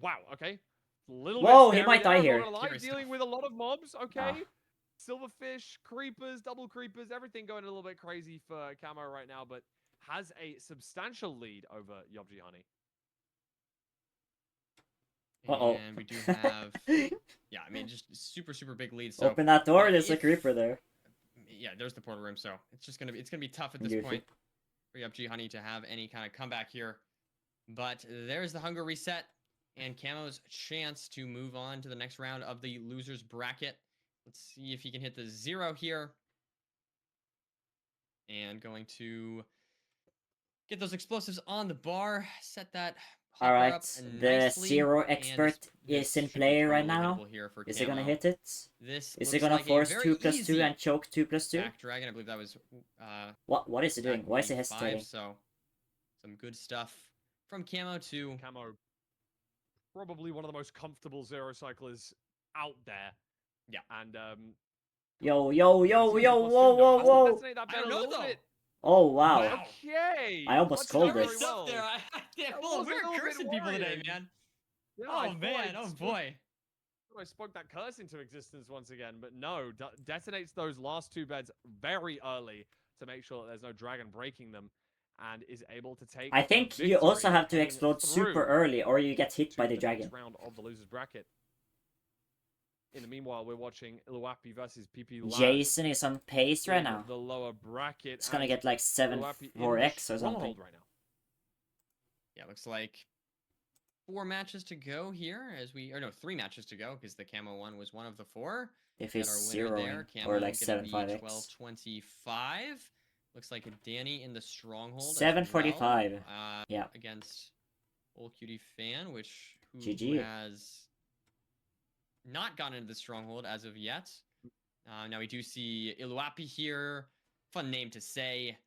wow, okay. Whoa, he might die here. Dealing with a lot of mobs, okay. Silverfish, creepers, double creepers, everything going a little bit crazy for Camo right now, but has a substantial lead over Yobji Honey. And we do have, yeah, I mean, just super, super big lead. So open that door. There's a creeper there. Yeah, there's the portal room. So it's gonna be tough at this point for Yobji Honey to have any kind of comeback here. But there's the hunger reset and Camo's chance to move on to the next round of the losers bracket. Let's see if he can hit the 0 here. And going to get those explosives on the bar. Set that. All right, the 0 expert is in play right now. Is he gonna hit it? Is he gonna force 2+2 and choke 2+2? Back Dragon, I believe that was. What is he doing? Why is he hesitating? So, some good stuff from Camo to Camo. Probably one of the most comfortable 0 cyclers out there. Yeah. And Whoa, whoa. I don't know though. Oh wow. Okay. I almost called this. We're cursing people today, man. Yeah, oh man, oh boy. I spoke that curse into existence once again, but no, detonates those last 2 beds very early to make sure that there's no dragon breaking them, and is able to take. I think you also have to explode super early, or you get hit by the dragon. Round of the losers bracket. In the meanwhile, we're watching Iluapi versus PP Lab. Jason is on pace right now. The lower bracket. It's gonna get like 7-4x or something. Right now. Yeah, looks like 4 matches to go here as we, or no, 3 matches to go because the Camo one was one of the 4. If he's 0 or like 7-5x. 12-25. Looks like a Danny in the stronghold. 7-45. Well, yeah. Against Old Cutie Fan, who GG. has not gotten into the stronghold as of yet. Now we do see Iluapi here. Fun name to say.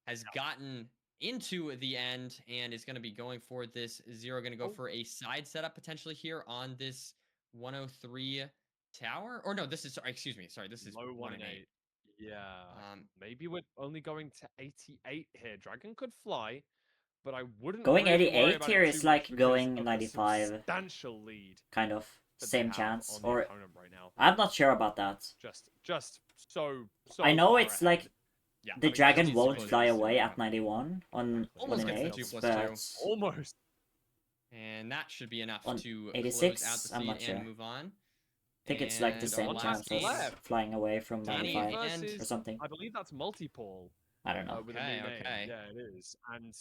Has gotten into the end and is going to be going for this 0. Going to go for a side setup potentially here on this 103 tower. Or no, this is, sorry, excuse me. Sorry, this is low 108. Yeah. Maybe we're only going to 88 here. Dragon could fly, but I wouldn't. Going really 88 here is like going 95. Substantial lead. Kind of. Same chance. Or right now. I'm not sure about that. Just so I know it's ahead. like the dragon won't fly away at 91 on 108, but almost. And that should be enough on to 86, close out the I'm not feed sure. and move on. I think it's like the same chance as flying away from 95 or something. I believe that's multi-pole. I don't know. Okay. Yeah, it is. And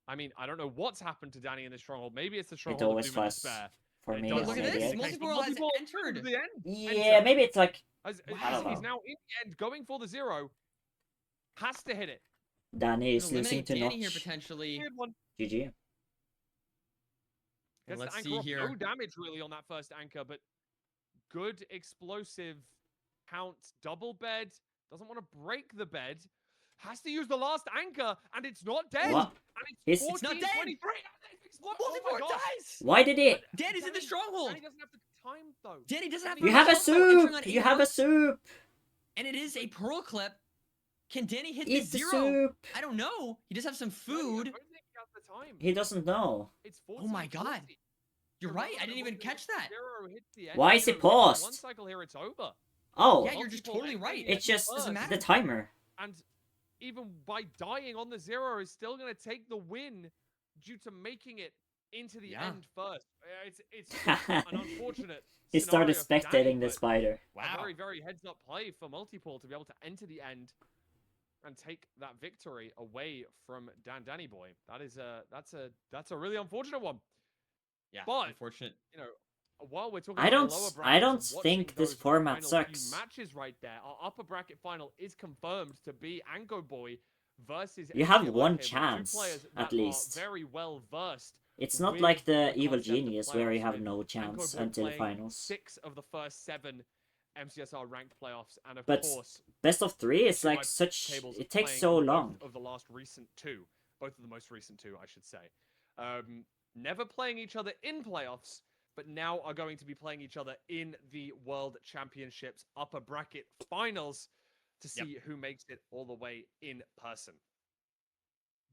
I mean, I don't know what's happened to Danny in the stronghold. Maybe it's the stronghold. It always flies for me. Look at this. Multi-pole has entered. The end. Yeah, maybe it's like. He's now in the end, going for the 0. Has to hit it. Danny is losing to Notch. Here potentially. GG. Let's see here. No damage really on that first anchor, but good explosive count. Double bed. Doesn't want to break the bed. Has to use the last anchor, and it's not dead. What? And it's 14, it's not dead. 23. Multi-port dies. Why did it? Danny's in the stronghold. Danny doesn't have the time though. Danny doesn't have. You have a soup. You have a soup. And it is a pearl clip. Can Danny hit Eat the 0? soup. I don't know. He does have some food. He doesn't know. It's oh my god. You're right. I didn't even catch that. Why is it paused? One cycle here, it's over. Oh. Yeah, you're just totally right. It's just doesn't matter. the timer. And even by dying on the 0 is still going to take the win due to making it into the end first. It's an unfortunate. He started spectating the spider. Wow. A very, very heads-up play for Multipool to be able to enter the end and take that victory away from Danny Boy. That's a really unfortunate one. Yeah, but unfortunate. You know, while we're talking I about the lower I don't brackets and think watching this those format final sucks. few matches right there. Our upper bracket final is confirmed to be Anko Boy versus. You have HDMI one Cable, chance, two players at that least. are very well versed It's not with like the Evil concept of Genius where you playoffs, have with no Anko chance Boy until the playing finals. 6 of the first 7 MCSR ranked playoffs, and of But course, best of 3 is HDMI like such. Cables It takes playing so in long. both of the last recent 2. Both of the most recent 2, I should say. Never playing each other in playoffs, but now are going to be playing each other in the World Championships upper bracket finals to see who makes it all the way in person.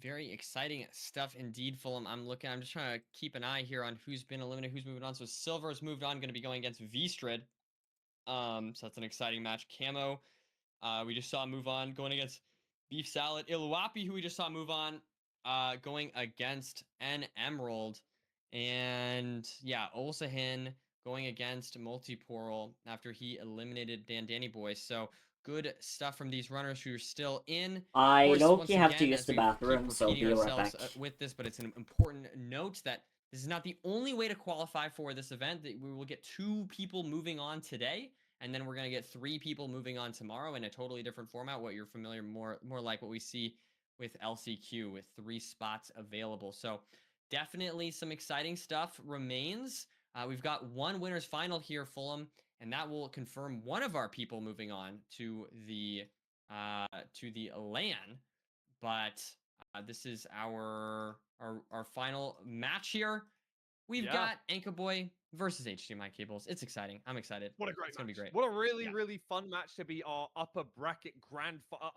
Very exciting stuff indeed, Fulham. I'm just trying to keep an eye here on who's been eliminated, who's moving on. So Silver's moved on, going to be going against Vstrid. So that's an exciting match. Camo, we just saw move on, going against Beef Salad. Iluwapi, who we just saw move on, going against N Emerald. And yeah, Olsahin going against Multiporal after he eliminated Danny Boy. So good stuff from these runners who are still in. I Of course, low-key once have to again, use as the we keep bathroom, so repeating be right ourselves back. with this, but it's an important note that this is not the only way to qualify for this event. That we will get 2 people moving on today, and then we're going to get 3 people moving on tomorrow in a totally different format. What you're familiar more like what we see with LCQ, with 3 spots available. So definitely some exciting stuff remains. We've got 1 winners final here, Fulham, and that will confirm one of our people moving on to the LAN. But this is our final match here. We've got Anchor Boy versus HDMI Cables. It's exciting. I'm excited. What a great It's match. Gonna be great. What a really fun match to be our upper bracket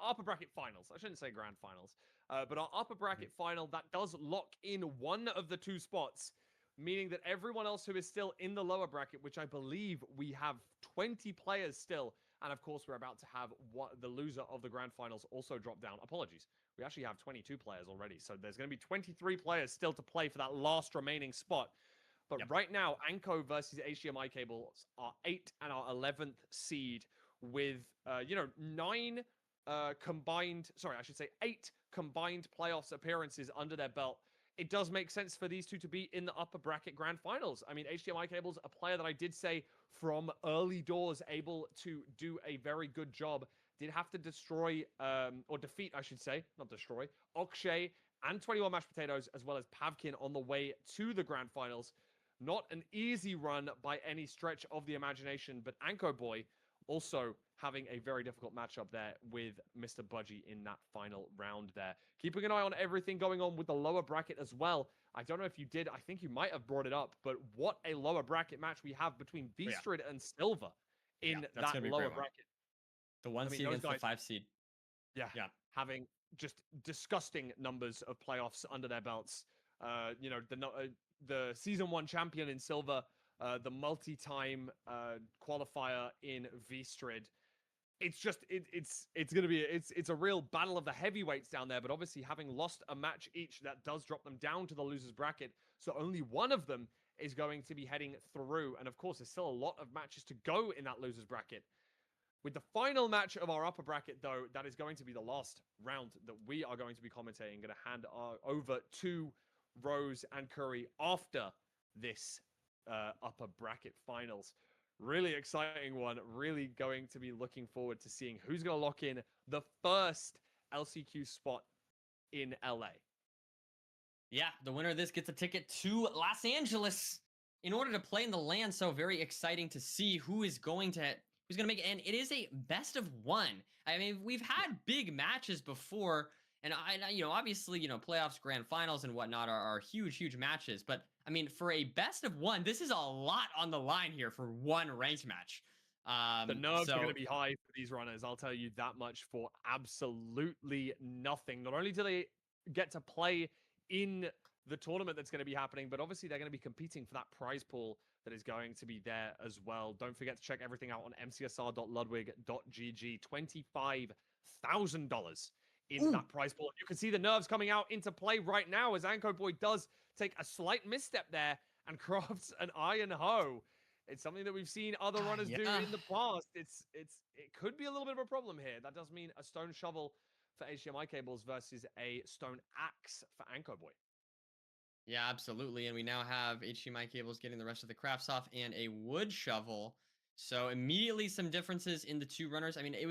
upper bracket finals. I shouldn't say grand finals. But our upper bracket final that does lock in one of the 2 spots, meaning that everyone else who is still in the lower bracket, which I believe we have 20 players still, and of course we're about to have the loser of the grand finals also drop down. Apologies. We actually have 22 players already, so there's going to be 23 players still to play for that last remaining spot. But right now, Anko versus HDMI Cables are 8 and our 11th seed with, 9 combined, sorry, I should say 8 combined playoffs appearances under their belt. It does make sense for these 2 to be in the upper bracket grand finals. I mean, HDMI Cables, a player that I did say from early doors able to do a very good job, did have to destroy, or defeat, I should say, not destroy, Okshay and 21 Mashed Potatoes, as well as Pavkin on the way to the grand finals. Not an easy run by any stretch of the imagination, but Anko Boy also having a very difficult matchup there with Mr. Budgie in that final round there. Keeping an eye on everything going on with the lower bracket as well. I don't know if you did. I think you might have brought it up, but what a lower bracket match we have between Vstrid and Silver in that lower bracket. The 1 seed against the 5 seed. Yeah. Having just disgusting numbers of playoffs under their belts. The season 1 champion in Silver, the multi-time qualifier in Vstrid. It's just it's gonna be it's a real battle of the heavyweights down there. But obviously, having lost a match each, that does drop them down to the losers bracket. So only one of them is going to be heading through. And of course, there's still a lot of matches to go in that losers bracket. With the final match of our upper bracket, though, that is going to be the last round that we are going to be commentating. Going to hand over to Rose and Curry after this upper bracket finals. Really exciting one. Really going to be looking forward to seeing who's going to lock in the first LCQ spot in LA. Yeah, the winner of this gets a ticket to Los Angeles in order to play in the LAN. So very exciting to see who's going to make it. And it is a best of 1. I mean, we've had big matches before. And obviously, playoffs, grand finals, and whatnot are huge matches. But I mean, for a best of 1, this is a lot on the line here for 1 ranked match. The nerves are going to be high for these runners. I'll tell you that much for absolutely nothing. Not only do they get to play in the tournament that's going to be happening, but obviously they're going to be competing for that prize pool that is going to be there as well. Don't forget to check everything out on mcsr.ludwig.gg. $25,000 in that prize pool. You can see the nerves coming out into play right now as Anko Boy does take a slight misstep there and crafts an iron hoe. It's something that we've seen other runners do in the past. It could be a little bit of a problem here. That does mean a stone shovel for HDMI Cables versus a stone axe for Anko Boy. Yeah, absolutely. And we now have HDMI Cables getting the rest of the crafts off and a wood shovel. So immediately some differences in the 2 runners. I mean, I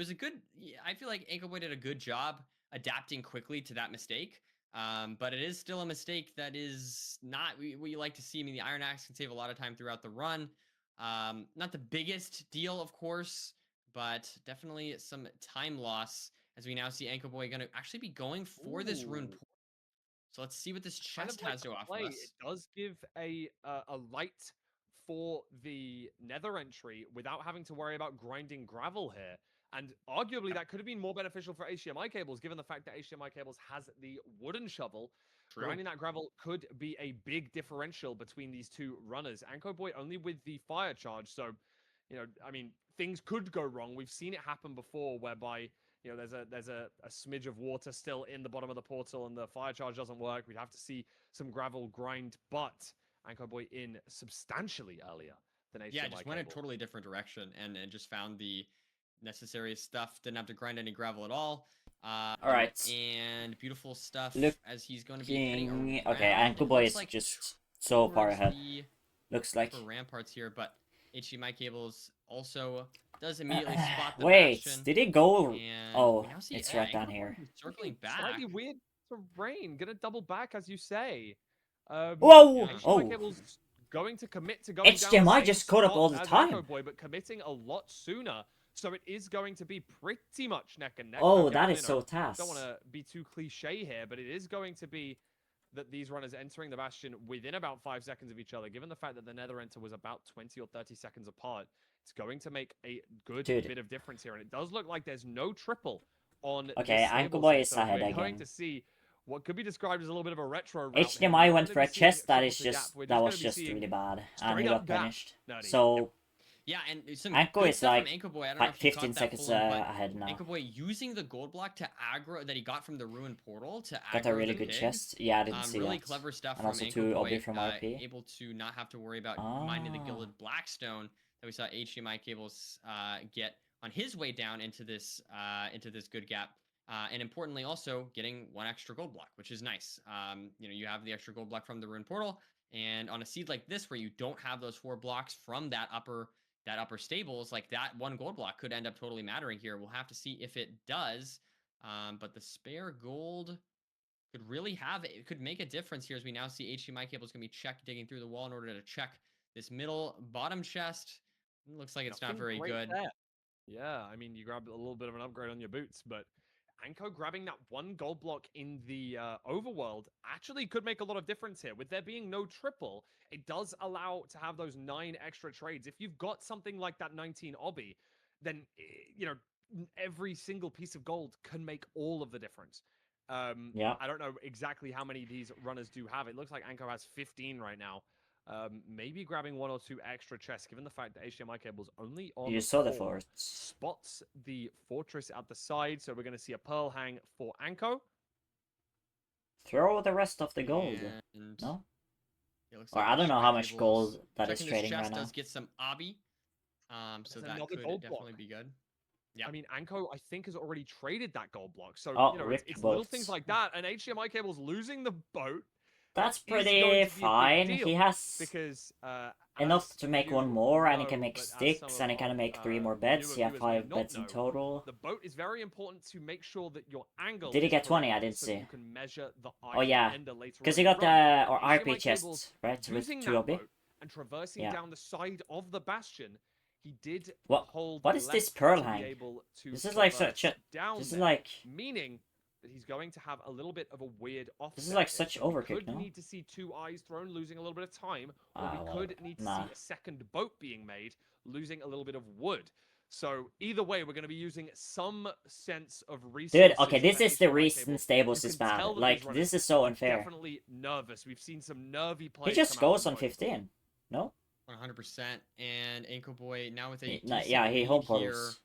feel like Anko Boy did a good job adapting quickly to that mistake. But it is still a mistake that is not what you like to see. I mean, the Iron Axe can save a lot of time throughout the run. Not the biggest deal, of course, but definitely some time loss as we now see Anko Boy going to actually be going for this rune. So let's see what this Kind chest of like has to the offer play, us. it does give a light for the nether entry without having to worry about grinding gravel here. And arguably, that could have been more beneficial for HDMI cables, given the fact that HDMI cables has the wooden shovel. True. Grinding that gravel could be a big differential between these two runners. Anko Boy only with the fire charge, so I mean, things could go wrong. We've seen it happen before, whereby there's a smidge of water still in the bottom of the portal, and the fire charge doesn't work. We'd have to see some gravel grind, but Anko Boy in substantially earlier than HDMI Yeah, just went a cable. totally different direction and just found the necessary stuff. Didn't have to grind any gravel at all. All right. And beautiful stuff as he's going to be heading around. Okay, Anko Boy is like just so far ahead. Looks like. For ramparts here, but HDMI cables also does immediately spot the Wait, bastion, did it go? and Oh, we now see it's right down Anko Boy here. circling back. Slightly weird terrain. Gonna double back, as you say. Whoa! HDMI Oh. cables going to commit to going down HDMI the just same caught up spot all the as time. Anko Boy, but committing a lot sooner. So it is going to be pretty much neck and neck. Oh, Okay, that well, is so task. Don't want to be too cliche here, but it is going to be that these runners entering the bastion within about 5 seconds of each other. Given the fact that the nether enter was about 20 or 30 seconds apart, it's going to make a good bit of difference here. And it does look like there's no triple on. Okay, Anko Boy is ahead we're again. going to see what could be described as a little bit of a retro route. HDMI went for a chest that was just really bad, and he got punished. So yeah, and some Anko good is stuff like from Anko Boy. I don't know if you 15 caught that seconds full in, but ahead now. Anko Boy using the gold block to aggro that he got from the ruined portal to aggro Got a really the good pig. chest. Yeah, I didn't see really that. clever stuff And from also Anko 2 Boy, Obi from RP. able to not have to worry about mining the gilded blackstone that we saw HDMI cables get on his way down into this good gap. And importantly, also getting 1 extra gold block, which is nice. You have the extra gold block from the ruined portal, and on a seed like this, where you don't have those 4 blocks from that upper stables, like that 1 gold block could end up totally mattering here. We'll have to see if it does. But the spare gold could really could make a difference here, as we now see HDMI cables going to be digging through the wall in order to check this bottom chest. It looks like it's not very good. There. Yeah, I mean, you grab a little bit of an upgrade on your boots, but Anko grabbing that 1 gold block in the overworld actually could make a lot of difference here. With there being no triple, it does allow to have those 9 extra trades. If you've got something like that 19 obby, then every single piece of gold can make all of the difference. Yeah. I don't know exactly how many these runners do have. It looks like Anko has 15 right now. Maybe grabbing 1 or 2 extra chests, given the fact that HDMI cables only on You saw the forest. spots the fortress at the side, so we're going to see a pearl hang for Anko. Throw the rest of the gold. And no? Like I don't know how much gold that is trading right now. Does get some obby, so that could definitely be good. Yeah. I mean, Anko, I think, has already traded that gold block. So, it's little things like that. And HDMI cables losing the boat. That's pretty fine. He has enough to make 1 more, and he can make sticks, and he can make 3 more beds. You have 5 beds in total. The boat is very important to make sure that your angle. Did he get 20? I didn't see. You can measure the oh yeah, because he got the RP chest, right, with 2 OB. And traversing down the side of the bastion, he did hold. What is this pearl hang? This is like such a. This is like. Meaning that he's going to have a little bit of a weird offset. This is like such overkick, we could need to see 2 eyes thrown, losing a little bit of time, or we could need to see a second boat being made, losing a little bit of wood. So either way, we're going to be using some sense of resources. Dude, okay, this is the reason Stables is bad. Like, this is so unfair. Definitely nervous. We've seen some nervy plays. He just goes on 15. No? 100%. And Anko Boy now with a yeah, he home portals.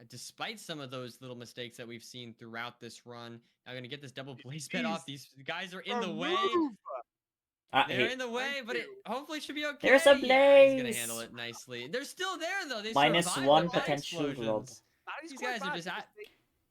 Despite some of those little mistakes that we've seen throughout this run, I'm going to get this double blaze bed off. These guys are in the way. They're in the way, but it hopefully should be okay. There's a blaze. Yeah, he's going to handle it nicely. They're still there, though. They -1 potential rob. These guys are just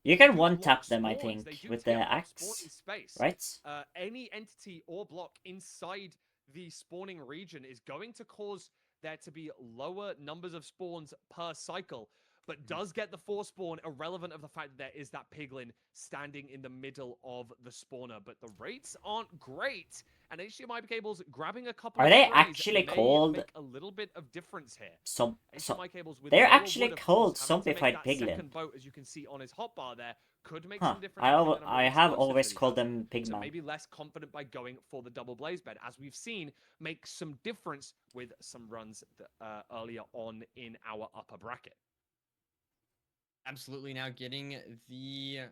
You can 1-tap them, I think, with the axe, right? Any entity or block inside the spawning region is going to cause there to be lower numbers of spawns per cycle. but does get the 4 spawn, irrelevant of the fact that there is that piglin standing in the middle of the spawner. But the rates aren't great, and HDMI cables grabbing a couple Are of they strays actually may called make a little bit of difference here. So HDMI cables with they're lower actually wood, of course, called having to make zombified that piglin. second boat, as you can see on his hotbar there, could make Huh. some difference between the number of I have explosives always that he called does. them So pigmen. maybe less confident by going for the double blaze bed, as we've seen make some difference with some runs earlier on in our upper bracket. Absolutely. Now getting the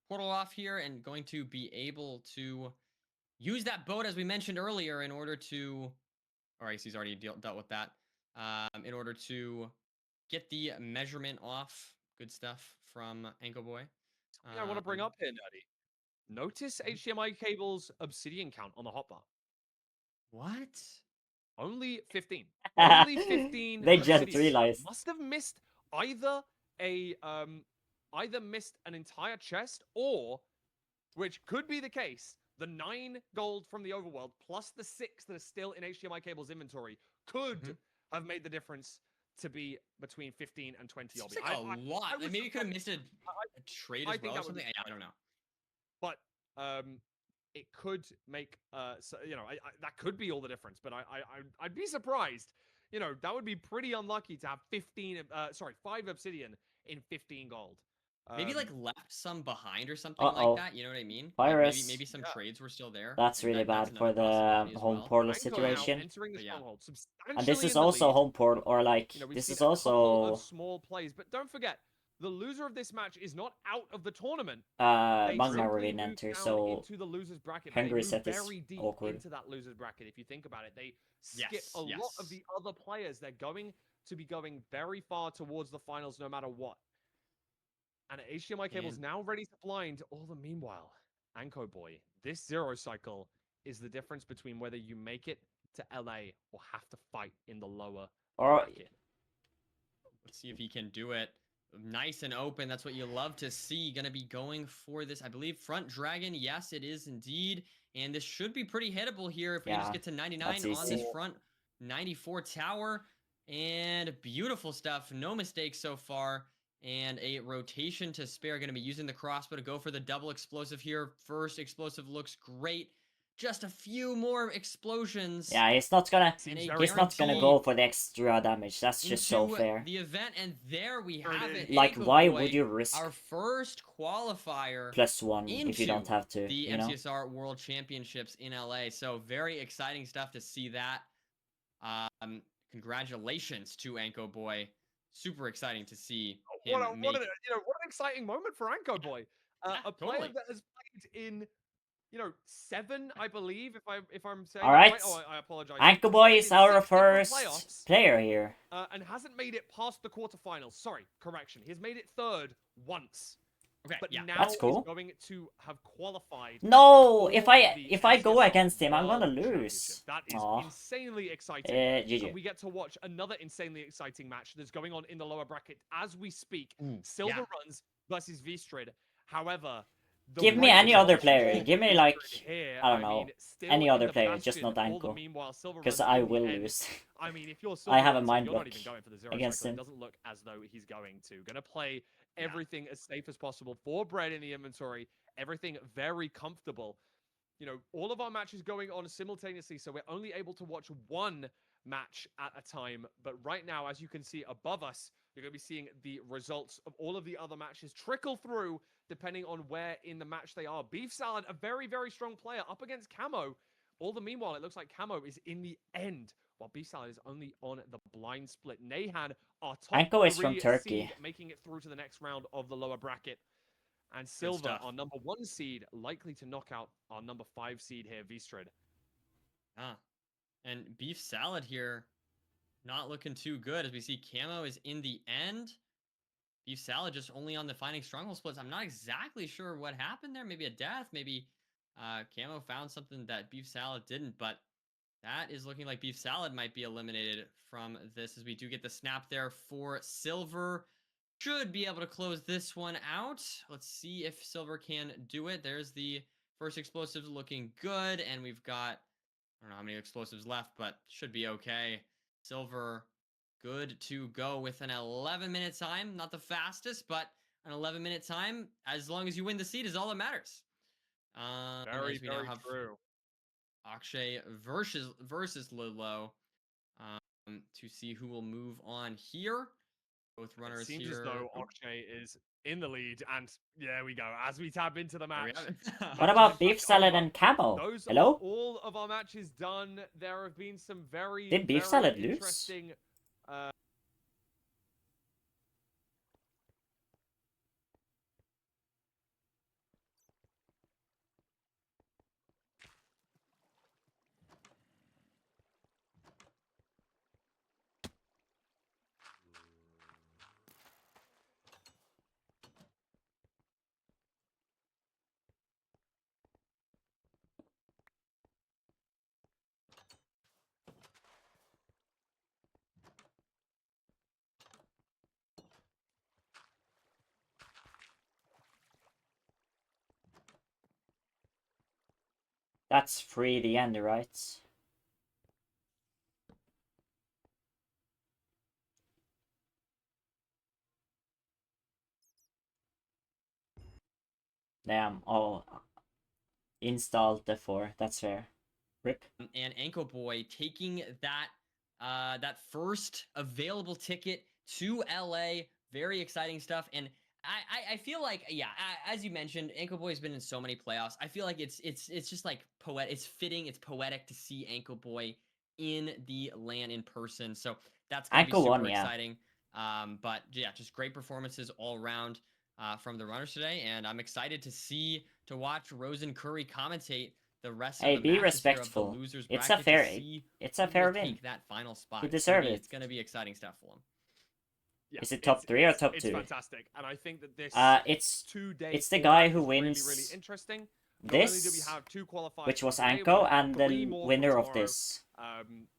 portal off here and going to be able to use that boat, as we mentioned earlier, in order to, or I guess he's already dealt with that, in order to get the measurement off. Good stuff from Anko Boy. I want to bring up here, Nerdy. Notice HDMI cable's obsidian count on the hotbar. What? Only 15. Only 15. They just obsidian. realized. Must have missed either missed an entire chest, or, which could be the case, the 9 gold from the overworld plus the 6 that are still in HDMI cable's inventory could have made the difference to be between 15 and 20 Seems obby. like a lot. I was Maybe you could have missed a trade as think well or that would be something. I don't know. But it could make so, you know, that could be all the difference. But I'd be surprised. You know, that would be pretty unlucky to have 5 obsidian in 15 gold. Maybe like left some behind or something like that. You know what I mean? Virus. Like maybe some trades were still there. That's really bad for the home portal situation. And this is also home portal, or like, this is also small plays. But don't forget, the loser of this match is not out of the tournament. Magma Ravine enters, so into the losers bracket. Hungry They set move is very deep awkward. into that losers bracket. If you think about it, they skip a lot of the other players. They're going to be going very far towards the finals, no matter what. And HDMI cable's now ready to blind. All the meanwhile, Anko Boy, this 0 cycle is the difference between whether you make it to LA or have to fight in the lower bracket. Let's see if he can do it. Nice and open. That's what you love to see. Gonna be going for this, I believe, front dragon. Yes, it is indeed. And this should be pretty hittable here if we just get to 99 on this front 94 tower. And beautiful stuff. No mistakes so far. And a rotation to spare. Going to be using the crossbow to go for the double explosive here. First explosive looks great. Just a few more explosions. Yeah, he's not gonna go for the extra damage. That's just so fair. The event, and there we have it. Like, why would you risk our first qualifier +1 if you don't have to? The you know? MCSR World Championships in LA. So very exciting stuff to see that. Congratulations to Anko Boy. Super exciting to see him what an exciting moment for Anko Boy. A player that has played in 7, I believe, if I'm saying all right. Right. Oh, I apologize. Anko Boy is our first player here. And hasn't made it past the quarterfinals. Sorry, correction. He's made it 3rd once. Okay, but now that's cool. He's going to have qualified. No, if I go against him, I'm gonna lose. That is insanely exciting. GG. And we get to watch another insanely exciting match that's going on in the lower bracket as we speak. Silver Runs versus Vstrid. However, give me any other player. Give me, like, I don't know, any other player, just not Anko. Because I will lose. I mean, if you're I have a mind block block against him. It doesn't look as though he's going to. Gonna play everything as safe as possible. 4 bread in the inventory. Everything very comfortable. All of our matches going on simultaneously, so we're only able to watch one match at a time. But right now, as you can see above us, you're going to be seeing the results of all of the other matches trickle through, depending on where in the match they are. Beef Salad, a very, very strong player, up against Camo. All the meanwhile, it looks like Camo is in the end, while Beef Salad is only on the blind split. Nahan, our top Anko is from Turkey, seed, making it through to the next round of the lower bracket. And Silver, our number 1 seed, likely to knock out our number 5 seed here, Vstrid. And Beef Salad here, not looking too good, as we see Camo is in the end. Beef Salad just only on the Finding Stronghold splits. I'm not exactly sure what happened there. Maybe a death. Maybe Camo found something that Beef Salad didn't. But that is looking like Beef Salad might be eliminated from this, as we do get the snap there for Silver. Should be able to close this one out. Let's see if Silver can do it. There's the first explosives looking good. And we've got, I don't know how many explosives left, but should be okay. Silver good to go with an 11-minute time. Not the fastest, but an 11-minute time. As long as you win the seed is all that matters. Very, as we now very have true. Akshay versus Ludlow to see who will move on here. Both runners It seems here. as though Akshay is in the lead, and there we go. As we tap into the There we match. have it. What about match beef salad over. and camel? Those Hello? are all of our matches done. There have been some very, Did beef very salad lose? interesting. That's free the end, right? Damn. Oh, installed the 4. That's fair. Rip. And Anko Boy taking that that first available ticket to LA. Very exciting stuff. And I feel like, yeah, as you mentioned, Anko Boy has been in so many playoffs. I feel like it's just like it's fitting, it's poetic to see Anko Boy in the LAN in person. So that's gonna be Anko super won, yeah. exciting. But yeah, just great performances all around from the runners today, and I'm excited to watch Rosen Curry commentate the rest Hey, of the be matches here of respectful. the losers It's bracket a fair, to see it's a who fair will win. take that final spot. You deserve it. It's gonna be exciting stuff for him. Yeah, Is it top 3 or top 2? It's fantastic, and I think that this It's 2-day it's the guy format who is really, wins really interesting. Not only do we this, have 2 qualifiers which was today, we Anko, have and 3 the more for winner of tomorrow. this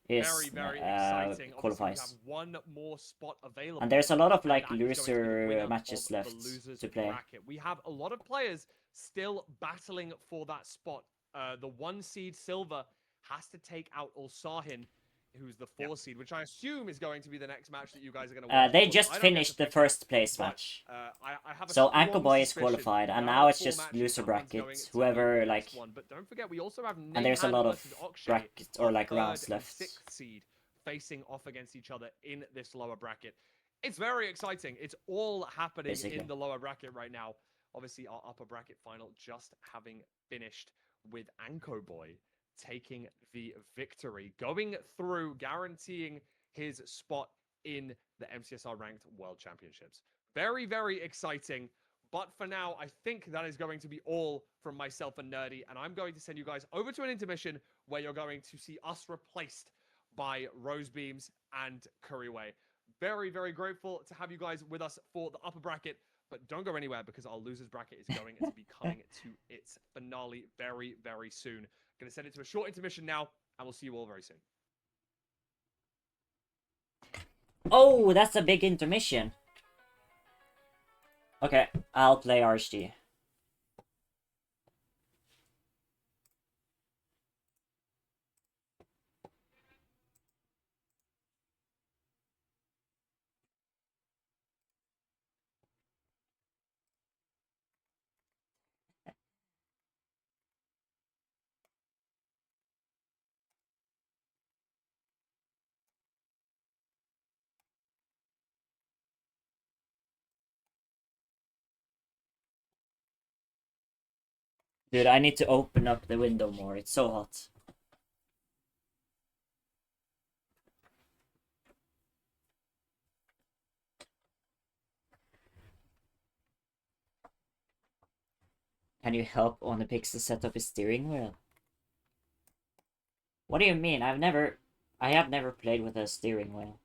Very, is very exciting. Obviously, we qualifies. have 1 more spot available. And there's a lot of and like that is going to be the loser winner matches of the left losers to play. bracket. We have a lot of players still battling for that spot. The 1 seed Silver has to take out Ulsahin, who's the 4 seed, which I assume is going to be the next match that you guys are going to watch. They Of course, just I don't get to finished the pick first that, place but, match. I have a So strong Anko Boy is suspicion qualified, and that now out of it's 4 just matches, loser that one's bracket. going to be Whoever the like, next one. But don't forget, we also have and there's a Nayhan lot of versus Akshay, brackets or our like 3rd rounds and left. 6th seed facing off against each other in this lower bracket. It's very exciting. It's all happening Basically. in the lower bracket right now. Obviously, our upper bracket final just having finished with Anko Boy taking the victory, going through, guaranteeing his spot in the MCSR Ranked World Championships. Very, very exciting. But for now, I think that is going to be all from myself and Nerdy, and I'm going to send you guys over to an intermission where you're going to see us replaced by Rose Beams and Curryway. Very, very grateful to have you guys with us for the upper bracket, but don't go anywhere because our losers bracket is going to be coming to its finale very, very soon. Going to send it to a short intermission now, and we'll see you all very soon. Oh, that's a big intermission. Okay, I'll play RSG. Dude, I need to open up the window more. It's so hot. Can you help on the Pixel set up his steering wheel? What do you mean? I have never played with a steering wheel.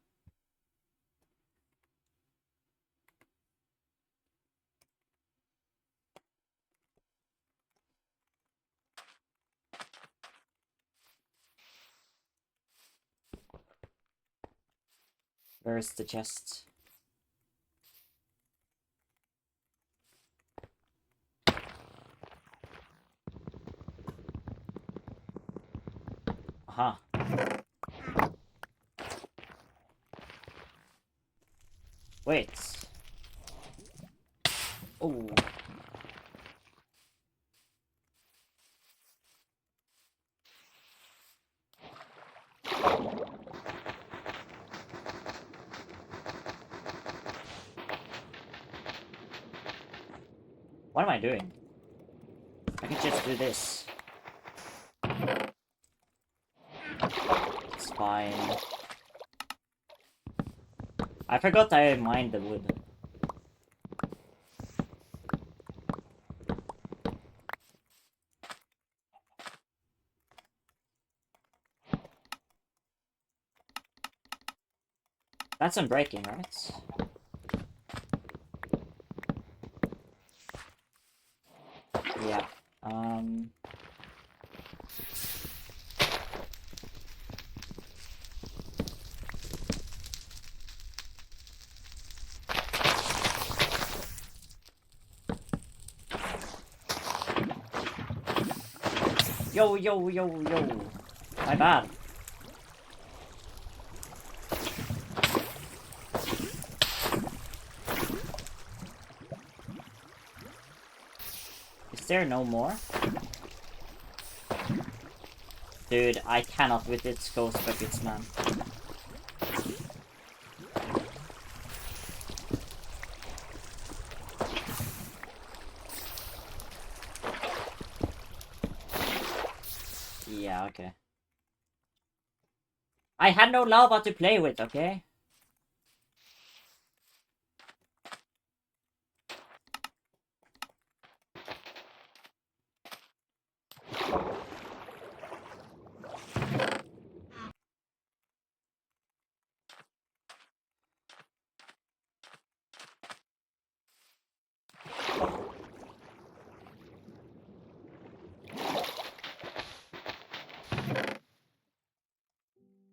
Where's the chest? Aha. Wait. Oh. What am I doing? I can just do this. It's fine. I forgot I mined the wood. That's unbreaking, right? Yeah. Yo, yo, yo, yo. My bad. Is there no more? Dude, I cannot with its ghost buckets, man. Yeah, okay. I had no lava to play with, okay?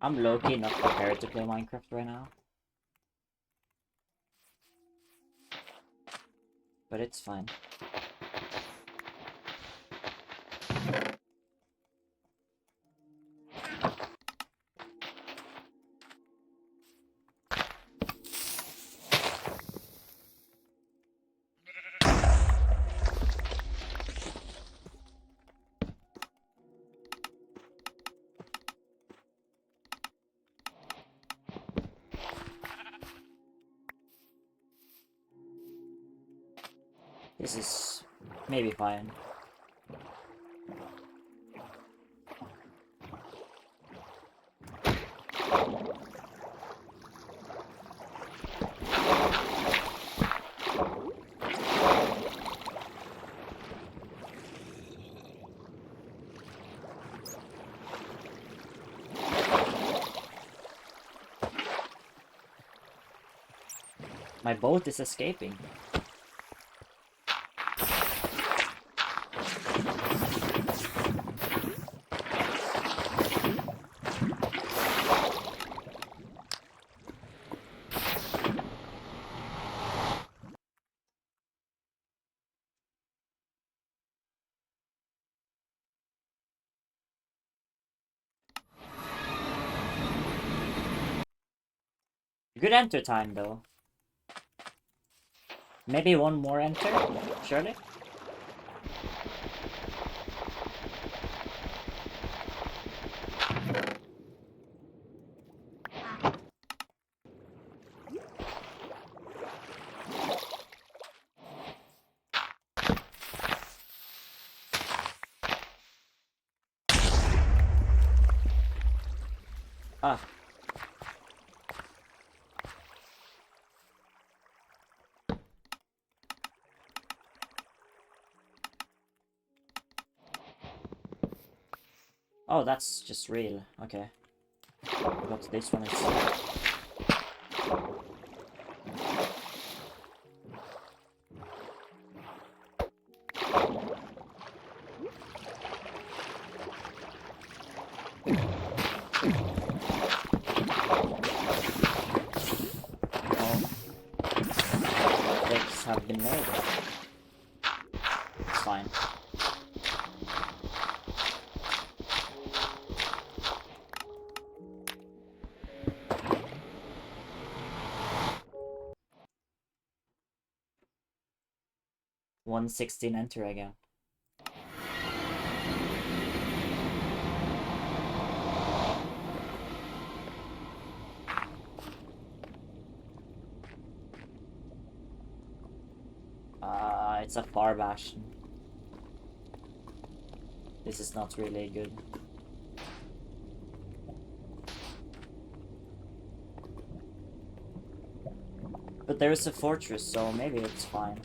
I'm low-key not prepared to play Minecraft right now. But it's fine. This is maybe fine. My boat is escaping. Good enter time though. Maybe one more enter, surely? Ah. Oh, that's just real. Okay. But this one is... Decks have been made. It's fine. 116 enter again. It's a far bastion. This is not really good. But there is a fortress, so maybe it's fine.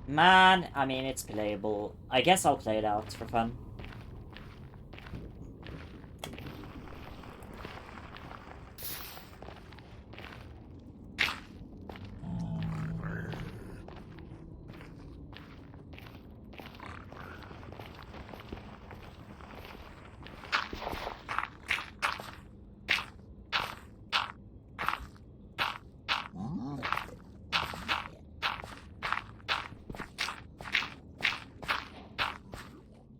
Man, I mean, it's playable. I guess I'll play it out for fun.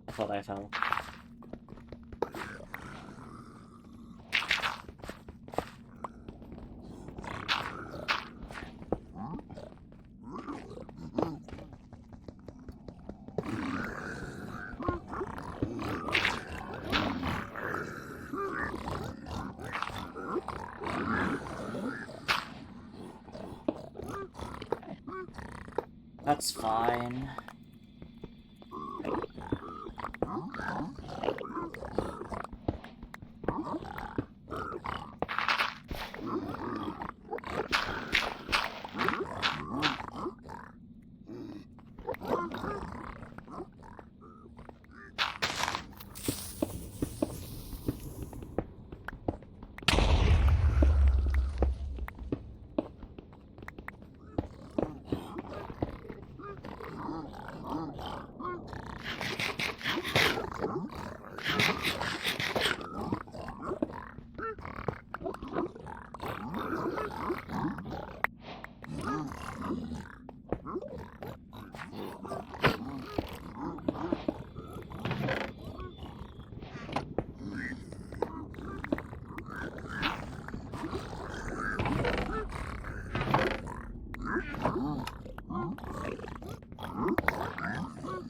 I thought I fell. That's fine.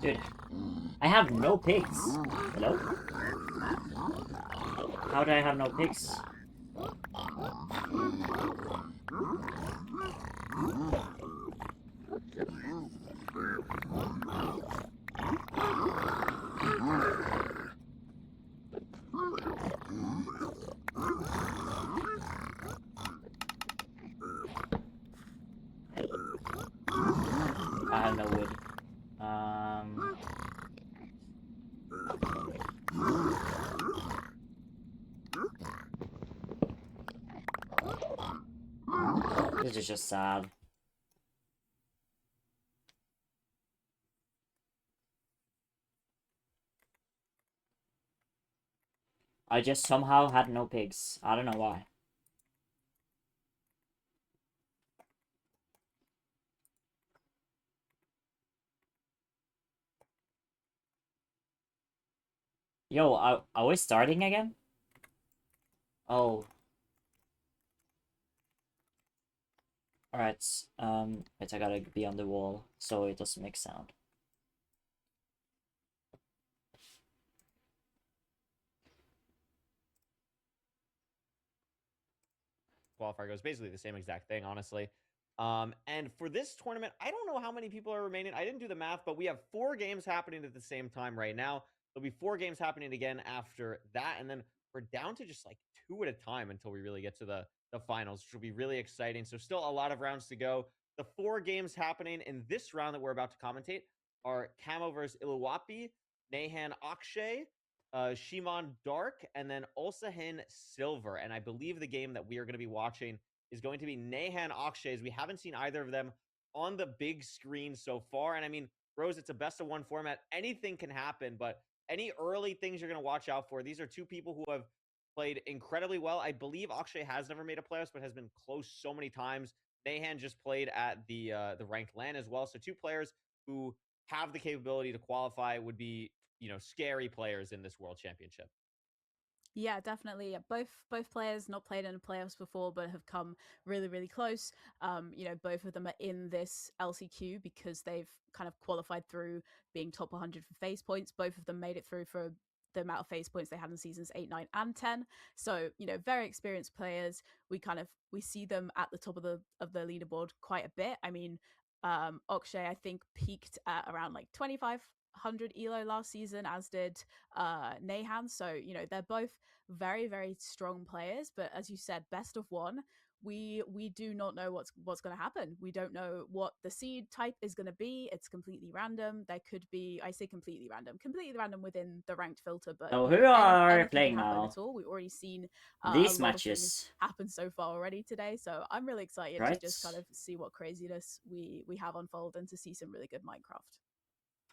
Dude, I have no pigs. Hello? How do I have no pigs? I have no wood. This is just sad. I just somehow had no pigs. I don't know why. Yo, are we starting again? Oh. Alright, wait, I gotta be on the wall so it doesn't make sound. Qualifier goes basically the same exact thing, honestly. And for this tournament, I don't know how many people are remaining. I didn't do the math, but we have 4 games happening at the same time right now. There'll be 4 games happening again after that, and then we're down to just like 2 at a time until we really get to the finals, which will be really exciting. So still a lot of rounds to go. The 4 games happening in this round that we're about to commentate are Camo versus Iluwapi, Nahan Akshay, Shimon Dark, and then Ulsahin Silver. And I believe the game that we are going to be watching is going to be Nahan Akshay, as we haven't seen either of them on the big screen so far. And I mean, Rose, it's a best of one format. Anything can happen, but any early things you're going to watch out for? These are two people who have played incredibly well. I believe Akshay has never made a playoffs, but has been close so many times. Nahan just played at the ranked LAN as well. So two players who have the capability to qualify would be, scary players in this World Championship. Yeah, definitely. Yeah, both players not played in the playoffs before, but have come really, really close. Both of them are in this LCQ because they've kind of qualified through being top 100 for FaZe points. Both of them made it through for the amount of FaZe points they had in seasons 8, 9, and 10. So, very experienced players. We see them at the top of the leaderboard quite a bit. I mean, Akshay, I think, peaked at around like 2,500 elo last season, as did Nahan. So, they're both very, very strong players. But as you said, best of one, we do not know what's going to happen. We don't know what the seed type is going to be. It's completely random. There could be, I say completely random within the ranked filter, but So who are anything playing can happen now? at all. We've already seen These a lot of things matches, happen so far already today. So I'm really excited to right? just kind of see what craziness we have unfold and to see some really good Minecraft.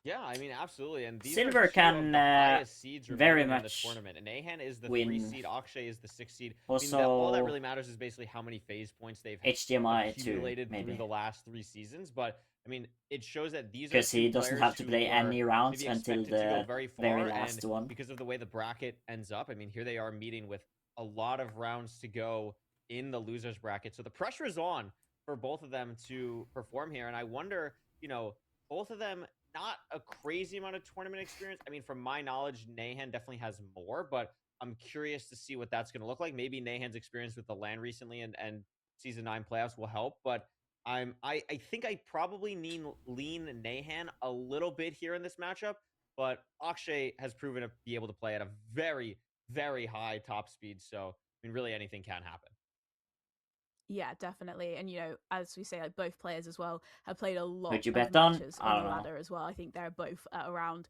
Yeah, I mean, absolutely. And these Silver are two can, of the highest seeds very remaining in the much tournament. And Nahan is the win. 3 seed, Akshay is the 6 seed. Also, all that really matters is basically how many FaZe points they've HDMI too, accumulated through maybe. the last 3 seasons. But I mean, it shows that these are Because two he doesn't players have to who play were any rounds maybe until expected to go the very far, very last and one. because of the way the bracket ends up, I mean, here they are meeting with a lot of rounds to go in the losers bracket. So the pressure is on for both of them to perform here. And I wonder, both of them, not a crazy amount of tournament experience. I mean, from my knowledge, Nahan definitely has more, but I'm curious to see what that's going to look like. Maybe Nahan's experience with the LAN recently and season 9 playoffs will help, but I think I probably lean Nahan a little bit here in this matchup, but Akshay has proven to be able to play at a very, very high top speed. So, I mean, really anything can happen. Yeah, definitely. And, as we say, like both players as well have played a lot Would you of bet on? matches I on don't the know. ladder as well. I think they're both around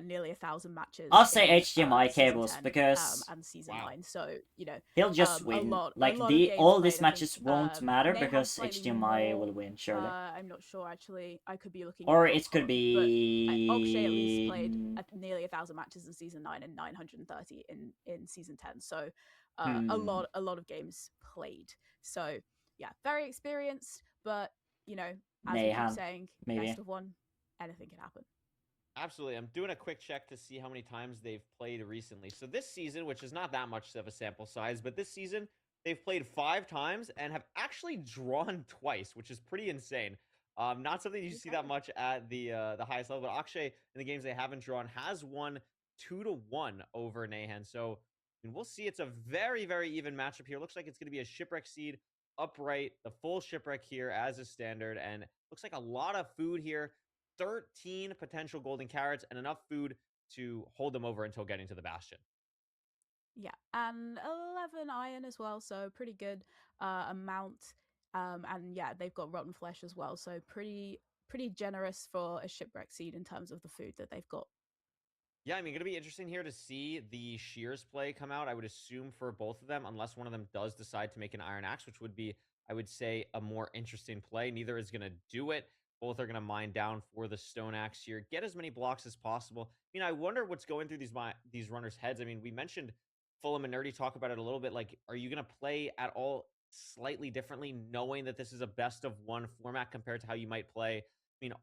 nearly 1,000 matches. I'll say in, HDMI season cables 10, because and season wow. 9. So, he'll just a win. lot Like of games all played. these I matches think, won't matter Nahan because slightly HDMI more, will win, surely. I'm not sure, actually. I could be looking Or at it could be... But Akshay at least be played nearly 1,000 matches in season 9 and 930 in season 10. So a lot of games played. So yeah, very experienced, but as we keep Nahan, saying, maybe. best of one, anything can happen. Absolutely. I'm doing a quick check to see how many times they've played recently. So this season, which is not that much of a sample size, but this season they've played 5 times and have actually drawn twice, which is pretty insane. Not something you see that much at the highest level. But Akshay, in the games they haven't drawn, has won 2-1 over Nahan. So I mean, we'll see. It's a very, very even matchup here. Looks like it's going to be a shipwreck seed upright, the full shipwreck here as a standard, and looks like a lot of food here. 13 potential golden carrots and enough food to hold them over until getting to the bastion. Yeah, and 11 iron as well, so pretty good amount. And yeah, they've got rotten flesh as well, so pretty generous for a shipwreck seed in terms of the food that they've got. Yeah, I mean, going to be interesting here to see the shears play come out. I would assume for both of them, unless one of them does decide to make an iron axe, which would be, I would say, a more interesting play. Neither is going to do it. Both are going to mine down for the stone axe here, get as many blocks as possible. I wonder what's going through these runners' heads. I mean, we mentioned Fulham and Nerdy talk about it a little bit. Like, are you going to play at all slightly differently, knowing that this is a best of one format compared to how you might play,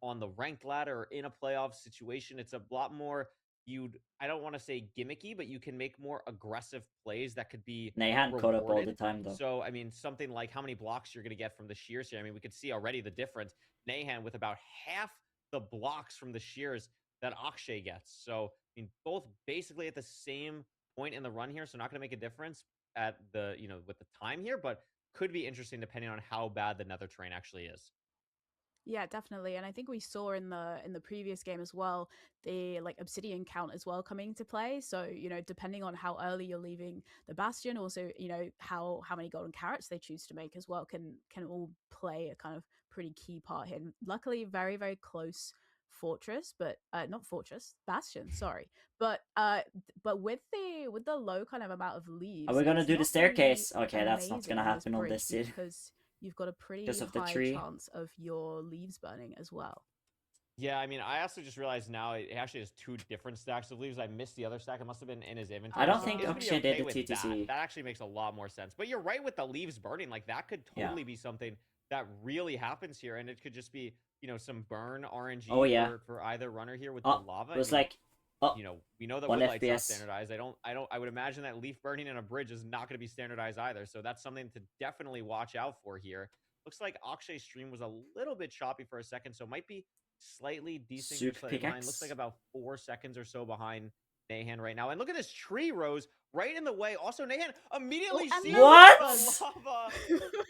on the ranked ladder or in a playoff situation? It's a lot more, I don't want to say gimmicky, but you can make more aggressive plays that could be Nahan caught up all the rewarded. time though. So, I mean, something like how many blocks you're going to get from the shears here. I mean, we could see already the difference. Nahan with about half the blocks from the shears that Akshay gets. So, I mean, both basically at the same point in the run here. So not going to make a difference at the, with the time here, but could be interesting depending on how bad the nether terrain actually is. Yeah, definitely. And I think we saw in the previous game as well, the like obsidian count as well coming into play. So, depending on how early you're leaving the bastion, also, how many golden carrots they choose to make as well can all play a kind of pretty key part here. And luckily, very, very close Fortress, but not Fortress, Bastion. Sorry, but with the low kind of amount of leaves, Are we gonna it's do the not staircase? really Okay, that's not amazing gonna on happen on bridge this seed. because you've got a pretty Because of the high tree. chance of your leaves burning as well. Yeah, I mean, I also just realized now it actually has 2 different stacks of leaves. I missed the other stack. It must have been in his inventory. I don't so think he's gonna be Akshay did okay the with TTC. That actually makes a lot more sense. But you're right with the leaves burning. Like, that could Yeah. totally be something that really happens here. And it could just be, you know, some burn RNG Oh, yeah. for either runner here with the lava. It was I mean, like, oh, you know, we know that 1 Woodlight's not FPS. standardized. I would imagine that leaf burning in a bridge is not going to be standardized either. So that's something to definitely watch out for here. Looks like Akshay's stream was a little bit choppy for a second, so it might be slightly decent. Soup Slightly behind. Looks pickaxe. like about 4 seconds or so behind Nahan right now. And look at this tree rose right in the way. Also, Nahan immediately and sees What? the lava.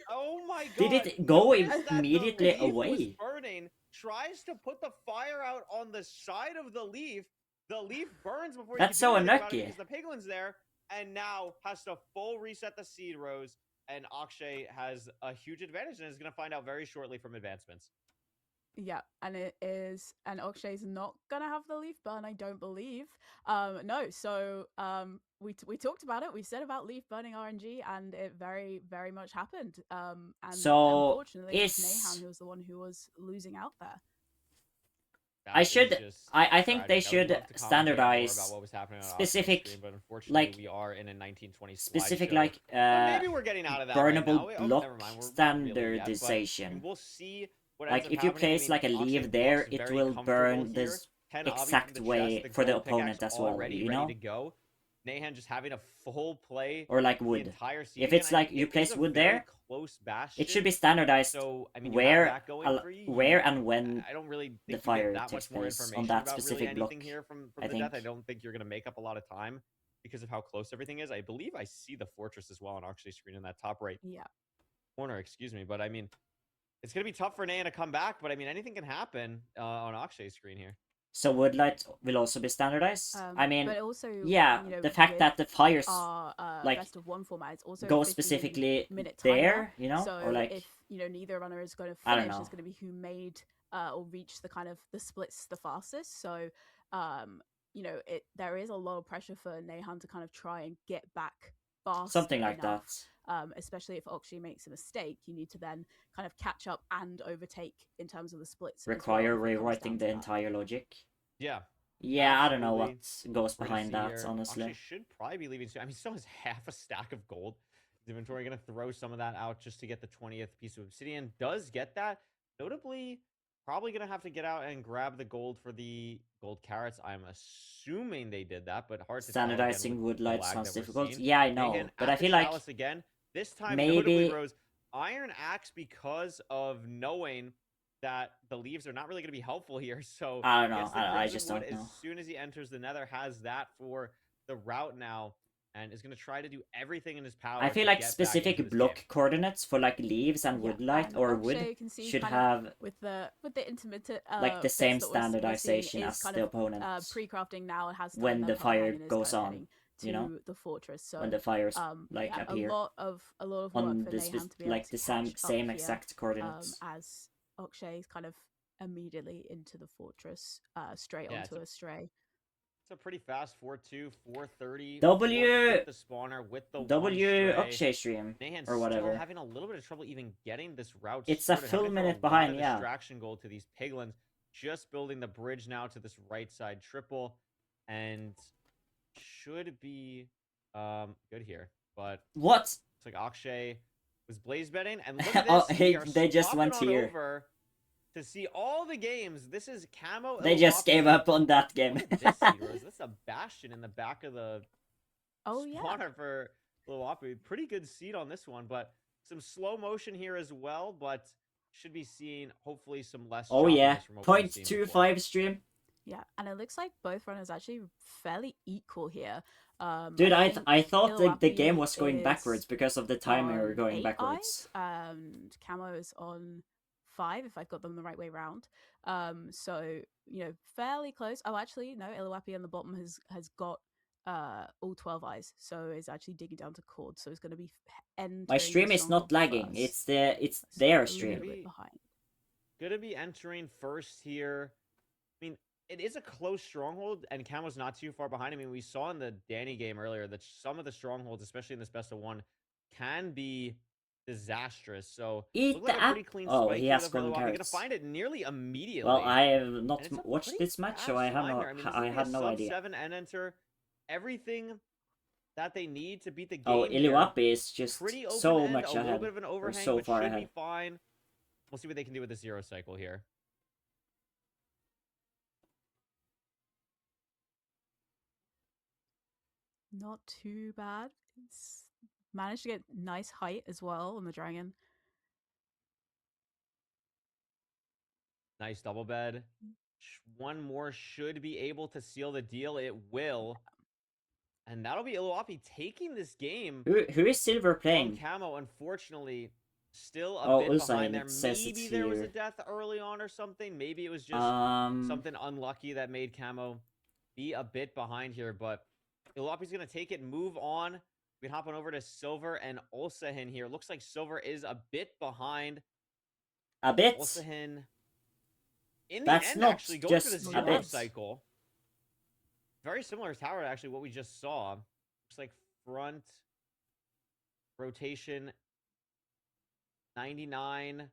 Oh my god! Did it go Notice that the immediately leaf was away? burning. Tries to put the fire out on the side of the leaf. The leaf burns before That's you can so do anything about it unlucky. because the piglin's there, and now has to full reset the seed rows. And Akshay has a huge advantage and is going to find out very shortly from advancements. Yeah, and Akshay's not gonna have the leaf burn, I don't believe. No, so we talked about it. We said about leaf burning RNG, and it very, very much happened. And So, unfortunately, it was is- Nahan who was the one who was losing out there. I That should- is just I think they tragic. I would should love to comment more standardize about what was happening on specific, Aksay's stream, but unfortunately, like, we are in a 1920 specific slideshow. like But maybe we're getting out of that burnable right now. Oh, block never mind. We're not really yet, but, I mean, standardization. we'll see what Like, ends up if you happening. I place mean, like a Akshay leaf there, looks it very will comfortable burn here. this Ken obviously exact from the way chest, for the gold opponent pickaxe as well, already you ready know? to go. Nahan just having a full play Or like the wood. entire season. If it's I mean, like you it is place a wood very there, close bastion. it should be standardized So, I mean, you have that going for you. where and when I don't really think the you fire get that takes much more place on information that about specific really anything block, here from I the death. I think. don't think you're going to make up a lot of time because of how close everything is. I believe I see the fortress as well on Akshay's screen in that top right Yeah. corner, excuse me. But I mean, it's going to be tough for Nahan to come back, but I mean, anything can happen on Akshay's screen here. So woodlight will also be standardized. I mean, but also, yeah, you know, the fact with that the fires our like, best of one format is also go 15 specifically minute timer. there, you know, So or like, if you know neither runner is going to I don't finish, know. it's going to be who made or reached the kind of the splits the fastest. So you know, there is a lot of pressure for Nahan to kind of try and get back fast. Something like enough. that. Especially if Akshay makes a mistake, you need to then kind of catch up and overtake in terms of the splits. as well, Require if it comes rewriting down the to that. entire logic. Yeah. Yeah, I don't know Absolutely. what goes We're gonna behind see that, here. honestly. Akshay should probably be leaving soon. I mean, he still has half a stack of gold. His inventory going to throw some of that out just to get the 20th piece of obsidian. Does get that. Notably, probably going to have to get out and grab the gold for the gold carrots. I'm assuming they did that, but hard to tell again Standardizing with the woodlight lag sounds that we're difficult. seeing. Yeah, I know, Nahan but at I the feel like chalice again. This time, maybe- notably, Rose, Iron Axe, because of knowing that the leaves are not really going to be helpful here. So I don't know. gets the I Crimson just Wood don't know. As soon as he enters the Nether, has that for the route now, and is going to try to do everything in his power. I feel to like get back specific into this block game. coordinates for like leaves and Yeah, woodlight and or Akshay, wood you can see should kind of have with the intermittent like the bits same that we're seeing standardization is as kind the of, opponent pre-crafting now. It has when timer the fire pipeline and is goes kind of on, heading you know? to the fortress. So when the fires like yeah, appear a lot of work on for the Nahan to be able like to the same catch up same here, exact coordinates. as Akshay is kind of immediately into the fortress, straight Yeah, onto a stray. It's a pretty fast 4-2, 4:30. W- with the spawner with the W one stray. Akshay stream Nahan's or whatever. still having a little bit of trouble even getting this route. It's a sorted, full having to throw minute a behind, lot of yeah. distraction gold to these piglins. Just building the bridge now to this right side triple, and should be good here. But What? looks like Akshay was blaze betting, and look at this. Oh, we hey, are they just swapping went on here. over to see all the games. This is Camo. They just gave Illuminati. up on that game. Look at this, Heroes. That's a bastion in the back of the Oh yeah. spawner for Illuminati. Pretty good seed on this one, but some slow motion here as well. But should be seeing hopefully some less. Oh yeah, choppiness from what we've seen before. 0.25 stream. Yeah, and it looks like both runners actually fairly equal here. Dude, I think thought the game Illuminati was going is backwards because of the timer on going 8 backwards. eyes, and Camo is on 5 if I've got them the right way round. So you know, fairly close. Oh, actually, no, Iluwapi on the bottom has got all 12 eyes, so it's actually digging down to cord. So it's going to be entering My the stream is not stronghold lagging. first. It's So their a stream. little bit behind. Gonna be entering first here. it is a close stronghold, and Camo's not too far behind. I mean, we saw in the Danny game earlier that some of the strongholds, especially in this best of one, can be disastrous. So Eat look the like a app. pretty clean Oh, spike he here. has He's screaming gonna carrots. find it nearly immediately. Well, I have not And it's a watched pretty this match, so fast I have slime no. here. I mean, this is I gonna be had a no sub idea. 7 and enter everything that they need to beat the game. Oh, here. Iluapi is just Pretty open so end, much a little ahead. bit of an Or overhang, so but far should ahead. be fine. We'll see what they can do with the 0 cycle here. Not too bad. It's managed to get nice height as well on the dragon. Nice double bed. One more should be able to seal the deal. It will. And that'll be Iluapi taking this game. Who is Silver From playing? Camo, unfortunately, still Oh, a bit Ulsan, behind there. it says it's Maybe there was a here. death early on or something. Maybe it was just something unlucky that made Camo be a bit behind here. But Iluapi's going to take it, move on. We can hop on over to Silver and Ulsahin here. Looks like Silver is a bit behind. A bit. Ulsahin, in the That's end, not actually going for the just a 0 bit. cycle. Very similar tower to actually what we just saw. Looks like front rotation 99.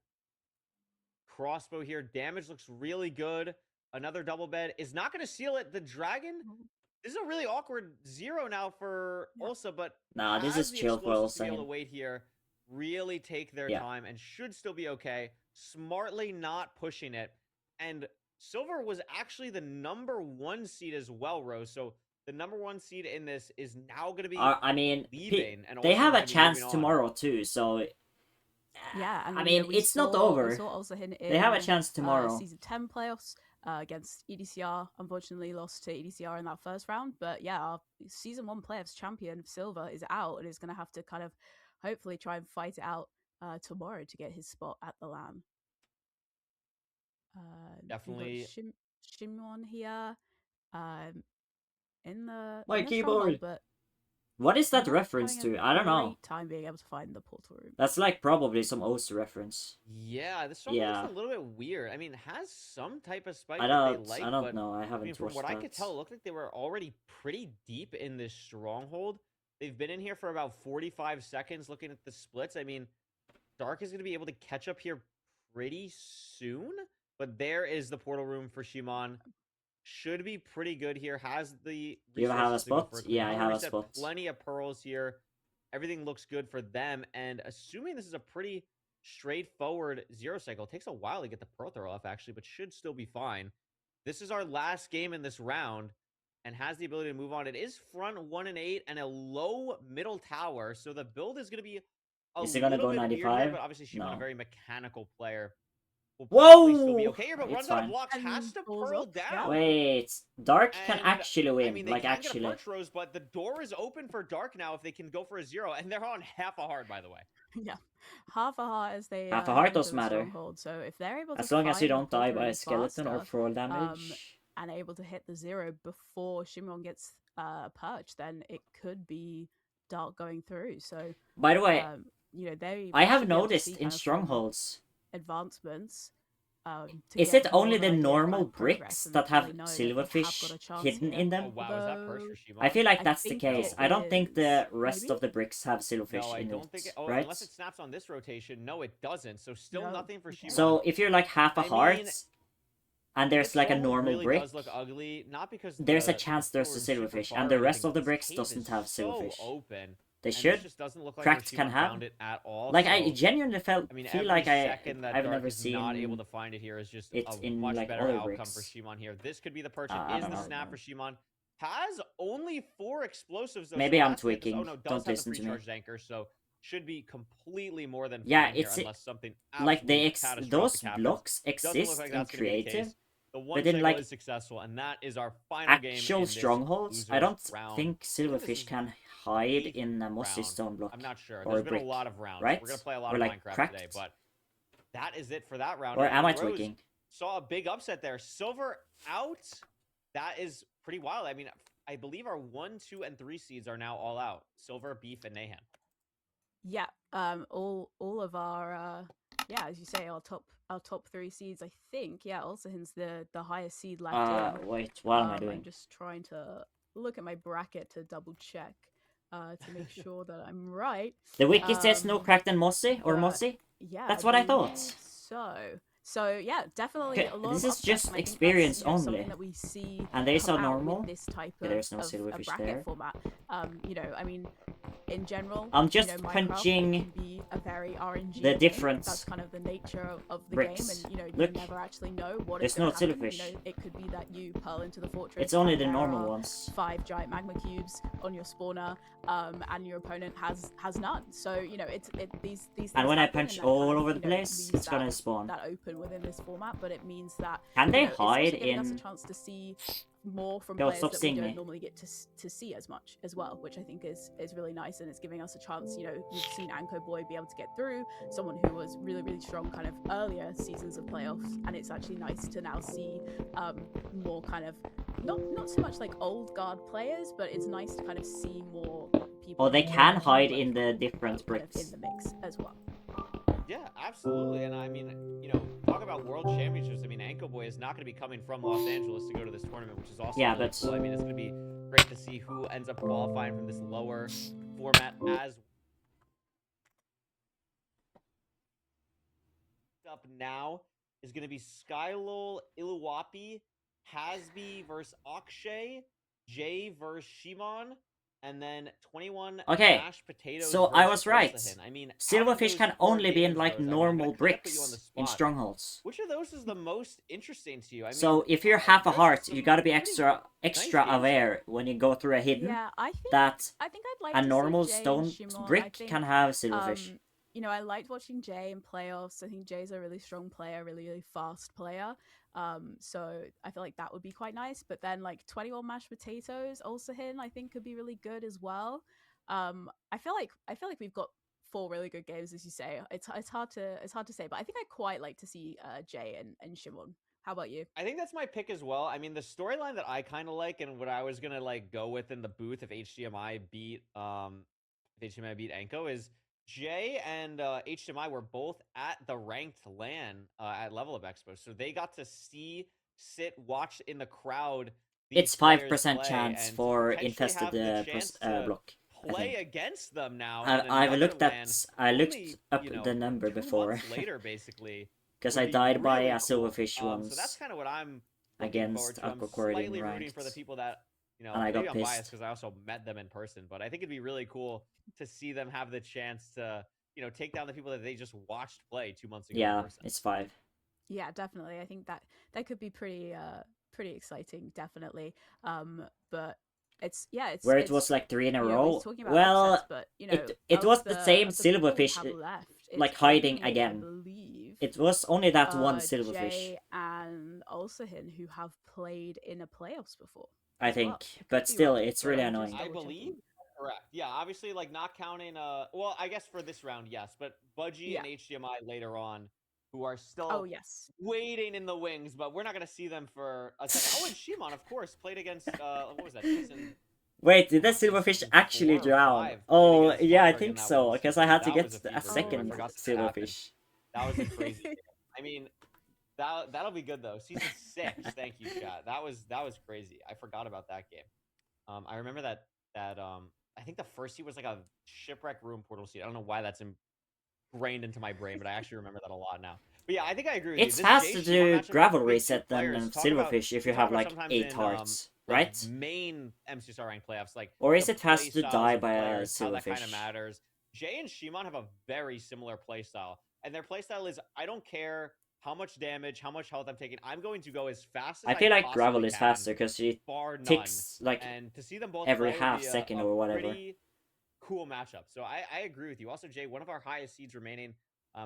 Crossbow here. Damage looks really good. Another double bed is not going to seal it. The dragon. This is a really awkward 0 now for Ulsa, but Nah, this has is the chill for explosives to be able Ulsan. to wait here, really take their time, and should still be okay. Smartly not pushing it. And Silver was actually the #1 seed as well, Rose. So the #1 seed in this is now going to be I mean, leaving, and they Ulsan's have a gonna be chance moving on. tomorrow too, so... Yeah, and I mean, it's not over. We saw also in They have a chance tomorrow. Season 10 playoffs against EDCR. Unfortunately, lost to EDCR in that first round. But yeah, our Season 1 playoffs champion, Silver, is out and is going to have to kind of hopefully try and fight it out tomorrow to get his spot at the LAN. Definitely. Shimon here in the My in the keyboard. stronghold, but What is that not reference having to? a I don't know. great time being able to find the portal room. That's like probably some OS reference. Yeah, this song Yeah. looks a little bit weird. I mean, it has some type of spike I that don't, they like, I don't but know. I haven't I mean, from watched what that. I could tell, it looked like they were already pretty deep in this stronghold. They've been in here for about 45 seconds looking at the splits. I mean, Dark is going to be able to catch up here pretty soon, but there is the portal room for Shimon. Should be pretty good here. Has the Do you have a resources to go spot? for it. Yeah, I Wanna have a reset spot. Plenty of pearls here. Everything looks good for them, and assuming this is a pretty straightforward 0 cycle, it takes a while to get the pearl throw off actually, but should still be fine. This is our last game in this round, and has the ability to move on. It is front 1 and 8 and a low middle tower, so the build is going to be a Is it gonna little go bit weird here, 95? but obviously Shimon, a No. very mechanical player, will Whoa! probably still be okay here, but It's runs out of fine. blocks, has to And balls pearl up, yeah. down. Wait, Dark can And, actually win. I mean, they like, can actually. get a punch rose, but the door is open for Dark now if they can go for a 0, and they're on half a heart, by the way. Yeah, half a heart as they Half a heart enter doesn't the matter. stronghold. So if they're able to As long as you find the don't die portal by a room skeleton or faster, fall damage. and able to hit the 0 before Shimon gets perched, then it could be Dark going through. So By the way, you know, they I have should be able to noticed see in kind of from strongholds, advancements. To is get it more only of the an idea of kind normal of progress bricks and that have really know that they have got silverfish a chance hidden here. in Oh, them? wow, is that first for Although Shimon? I feel like I that's the think case. it I don't think the is, rest maybe? of the bricks have silverfish No, I in don't it, think it, right? unless it snaps on this rotation. No, it doesn't. So still No, nothing for okay. Shimon. So if you're like half a I mean, heart, and there's this like a stronghold normal really brick, does look ugly, not because there's a the chance there's a door is super silverfish, far and or the rest anything, of the but bricks cave doesn't is have so silverfish. open. They And should. this just doesn't look like Cracked where can Shimon have. found it at all. Like, so, I genuinely I mean, feel every like second that I've Dark never is seen not able to find it here is just it a in, much like, better other outcome bricks. for Shimon here. This could be the purchase. I Is don't the know, snap man. for Shimon. Has only 4 explosives though. Maybe so I'm that's gonna get this- tweaking. Oh no, does Don't have listen the to me. pre-charged anchor, so should be completely more than Yeah, fine here it's unless something like absolutely those catastrophic happens. blocks Doesn't look exist like in that's gonna be the creative. case. The one but in, cycle like, is successful, and that is our final game in Actual this strongholds, I losers don't round. think this silverfish is can hide eighth in a mossy round. stone block. I'm not sure. or There's a been a brick, lot of rounds. right? We're gonna play a lot Or, of like, Minecraft cracked. today, but that is it for that round. Or And am I Rose tweaking? saw a big upset there. Silver out. That is pretty wild. I mean, I believe our 1, 2, and 3 seeds are now all out. Silver, Beef, and Nahan. Yeah, all of our yeah, as you say, our top 3 seeds, I think. Yeah, Ulsahin's the highest seed left in. Wait, what am I I'm doing? just trying to look at my bracket to double check to make sure that I'm right. The wiki says no cracked and mossy or but mossy. Yeah, That's what I thought. believe So, yeah, definitely Okay, a lot this of is upsets, just and I think experience that's, only. something that we see And they saw come out normal. with this type Okay, of, there's no of a silverfish bracket there. format. I mean, in general, I'm just Minecraft, punching it can be a very RNG the game. difference. That's kind of the nature of the Bricks. game, and Look, you never actually know what there's is going no to happen. silverfish. It could be that you pearl into the fortress. It's only and the there normal are ones. 5 giant magma cubes on your spawner, and your opponent has none. So these things And when I happen, punch and that all kind of, over the place, leaves it's gonna that- spawn. that open within this format, but it means that Can they it's hide also giving us a in? chance to see more from Yo, players stop that we seeing don't me. normally get to see as much as well, which I think is really nice, and it's giving us a chance. We've seen Anko Boy be able to get through, someone who was really strong kind of earlier seasons of playoffs, and it's actually nice to now see more kind of not so much like old guard players, but it's nice to kind of see more people. Oh, they who can are hide like, in the different kind of bricks. in the mix as well. Yeah, absolutely. And I mean, talk about world championships. I mean, Anko Boy is not going to be coming from Los Angeles to go to this tournament, which is also Yeah, really but cool. I mean, it's going to be great to see who ends up qualifying from this lower format as up now is going to be Skylol, Iluwapi, Hasby versus Akshay, Jay versus Shimon, and then 21 Okay, mashed potatoes. so I was versus right. Ulsahin. I mean, out of Silverfish those can 4 only be in games, like Rose, I mean, I'm normal gonna kinda put you on the bricks in spot. strongholds. Which of those is the most interesting to you? I mean, So if you have a there's heart, some you gotta be pretty extra nice games aware when you go through a hidden Yeah, I think that I'd like a to normal see Jay and stone Shimon. I brick think, can have silverfish. I liked watching Jay in playoffs. I think Jay's a really strong player, really fast player. So I feel like that would be quite nice. But then like 21 mashed potatoes, Ulsahin, I think could be really good as well. I feel like we've got 4 really good games, as you say. It's hard to say, but I think I quite like to see Jay and Shimon. How about you? I think that's my pick as well. I mean, the storyline that I kind of like and what I was gonna like go with in the booth if HDMI beat Anko is Jay and HDMI were both at the ranked LAN at Level Up Expo, so they got to watch in the crowd. It's 5% chance and for potentially infested have the chance to block. play against them now. I've looked LAN, at I looked only, up the number 2 before months later, basically. because would I be died by really a cool. silverfish once. So that's kind of what I'm looking forward against to. I'm Aquaquarium slightly rooting ranked. for the people that And I maybe got I'm biased pissed. because I also met them in person, but I think it'd be really cool to see them have the chance to take down the people that they just watched play 2 months ago. Yeah, in person. it's 5. Yeah, definitely. I think that could be pretty exciting, definitely. But it's where it was like 3 in a row. talking about Well, upsets, but it was the same of the people we silverfish, have left, like it's hiding only, again. I believe, It was only that one silverfish, Jay and Ulsahin who have played in a playoffs before. I as think. well. I could But be still, wrong, it's but really I'm just annoying. I double-checking. believe correct. Yeah, obviously, like not counting. Well, I guess for this round, yes, but Budgie and HDMI later on, who are still Oh yes. waiting in the wings, but we're not gonna see them for a second. Oh, and Shimon, of course, played against what was that season? Wait, did the silverfish actually 4 or drown? 5, Oh, against yeah, I Sparkberg, think and that so, was- because I had to that get was a fever dream. I second forgot that happened. silverfish. That was a crazy game. I mean, that'll be good though. Season 6, thank you, chat. That was crazy. I forgot about that game. I remember that I think the first seed was like a shipwreck room portal seed. I don't know why that's ingrained into my brain, but I actually remember that a lot now. But yeah, I think I agree with you. It's This faster Jay Shimon to matchup gravel between 2 reset than players. Talk about- silverfish if you we have talk about like sometimes 8 in, hearts, like, right? main MCSR ranked playoffs, like Or is the it faster to play styles die of by a players, how that kind of silverfish? matters. Jay and Shimon have a very similar playstyle, and their playstyle is I don't care how much damage, how much health I'm taking. I'm going to go as fast as I feel like possibly gravel is can, faster because it bar none. ticks like And to see them both every play would half be second a or whatever. pretty cool matchup. So I agree with you. Also, Jay, one of our highest seeds remaining,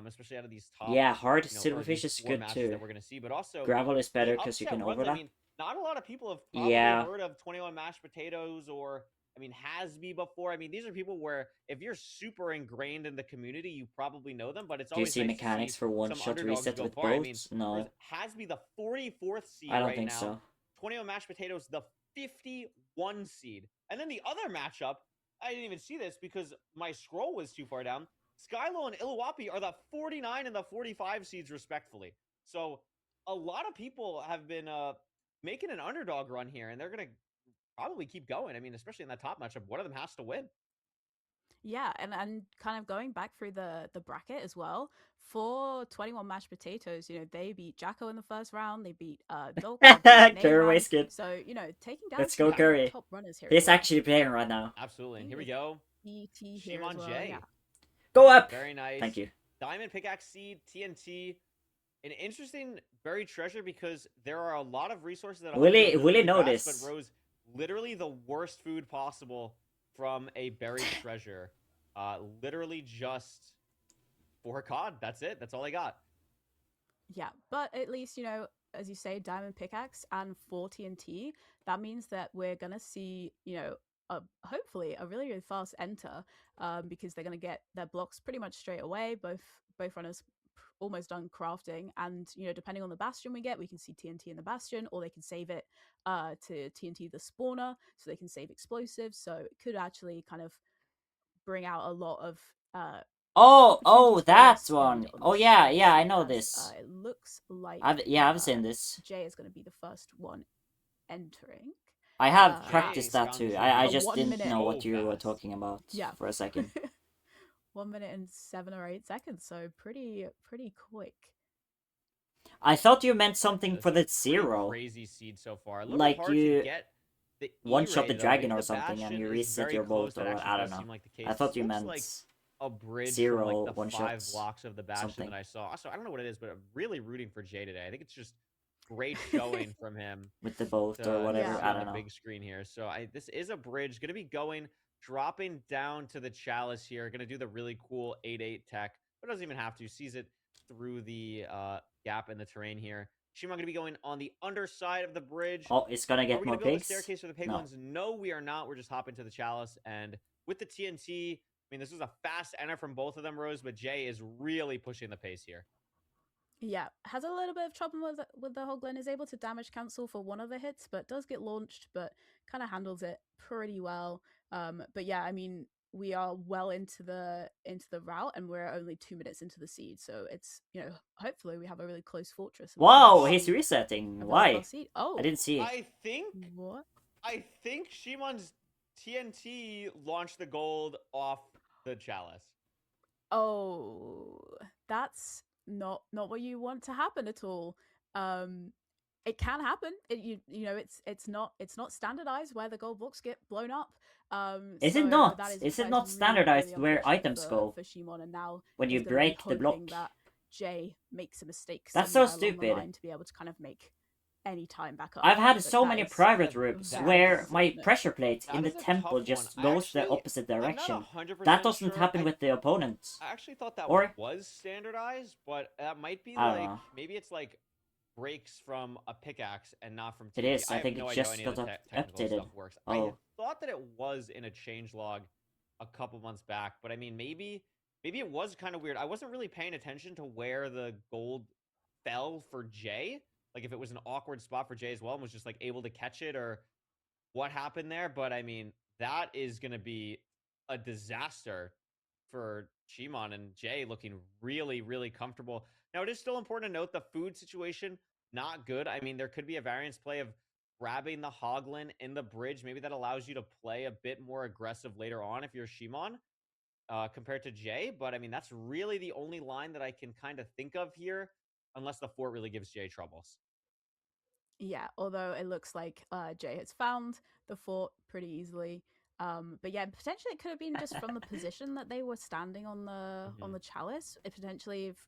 especially out of these top. Yeah, hard or silverfish these is 4 good matches too. that we're gonna see, but also Gravel is better the because you upset can runs, overlap. I mean, not a lot of people have probably Yeah. heard of 21 mashed potatoes or I mean Hasby before. I mean, these are people where if you're super ingrained in the community, you probably know them. But it's Do you always see nice to mechanics see for some one-shot underdogs reset go with far. I mean, boats? No, Hasby the 44th seed I don't right think now. so. 21 mashed potatoes the 51 seed, and then the other matchup. I didn't even see this because my scroll was too far down. Skylo and Iluwapi are the 49 and the 45 seeds respectfully. So a lot of people have been making an underdog run here, and they're going to probably keep going. I mean, especially in that top matchup, one of them has to win. Yeah, and kind of going back through the bracket as well, for 21 mashed potatoes, you know, they beat Jacko in the first round, they beat Dolka, they beat Curry Nayran. Wasted. So, you know, taking down Let's some go, top- Curry. top runners here. He's as well. actually playing right now. Absolutely. And He here we is go. ET here Shimon as well, J. yeah. Go up! Very nice. Thank you. Diamond Pickaxe Seed, TNT. An interesting buried treasure because there are a lot of resources that Will he really know fast, this? But Rose, literally the worst food possible from a buried treasure. Literally just 4 COD. That's it. That's all I got. Yeah, but at least, you know, as you say, Diamond Pickaxe and 4 TNT, that means that we're going to see, you know, hopefully a really, really fast enter because they're going to get their blocks pretty much straight away. Both runners almost done crafting, and, you know, depending on the bastion we get, we can see TNT in the bastion, or they can save it to TNT the spawner, so they can save explosives. So it could actually kind of bring out a lot of Oh, opportunities for that us one. on Oh the yeah, streets, yeah, I know as, this. it looks like I've seen this. Jay is going to be the first one entering. I have Jay practiced that found too. this I one just 1 didn't minute. know what so you were fast. talking about Yeah. for a second. 1 minute and 7 or 8 seconds, so pretty quick. I thought you meant something This for the is pretty zero. crazy seed so far. A little Like hard you to get the one-shot E-ray, the though. dragon Maybe or the something and bastion you is reset very your close. bolt That or actually I don't does know. seem like the case. I thought This you looks meant like a bridge zero from like the one 5 shots, blocks of the bastion something. that I saw. So I don't know what it is, but I'm really rooting for Jay today. I think it's just great showing from him with the bolt to, or whatever. see I on don't the know. big screen here. So this is a bridge. Going to be going, dropping down to the chalice here. Going to do the really cool 8-8 tech, but doesn't even have to. Sees it through the gap in the terrain here. Shimon going to be going on the underside of the bridge. Oh, it's gonna Are get we more going to build a pigs. staircase for the No. piglins? No, we are not. We're just hopping to the chalice. And with the TNT, I mean, this was a fast enter from both of them, Rose, but Jay is really pushing the pace here. Yeah, has a little bit of trouble with the Hoglin, is able to damage cancel for one of the hits, but does get launched, but kind of handles it pretty well. But yeah, I mean, we are well into the route, and we're only 2 minutes into the seed, so it's, you know, hopefully we have a really close fortress. Wow, he's resetting. of the Why? last seed. Oh, I didn't see it. what? I think Shimon's TNT launched the gold off the chalice. Oh, that's not what you want to happen at all. It can happen. You know, it's not standardized where the gold blocks get blown up. Is it so not? that Is it that not really, standardized really where unfortunate items for, go for Shimon, and now when he's you gonna be break the block? hoping that Jay makes a mistake That's so somewhere along the stupid. line to be able to kind of make any time back up. I've had But so that many is private Yeah, rooms that where is- my unfortunate. pressure plate in That the is a temple tough just one. goes the Actually, opposite I'm not direction. 100% That doesn't sure. happen with the opponent. I actually thought that Or- was standardized, but that might be I don't like know. maybe it's like breaks from a pickaxe and not from It TNT. is. I have think no it idea just how any of the got technical updated. stuff works. I Oh. had thought that it was in a changelog a couple months back, but I mean maybe it was kind of weird. I wasn't really paying attention to where the gold fell for Jay. Like if it was an awkward spot for Jay as well and was just like able to catch it or what happened there. But I mean, that is going to be a disaster for Shimon and Jay looking really, really comfortable. Now, it is still important to note the food situation, not good. I mean, there could be a variance play of grabbing the Hoglin in the bridge. Maybe that allows you to play a bit more aggressive later on if you're Shimon compared to Jay. But I mean, that's really the only line that I can kind of think of here, unless the fort really gives Jay troubles. Yeah, although it looks like Jay has found the fort pretty easily. But yeah, potentially it could have been just from the position that they were standing on the chalice. It potentially, if,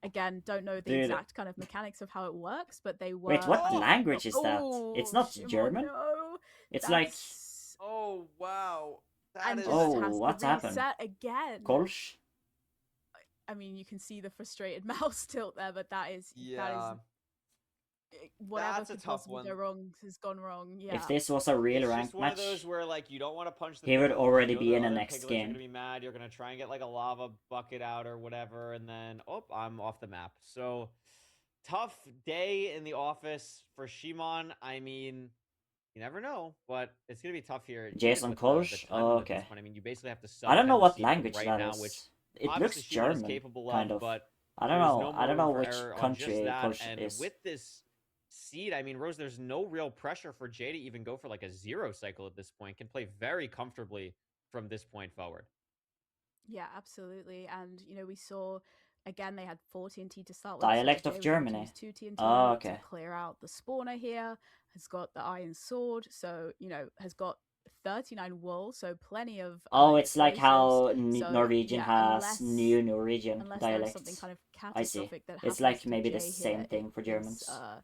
again, don't know the Dude. exact kind of mechanics of how it works, but they were. Wait, what language is that? It's not Shimon, German? No, It's like that's- Oh, wow. and just Oh, has what's to happened? reset again. Kolsch? I mean, you can see the frustrated mouse tilt there, but that is whatever That's a could tough possibly one. go wrong has gone wrong. Yeah. If this was a real It's ranked just one match, of those where like you don't want to punch the he would piglins, already you know be in the other next piglins game. Are gonna be mad. You're gonna try and get like a lava bucket out or whatever, and then I'm off the map. So tough day in the office for Shimon. I mean, you never know, but it's gonna be tough here. even Jason with the Kolsch? time Oh, limit at this okay. point. I mean, you basically have to I don't know sub what 10 seed from language right that now, is. which it obviously looks Shimon is German, capable kind of, of. but I don't there's know. no I don't more know room for which error on country just that. coach And is. with this seed, I mean, Rose, there's no real pressure for Jay to even go for like a 0 cycle at this point. Can play very comfortably from this point forward. Yeah, absolutely. And we saw again they had 4 TNT to start with. Dialect so of Jay was able to Germany. use 2 TNT Oh, okay. to clear out the spawner here. Has got the iron sword, so has got 39 wool, so plenty of. Oh, it's like how So, Norwegian yeah, has new Norwegian unless there is something dialects. kind of I see. catastrophic that It's happens like to maybe the Jay same here, thing for it Germans. is, If I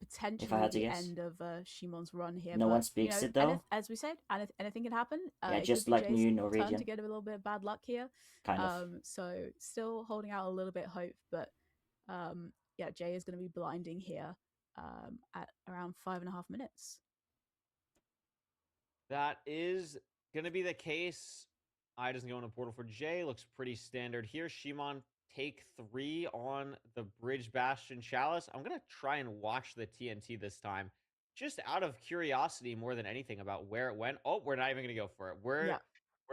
potentially had to the guess. end of Shimon's run here. No but, one speaks it though. as we said, anything can happen. Yeah, It just could be like Jay's new turn Norwegian, to get a little bit of bad luck here. kind of. So still holding out a little bit of hope, but yeah, Jay is going to be blinding here at around 5.5 minutes. That is going to be the case. I doesn't go into portal for Jay. Looks pretty standard here. Shimon take 3 on the Bridge Bastion Chalice. I'm going to try and watch the TNT this time, just out of curiosity more than anything about where it went. Oh, we're not even going to go for it. We're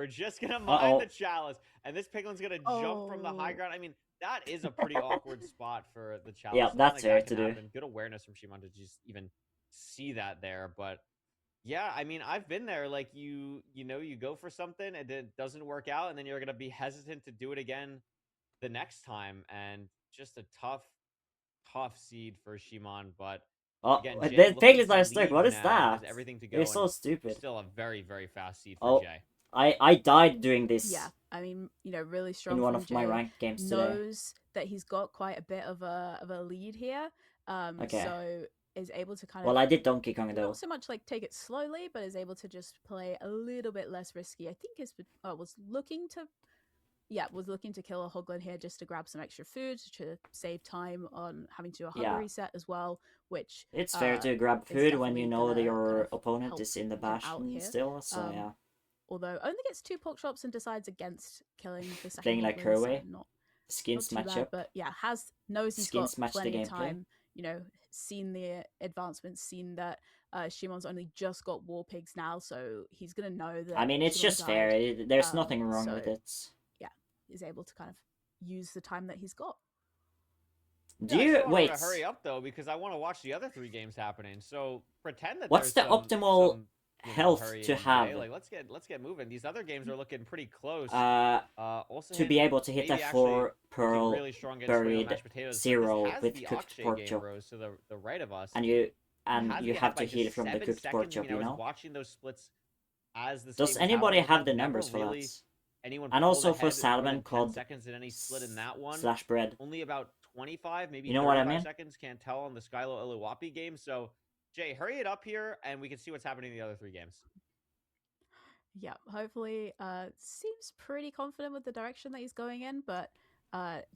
just going to mine the Chalice, and this Piglin's going to jump from the high ground. I mean, that is a pretty awkward spot for the Chalice. Yeah, that's fair that to happen. do. Good awareness from Shimon to just even see that there, but yeah, I mean, I've been there. Like you go for something and it doesn't work out, and then you're gonna be hesitant to do it again the next time, and just a tough seed for Shimon. But Oh, again, the Jay Piglins looking are to stuck. lead What is now, that? has everything to go. They're so and stupid. Still a very, very fast seed Oh, for Jay. I died doing this. Yeah, I mean, really strong in one from of my Jay. ranked games today. Knows that he's got quite a bit of a lead here. Okay. So is able to kind of. Well, I did Donkey Kong though. Not so much like take it slowly, but is able to just play a little bit less risky. I think was looking to kill a Hoglin here just to grab some extra food to save time on having to do a hunger reset as well, which it's fair to grab food when you know that your opponent is in the him out Bastion here. still, so yeah. Although only gets 2 pork chops and decides against killing the second Playing like Hoglin, her so way. not Skins too match bad, up. but yeah, knows he's Skins got match the plenty of gameplay. time. Seen the advancements, seen that Shimon's only just got war pigs now, so he's gonna know that. I mean, it's Shimon just died, fair. There's nothing wrong with it. Yeah, is able to kind of use the time that he's got. Do you wait? To hurry up though, because I want to watch the other 3 games happening. So pretend that. What's the optimal health to have? Like let's get moving. These other games are looking pretty close. Also to be able to hit that 4 pearl really buried 0 with cooked pork chop. To the right of us, and you have to heal from the cooked pork chop. I was watching those splits as the. Does anybody have the numbers for that? And also for salmon, cod, seconds in any split in that one / bread. Only about 25, maybe 35 seconds. Can't tell on the Skylo Iluwapi game. So, Jay, hurry it up here, and we can see what's happening in the other 3 games. Yeah, hopefully. Seems pretty confident with the direction that he's going in, but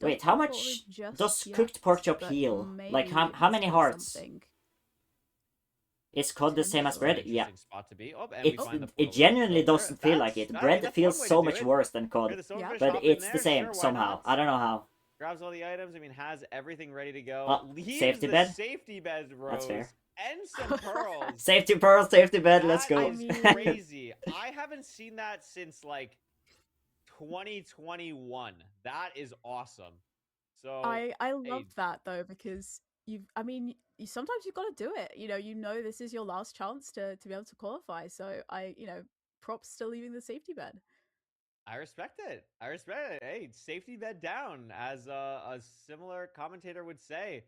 wait, how much does cooked pork chop heal? Like how many hearts? Something. Is cod the same as bread? Yeah. Spot to be. Oh, it genuinely doesn't feel like it. Bread feels so much worse than cod, but it's the same somehow. I don't know how. Grabs all the items. I mean, has everything ready to go. Safety bed. Safety bed, Rose. That's fair. And some pearls. Safety pearl, safety bed. Let's go. That is crazy. I haven't seen that since like 2021. That is awesome. So I love that though, because sometimes you've got to do it. You know this is your last chance to be able to qualify. So props to leaving the safety bed. I respect it. Hey, safety bed down, as a similar commentator would say.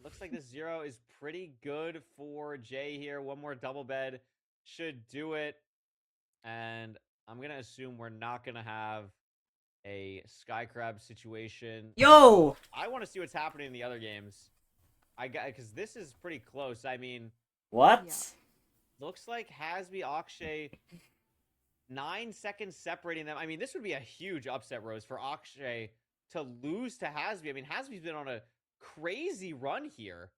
Looks like this 0 is pretty good for Jay here. One more double bed should do it. And I'm going to assume we're not going to have a Skycrab situation. Yo! I want to see what's happening in the other games. Because this is pretty close. I mean... What? Yeah. Looks like Hasby, Akshay... 9 seconds separating them. I mean, this would be a huge upset, Rose, for Akshay to lose to Hasby. I mean, Hasby's been on a crazy run here.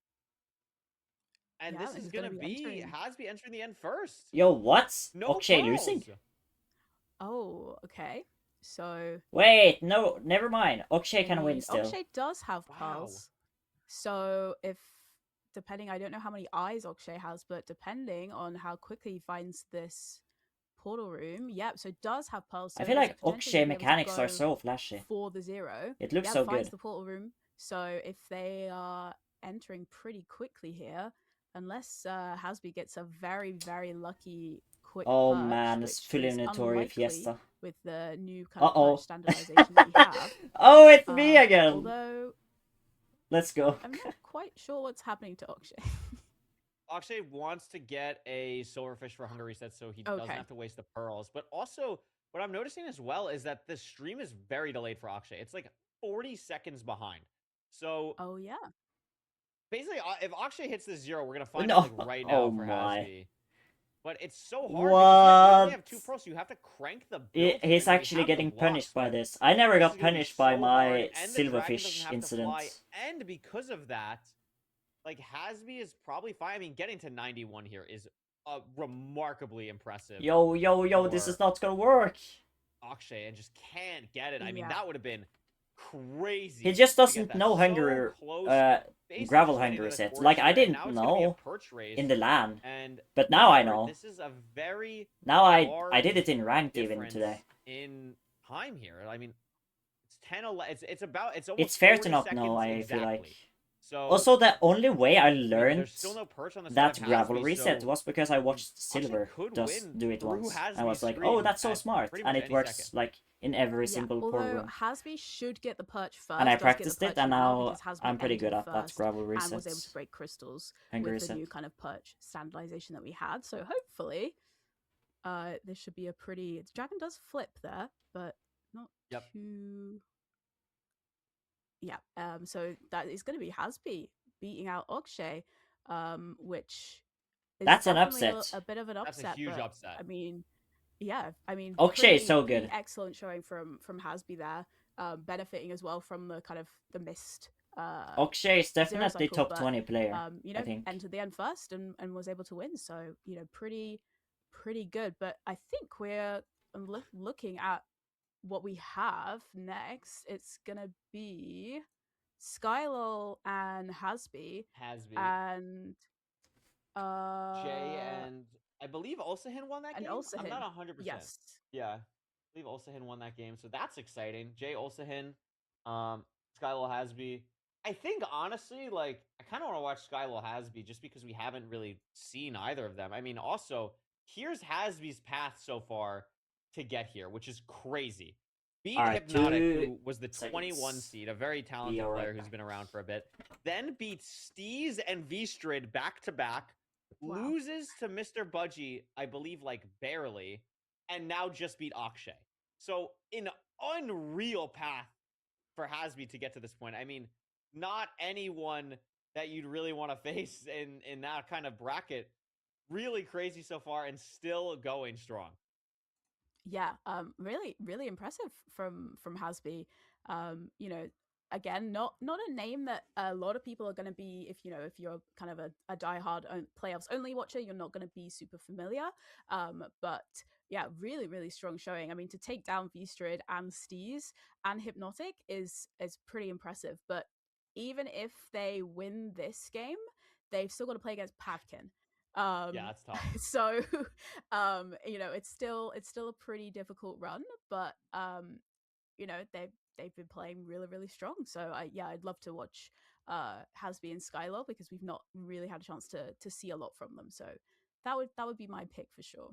And this is going to be Hasby entering the end first. Yo, what? No Akshay pearls. losing? Oh, okay. So... Wait, no, never mind. Akshay can win still. Akshay does have pearls. So depending, I don't know how many eyes Akshay has, but depending on how quickly he finds this portal room. Yep, so does have Pulse. I So feel is like potentially Okshay gonna be able to mechanics are go so flashy. for the 0. It looks Yep, so finds good. the portal room. So if they are entering pretty quickly here, unless Hasby gets a very, very lucky quick Oh perch, man, it's which full is inventory unlikely Fiesta. with the new kind of Uh-oh. perch standardization that we have. Oh, it's me again! Although Let's go. I'm not quite sure what's happening to Okshay. Akshay wants to get a silverfish for hunger reset so he doesn't Okay. have to waste the pearls. But also, what I'm noticing as well is that the stream is very delayed for Akshay. It's like 40 seconds behind. So Oh yeah. basically, if Akshay hits this 0, we're gonna find No. out like right now Oh for my. Hasby. But it's so hard because you only What? have 2 pearls. So you have to crank the build. He's and we actually have the getting blocks, punished by but this. I never this got is gonna be punished by so my hard, and the dragon doesn't silverfish have to incident. fly, and because of that, like Hasby is probably fine. I mean, getting to 91 here is remarkably impressive. Yo, this is not gonna work. Akshay and just can't get it. I mean, Yeah. that would have been crazy. He just to get doesn't that know so hunger, close, basically gravel just waiting hunger to the reset. torch Like, I here, and didn't now it's gonna be a know perch race, in the LAN. and But now I remember, know. This is a very Now I large did it in ranked even difference today. in time here. I mean, it's 10, 11. It's about. It's almost. It's fair to 40 not seconds know, I exactly. feel like. So Also, the only way I I mean, learned there's still no perch on the side that of gravel Hasby, reset so was because I watched Akshay Silver could just win do it through once. I Hasby's was like, oh, screen that's so at smart. pretty And much it any works second. like in every Yeah, single portal although room. Hasby should get the perch first. And I does get the practiced it, perch and now because Hasby I'm pretty good entered at that first gravel and was able to resets. break crystals Hunger with the reset. new kind of perch standardization that we had. So hopefully, this should be a pretty. The dragon does flip there, but not Yep. too. Yeah. So that is going to be Hasby beating out Okshay, which is That's an definitely upset. a bit of an That's upset. a huge but, upset. I mean, yeah. I mean, Okshay is so pretty good. excellent showing from Hasby there, benefiting as well from the kind of the missed. Okshay is Zero definitely cycle, top but, 20 player. you I know, think. entered the end first and was able to win. So you know, pretty good. But I think we're looking at what we have next. It's gonna be Skylol and Hasby Hasby, and Jay, and I believe Olsahin won that and game. I'm Olsahin. not 100%. Yes. Yeah, I believe Olsahin won that game, so that's exciting. Jay Olsahin, Skylol Hasby. I think honestly, like I kind of want to watch Skylol Hasby just because we haven't really seen either of them. I mean, also here's Hasby's path so far to get here, which is crazy. Beat Alright, Hypnotic, 2 who was the 21 seconds. seed, a very talented Be right player who's back. been around for a bit. Then beats Steez and Vstrid back to back. Wow. Loses to Mr. Budgie, I believe, like barely, and now just beat Akshay. So, an unreal path for Hasby to get to this point. I mean, not anyone that you'd really want to face in that kind of bracket. Really crazy so far, and still going strong. Yeah, really impressive from Hasby. You know, again, not a name that a lot of people are going to be, if you're kind of a diehard playoffs only watcher, you're not going to be super familiar. But yeah, really strong showing. I mean, to take down Vstrid and Steez and Hypnotic is pretty impressive. But even if they win this game, they've still got to play against Pavkin. Yeah, that's tough. So, you know, it's still a pretty difficult run, but you know, they've been playing really strong. So I'd love to watch Hasby and Skylor because we've not really had a chance to see a lot from them. So that would be my pick for sure.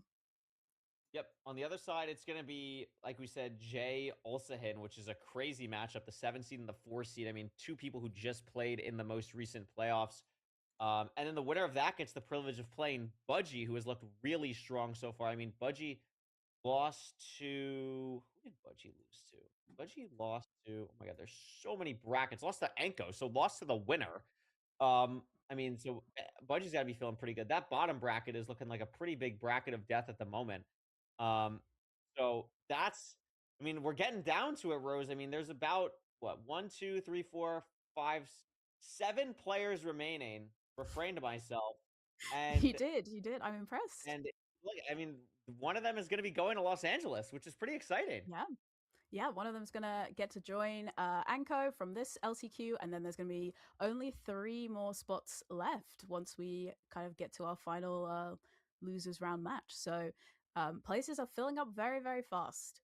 Yep. On the other side, it's going to be, like we said, Jay Olsahin, which is a crazy matchup. The 7 seed and the 4 seed. I mean, 2 people who just played in the most recent playoffs. And then the winner of that gets the privilege of playing Budgie, who has looked really strong so far. I mean, Budgie lost to... Who did Budgie lose to? Budgie lost to... Oh my god, there's so many brackets. Lost to Enko, so lost to the winner. I mean, so Budgie's got to be feeling pretty good. That bottom bracket is looking like a pretty big bracket of death at the moment. So that's... I mean, we're getting down to it, Rose. I mean, there's about, what, 1, 2, 3, 4, 5, 7 players remaining. Refrain to myself. And You did. I'm impressed. And look, I mean, one of them is going to be going to Los Angeles, which is pretty exciting. Yeah, one of them's gonna get to join Anko from this LCQ, and then there's gonna be only 3 more spots left once we kind of get to our final losers round match. So places are filling up very, very fast.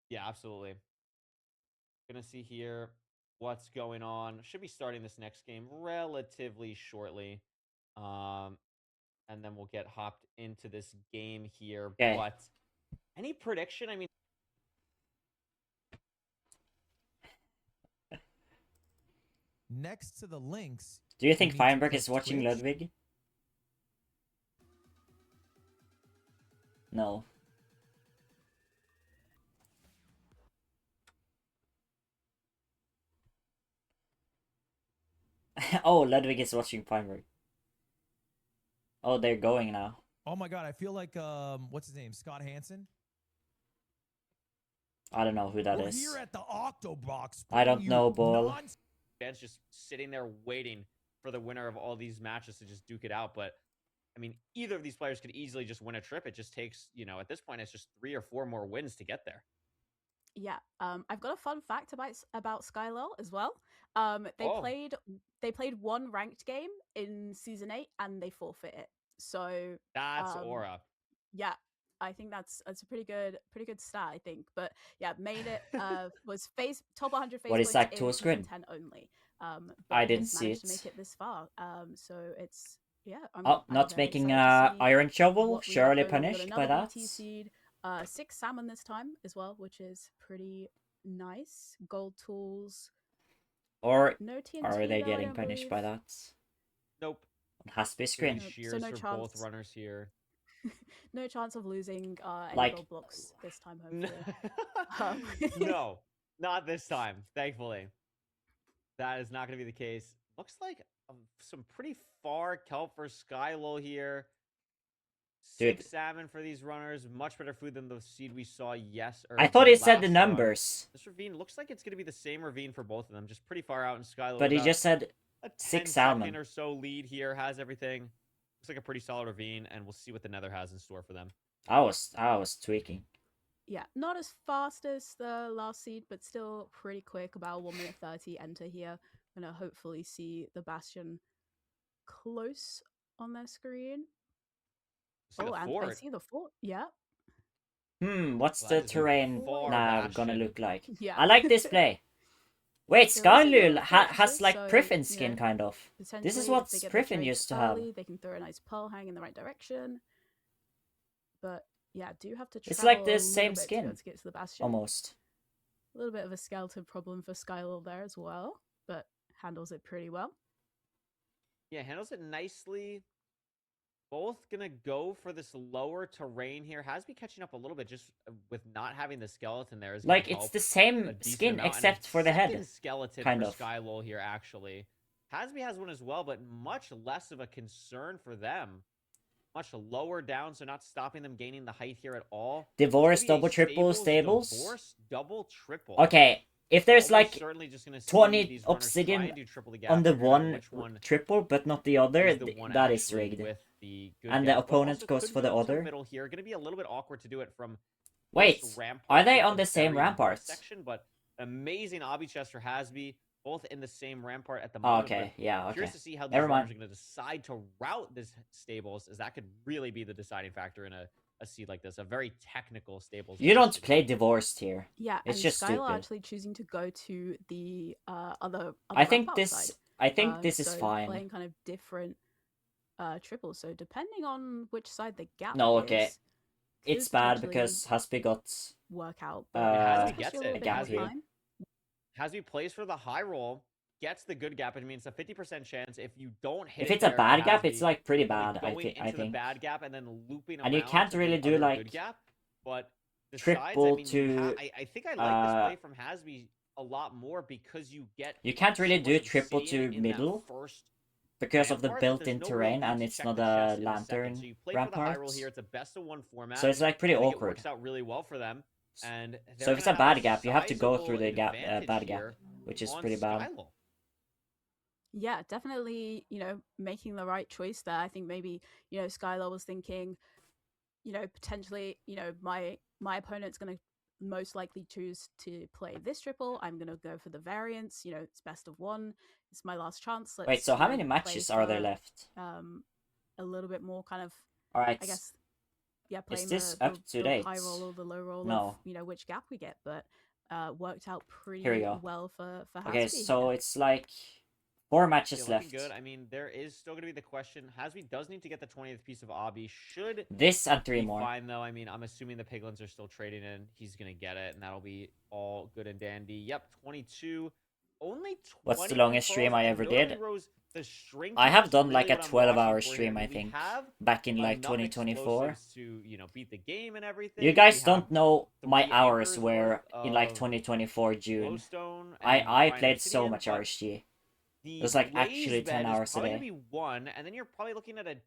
Yeah, absolutely. Gonna see here what's going on. Should be starting this next game relatively shortly. And then we'll get hopped into this game here. Okay. But any prediction? I mean, Next to the links. Do you think need to Feinberg click is watching Twitch. Ludwig? No. Oh, Ludwig is watching Feinberg. Oh, they're going now. Oh my god, I feel like what's his name? Scott Hansen? I don't know who that We're is. here at the Octobox. I don't bringing you know, Ball. fans just sitting there waiting for the winner of all these matches to just duke it out. But I mean, either of these players could easily just win a trip. It just takes, you know, at this point, it's just 3 or 4 more wins to get there. Yeah, I've got a fun fact about Skylol as well. Oh. They played one ranked game in season 8 and they forfeit it. So That's aura. yeah, I think that's a pretty good stat, I think. But yeah, made it was top 100 phase What is points that in to a season screen? 10 only. I but didn't has see managed it. to make it this far. So it's I'm Oh, not very making excited to see Iron Shovel. what we have Surely going on. We've got punished by another that. BT seed, 6 salmon this time as well, which is pretty nice. Gold tools. Or No TNT. are they though, I getting don't punished believe. by that? Nope. On Hasby Three screen. So shears no for both chance. runners here. No chance of losing any Like- gold blocks this time, No, hopefully. no, not this time, thankfully. That is not going to be the case. Looks like some pretty far kelp for Skylol here. 6 Dude. salmon for these runners. Much better food than the seed we saw, I thought it said last the run. numbers. This ravine looks like it's going to be the same ravine for both of them. Just pretty far out in Skylol. But he About just said a 6 10-second salmon. or so lead here. Has everything. Looks like a pretty solid ravine, and we'll see what the Nether has in store for them. I was tweaking. Yeah, not as fast as the last seed, but still pretty quick. About 1 minute 30 enter here. Gonna hopefully see the Bastion close on their screen. See the And I fort. see the fort. Yeah. What's Well, the that is a terrain far now gonna bastion. look like? Yeah. I like this play. Wait, So Skylul this is has the like so, Priffin you skin, know, kind of. This is Potentially, what if they get the Priffin trade used to have. early, they can throw a nice pearl hang in the right direction. But yeah, do have to travel It's like a the little same bit to be skin. able to get to the Bastion. Almost. A little bit of a skeleton problem for Skylul there as well, but handles it pretty well. Yeah, handles it nicely. Both gonna go for this lower terrain here. Hasby catching up a little bit just with not having the skeleton there. Is gonna Like, it's help the a same decent skin amount. And a except for the second head. skeleton kind for of. Skylol here, actually. Hasby has one as well, but much less of a concern for them. Much lower down, so not stopping them gaining the height here at all. Divorce, Maybe a double, triple, stables. Divorce, double, triple. Okay, if there's Almost like certainly just gonna see 20 these runners obsidian try and do triple the gap, on the figure out one which one triple, but not the other, is the one that is actually rigged. with the good And the gap, but opponent also goes could for the go to other. middle here. Going to be a little bit awkward to do it from Wait, this rampart are they at on the same very rampart? north section, but amazing obby chest for Hasby, both in the same rampart at the Oh, moment. okay, but yeah, okay. Curious to see how these Never runners mind. are going to decide to route this stables, as that could really be the deciding factor in a seed like this, a very technical stables. You don't play Divorced here. Yeah, It's and just Skylar stupid. actually choosing to go to the other I think ramp this outside. is So fine. playing kind of different triples. So depending on which side the gap No, okay. is, It's could bad potentially because Hasby got work out. Uh, But Hasby gets a little it. bit more Hasby. time. Hasby plays for the high roll, gets the good gap. I mean, it's a 50% chance. If you don't hit if it it's a there, bad gap, Hasby it's like pretty really bad. going into I the think. bad gap and then looping And you around can't to really the do, other like, good gap, but besides, triple I mean, to, I think I like this play from Hasby a lot more because you get You can't really so do much triple obsidian to in that middle first because of the rampart that there's built-in no real terrain, need and to it's check not the a chest in the second. lantern So you play for the high roll rampart. here. It's a best of one format. So it's like pretty I think awkward. It works out really well for them. And So if it's a bad gap, you have to go through the gap, bad gap, which is pretty bad. Yeah, definitely, making the right choice there. I think maybe, Skylar was thinking, potentially, my opponent's going to most likely choose to play this triple. I'm going to go for the variance. It's best of one. It's my last chance. Wait, so how many matches are there left? A little bit more kind of, All right. I guess, yeah, playing this the, up to the date? high roll or the low roll No. of, you know, which gap we get, but worked out pretty Here we go. well for Okay, Hasby so here. it's like 4 Yeah, matches looking left. good. I mean, there is still going to be the question. Hasby does need to get the 20th piece of Obby. Should This and 3 be more. fine, though. I mean, I'm assuming the Piglins are still trading in. He's going to get it, and that'll be all good and dandy. Yep, 22. Only 20. What's the longest stream I ever did? Rose, the string I have count's done really like a what I'm 12-hour watching for stream, here. I We think, have back in like enough 2024. explosives to, you know, beat the game and everything. You guys We have don't know my 3 hours acres were worth in like of 2024 June. glowstone I and fine played so obsidian, much but RSG. the It was like blaze actually 10 bed hours is a probably day. gonna be 1, and then you're probably looking at a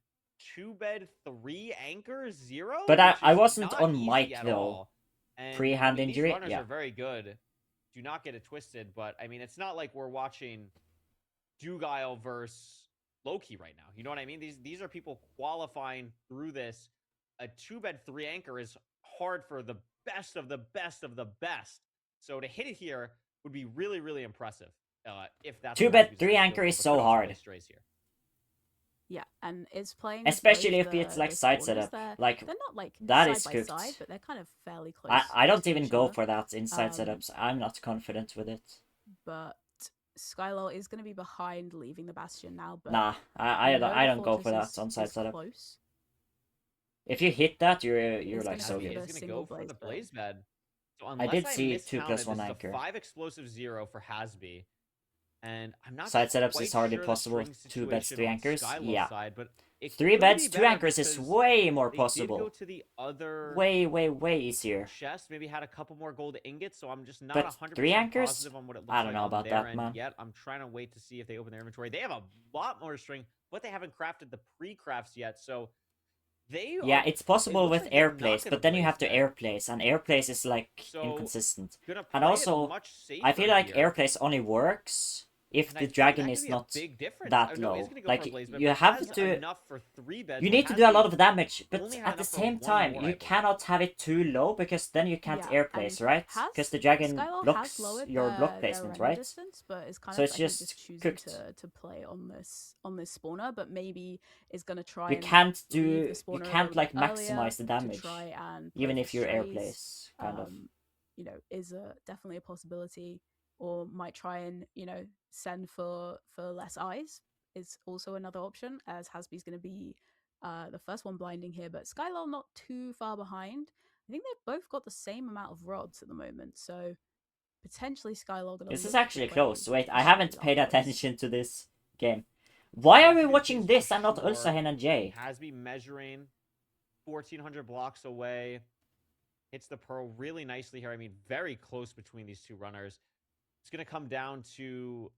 2-bed 3 anchor 0. But which I is wasn't not on easy mic at though. all. And, Pre-hand I mean, injury, these runners yeah. are very good. Do not get it twisted, but I mean, it's not like we're watching Dugile versus Loki right now. You know what I mean? These are people qualifying through this. A 2-bed 3 anchor is hard for the best of the best of the best. So to hit it here would be really, really impressive. If that's 2-bed 3 anchor is so hard. Yeah, and it's playing Especially both if it's the like side spawners. setup. They're Like, not like that side is by cooked. side, but they're kind of fairly close. I don't to even each go other. for that inside Um, setups. I'm not confident with it. But Skylol is going to be behind leaving the Bastion now. But Nah, we know I the don't go for fortress that on side is setup. close. If you hit that, you're It's like gonna so have to good. be He's the going to single go for the blaze blaze bed. So I unless did see 2+1 miscounted, this is anchor. a 5 explosive 0 for Hasby. And I'm not Side setups quite is hardly sure the possible. string 2 beds, situation 3 on anchors. Skylow's Yeah. side, but it 3 could beds, be 2 better anchors is because way more they did go possible. to the other Way easier. chest, maybe had a couple more gold ingots, so I'm just not But 100% 3 anchors? positive on what it looks I don't know like on about their that, end man. yet. I'm trying to wait to see if they open their inventory. They have a lot more string, but they haven't crafted the pre-crafts yet, so they Yeah, are, it's possible looks with like they're not airplace, gonna but then you blaze have to bed. airplace, and airplace is like So, inconsistent. gonna And play it also, much I feel safer like here. airplace only works if And I the think dragon that is could be a not big difference. that No, low. he's gonna go Like for a blaze bed, you but have has to. enough for 3 beds. You where need to do a lot Hasby of damage, but only had at the enough for same 1 time, more, I you believe. cannot have it too low because then you can't Yeah, airplace, and right? has- Because the dragon Skylol blocks has lowered your block their placement, render right? distance, but it's kind So of it's I think just choosing cooked. to play on this spawner, but maybe is going to try You and can't leave do. the You spawner a can't little like bit earlier maximize the to damage, try and play even for if you're strays, airplace, kind of. you know, is definitely a possibility, or might try and, you know, send for less eyes is also another option, as Hasby's going to be the first one blinding here, but Skylol not too far behind. I think they've both got the same amount of rods at the moment, so potentially Skylol going to. This is actually close. Wait, I haven't paid attention to this game. Why are we watching this and not Ulsahin and Jay? Hasby measuring 1,400 blocks away. Hits the pearl really nicely here. I mean, very close between these two runners. It's going to come down to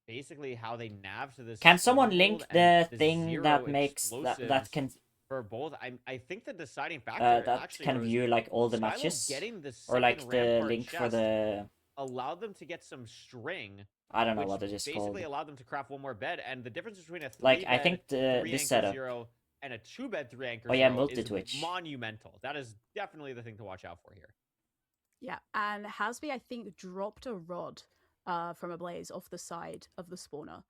basically how they nav to this. Can someone link stronghold and the thing 0 that makes that explosives can for both? I think the deciding factor that actually can was view like all the Skylo matches, getting the or like second the rampart link for chest the allowed them to get some string. I don't know which what it is called. basically allowed them to craft 1 more bed, and the difference between a 3 Like I bed, think 3 this anchor setup. 0 and a 2-bed 3 anchor Oh yeah, 0 multi-twitch. is monumental. That is definitely the thing to watch out for here. Yeah, and Hasby, I think, dropped a rod from a blaze off the side of the spawner.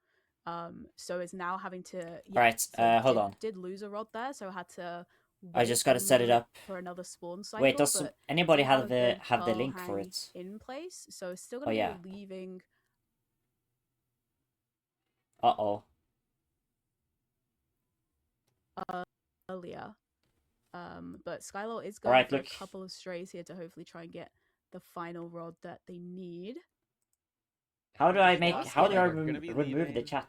So is now having to. Yeah, Alright, so hold on. Did lose a rod there, so had to. I just gotta set it wait up. for another spawn cycle. Wait, does but anybody did have a the good have the pearl link for hang it? in place? So it's still Oh gonna yeah. be leaving Uh-oh. earlier. But Skylor is going Alright, for look. a couple of strays here to hopefully try and get the final rod that they need. How do I make? Last How do I game, we're gonna be remove the leaving. chat?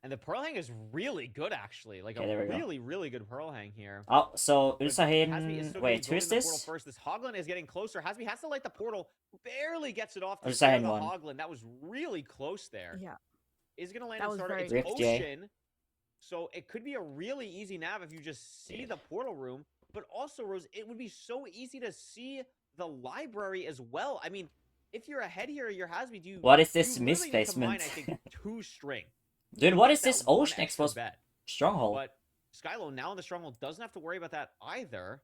And the pearl hang is really good, actually. Like Okay, there a we go. really, really good pearl hang here. Oh, so But Hasby is Ulsahin. still gonna be Wait, who building is the portal this? first. This Hoglin is getting closer. Hasby has to light the portal. Barely gets it off to Ulsahin spare the won. Hoglin. That was really close there. Yeah. Is gonna land That in was starter. very It's Rip J. ocean. So it could be a really easy nav if you just see the portal room. But also, Rose, it would be so easy to see the library as well. I mean, if you're ahead here, you're Hasby. Do you? What is this you literally need to mine, misplacement? I think 2 string. Dude, what Get is this that one ocean extra exposed bet. stronghold? But Skylo now in the stronghold doesn't have to worry about that either.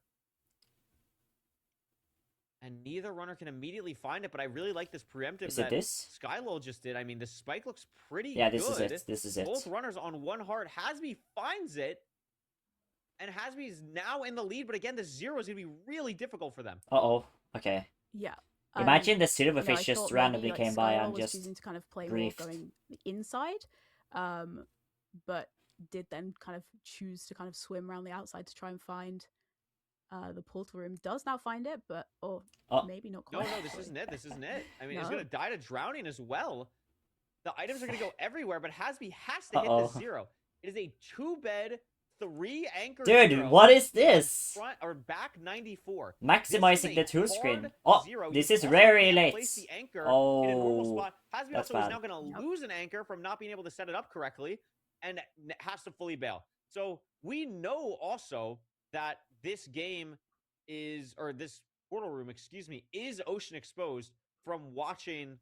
And neither runner can immediately find it, but I really like this preemptive Is it that this? Skylo just did. I mean, the spike looks pretty Yeah, this good. is it. This is it. Both runners on 1 heart. Hasby finds it. and Hasby's now in the lead, but again, the 0 is going to be really difficult for them. Uh-oh. Okay. Yeah. Imagine the you know, I silverfish just thought randomly maybe, like, came by Skylar and was just choosing to kind of play briefed. more going inside, but did then kind of choose to kind of swim around the outside to try and find the portal room. Does now find it, but maybe not No, quite. no, this isn't it. This isn't it. I mean, No. it's going to die to drowning as well. The items are going to go everywhere, but Hasby has to hit the 0. It is a 2-bed, 3 anchor. Dude, what is this? Front or back 94. Maximizing the tool screen. This is You very can't late. place the anchor in a normal spot. Hasby that's also is bad. now going to lose an anchor from not being able to set it up correctly and has to fully bail. So we know also that this game is, or this portal room, excuse me, is ocean exposed from watching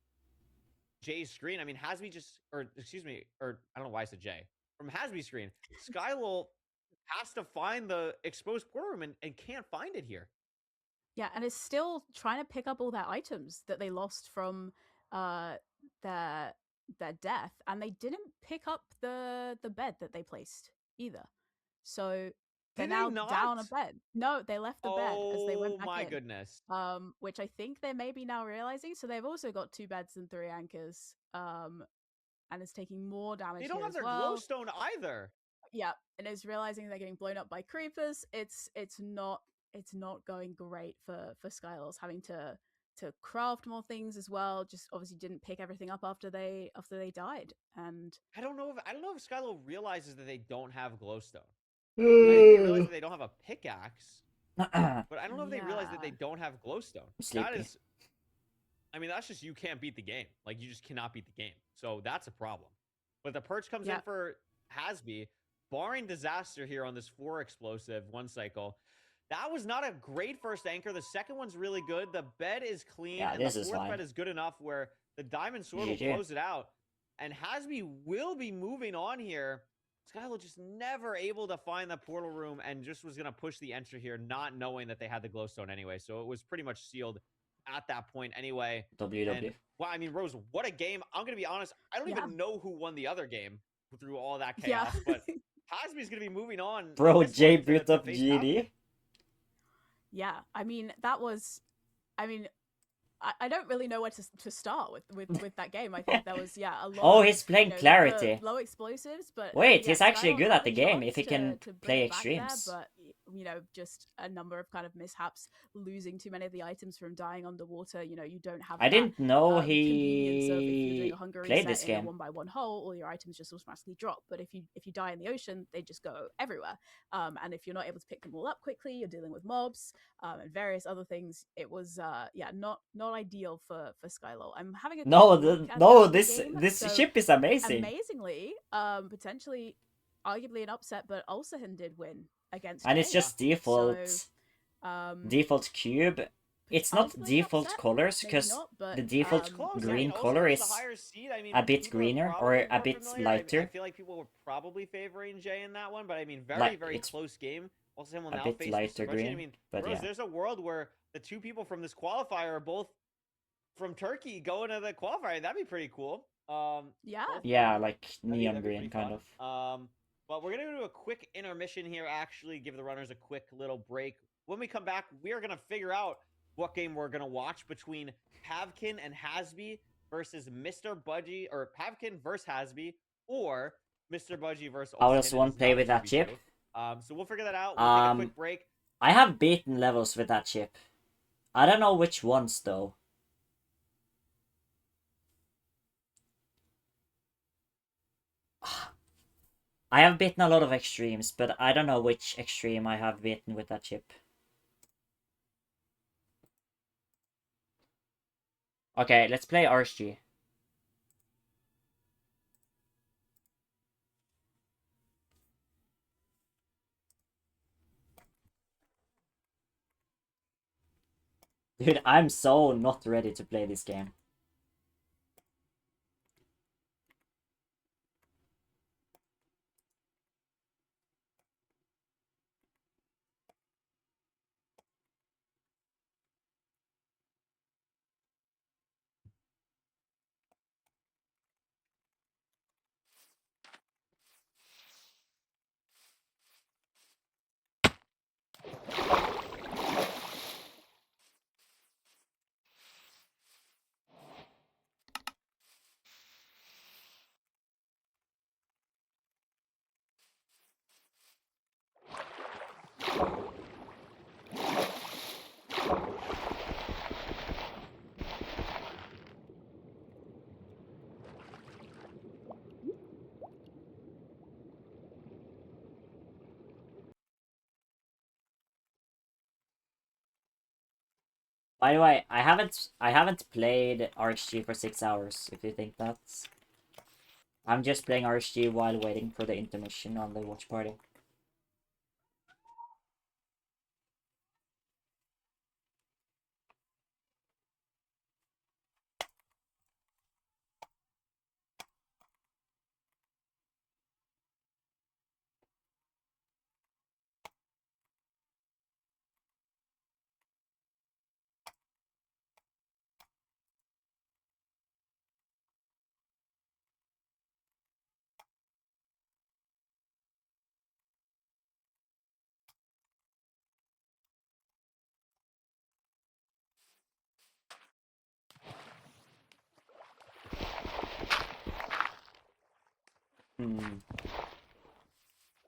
Jay's screen. I mean, Hasby just, or excuse me, or I don't know why I said Jay. From Hasby's screen, Skylol has to find the exposed portal room and can't find it here. Yeah, and is still trying to pick up all their items that they lost from their death, and they didn't pick up the bed that they placed either. So they're now down a bed. No, they left the bed as they went back in. Oh my goodness. Which I think they may be now realizing. So they've also got 2 beds and 3 anchors. And it's taking more damage. They don't have their well. glowstone either. Yeah, and is realizing they're getting blown up by creepers. It's not going great for Skylor's having to craft more things as well. Just obviously didn't pick everything up after they died. And I don't know if Skylor realizes that they don't have glowstone. I think they realize that they don't have a pickaxe, but I don't know if they realize that they don't have glowstone. That is, I mean, that's just, you can't beat the game. Like, you just cannot beat the game. So that's a problem. But the perch comes in for Hasby, barring disaster here on this 4 explosive 1 cycle. That was not a great first anchor. The second one's really good. The bed is clean, and the 4th bed is good enough where the diamond sword will close it out. And Hasby will be moving on here. Skylar just never able to find the portal room and just was going to push the enter here, not knowing that they had the glowstone anyway. So it was pretty much sealed at that point anyway. WW. Well, I mean, Rose, what a game. I'm going to be honest. I don't even know who won the other game through all that chaos, but Hasby's going to be moving on. Bro, Jay beat up GD. Yeah, I mean, that was, I don't really know where to start with that game. I think there was a lot. He's playing Clarity. Low explosives, but wait, he's actually good at the game if he can play extremes. There, but just a number of kind of mishaps, losing too many of the items from dying underwater. You don't have. I didn't know he he played this game. In a 1-by-1 hole, all your items just automatically drop. But if you die in the ocean, they just go everywhere. And if you're not able to pick them all up quickly, you're dealing with mobs and various other things. It was not ideal for Skylol. I'm having a this ship is amazing. Amazingly, potentially, arguably an upset, but Ulsahan did win against. And it's just default, default cube. It's not default colors because the default green color is a bit greener or a bit lighter. I feel like people were probably favoring Jay in that one, but I mean, very close game. Also, will now a bit lighter green. I mean, but Rose, there's a world where the 2 people from this qualifier are both from Turkey going to the qualifier. That'd be pretty cool. Yeah, like neon green kind of. But we're gonna do a quick intermission here. Actually, give the runners a quick little break. When we come back, we are gonna figure out what game we're gonna watch between Pavkin and Hasby versus Mr. Budgie, or Pavkin versus Hasby, or Mr. Budgie versus. I just won't play with that chip. So we'll figure that out. We'll take a quick break. I have beaten levels with that chip. I don't know which ones though. I have beaten a lot of extremes, but I don't know which extreme I have beaten with that chip. Okay, let's play RSG. Dude, I'm so not ready to play this game. By the way, I haven't played RSG for 6 hours, if you think that's... I'm just playing RSG while waiting for the intermission on the watch party.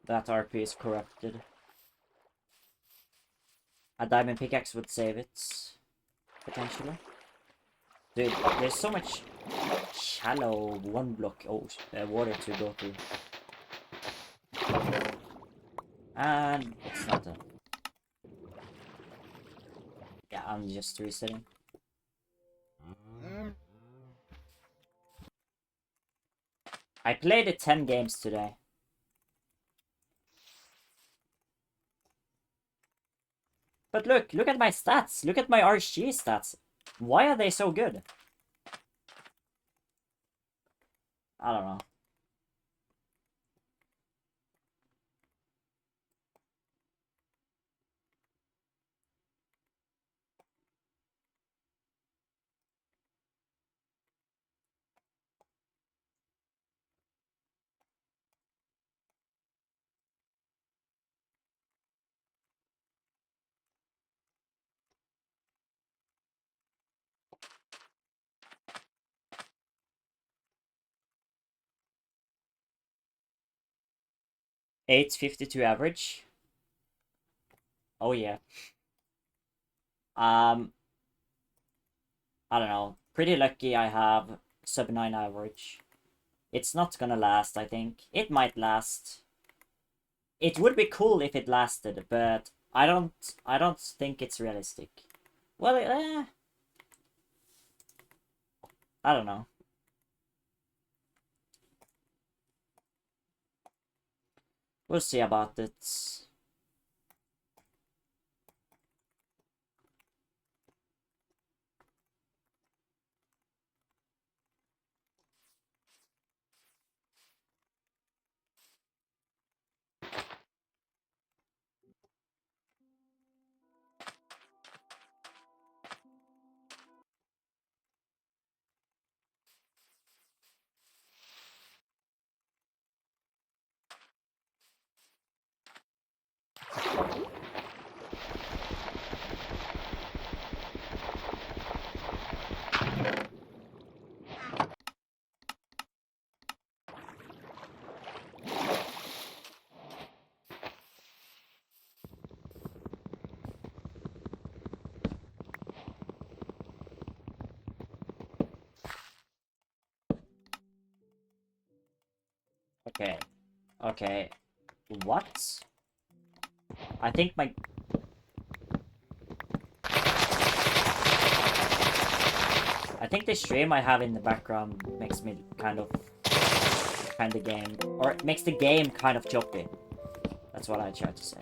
That RP is corrupted. A diamond pickaxe would save it, potentially. Dude, there's so much shallow one block water to go through. And it's not a... Yeah, I'm just resetting. I played 10 games today. But look at my stats. Look at my RSG stats. Why are they so good? I don't know. $8.52 average. Oh yeah. I don't know. Pretty lucky I have sub 9 average. It's not gonna last, I think. It might last. It would be cool if it lasted, but I don't think it's realistic. Well, I don't know. We'll see about it. Okay. Okay. What? I think my... I think the stream I have in the background makes me kind of game, or it makes the game kind of choppy. That's what I tried to say.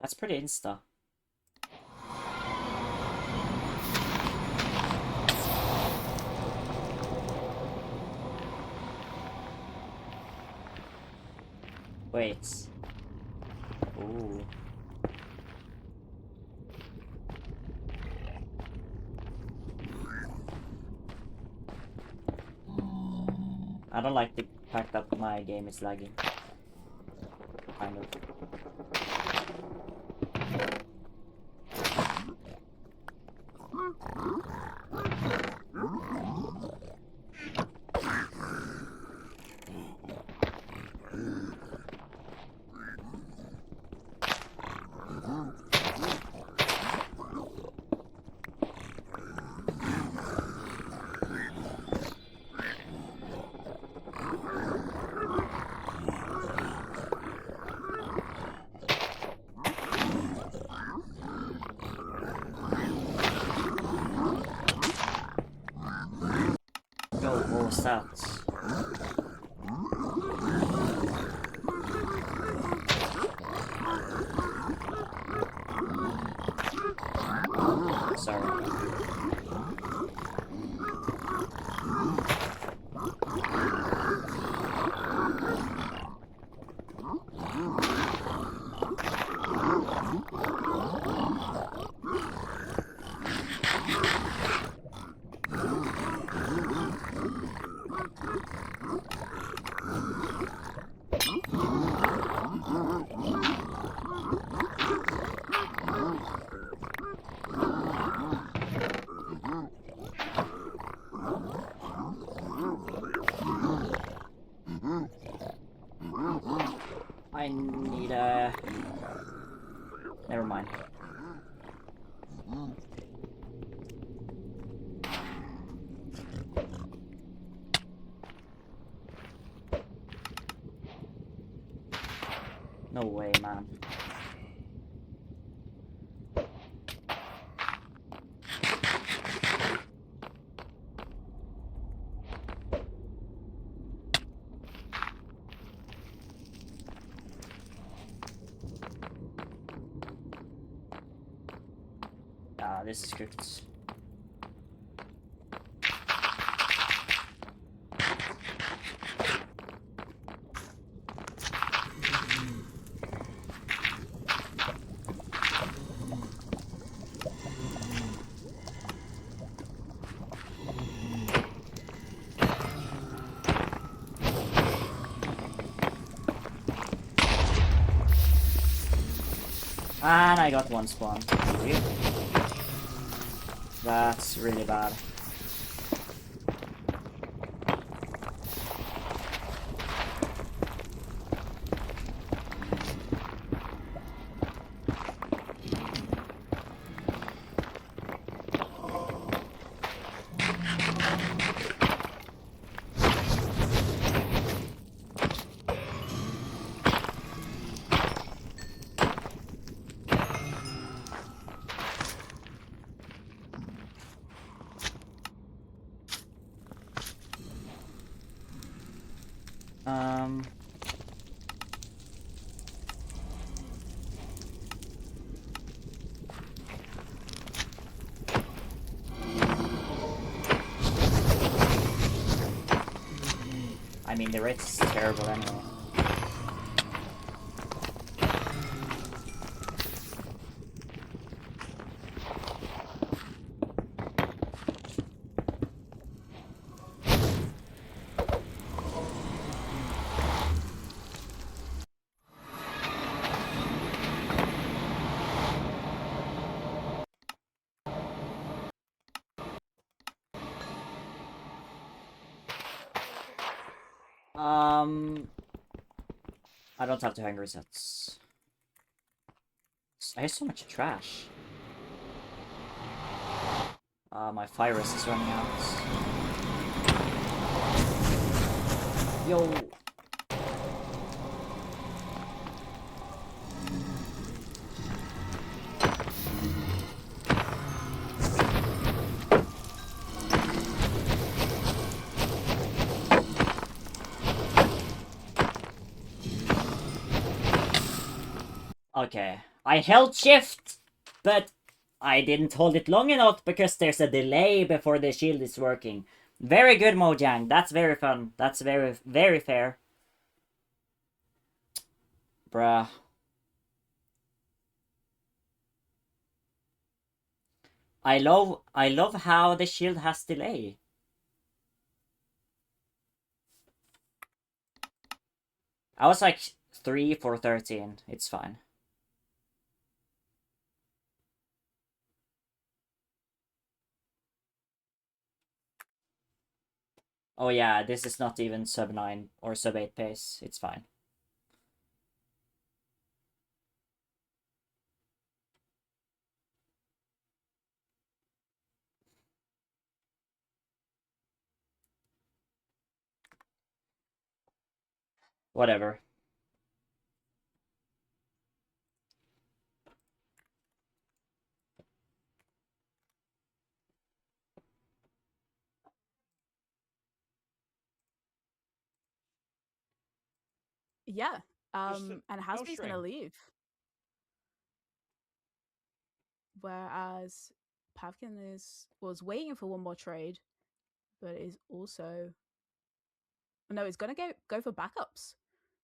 That's pretty insta. Wait. Ooh. I don't like the fact that my game is lagging. Kind of. Yo, what was that? Sorry. I need a... Never mind. No way, man. Ah, this is cooked. And I got one spawn. That's really bad. I mean, the rate's terrible anyway. I don't have to hang resets. I have so much trash. My fire resist is running out. Yo! Okay, I held shift, but I didn't hold it long enough because there's a delay before the shield is working. Very good, Mojang. That's very fun. That's very, very fair. Bruh. I love how the shield has delay. I was like 3 for 13. It's fine. Oh yeah, this is not even sub 9 or sub 8 pace. It's fine. Whatever. Yeah. Just And no Hasby's gonna string. leave. Whereas Pavkin was waiting for one more trade, but is also no, it's gonna go for backups.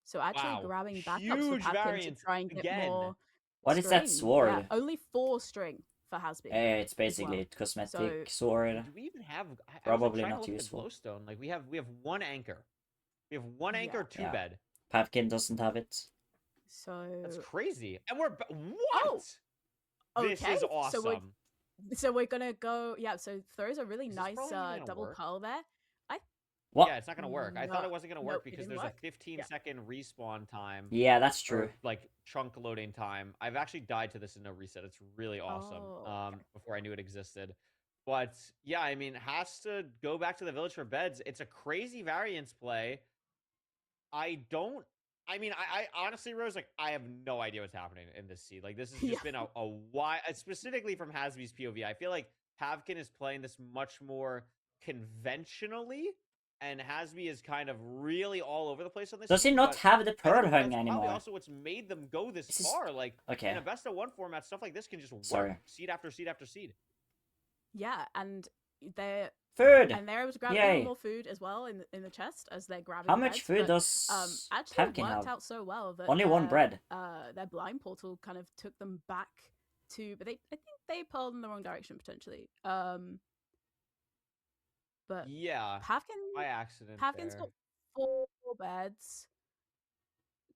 So actually Wow. grabbing backups for Huge Pavkin to variance try and get again. more What is that string. Yeah, sword? only 4 string for Hasby. It's as well. basically cosmetic So- sword. Do we even have? I was Probably trying to not look at the useful. glowstone. Like we have one anchor. We have one Yeah. anchor, 2 Yeah. bed. Pavkin doesn't have it. That's So crazy. And we're what? This okay. is awesome. So we're gonna go. Yeah. So throws a really Is this nice probably even gonna double work? pearl there. What? Yeah, it's not gonna work. I thought No. it wasn't gonna Nope, work it because didn't there's work. a 15-second respawn time. Yeah, that's Or true. like chunk loading time. I've actually died to this in no reset. It's really awesome. Oh, okay. Before I knew it existed. But yeah, I mean, has to go back to the village for beds. It's a crazy variance play. I mean, I honestly, Rose, like, I have no idea what's happening in this seed. Like, this has just been a why, specifically from Hasby's POV. I feel like Havkin is playing this much more conventionally, and Hasby is kind of really all over the place on this. Does he seed, not but have the I pearl think hung that's probably anymore? also what's made them go this This is- far. Like, Okay. in a best of 1 format, stuff like this can just work. Sorry. Seed after seed after seed. Yeah, and they're Food! able to grab Yay. even more food as well in the chest as they're grabbing. How the much beds, food but, does actually Pavkin worked have? out so well that Only 1 bread. Their blind portal kind of took them back to, but I think they pulled in the wrong direction potentially. But Yeah, Pavkin by accident. Pavkin's there. got 4 beds.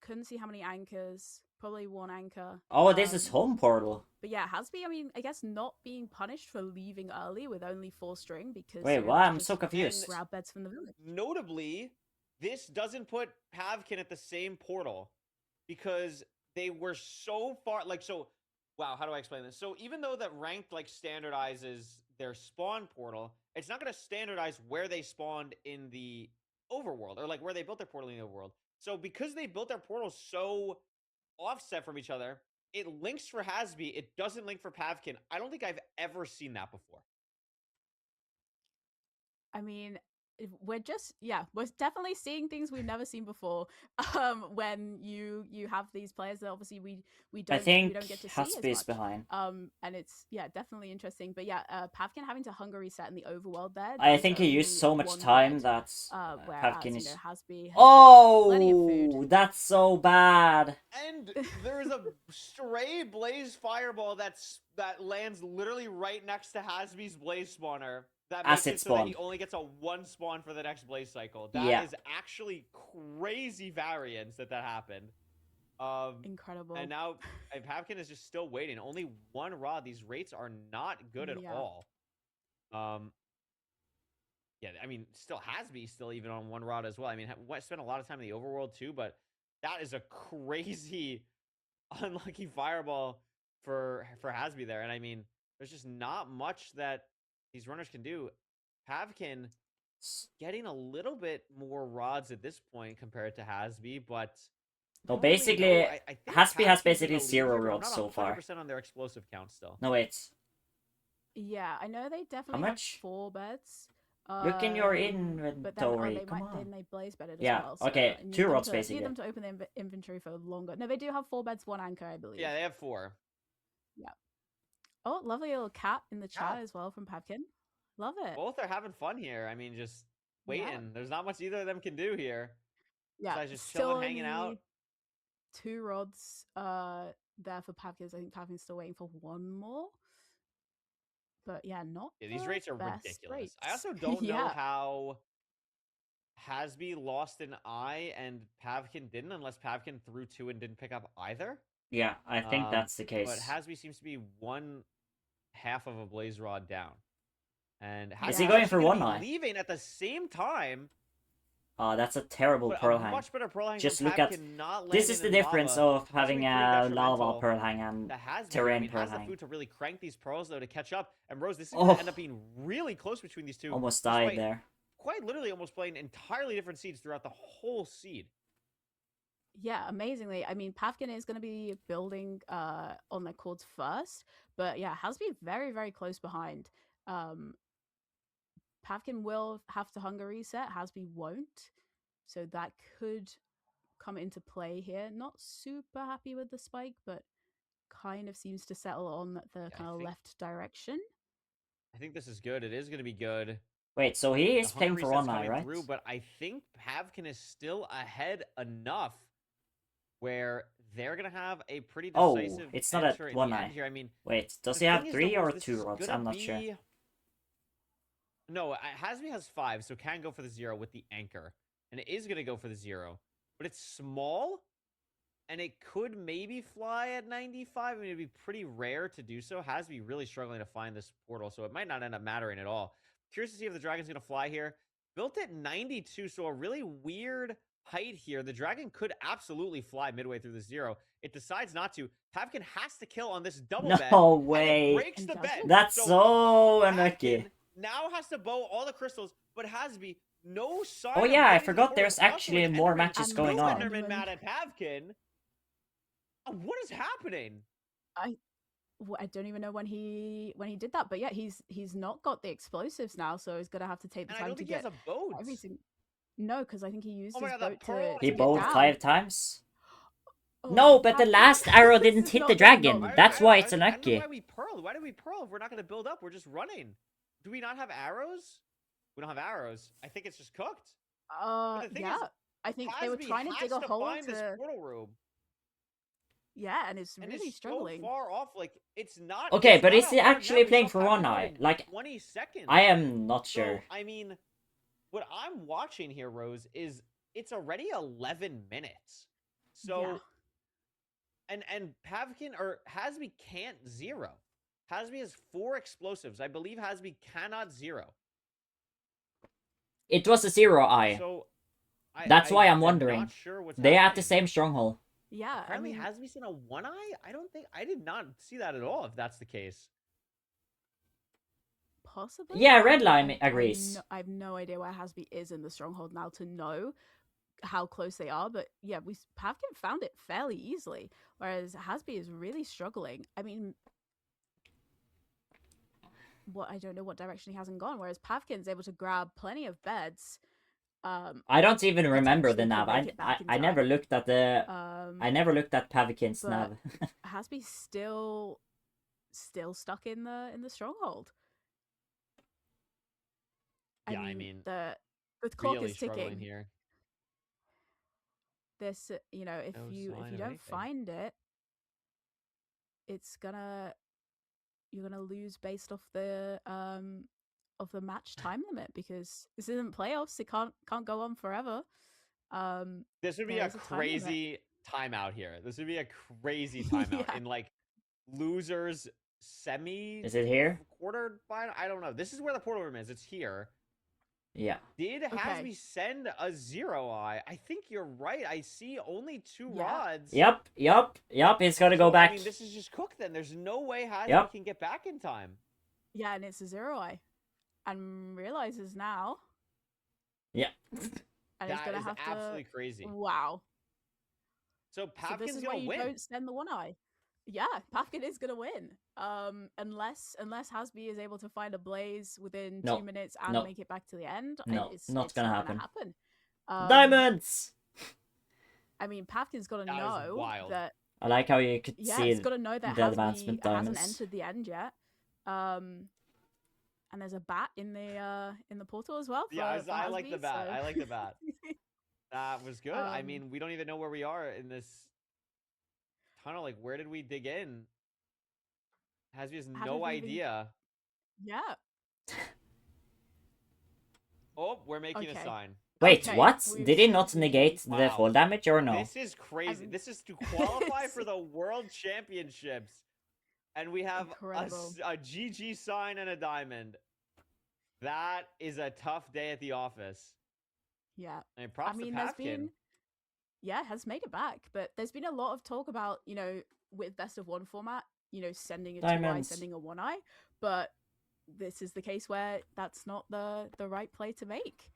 Couldn't see how many anchors. Probably 1 anchor. Oh, this is home portal. But yeah, Hasby, I mean, I guess not being punished for leaving early with only 4 string because Wait, they're able what? to I'm so just confused. grab beds from the village. Notably, this doesn't put Pavkin at the same portal because they were so far. Like, so, wow, how do I explain this? So, even though that ranked like standardizes their spawn portal, it's not going to standardize where they spawned in the overworld or like where they built their portal in the overworld. So, because they built their portal so offset from each other, it links for Hasby. It doesn't link for Pavkin. I don't think I've ever seen that before. I mean, we're definitely seeing things we've never seen before. When you have these players that obviously we I don't think get to see as Haspy's much. behind. And it's definitely interesting. But yeah, Pavkin having to hunger reset in the overworld there. I down think to he used only so much 1 time bread, that whereas, Pavkin is. Hasby has got plenty of food. Oh, that's so bad. And there's a stray blaze fireball that lands literally right next to Hasby's blaze spawner. That makes Acid it so that spawn. he only gets a 1 spawn for the next blaze cycle. That Yeah. is actually crazy variance that happened. Incredible. And now Pavkin is just still waiting. Only 1 rod. These rates are not good at all. Yeah, I mean, still Hasby still even on 1 rod as well. I mean, spent a lot of time in the overworld too, but that is a crazy unlucky fireball for Hasby there. And I mean, there's just not much that these runners can do. Pavkin getting a little bit more rods at this point compared to Hasby, but No, basically, I think Hasby has Pavkin's in basically the lead 0 here, but I'm rods not so far. 100% on their explosive count still. No, wait. Yeah, I know they definitely have much? 4 beds. Look in your But then inventory. they Come on. then they blaze bedded Yeah, as well. So okay, you need 2 them rods to- basically. Need them to open the inventory for longer. No, they do have 4 beds, 1 anchor, I believe. Yeah, they have 4. Oh, lovely little cat in the chat Yeah. as well from Pavkin. Love it. Both are having fun here. I mean, just waiting. Yeah. There's not much either of them can do here. Yeah, Besides just still chilling, hanging out. only 2 rods there for Pavkins. I think Pavkins still waiting for 1 more. But yeah, not Yeah, these the rates are best ridiculous. rates. I also don't know Yeah. how Hasby lost an eye and Pavkin didn't, unless Pavkin threw 2 and didn't pick up either. Yeah, I think that's the But case. Hasby seems to be 1/2 of a blaze rod down. And Is he Hasby's going actually for gonna one be eye? leaving at the same time. That's a terrible But pearl a hang. much better pearl hang Just from look at Pavkin not this is landing the in difference lava. of Has to be having pretty a lava detrimental pearl hang and to Hasby. terrain I mean, pearl has the hang. food to really crank these pearls though to catch up. And Rose, this is Oh. gonna end up being really close between these two. Almost despite died there. Quite literally almost playing entirely different seeds throughout the whole seed. Yeah, amazingly. I mean, Pavkin is going to be building on their chords first, but yeah, Hasby very, very close behind. Pavkin will have to hunger reset, Hasby won't, so that could come into play here. Not super happy with the spike, but kind of seems to settle on the kind of left direction. I think this is good. It is going to be good. Wait, so he is The playing hunger for reset's one eye, coming right? through, but I think Pavkin is still ahead enough where they're going to have a pretty Oh, decisive it's not answer at at one the eye. end here. I mean, Wait, does the he have thing is, 3 though, or this 2 is rods? gonna I'm not sure. be- No, Hasby has 5, so can go for the 0 with the anchor. And it is going to go for the 0. But it's small, and it could maybe fly at 95. I mean, it'd be pretty rare to do so. Hasby really struggling to find this portal, so it might not end up mattering at all. Curious to see if the dragon's going to fly here. Built at 92, so a really weird height here. The dragon could absolutely fly midway through the 0. It decides not to. Pavkin has to kill on this double bed. No And way. it breaks the And bed. That's so unlucky. Pavkin now has to bow all the crystals, but Hasby no sign. Oh of yeah, I getting the forgot portal. there's Also, actually an more Enderman- matches And going no on. Enderman. Enderman mad at Pavkin. What is happening? I don't even know when he did that, but yeah, he's not got the explosives now, so he's gonna have to take the And I time don't to think he has get a boat. everything. No, because I think he used Oh my his God, that boat pearl to He get bowled down. 5 times? Oh, No, but the Pavkin- last arrow This didn't is hit not- the this is not dragon. right. That's why it's I don't know unlucky. why we pearl. Why did we pearl if we're not going to build up? We're just running. Do we not have arrows? We don't have arrows. I think it's just cooked. the thing is, Yeah. I think they were Hasby trying to dig has a hole find this to. portal room. Yeah, and it's And really it's struggling. so far off. Like, it's not. Okay, it's but not is a he hard actually map. We playing saw for one Pavkin eye? in Like, 20 seconds. I am not sure. So, I mean, what I'm watching here, Rose, is it's already 11 minutes. So, Yeah. and Pavkin or Hasby can't 0. Hasby has 4 explosives. I believe Hasby cannot 0. It was a 0 eye. So, That's why I'm am wondring. not sure what's They are at happening. the same stronghold. Yeah, Apparently, I mean, Hasby's in a 1 eye. I did not see that at all. If that's the case. possibly. Yeah, Red I- Line I agrees. I have no idea where Hasby is in the stronghold now to know how close they are, but yeah, Pavkin found it fairly easily, whereas Hasby is really struggling. I mean, I don't know what direction he hasn't gone, whereas Pavkin's able to grab plenty of beds. I don't even remember the potentially nav. could make it back in I never time. looked at the. Um, I never looked at Pavkin's but- nav. Hasby's still stuck in the stronghold. Yeah, I mean, the clock Really is struggling ticking. here. This, if No you sign of don't anything. find it, you're gonna lose based off the match time limit, because this isn't playoffs. It can't go on forever. This would be There a is a time limit. crazy timeout here. This would be a crazy timeout Yeah. in like losers semi. Is it here? Quarter final? I don't know. This is where the portal room is. It's here. Yeah. Did Okay. Hasby send a 0 eye? I think you're right. I see only 2 Yeah. rods. Yep. He's got to go So, back. I mean, this is just cooked then. There's no way Hasby Yep. can get back in time. Yeah, and it's a 0 eye, and realizes now, Yeah. and he's That gonna is have absolutely to. crazy. Wow. So So this Pavkin's is why gonna you win. don't send the 1 eye. Yeah, Pavkin is gonna win. Unless Hasby is able to find a blaze within No, 2 minutes and no. make it back to the end. No, it's not gonna happen. happen. Diamonds. I mean, Pavkin's got to That was know wild. that. I like how you could Yeah, see he's got to know that the Hasby advancement hasn't diamonds. entered the end yet. And there's a bat in the portal as well. Yeah, for I like Hasby, the bat. so- I like the bat. That was good. I Um, mean, we don't even know where we are in this tunnel. Like, where did we dig in? Hasby has How no did we even- idea. Yeah. Oh, we're making a Okay. sign. Wait, Okay, what? we've- Did he not we've- negate the Wow. fall damage or no? This is crazy. This is to qualify for the World Championships. And we have Incredible. a GG sign and a diamond. That is a tough day at the office. Yeah. I mean, props I mean, to there's Pavkin. been, yeah, has made it back, but there's been a lot of talk about, you know, with best of one format, you know, sending a 2i, Diamonds. sending a 1i, but this is the case where that's not the right play to make.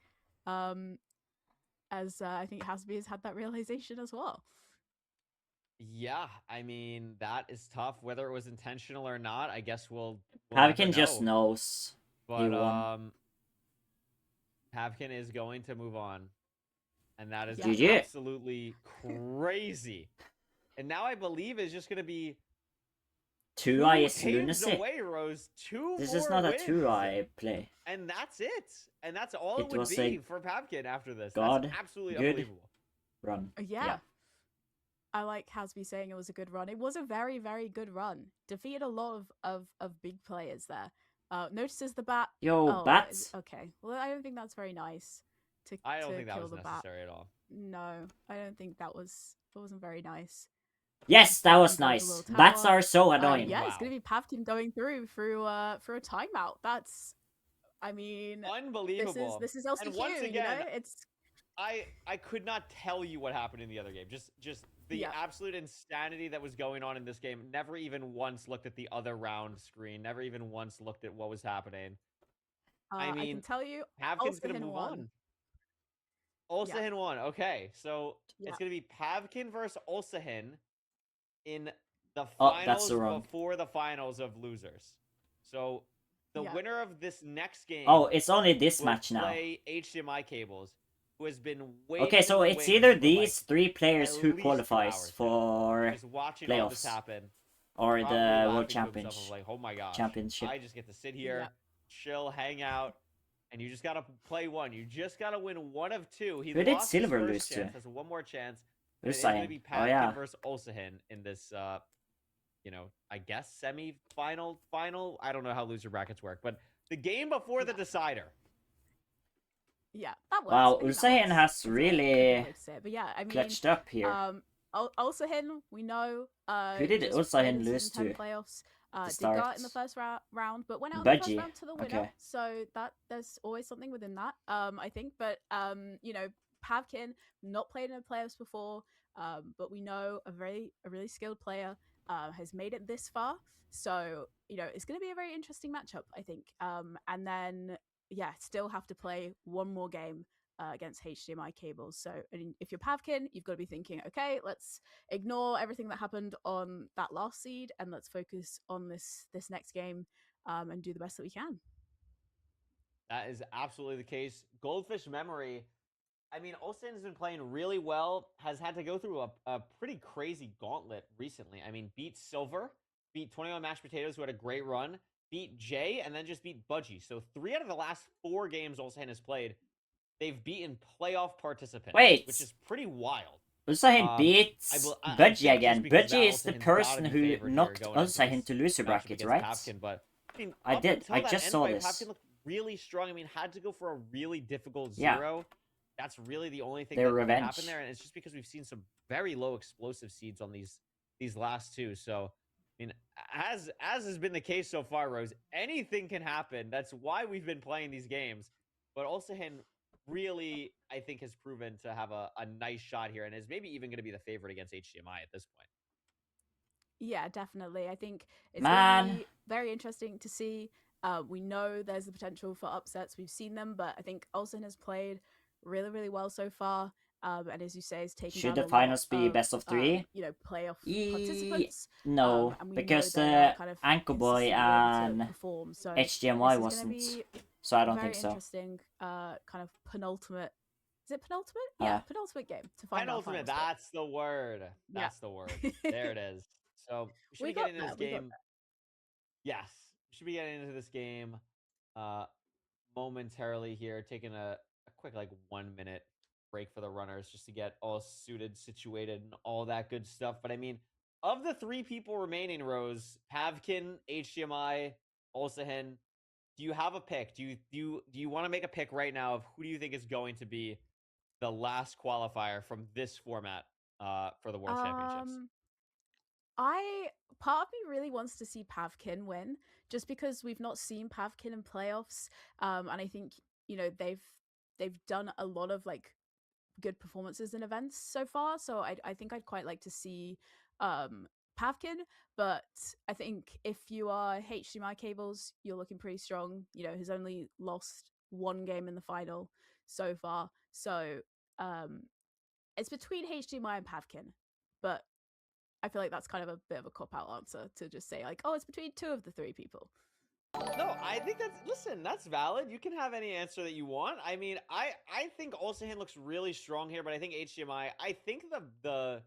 As I think Hasby has had that realization as well. Yeah, I mean, that is tough. Whether it was intentional or not, I guess we'll never Pavkin just know. knows. But won. Pavkin is going to move on. And that is Yeah. GG. absolutely crazy. And now I believe it's just going to be 2i is games lunacy. away, Rose. Two This more is not a wins. 2i play. And that's it. And that's all it It would was be a for Pavkin after this. god That's absolutely good unbelievable. Run. Yeah. I like Hasby saying it was a good run. It was a very, very good run. Defeated a lot of big players there. Notices the bat. Yo, Oh, bats. okay. Well, I don't think that's very nice to I don't to think that kill was the bat. necessary at all. No, I don't think that wasn't very nice. Yes, that was He built a nice. little Bats tower. are so annoying. Yeah, it's Wow. gonna be Pavkin going through a timeout. That's, I mean, Unbelievable. this is LCQ. And once you know, again, it's I could not tell you what happened in the other game. Just the Yeah. absolute insanity that was going on in this game. Never even once looked at the other round screen. Never even once looked at what was happening. I I mean, can tell you, Pavkin's gonna Ulsahin move won. on. Ulsahin won. Okay, so Yeah. it's gonna be Pavkin versus Ulsahin in the Oh, that's finals the wrong. before the finals of losers. So the Yeah. winner of this next game Oh, it's only this will match now. play HDMI cables, who has been waiting. Okay, so in the it's wings either for, these like, three players at who least 2 qualifies hours now. for Just watching all this playoffs happen. or the Probably World laughing to himself of Championship. like, oh my gosh, Championship. I just get to sit here, Yeah. chill, hang out, and you just gotta play one. You just gotta win one of two. He Who did lost his Silver first lose to? chance, has one more chance. But it is Usain. gonna be Oh Pavkin yeah. versus Ulsahin in this, I guess semi-final, final. I don't know how loser brackets work, but the game before the Yeah. decider. Yeah, that works. Wow, I think that Ulsahin works. has That's a really good way to say it. But yeah, I mean, clutched up here. Ulsahin, we know. Who did just Ulsahin played in lose Season 10 to? playoffs. Did start? go out in the first round, but went out in the first Budgie. round to the winner. Okay. So that there's always something within that. I think, but Pavkin not played in the playoffs before. But we know a really skilled player has made it this far. So it's going to be a very interesting matchup, I think. And then still have to play one more game against HDMI cables. So if you're Pavkin, you've got to be thinking, okay, let's ignore everything that happened on that last seed and let's focus on this next game and do the best that we can. That is absolutely the case. Goldfish Memory, I mean, Ulsahin has been playing really well, has had to go through a pretty crazy gauntlet recently. I mean, beat Silver, beat 21 Mashed Potatoes, who had a great run, beat Jay, and then just beat Budgie. So 3 out of the last 4 games Ulsahin has played, they've beaten playoff participants. Wait. Which is pretty wild. Ulsahin beats I Budgie think again. just because Budgie that is the Ulsahin's person gotta be who favored here knocked going into Ulsahin this to loser matchup bracket, against right? Pavkin, but I mean, I up did. until I that just end saw fight, this. Pavkin looked really strong. I mean, had to go for a really difficult Yeah. 0. That's really the only thing Their that revenge. happened there, and it's just because we've seen some very low explosive seeds on these last 2. So, I mean, as has been the case so far, Rose, anything can happen. That's why we've been playing these games. But Ulsahin really, I think, has proven to have a nice shot here, and is maybe even going to be the favorite against HDMI at this point. Yeah, definitely. I think it's Man. going to be very interesting to see. We know there's the potential for upsets. We've seen them, but I think Ulsahin has played really, really well so far. And as you say, is taking Should down the a lot finals be of, best of 3? Playoff participants. No, And we because know they are the kind of Anchor Boy consistently able to and perform. So HDMI this is wasn't. gonna be So I don't very think so. interesting. Kind of penultimate. Is it penultimate? Yeah. Yeah, penultimate game to find out. Penultimate, that's the word. That's the word. There it is. So we should We be got getting into this that, we got game. Yes, we should be getting into this game momentarily here, taking a quick 1 minute break for the runners just to get all suited, situated, and all that good stuff. But I mean, of the 3 people remaining, Rose, Pavkin, HDMI, Olsahin, do you have a pick? Do you want to make a pick right now of who do you think is going to be the last qualifier from this format for the World Championships? I part of me really wants to see Pavkin win, just because we've not seen Pavkin in playoffs, and I think they've done a lot of like good performances in events so far. So I think I'd quite like to see Pavkin, but I think if you are HDMI Cables, you're looking pretty strong. He's only lost 1 game in the final so far, so it's between HDMI and Pavkin, but I feel like that's kind of a bit of a cop-out answer to just say like, oh, it's between 2 of the 3 people. No, I think that's valid. You can have any answer that you want. I mean, I think Olsahin looks really strong here, but I think HDMI, I think the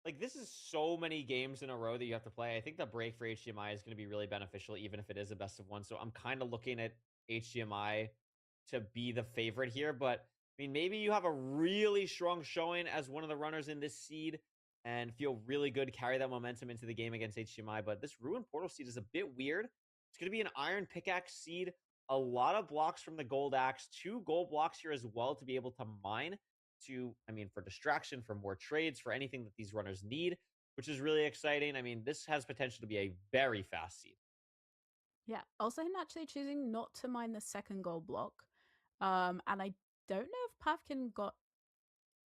like this is so many games in a row that you have to play. I think the break for HDMI is going to be really beneficial, even if it is a best of 1. So I'm kind of looking at HDMI to be the favorite here, but I mean, maybe you have a really strong showing as one of the runners in this seed and feel really good, carry that momentum into the game against HDMI. But this Ruin Portal seed is a bit weird. It's going to be an Iron Pickaxe seed, a lot of blocks from the Gold Axe, 2 gold blocks here as well to be able to mine for distraction, for more trades, for anything that these runners need, which is really exciting. I mean, this has potential to be a very fast seed. Yeah. Also, him actually choosing not to mine the 2nd gold block. And I don't know if Pavkin got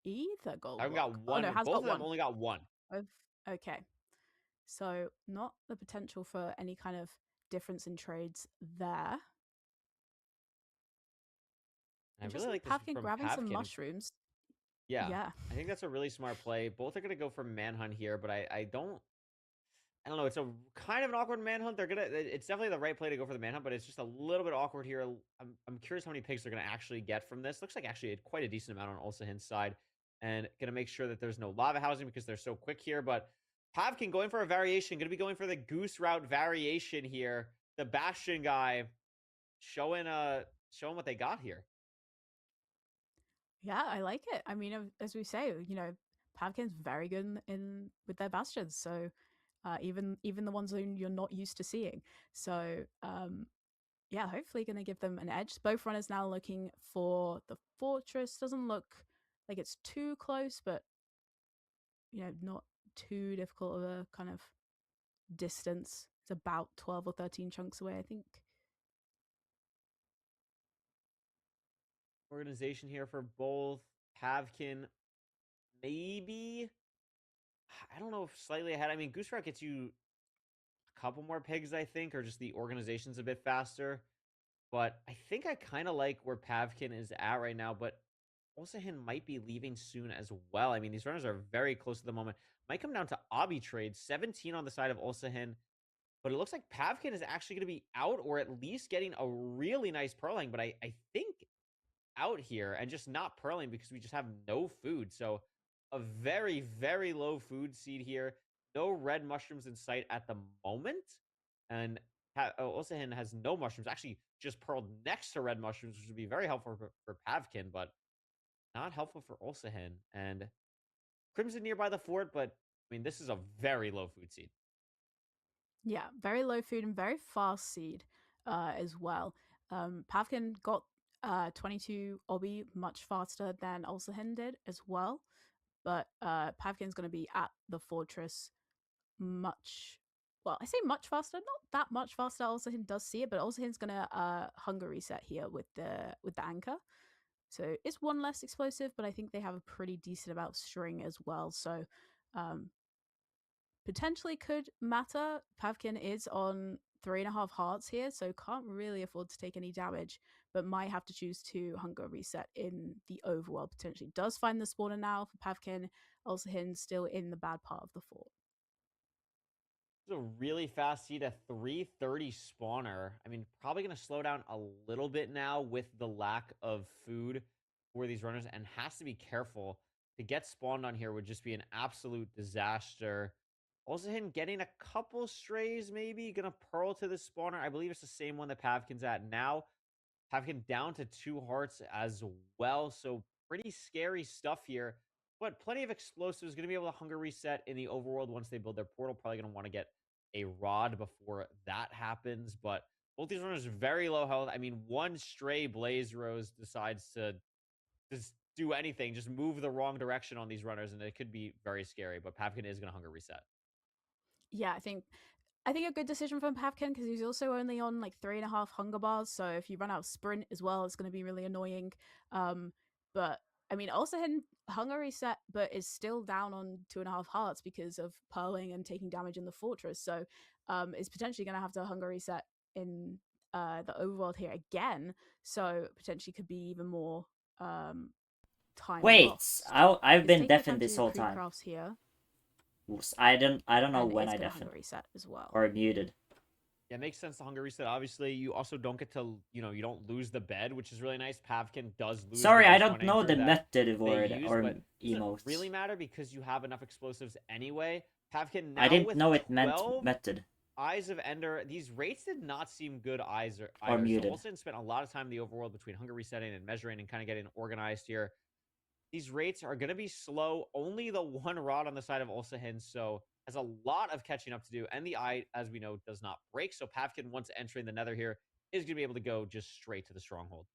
either gold I've block. got 1. Oh, no, has Both got of them 1. only got 1. Okay. So not the potential for any kind of difference in trades there. I really like this Pavkin from grabbing some Pavkin. mushrooms. Yeah. I think that's a really smart play. Both are going to go for manhunt here, but I don't know. It's a kind of an awkward manhunt. It's definitely the right play to go for the manhunt, but it's just a little bit awkward here. I'm curious how many pigs they're going to actually get from this. Looks like actually quite a decent amount on Olsahin's side, and going to make sure that there's no lava housing because they're so quick here. But Pavkin going for a variation, going to be going for the goose route variation here. The Bastion guy showing what they got here. Yeah, I like it. I mean, as we say, Pavkin's very good in with their bastions. So even the ones that you're not used to seeing. So yeah, hopefully going to give them an edge. Both runners now looking for the fortress. Doesn't look like it's too close, but not too difficult of a kind of distance. It's about 12 or 13 chunks away, I think. Organization here for both. Pavkin, maybe. I don't know if slightly ahead. I mean, Goose Route gets you a couple more pigs, I think, or just the organization's a bit faster. But I think I kind of like where Pavkin is at right now. But Olsahin might be leaving soon as well. I mean, these runners are very close at the moment. Might come down to obby trades. 17 on the side of Olsahin. But it looks like Pavkin is actually going to be out or at least getting a really nice pearling. But I think out here and just not pearling because we just have no food. So a very, very low food seed here. No red mushrooms in sight at the moment. And Olsahin has no mushrooms. Actually, just pearled next to red mushrooms, which would be very helpful for Pavkin, but not helpful for Olsahin. And Crimson nearby the fort, but I mean, this is a very low food seed. Yeah, very low food and very fast seed as well. Pavkin got 22 obby much faster than Olsahin did as well. But Pavkin's going to be at the fortress I say much faster, not that much faster. Olsahin does see it, but Olsahin's going to hunger reset here with the anchor. So it's 1 less explosive, but I think they have a pretty decent amount of string as well. So potentially could matter. Pavkin is on 3.5 hearts here, so can't really afford to take any damage, but might have to choose to hunger reset in the overworld potentially. Does find the spawner now for Pavkin. Olsahin still in the bad part of the fort. It's a really fast seed, a 330 spawner. I mean, probably going to slow down a little bit now with the lack of food for these runners and has to be careful. To get spawned on here would just be an absolute disaster. Olsahin getting a couple strays, maybe. Going to pearl to the spawner. I believe it's the same one that Pavkin's at now. Pavkin down to 2 hearts as well. So pretty scary stuff here. but plenty of explosives. Going to be able to hunger reset in the overworld once they build their portal. Probably going to want to get a rod before that happens. But both these runners are very low health. I mean, one stray Blaze Rose decides to just do anything, just move the wrong direction on these runners, and it could be very scary. But Pavkin is going to hunger reset. Yeah, I think a good decision from Pavkin because he's also only on like 3.5 hunger bars. So if you run out of sprint as well, it's going to be really annoying. But I mean, also him hunger reset, but is still down on 2.5 hearts because of pearling and taking damage in the fortress. So is potentially going to have to hunger reset in the overworld here again. So potentially could be even more time. Wait, lost. I've He's been taking deafened advantage this of whole time. pre-crafts here. Oops, I don't know And when it's I gonna deafened hunger reset as well. or muted. Yeah, it makes sense to hunger reset. Obviously, you also don't get to, you don't lose the bed, which is really nice. Pavkin does lose. Sorry, the I base don't one know anchor the that method they word use, or but doesn't emotes. really matter because you have enough explosives anyway. Pavkin now I didn't with know it meant 12 method. Eyes of Ender. These rates did not seem good eyes or Or either. muted. So Olsen spent a lot of time in the overworld between hunger resetting and measuring and kind of getting organized here. These rates are going to be slow. Only the one rod on the side of Olsahin, so has a lot of catching up to do. And the eye, as we know, does not break. So Pavkin, once entering the nether here, is going to be able to go just straight to the stronghold.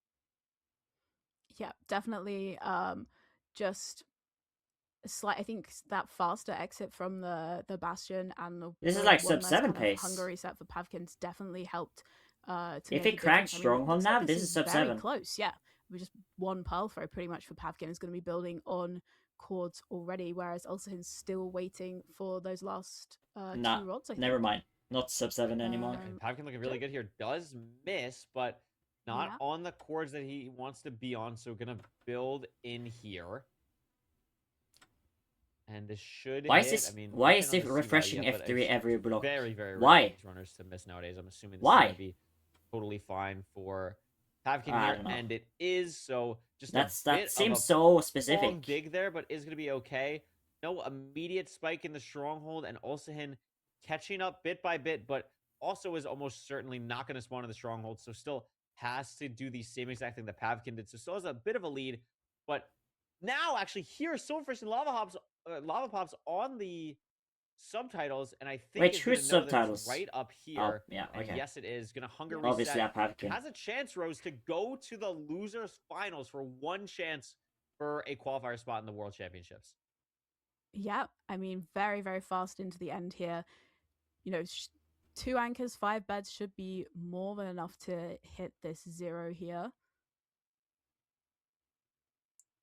Yeah, definitely. Just slight. I think that faster exit from the bastion and the This is the like one sub less 7 kind of pace. hunger reset for Pavkin's definitely helped. To If make it a cracks difference. I mean, Stronghold looks like now, this is sub very 7. close. Yeah, with just one pearl throw pretty much for Pavkin is going to be building on chords already, whereas Ulsahin's still waiting for those last Nah, 2 rods. I think. never mind. Not sub 7 anymore. And Pavkin looking really good here. Does miss, but not Yeah. on the chords that he wants to be on. So going to build in here. And this should Why hit. is this? I mean, Why we're is not on it the C refreshing value yet, but F3 it's every block? very, very rare Why? for these runners to miss nowadays. I'm assuming this Why? is going to be totally fine for Pavkin I here, don't know. and it is. So just That a bit seems of a so long specific. dig there, but is going to be okay. No immediate spike in the stronghold, and Olsahin catching up bit by bit, but also is almost certainly not going to spawn in the stronghold. So still has to do the same exact thing that Pavkin did. So still has a bit of a lead, but now actually here Silverfish and Lava Pops on the subtitles, and I think Wait, it's gonna whose know that it's subtitles? right up Oh, here. yeah, And okay. yes, it is gonna hunger Obviously, reset. I'm Pavkin. Has a chance, Rose, to go to the losers finals for one chance for a qualifier spot in the World Championships. Yeah, I mean, very, very fast into the end here. 2 anchors, 5 beds should be more than enough to hit this 0 here.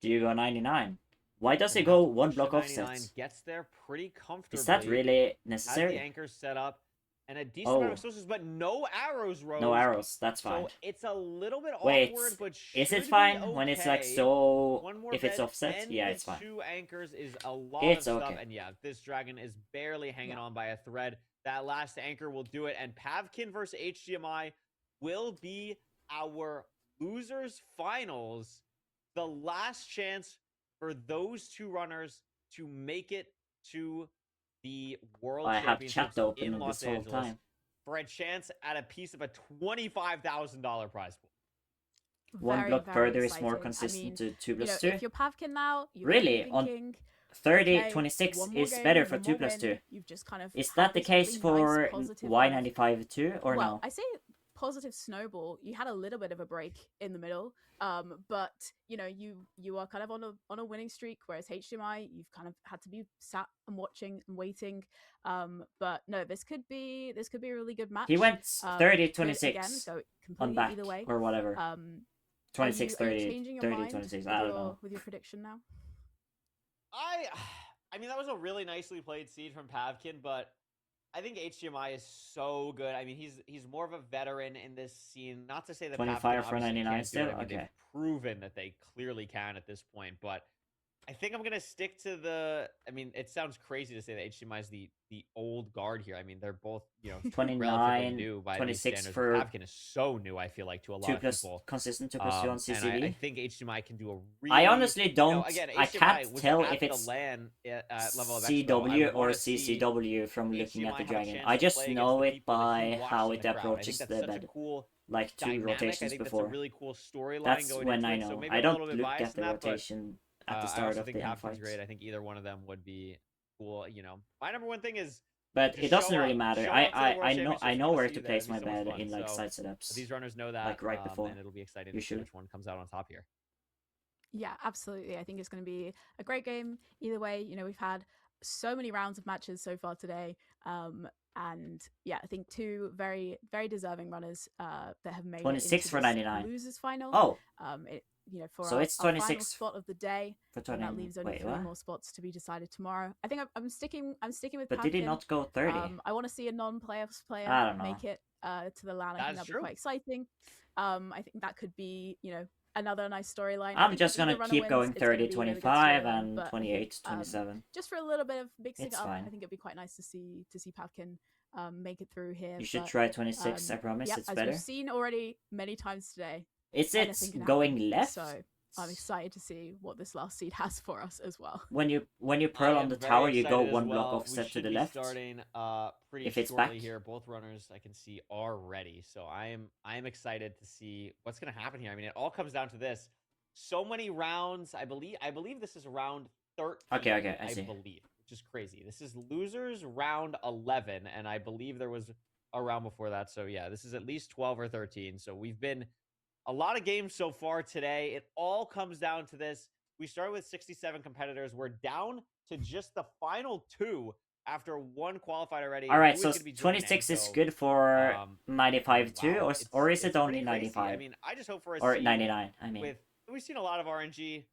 Do you go 99? Why does Gonna it have go to one push block to 99, offset? gets there pretty comfortably. Is that really Has the necessary? anchors set up and a decent amount of explosives, but no arrows, Rose. No arrows, that's fine. So it's a little bit Wait, awkward, but is it should fine be when it's like okay. so? One more If it's bed offset, and yeah, the it's fine. 2 anchors is a lot It's of stuff, okay. and yeah, this dragon is barely hanging Yeah. on by a thread. That last anchor will do it, and Pavkin versus HDMI will be our losers finals. The last chance for those 2 runners to make it to the World I have Championships chat open in Los this whole Angeles time. for a chance at a piece of a $25,000 prize pool. One Very, block very further is more exciting. consistent I mean, to 2 plus if 2. you're Pavkin now, you're Really? thinking, 30, okay, 26 one more is game, better for one 2 more plus win. 2. You've just kind of Is had that the this case really nice, for positive kind of- Y95 too, or well, no? I say positive snowball. You had a little bit of a break in the middle, but you are kind of on a winning streak, whereas HDMI you've kind of had to be sat and watching and waiting. But no, this could be a really good match. He went Could, 30, again, 26 so on completely back either way. or whatever. 26, are you 30, changing your 30, mind 26. with I don't know. with your prediction now? I mean, that was a really nicely played seed from Pavkin, but I think HDMI is so good. I mean, he's more of a veteran in this scene. Not to say that 25 Pavkin for obviously 99 can't do still? it. I mean, Okay. they've proven that they clearly can at this point, but I think I'm gonna stick to the. I mean, it sounds crazy to say that HDMI is the old guard here. I mean, they're both relatively 29, new by these 26 standards. for Pavkin is so new. I feel like to a lot 2 of plus people. consistent 2 plus 2 on And CCV. I think HDMI can do a really. I honestly don't. Again, I HDMI can't was tell at if it's the LAN at level of Expo. CW I or wanna see CCW from looking at HDMI the have a dragon. chance I to just play against know the it people that he by watched how in it the crowd. I approaches think the that's such a bed. cool Like 2 dynamic. I rotations think before. that's a really cool storyline That's going when into I it. So know. maybe I I'm a don't little bit look biased at the in that, but rotation at the I start also of think the end Pavkin's fight. great. I think either one of them would be cool. You know, my number one thing is But just it doesn't show really up. matter. Show up to the World I Championships. I We know wanna where see to you there. place It'd be my so much bet fun. in like So side setups. these runners know that, Like right before. and it'll be exciting You to see should. which one comes out on top here. Yeah, absolutely. I think it's going to be a great game either way. You know, we've had so many rounds of matches so far today. And yeah, I think two very, very deserving runners that have made 26 it into for this 99. losers final. Oh, For so our, it's our final 26 spot of the day, for and 20. that leaves only Wait, three what? more spots to be decided tomorrow. I think I'm sticking with But did he Pavkin. not go 30? I want to see a non-playoffs player I don't know. make it to the LAN. I think That's that'd be true. quite exciting. I think that could be, another nice storyline. I'm just gonna keep going 30, 25, and 28, um, 27. just for a little bit of mixing It's it up. fine. I think it'd be quite nice to see Pavkin make it through here. You should but, try 26, I promise, yeah, it's as better. we've seen already many times today. Is anything it can going happen. left? So I'm excited to see what this last seed has for us as well. When you I pearl on am the very tower, you go excited as one block well. We offset to should the be left. starting pretty If it's shortly back. here. Both runners I can see are ready. So I am excited to see what's gonna happen here. I mean, it all comes down to this. So many rounds. I believe this is round 13. Okay, I see. believe, which is crazy. This is losers round 11, and I believe there was a round before that. So yeah, this is at least 12 or 13. So we've been a lot of games so far today. It all comes down to this. We started with 67 competitors. We're down to just the final 2 after one qualified already. Alright, Who so is gonna be joining 26 is Enco? good for 95 too, wow, or is it's it only pretty crazy. 95? I mean, I just hope for a Or seed 99, I mean. with we've seen a lot of RNG.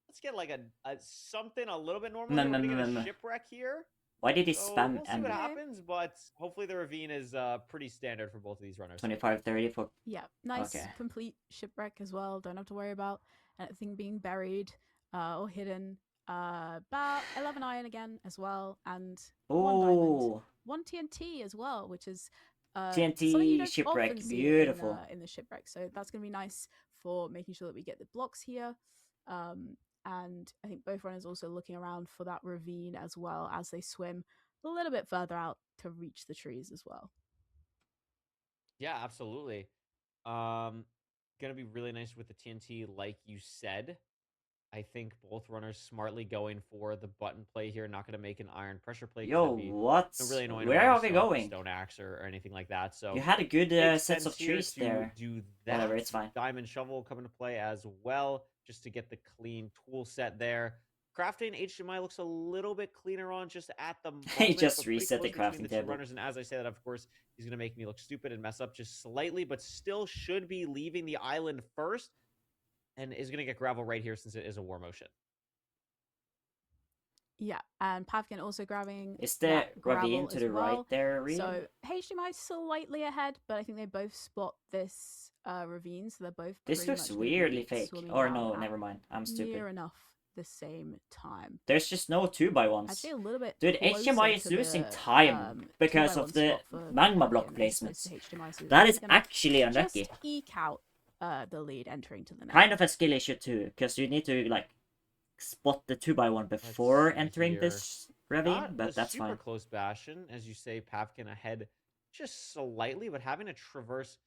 Let's get like a something a little bit normal. No, We're no, gonna no, get a no. shipwreck here. Why did he So spam we'll see M? what happens, but hopefully the ravine is pretty standard for both of these runners. 25, 30 for... Yeah, nice Okay. complete shipwreck as well. Don't have to worry about anything being buried or hidden. About 11 iron again as well, and one diamond, Ooh, one TNT as well, which is TNT something you don't shipwreck, often see beautiful. in the shipwreck. So that's going to be nice for making sure that we get the blocks here. And I think both runners also looking around for that ravine as well as they swim a little bit further out to reach the trees as well. Yeah, absolutely. Gonna be really nice with the TNT, like you said. I think both runners smartly going for the button play here, not gonna make an iron pressure play. 'cause Yo, that'd be what? really annoying. Where are we going? Stone axe or anything like that. So You had a good makes sets of sense here trees to there. do that. Whatever, it's fine. Diamond shovel will come into play as well, just to get the clean tool set there. Crafting HDMI looks a little bit cleaner on just at the moment. He just but pretty reset the close between crafting two table. runners, and as I say that, of course, he's going to make me look stupid and mess up just slightly, but still should be leaving the island first, and is going to get gravel right here since it is a war motion. Yeah, and Pavkin also grabbing. Is the that ravine gravel to as the right well. there, Reed? So HDMI slightly ahead, but I think they both spot this ravine, so they're both. This pretty looks much gonna be weirdly fake. swimming Or out no, at never mind. I'm Near stupid. enough the same time. There's just no 2x1s. I'd say a little bit. Dude, closer HDMI is to losing the, time because 2x1 of the spot for magma Pavkin block as opposed placements. to HDMI, so That it's is gonna actually unlucky. just eke out the lead entering to the next. Kind of a skill issue too, because you need to like spot the 2x1 before see entering here. this ravine, Not but a that's super fine. close bastion, as you say. Pavkin ahead just slightly, but having to traverse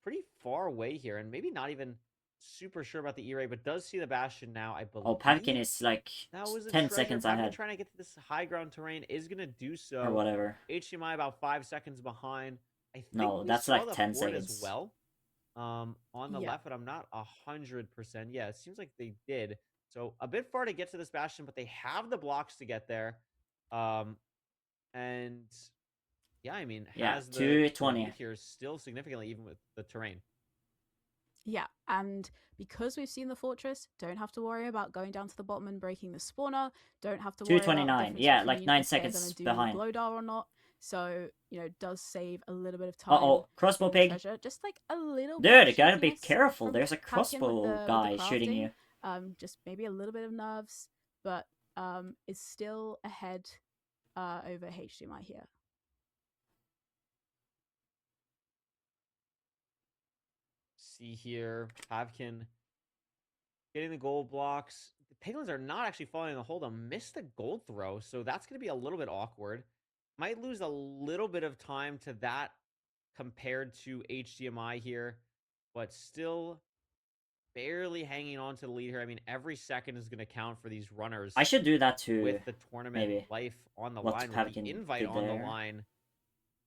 pretty far away here, and maybe not even super sure about the E-ray, but does see the bastion now, I believe. Oh, Pavkin is like That was a 10 treasure. seconds Pavkin ahead, trying to get to this high ground terrain is going to do so. or whatever. HDMI about 5 seconds behind. I think No, we that's saw like the 10 fort seconds. as well. On the Yeah. left, but I'm not 100%. Yeah, it seems like they did. So a bit far to get to this bastion, but they have the blocks to get there. And yeah, I mean, Yeah, has the 220. lead here still significantly, even with the terrain. Yeah, and because we've seen the fortress, don't have to worry about going down to the bottom and breaking the spawner. Don't have to worry about the 229. difference Yeah, between like 9 if they're gonna seconds do behind. Glowdar or not. So, does save a little bit of time. Uh-oh, crossbow and pig. treasure, just like a little Dude, bit you of gotta be shakiness careful. from There's a Pavkin with crossbow the guy shooting crafting. you. Just maybe a little bit of nerves, but is still ahead over HDMI here. See here, Pavkin getting the gold blocks. The piglins are not actually following the hold on. Missed the gold throw, so that's going to be a little bit awkward. Might lose a little bit of time to that compared to HDMI here, but still barely hanging on to the lead here. I mean, every second is going to count for these runners. I should do that too. With the tournament maybe. life on the What line, with Pavkin the invite did on the there. line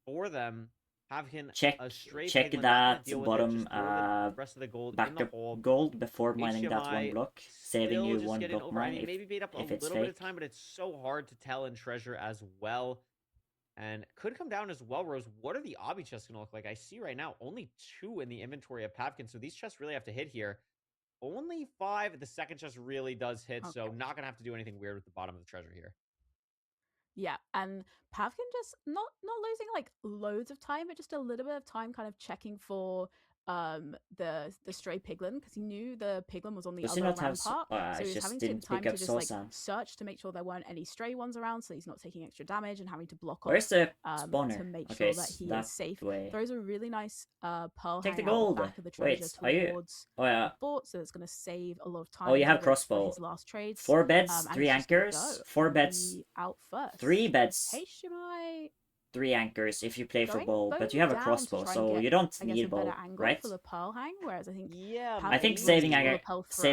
for them. Pavkin, Check a straight check piglin, not gonna that deal with it, bottom just throw the rest of the gold in the backup hole. gold before mining that one HDMI block, saving still you just one getting block over. I mine mean, maybe made up a if it's little bit of fake. time, but it's so hard to tell in treasure as well. And could come down as well, Rose. What are the obby chests going to look like? I see right now only 2 in the inventory of Pavkin, so these chests really have to hit here. Only 5. The second chest really does hit, so not going to have to do anything weird with the bottom of the treasure here. Yeah, and Pavkin just not losing like loads of time, but just a little bit of time kind of checking for the stray piglin, because he knew the piglin was on the Does he other not have rampart, so he was just having to take didn't time pick to up just soul like sand. search to make sure there weren't any stray ones around, so he's not taking extra damage and having to block off Where's the to spawner? make Okay, sure that he that is safe. way. Throws a really nice pearl Take the hang out gold. the back of the Wait, treasure are you? towards Oh yeah. the fort, so it's going to save a lot of time. Oh, you have for crossbow. his last trades. 4 beds, and 3 he's just gonna anchors. go. 4 beds, He out first. 3 beds, HDMI 3 anchors if you play for going bowl, but you have a down to crossbow, try and so get, you don't I guess, need a better bow, angle right? for the pearl hang, whereas I think Yeah, I think Pavkin saving was able an to pearl throw.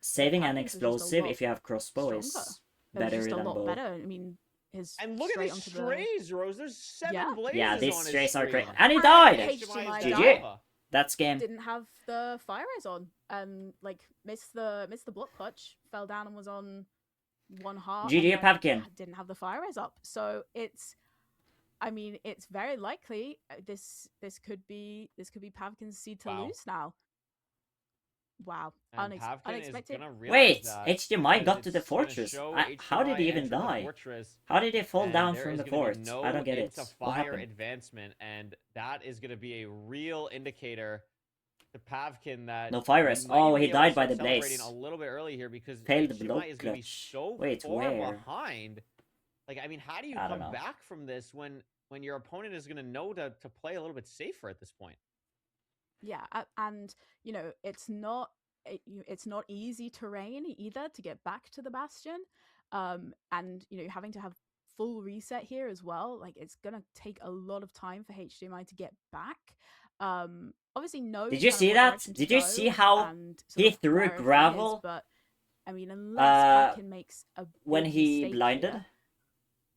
saving an Pavkin's was just a explosive lot if you have crossbow stronger. is It was better just a than lot bow. better. I mean, his and look at straight these onto strays, Rose. There's 7 Yeah. blazes Yeah, on these his strays are screen. great, and he And died. HDMI GG. died. That's game. Didn't have the fire res on, and like missed the block clutch, fell down and was on 1 heart. GG and then Pavkin. didn't have the fire res up, so it's. I mean, it's very likely this could be Pavkin's seed to Wow. lose now. Wow, And Pavkin unexpected. is gonna realize Wait, that HDMI got to because the it's gonna fortress. show How did he HDMI even enter the die? fortress, How did he fall and down there from is the gonna be fort? no I don't get it. into What fire happened? advancement, and that is going to be a real indicator to Pavkin that No fire he res. might Oh, even he be able to died by start the celebrating blaze. a little bit early here because Failed the HDMI block is going to be clutch. so Wait, far where? behind. Like, I mean, how do you I don't come know. back from this when your opponent is going to know to play a little bit safer at this point? Yeah, and you know it's not easy terrain either to get back to the bastion, and you know having to have full reset here as well. Like it's gonna take a lot of time for HDMI to get back. Obviously knows. Did you kind of see what that? direction to Did you go see how and he sort of threw where everything is, gravel, but I mean, unless Pavkin makes a when big he mistake blinded? here,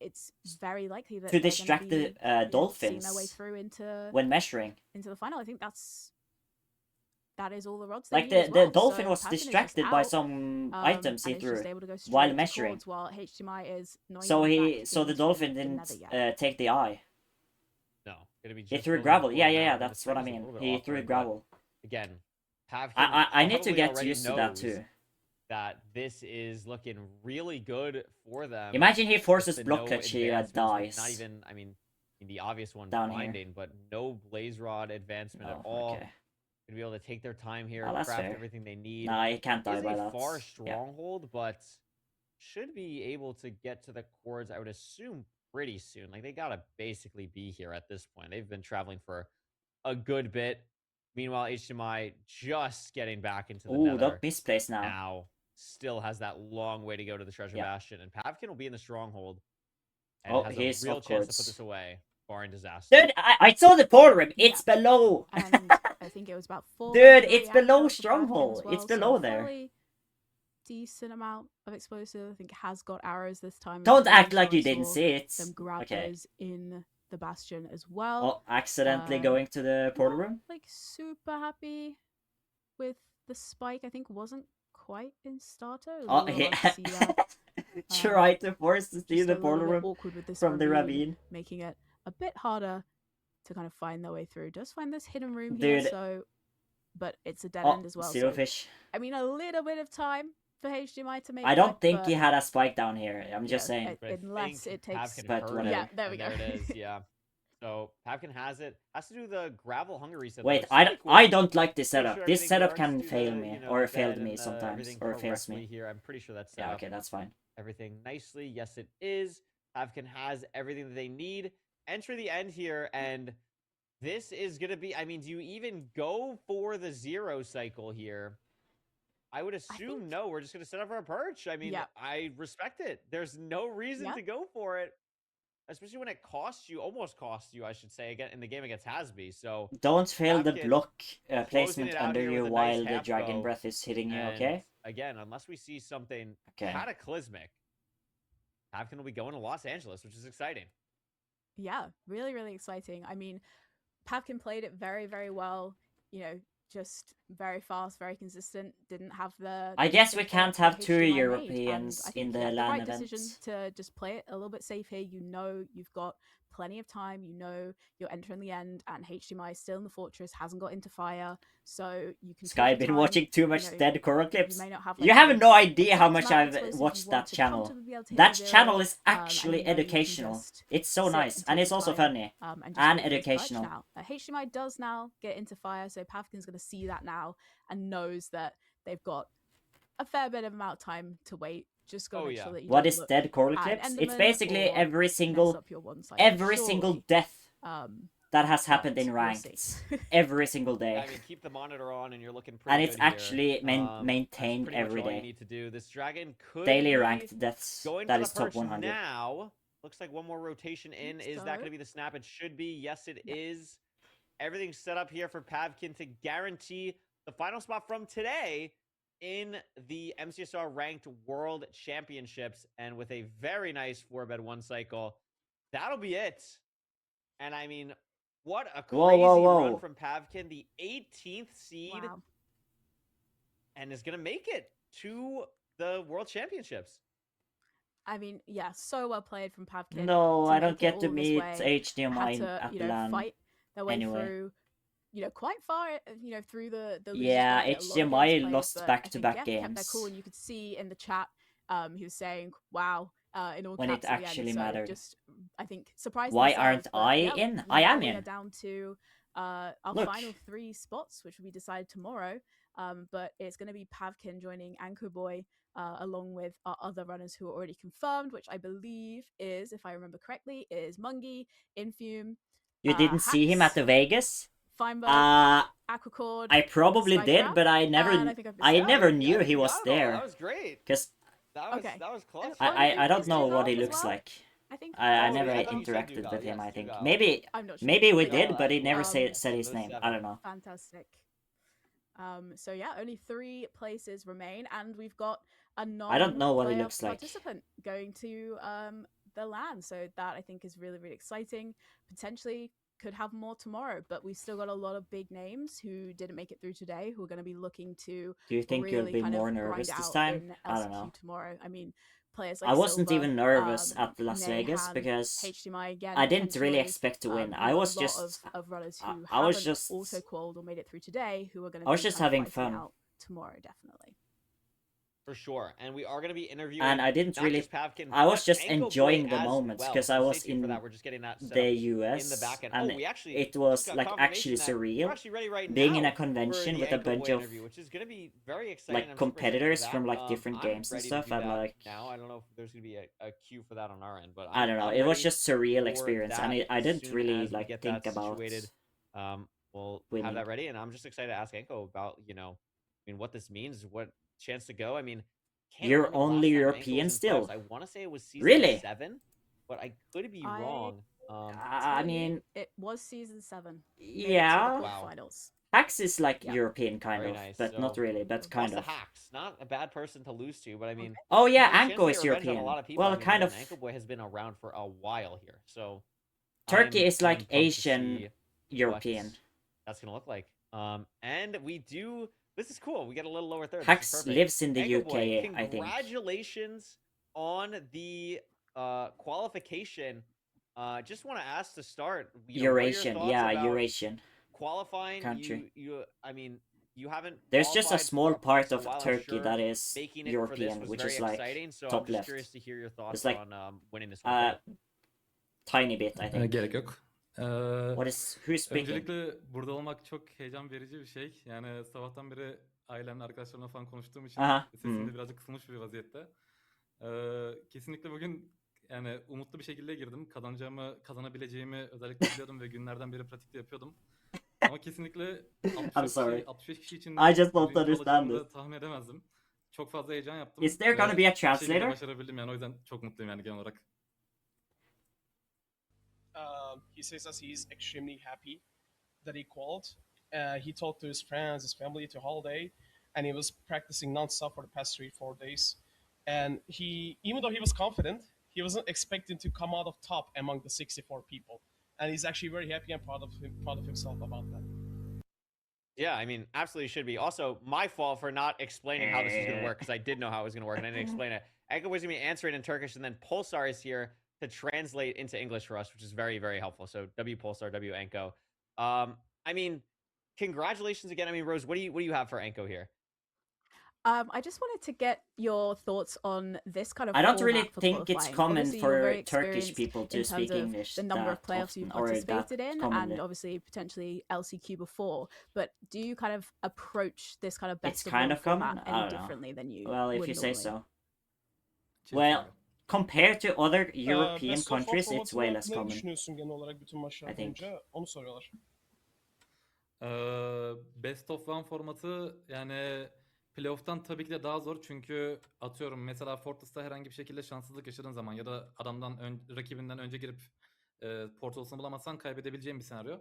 it's very likely that To they're gonna distract the be, seeing their way dolphins through into when measuring? the final. I think that is all the rods. Like they need as the well. dolphin So was Pavkin is just distracted by out, some items he and is threw just able to go straight while to measuring. chords while HDMI is not So even back the into dolphin the didn't nether yet. take the eye. No, gonna be He just threw building gravel. the Yeah, core yeah, now, yeah. and the That's what I timing's a mean. little bit He threw awkward, but gravel. Again, Pavkin I need to probably get already used to that knows too. that this is looking really good for them. Imagine he forces with the block no clutch here and advancements, dies. Not even, I mean, the obvious one, Down here. binding, but no blaze rod advancement at Oh, all. okay. Gonna be able to take their time here, Oh, that's craft fair. everything they need. Nah, he can't die Is by a that. far Yeah. stronghold, but should be able to get to the cords, I would assume, pretty soon. Like, they gotta basically be here at this point. They've been traveling for a good bit. Meanwhile, HDMI just getting back into the Ooh, nether. that misplaced now. Now still has that long way to go to the treasure Yeah. bastion, and Pavkin will be in the stronghold and Oh, has he's a real off chance to put chords. this away, barring disaster. Dude, I saw the portal room. It's below. And I think it was about 4. Dude, legendary it's below anchor for Pavkin stronghold. as well, It's so below a there. fairly decent amount of explosive. I think it has got arrows this time. Don't too, act so like I you didn't saw see it. some Okay. grabbers in the bastion as well. Oh, accidentally Um, going to the portal Not, room. like super happy with the spike. I think wasn't quite in starter. It was a Oh, little he hard to see that. tried to force to see Just the a little portal bit room awkward with this from the ravine. making it a bit harder to kind of find their way through. Does find this hidden room here, Dude. so but it's a dead Oh, end as well. zero So fish. I mean, a little bit of time for HDMI to make. I don't work, think but, he had a spike down here. I'm you just know, saying. But I unless think it takes. Pavkin But heard whatever. it, Yeah, there we and go. There it is, yeah. So Pavkin has it. Has to do the gravel hunger reset. Wait, though. Super cool. I don't like this Pretty setup. sure This everything setup works, can do fail the, me, you know, or bed failed and me the sometimes, everything or fails correctly me. here. I'm pretty sure that's set Yeah, up okay, that's fine. everything nicely. Yes, it is. Pavkin has everything that they need. Enter the end here, and this is going to be... I mean, do you even go for the 0 cycle here? I would assume think- no. We're just going to set up our perch. I mean, Yeah. I respect it. There's no reason Yeah. to go for it. especially when it almost costs you, I should say, again in the game against Hasby. So Don't fail the Pavkin block closing placement it out under here you with a nice while the half dragon go. breath is hitting you, And okay? again, unless we see something Okay. cataclysmic, Pavkin will be going to Los Angeles, which is exciting. Yeah, really, really exciting. I mean, Pavkin played it very, very well. You know, just very fast, very consistent. Didn't have the. I guess we mistake can't that have two HDMI made, and Europeans I in think, the yeah, LAN right event. decision to just play it a little bit safe here. You know, you've got plenty of time. You know, you're entering the end, and HDMI is still in the fortress, hasn't got into fire, so you can. Sky, take your been time. watching too much You know, Dead Coral clips. You may not have. You have no idea how exact much amount of I've explosives watched you that want to channel. comfortably be able to hit That zero, channel is and actually you know you can educational. just It's so sit nice, and take it's your also time, funny and, just and wait for this clutch educational. now. HDMI does now get into fire, so Pavkin's going to see that now and knows that they've got a fair bit of amount of time to wait. Just got to make sure that you What don't is look Dead Coral at clips? It's Enderman basically or every mess single up your one side, single surely. death that has but happened in we'll ranked see. every single Yeah, day. I mean, keep the monitor on, and you're looking pretty And it's good here. actually That's maintained pretty much every all you day. need to do. This dragon could Daily be ranked deaths. going That for is the top perch 100. now. Looks like one more rotation in. Think Is that so. going to be the snap? It should be. Yes, it Yeah. is. Everything's set up here for Pavkin to guarantee the final spot from today in the MCSR Ranked World Championships. And with a very nice 4-bed 1 cycle, that'll be it. And I mean, what a crazy run from Pavkin, the 18th seed, Wow. and is going to make it to the World Championships. I mean, yeah, so well played from Pavkin. No, to I don't make it get all to this meet way. HDMI Had to, at you know, LAN. fight their way anyway. through, you know, quite far, you know, through the losers Yeah, bracket. A lot of games HDMI played, lost but back-to-back I think, yeah, kept their cool, games. and you could see in the chat, he was saying, "Wow," in all When caps it at the actually end. So mattered. just, I think, surprised Why themselves, aren't but, I yeah, in? I am we are in. down to our Look. final 3 spots, which will be decided tomorrow. But it's going to be Pavkin joining Anko Boy, along with our other runners who are already confirmed, which I believe is, if I remember correctly, is Mungi, Infume. You didn't see him at the Vegas? Feinberg, Aquacord. I probably did, Skycrab, but I and never I think I've missed I out. never knew I he was got it all. there. That was great. Cause That was Okay. clutch. I don't know what he Dugal as looks well? like. I think I Oh, never yeah, I thought you said interacted Dugal. with him. Yes, I think Dugal. maybe I'm not sure. maybe we But did, yeah, but he that's never cool. said his Those name. 7. I don't know. Fantastic. So yeah, only 3 places remain, and we've got a I don't know what he non-player looks like. participant going to the LAN. So that I think is really, really exciting. Potentially could have more tomorrow, but we've still got a lot of big names who didn't make it through today who are going to be looking to Do you think really you'll be kind more of nervous grind this out time? in I don't LCQ know. tomorrow. I mean, players like I wasn't Silver, even nervous at Las Vegas Nayhan, because HDMI again. I didn't really potentially. expect to win. We've I got was a lot just of runners who I was haven't just auto qualified or made it through today who are going to. I was just having fun. Out tomorrow, definitely. For sure. And we are going to be interviewing. And I didn't not really. just Pavkin, I was but just Anko enjoying Boy the as moments well. because I So was stay tuned for in that. We're just getting that set the up US in the back end. and We actually it just was got like actually confirmation that we're surreal actually ready right being in now a convention for with the a Anko bunch Boy of interview, which is going to be very exciting. like I'm super excited for competitors that. from like different I'm games and ready to stuff do and that like now. I don't know if there's going to be a queue for that on our end, but I don't know. I'm It was ready just surreal for experience and that I as didn't soon really as we like get think that about situated. We'll have winning. that ready, and I'm just excited to ask Anko about, I mean, what this means, what chance to go. I mean, can't You're remember the last only time Anko European was in still. playoffs. I want to say it was season Really? 7, but I could be I- wrong. I mean, it was season 7. yeah. Wow. Finals. Hacks is like Yeah. European kind Very of, nice. but not So, really, but lost kind lost of. to Hacks, not a bad person to lose to, but I mean, Oh yeah, there's a chance Anko to is get revenge on European. a lot of people. Well, I mean, kind again, of. Anko Boy has been around for a while here, so Turkey is like I'm pumped to Asian see European. what that's gonna look like. And we do. This is cool. We get a little lower third. This is Hacks perfect. lives in the Anko UK, Boy, I think. congratulations on the qualification. Just want to ask to start. What are your Eurasian, thoughts yeah, about Eurasian. qualifying. country. I mean, you haven't. There's just a qualified small for part a of while, I'm Turkey sure. that is Making it for this European, was which very is like exciting. So top I'm just left. curious to hear your thoughts It's like, on winning this one. tiny bit, I think. Gerek yok. Who's speaking? Öncelikle burada olmak çok heyecan verici bir şey. Yani sabahtan beri ailemle, arkadaşlarımla falan konuştuğum için Aha. sesim de birazcık kısılmış bir vaziyette. Kesinlikle bugün yani umutlu bir şekilde girdim. Kazanabileceğimi özellikle biliyordum ve günlerden beri pratikte yapıyordum. Ama kesinlikle 65 kişi için I just don't birinci understand olacağımı da this. tahmin edemezdim. Çok fazla heyecan yaptım. Is there gonna ve be a bir şekilde translator? başarabildim yani, o yüzden çok mutluyum yani genel olarak. He says that he's extremely happy that he called. He talked to his friends, his family, to holiday, and he was practicing nonstop for the past 3-4 days. And he, even though he was confident, he wasn't expecting to come out of top among the 64 people. And he's actually very happy and proud of himself about that. Yeah, I mean, absolutely should be. Also, my fault for not explaining how this is going to work because I did know how it was going to work and I didn't explain it. Enko was going to be answering in Turkish, and then Pulsar is here to translate into English for us, which is very, very helpful. So W Pulsar, W Enko. I mean, congratulations again. I mean, Rose, what do you have for Enko here? I just wanted to get your thoughts on this kind of. I don't format really for think it's qualifying. common Obviously, you're very for Turkish experienced people to in speak terms of English the number of that playoffs you've often, or that participated in, commonly. and obviously potentially LCQ before. But do you kind of approach this kind of It's best of kind one of common. format I any don't know. differently than you? Well, if would you say normally? so. Well, compared to other European Best of one countries, it's way formatı less ne common. düşünüyorsun genel olarak bütün maçlar I think. boyunca? Onu soruyorlar. Best of One formatı yani playoff'tan tabii ki de daha zor çünkü atıyorum mesela Fortress'ta herhangi bir şekilde şanssızlık yaşadığın zaman ya da rakibinden önce girip portalsını bulamazsan kaybedebileceğin bir senaryo.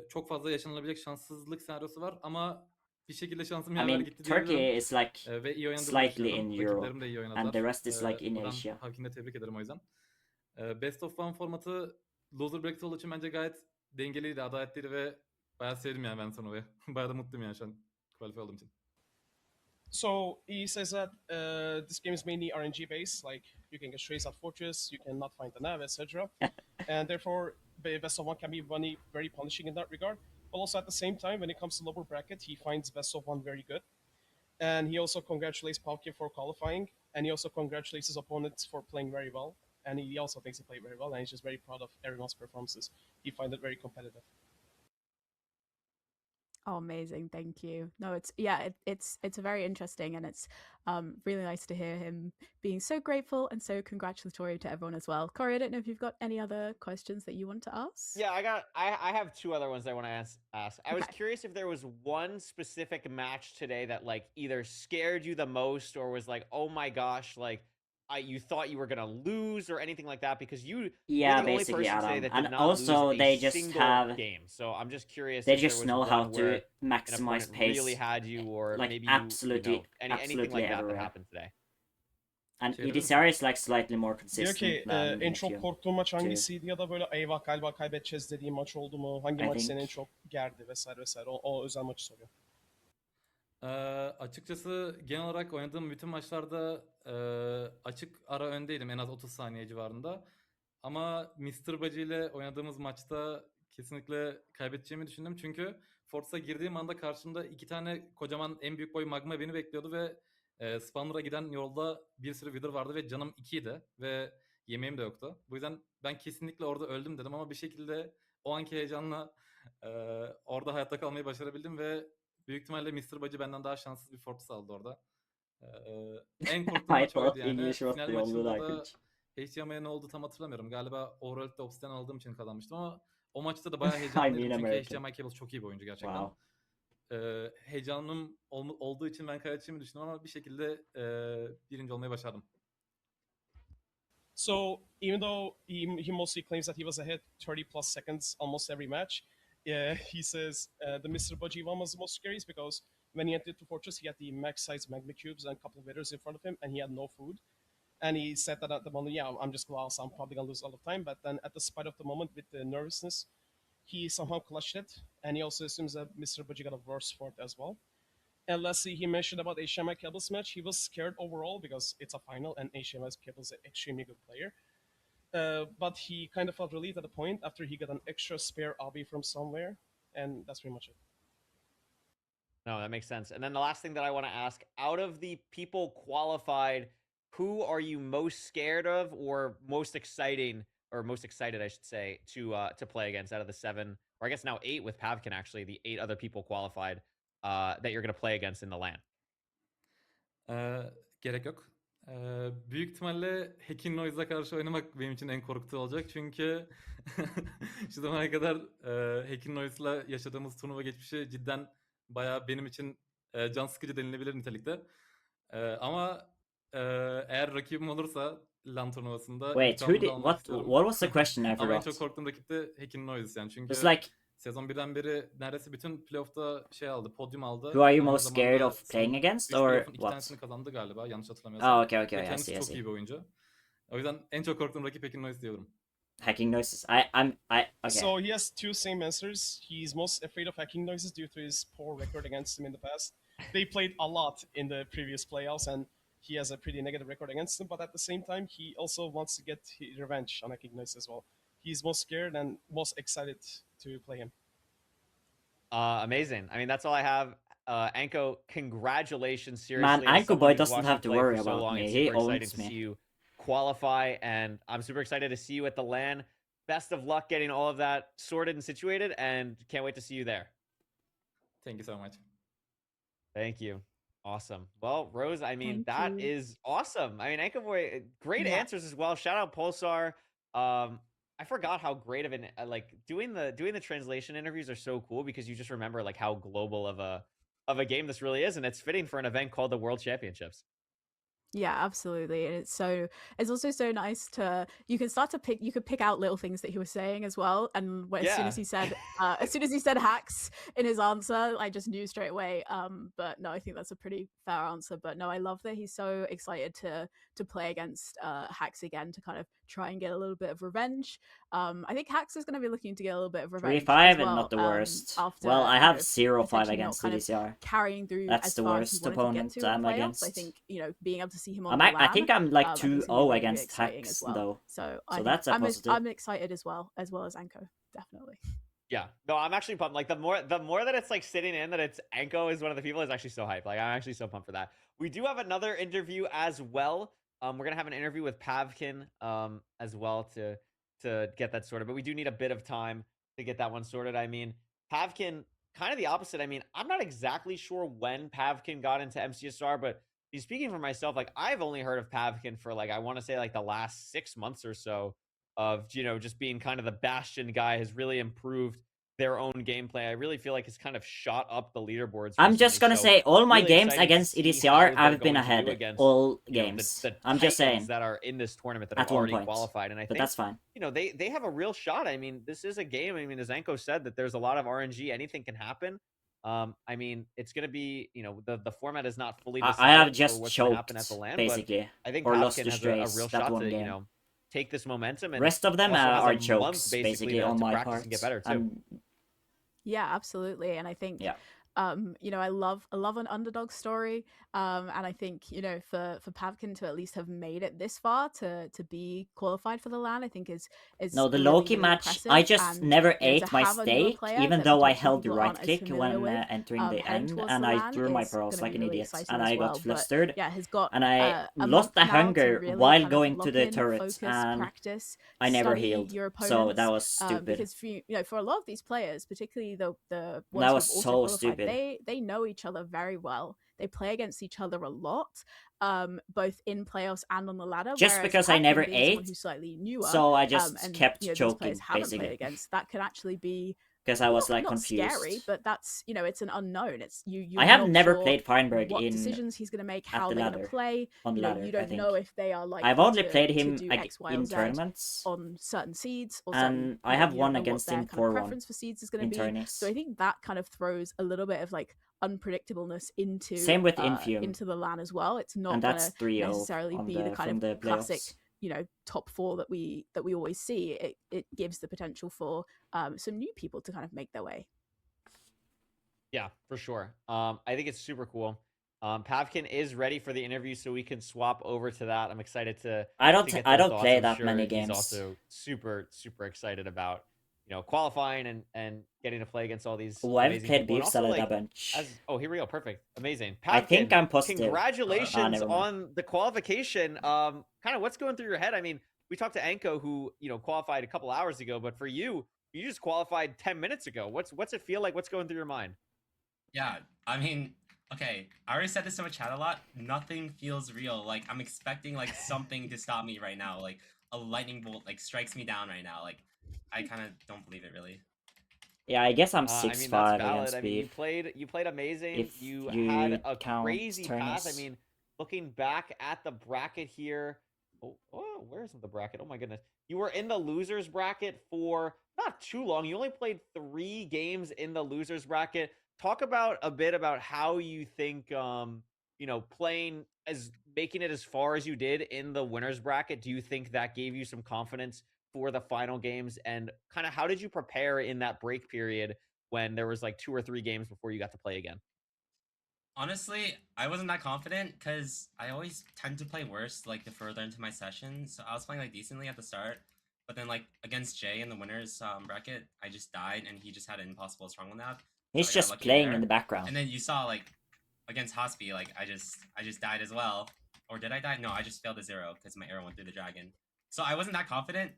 Çok fazla yaşanabilecek şanssızlık senaryosu var ama bir şekilde şansım I yaver mean, gitti diyebilirim. Turkey is like Ve iyi oynadığımı slightly düşünüyorum. in Europe, Rakiplerim de iyi oynadılar. and the rest is like in Buradan Asia. Havkin'i de tebrik ederim o yüzden. Best of One formatı loser bracket olduğu için bence gayet dengeliydi, adaletliydi ve bayağı sevdim yani ben turnuvayı. Bayağı da mutluyum yani şu an qualify olduğum için. So he says that this game is mainly RNG based, like you can get strays at Fortress, you cannot find the nav, etc. And therefore, Best of One can be very punishing in that regard. But also at the same time, when it comes to lower bracket, he finds Best of One very good. And he also congratulates Palkia for qualifying, and he also congratulates his opponents for playing very well. And he also thinks he played very well, and he's just very proud of everyone's performances. He finds it very competitive. Oh, amazing! Thank you. No, it's very interesting, and it's really nice to hear him being so grateful and so congratulatory to everyone as well. Corey, I don't know if you've got any other questions that you want to ask. Yeah, I have two other ones I want to ask. I was Okay. curious if there was one specific match today that like either scared you the most or was like, oh my gosh, like you thought you were gonna lose or anything like that, because you're Yeah, the only basically, person today Adam. that did And not also, lose a they just single have game. So I'm just curious they if there just was know how one to where an maximize opponent pace, really had you, or like maybe absolutely anything like that everywhere. happened today. And Şey EDCR is like slightly more Diyor consistent ki than en çok HQ. korktuğun maç hangisiydi ya da böyle eyvah galiba kaybedeceğiz dediğin maç oldu mu? Hangi I maç think- seni en çok gerdi vesaire vesaire. O özel maçı soruyor. Açıkçası genel olarak oynadığım bütün maçlarda açık ara öndeydim en az 30 saniye civarında. Ama Mr. Bacı ile oynadığımız maçta kesinlikle kaybedeceğimi düşündüm. Çünkü Force'a girdiğim anda karşımda iki tane kocaman en büyük boy magma beni bekliyordu ve Spawner'a giden yolda bir sürü Wither vardı ve canım 2'ydi ve yemeğim de yoktu. Bu yüzden ben kesinlikle orada öldüm dedim ama bir şekilde o anki heyecanla orada hayatta kalmayı başarabildim ve büyük ihtimalle Mr. Bacı benden daha şanssız bir Fortress aldı orada. En korktuğum I maç oydu thought yani. English was Final the only maçında da language. HDMI'ye ne oldu tam hatırlamıyorum. Galiba Overworld'de Obsidian aldığım için kazanmıştım ama o maçta da bayağı I heyecanlıydım. mean Çünkü American. HDMI Cables çok iyi bir oyuncu gerçekten. Wow. Heyecanım olduğu için ben kaybedeceğimi düşündüm ama bir şekilde birinci olmayı başardım. So even though he mostly claims that he was ahead 30 plus seconds almost every match, he says the Mr. Budgie one was the most scariest because when he entered the Fortress, he had the max size magma cubes and a couple of winners in front of him, and he had no food. And he said that at the moment, yeah, I'm just lost. I'm probably gonna lose all the time. But then at the spite of the moment, with the nervousness, he somehow clutched it, and he also assumes that Mr. Budgie got a worse for it as well. And lastly, he mentioned about HMI Kebble's match. He was scared overall because it's a final, and HMI Kebble's an extremely good player. But he kind of felt relieved at the point after he got an extra spare obby from somewhere, and that's pretty much it. No, that makes sense. And then the last thing that I want to ask, out of the people qualified, who are you most scared of or most excited, I should say, to play against out of the 7, or I guess now 8 with Pavkin, actually, the 8 other people qualified that you're going to play against in the LAN? Gerek yok. Büyük ihtimalle Hacking Noise'a karşı oynamak benim için en korkutucu olacak. Çünkü şu zamana kadar Hacking Noise'la yaşadığımız turnuva geçmişi cidden bayağı benim için can sıkıcı denilebilir nitelikte. Ama eğer rakibim olursa LAN turnuvasında Wait, who intikamını did almak what? istiyorum. What was the question? I Ama en forgot. çok korktuğum rakip de Hacking Noise yani. Çünkü It's like, sezon 1'den beri neredeyse bütün playoff'ta şey aldı, podyum aldı. who are you Aynı most scared zamanda of playing son against 3 or playoff'un 2 what? tanesini kazandı galiba yanlış hatırlamıyorsam. Oh, okay, Ve okay, I kendisi see, I çok see. iyi bir oyuncu. O yüzden en çok korktuğum rakip Hacking Noise diyorum. Hacking noises. Okay. So he has two same answers. He's most afraid of hacking noises due to his poor record against them in the past. They played a lot in the previous playoffs, and he has a pretty negative record against them. But at the same time, he also wants to get revenge on hacking noises as well. He's most scared and most excited to play him. Amazing. I mean, that's all I have. Anko, congratulations. Seriously, Man, as Anko someone boy who's doesn't watched have you to play worry for so about long, me. it's He super exciting owns to me. see you qualify, and I'm super excited to see you at the LAN. Best of luck getting all of that sorted and situated, and can't wait to see you there. Thank you so much. Thank you. Awesome. Well, Rose, I mean, Thank that you. is awesome. I mean, Anko boy, great Yeah. answers as well. Shout out Pulsar. I forgot how great of an like doing the translation interviews are so cool because you just remember like how global of a game this really is, and it's fitting for an event called the World Championships. Yeah, absolutely. And it's also so nice to you can start to pick out little things that he was saying as well. And as soon as he said hacks in his answer, I just knew straight away. But no, I think that's a pretty fair answer. But no, I love that he's so excited to play against hacks again to kind of try and get a little bit of revenge. I think hacks is going to be looking to get a little bit of revenge. 3-5 as well, and not the worst. After, Well, I have potentially 0-5 not against kind of DDCR. carrying through That's as the far worst as he wanted to opponent get to in I'm the playoffs. against. I think being able to see him on I the LAN, think I'm like I think it's 2-0 gonna be really, really against exciting hacks as well. though. So that's a positive. I'm excited as well as Anko, definitely. Yeah, no, I'm actually pumped. Like the more that it's like sitting in that it's Anko is one of the people is actually so hyped. Like I'm actually so pumped for that. We do have another interview as well. We're gonna have an interview with Pavkin as well to get that sorted, but we do need a bit of time to get that one sorted. I mean, Pavkin kind of the opposite. I mean, I'm not exactly sure when Pavkin got into MCSR, but speaking for myself, like I've only heard of Pavkin for like I want to say like the last 6 months or so of just being kind of the bastion guy, has really improved their own gameplay. I really feel like it's kind of shot up the leaderboards. I'm just gonna say all my really games excited to against see EDCR, how they're I've been going to do ahead against, all you know, games. the I'm just titans saying. that are in this tournament that At have one already point. qualified, and I But think that's fine. they have a real shot. I mean, this is a game. I mean, as Anko said, that there's a lot of RNG. Anything can happen. I mean, it's gonna be the format is not fully decided I have for just what's gonna choked happen at the LAN, basically, but I think or lost Pavkin to has a Strays real that shot one to game. take this momentum, and Rest of them also has are a month chokes basically basically on to my practice part. and get better too. Yeah, absolutely. And I think Yeah. I love an underdog story. And I think, for Pavkin to at least have made it this far to be qualified for the LAN, I think is No, the really, Loki really match, impressive. I just And, never to ate my have a newer steak, player even that though I potentially held the people right aren't as click familiar when with, entering the heading end, towards and the I LAN threw my is pearls gonna like be an really idiot, exciting and as I well. got But flustered, yeah, has got and I a lost month the now to hunger really while kind of going to lock the in, turret, focus, and practice, I never study healed. your So opponents. that was stupid. Because for a lot of these players, particularly the ones That who've was also so qualified, stupid. they know each other very well. They play against each other a lot, both in playoffs and on the ladder. Just whereas because I Pavkin never being someone ate, who's slightly newer, so I just and kept these choking, players haven't played basically. against, that can actually be Because I was like not confused. scary, but that's it's an unknown. It's you're I have not never sure played Feinberg what in decisions he's going to make, at how the they're going to ladder. play. On the ladder, You I don't think. know if they are likely I've only to played him do X, Y, or in Z tournaments, on certain seeds or and certain. I have you won don't know against what their him kind of 4-1 preference for seeds is going in to be. tourneys. So I think that kind of throws a little bit of like unpredictableness into Same with Infium, into the LAN as well. It's not and going that's to 3-0 necessarily on be the, the kind from of the classic playoffs. top four that we always see. It gives the potential for some new people to kind of make their way. Yeah, for sure. I think it's super cool. Pavkin is ready for the interview, so we can swap over to that. I'm excited to. I don't get I those don't thoughts. play I'm that sure many he's games. also super excited about qualifying and getting to play against all these. Oh, I've amazing played people. And beef also, salad like, a bunch. here we go. Perfect. Amazing. Pavkin, I think I'm positive. Congratulations never mind. on the qualification. Kind of what's going through your head? I mean, we talked to Anko, who qualified a couple hours ago, but for you just qualified 10 minutes ago. What's it feel like? What's going through your mind? Yeah, I mean, okay, I already said this in the chat a lot. Nothing feels real. Like, I'm expecting, like, something to stop me right now. Like, a lightning bolt, like, strikes me down right now. Like, I kind of don't believe it, really. Yeah, I guess I'm 6-5 I mean, that's valid. against I mean, beef. you played amazing. If you you had a count crazy path. I tourneys. mean, looking back at the bracket here, where's the bracket? Oh my goodness. You were in the losers bracket for not too long. You only played 3 games in the losers bracket. Talk about a bit about how you think playing as making it as far as you did in the winners bracket. Do you think that gave you some confidence for the final games, and kind of how did you prepare in that break period when there was like 2 or 3 games before you got to play again? Honestly, I wasn't that confident because I always tend to play worse like the further into my session. So I was playing like decently at the start, but then like against Jay in the winners bracket, I just died and he just had an impossible stronghold nap. He's I got just lucky playing there. in the background. And then you saw like against Hospi, like I just died as well. Or did I die? No, I just failed a 0 because my arrow went through the dragon. So I wasn't that confident,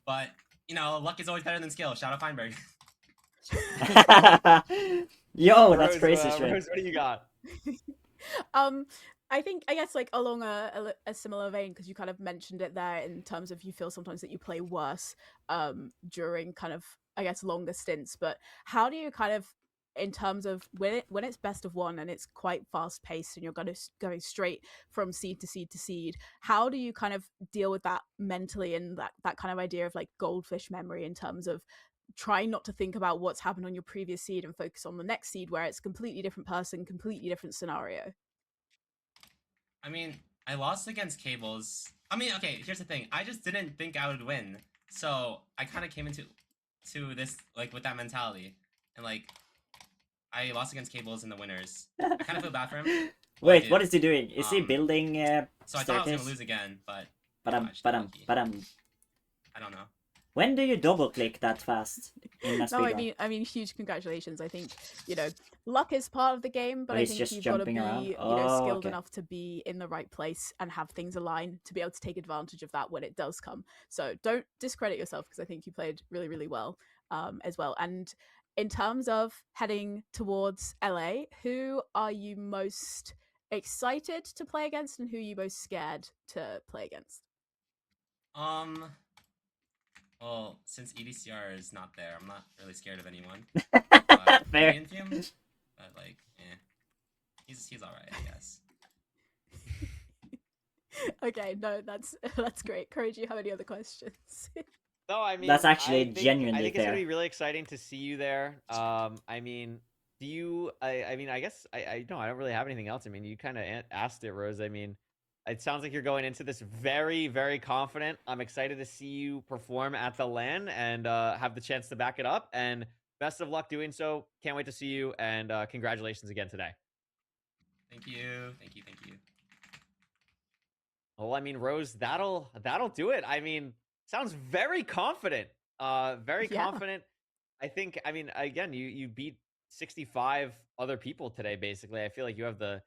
but luck is always better than skill. Shout out Feinberg. Yo, that's Rose, crazy shit. Rose, what do you got? I guess like along a similar vein, because you kind of mentioned it there in terms of you feel sometimes that you play worse during kind of, I guess, longer stints. But how do you kind of, in terms of when it's best of 1 and it's quite fast paced and you're going straight from seed to seed to seed, how do you kind of deal with that mentally, and that kind of idea of like goldfish memory in terms of trying not to think about what's happened on your previous seed and focus on the next seed where it's a completely different person, completely different scenario? I mean, I lost against Cables. I mean, okay, here's the thing. I just didn't think I would win. So I kind of came into this like with that mentality. And like I lost against Cables in the winners. I kind of feel bad for him. Wait, what is he doing? Is he building so I thought I was gonna lose again, but I don't know. When do you double click that fast in that No, speedrun? I mean, huge congratulations. I think, luck is part of the game, but Oh, I he's think just you've got to jumping be, around? skilled Okay. enough to be in the right place and have things align to be able to take advantage of that when it does come. So don't discredit yourself, because I think you played really, really well as well. And in terms of heading towards LA, who are you most excited to play against and who are you most scared to play against? Well, since EDCR is not there, I'm not really scared of anyone. Fair. But like, he's alright, I guess. Okay, no, that's great. Courage, do you have any other questions? No, I mean, That's actually I think genuinely it's gonna fair. be really exciting to see you there. I mean, do you? I mean, I guess I no, I don't really have anything else. I mean, you kind of asked it, Rose. I mean, it sounds like you're going into this very, very confident. I'm excited to see you perform at the LAN and have the chance to back it up. And best of luck doing so. Can't wait to see you. And congratulations again today. Thank you. Well, I mean, Rose, that'll do it. I mean, sounds very confident. Very confident. I think, I mean, again, you beat 65 other people today, basically. I feel like you have the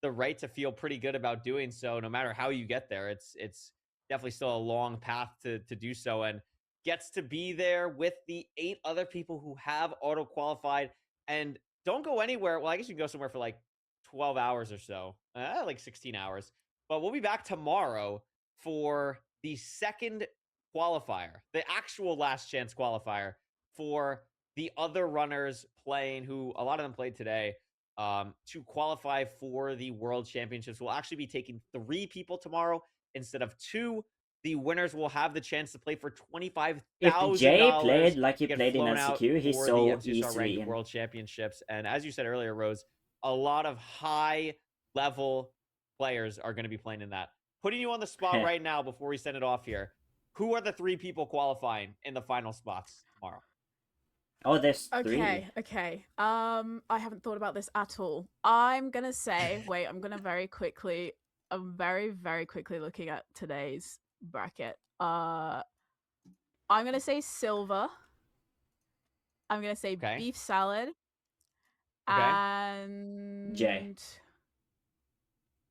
right to feel pretty good about doing so, no matter how you get there. It's definitely still a long path to do so, and gets to be there with the 8 other people who have auto qualified. And don't go anywhere. Well, I guess you can go somewhere for like 12 hours or so, like 16 hours. But we'll be back tomorrow for the second qualifier, the actual last chance qualifier for the other runners playing, who a lot of them played today, to qualify for the World Championships. We'll actually be taking 3 people tomorrow instead of 2. The winners will have the chance to play for $25,000. If Jay played like he played in LCQ, he's so easily in. World Championships. And as you said earlier, Rose, a lot of high-level players are going to be playing in that. Putting you on the spot right now before we send it off here, who are the 3 people qualifying in the final spots tomorrow? Oh, there's 3. Okay. I haven't thought about this at all. I'm gonna say, wait, I'm very, very quickly looking at today's bracket. I'm gonna say Silver. I'm gonna say Beef Salad. And Jay.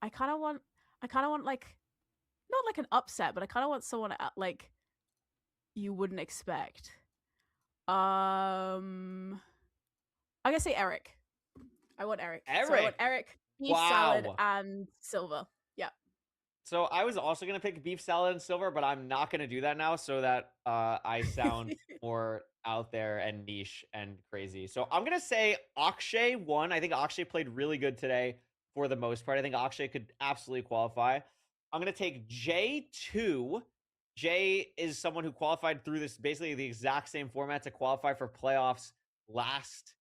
I kind of want like, not like an upset, but I kind of want someone like you wouldn't expect. I'm gonna say Eric. I want Eric. So I want Eric, Beef Salad, and Silver. Yeah. So I was also gonna pick Beef Salad and Silver, but I'm not gonna do that now, so that I sound more out there and niche and crazy. So I'm gonna say Akshay won. I think Akshay played really good today for the most part. I think Akshay could absolutely qualify. I'm going to take J2. J is someone who qualified through this basically the exact same format to qualify for playoffs last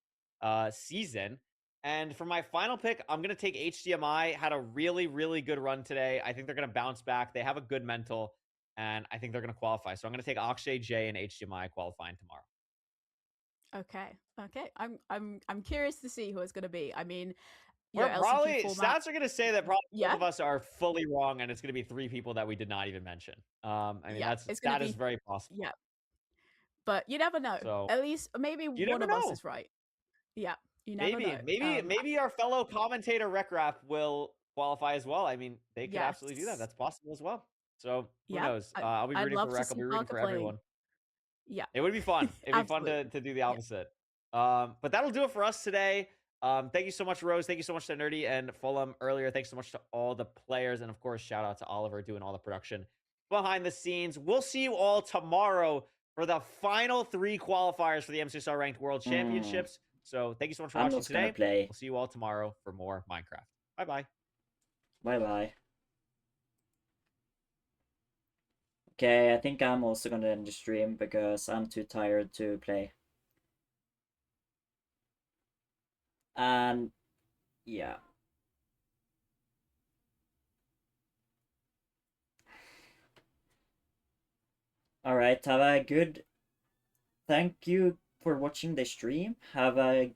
season. And for my final pick, I'm going to take HDMI. Had a really, really good run today. I think they're going to bounce back. They have a good mental, and I think they're going to qualify. So I'm going to take Akshay, J, and HDMI qualifying tomorrow. Okay. I'm curious to see who it's going to be. I mean, We're your probably LCQ format. stats are going to say that probably Yeah. both of us are fully wrong, and it's going to be 3 people that we did not even mention. I mean, Yeah, it's gonna that is be- very possible. Yeah, but you never know. So, At least maybe you one never of us know. is right. Yeah, you never Maybe, know. maybe our fellow commentator Rekrap will qualify as well. I mean, they could absolutely do that. Yes. That's possible as well. So who Yeah, knows? I'll be I'd rooting love for to Rek. I'll see be rooting Parker for playing. everyone. Yeah, It would be fun. It'd be fun Absolutely. to do the opposite. But that'll do it for us today. Thank you so much, Rose. Thank you so much to Nerdy and Fulham earlier. Thanks so much to all the players. And of course, shout out to Oliver doing all the production behind the scenes. We'll see you all tomorrow for the final 3 qualifiers for the MCSR Ranked World Championships. So thank you so much for I'm watching not gonna today. play. We'll see you all tomorrow for more Minecraft. Bye-bye. Bye-bye. Okay, I think I'm also gonna end the stream because I'm too tired to play. And yeah. Alright, have a good... Thank you for watching the stream. Have a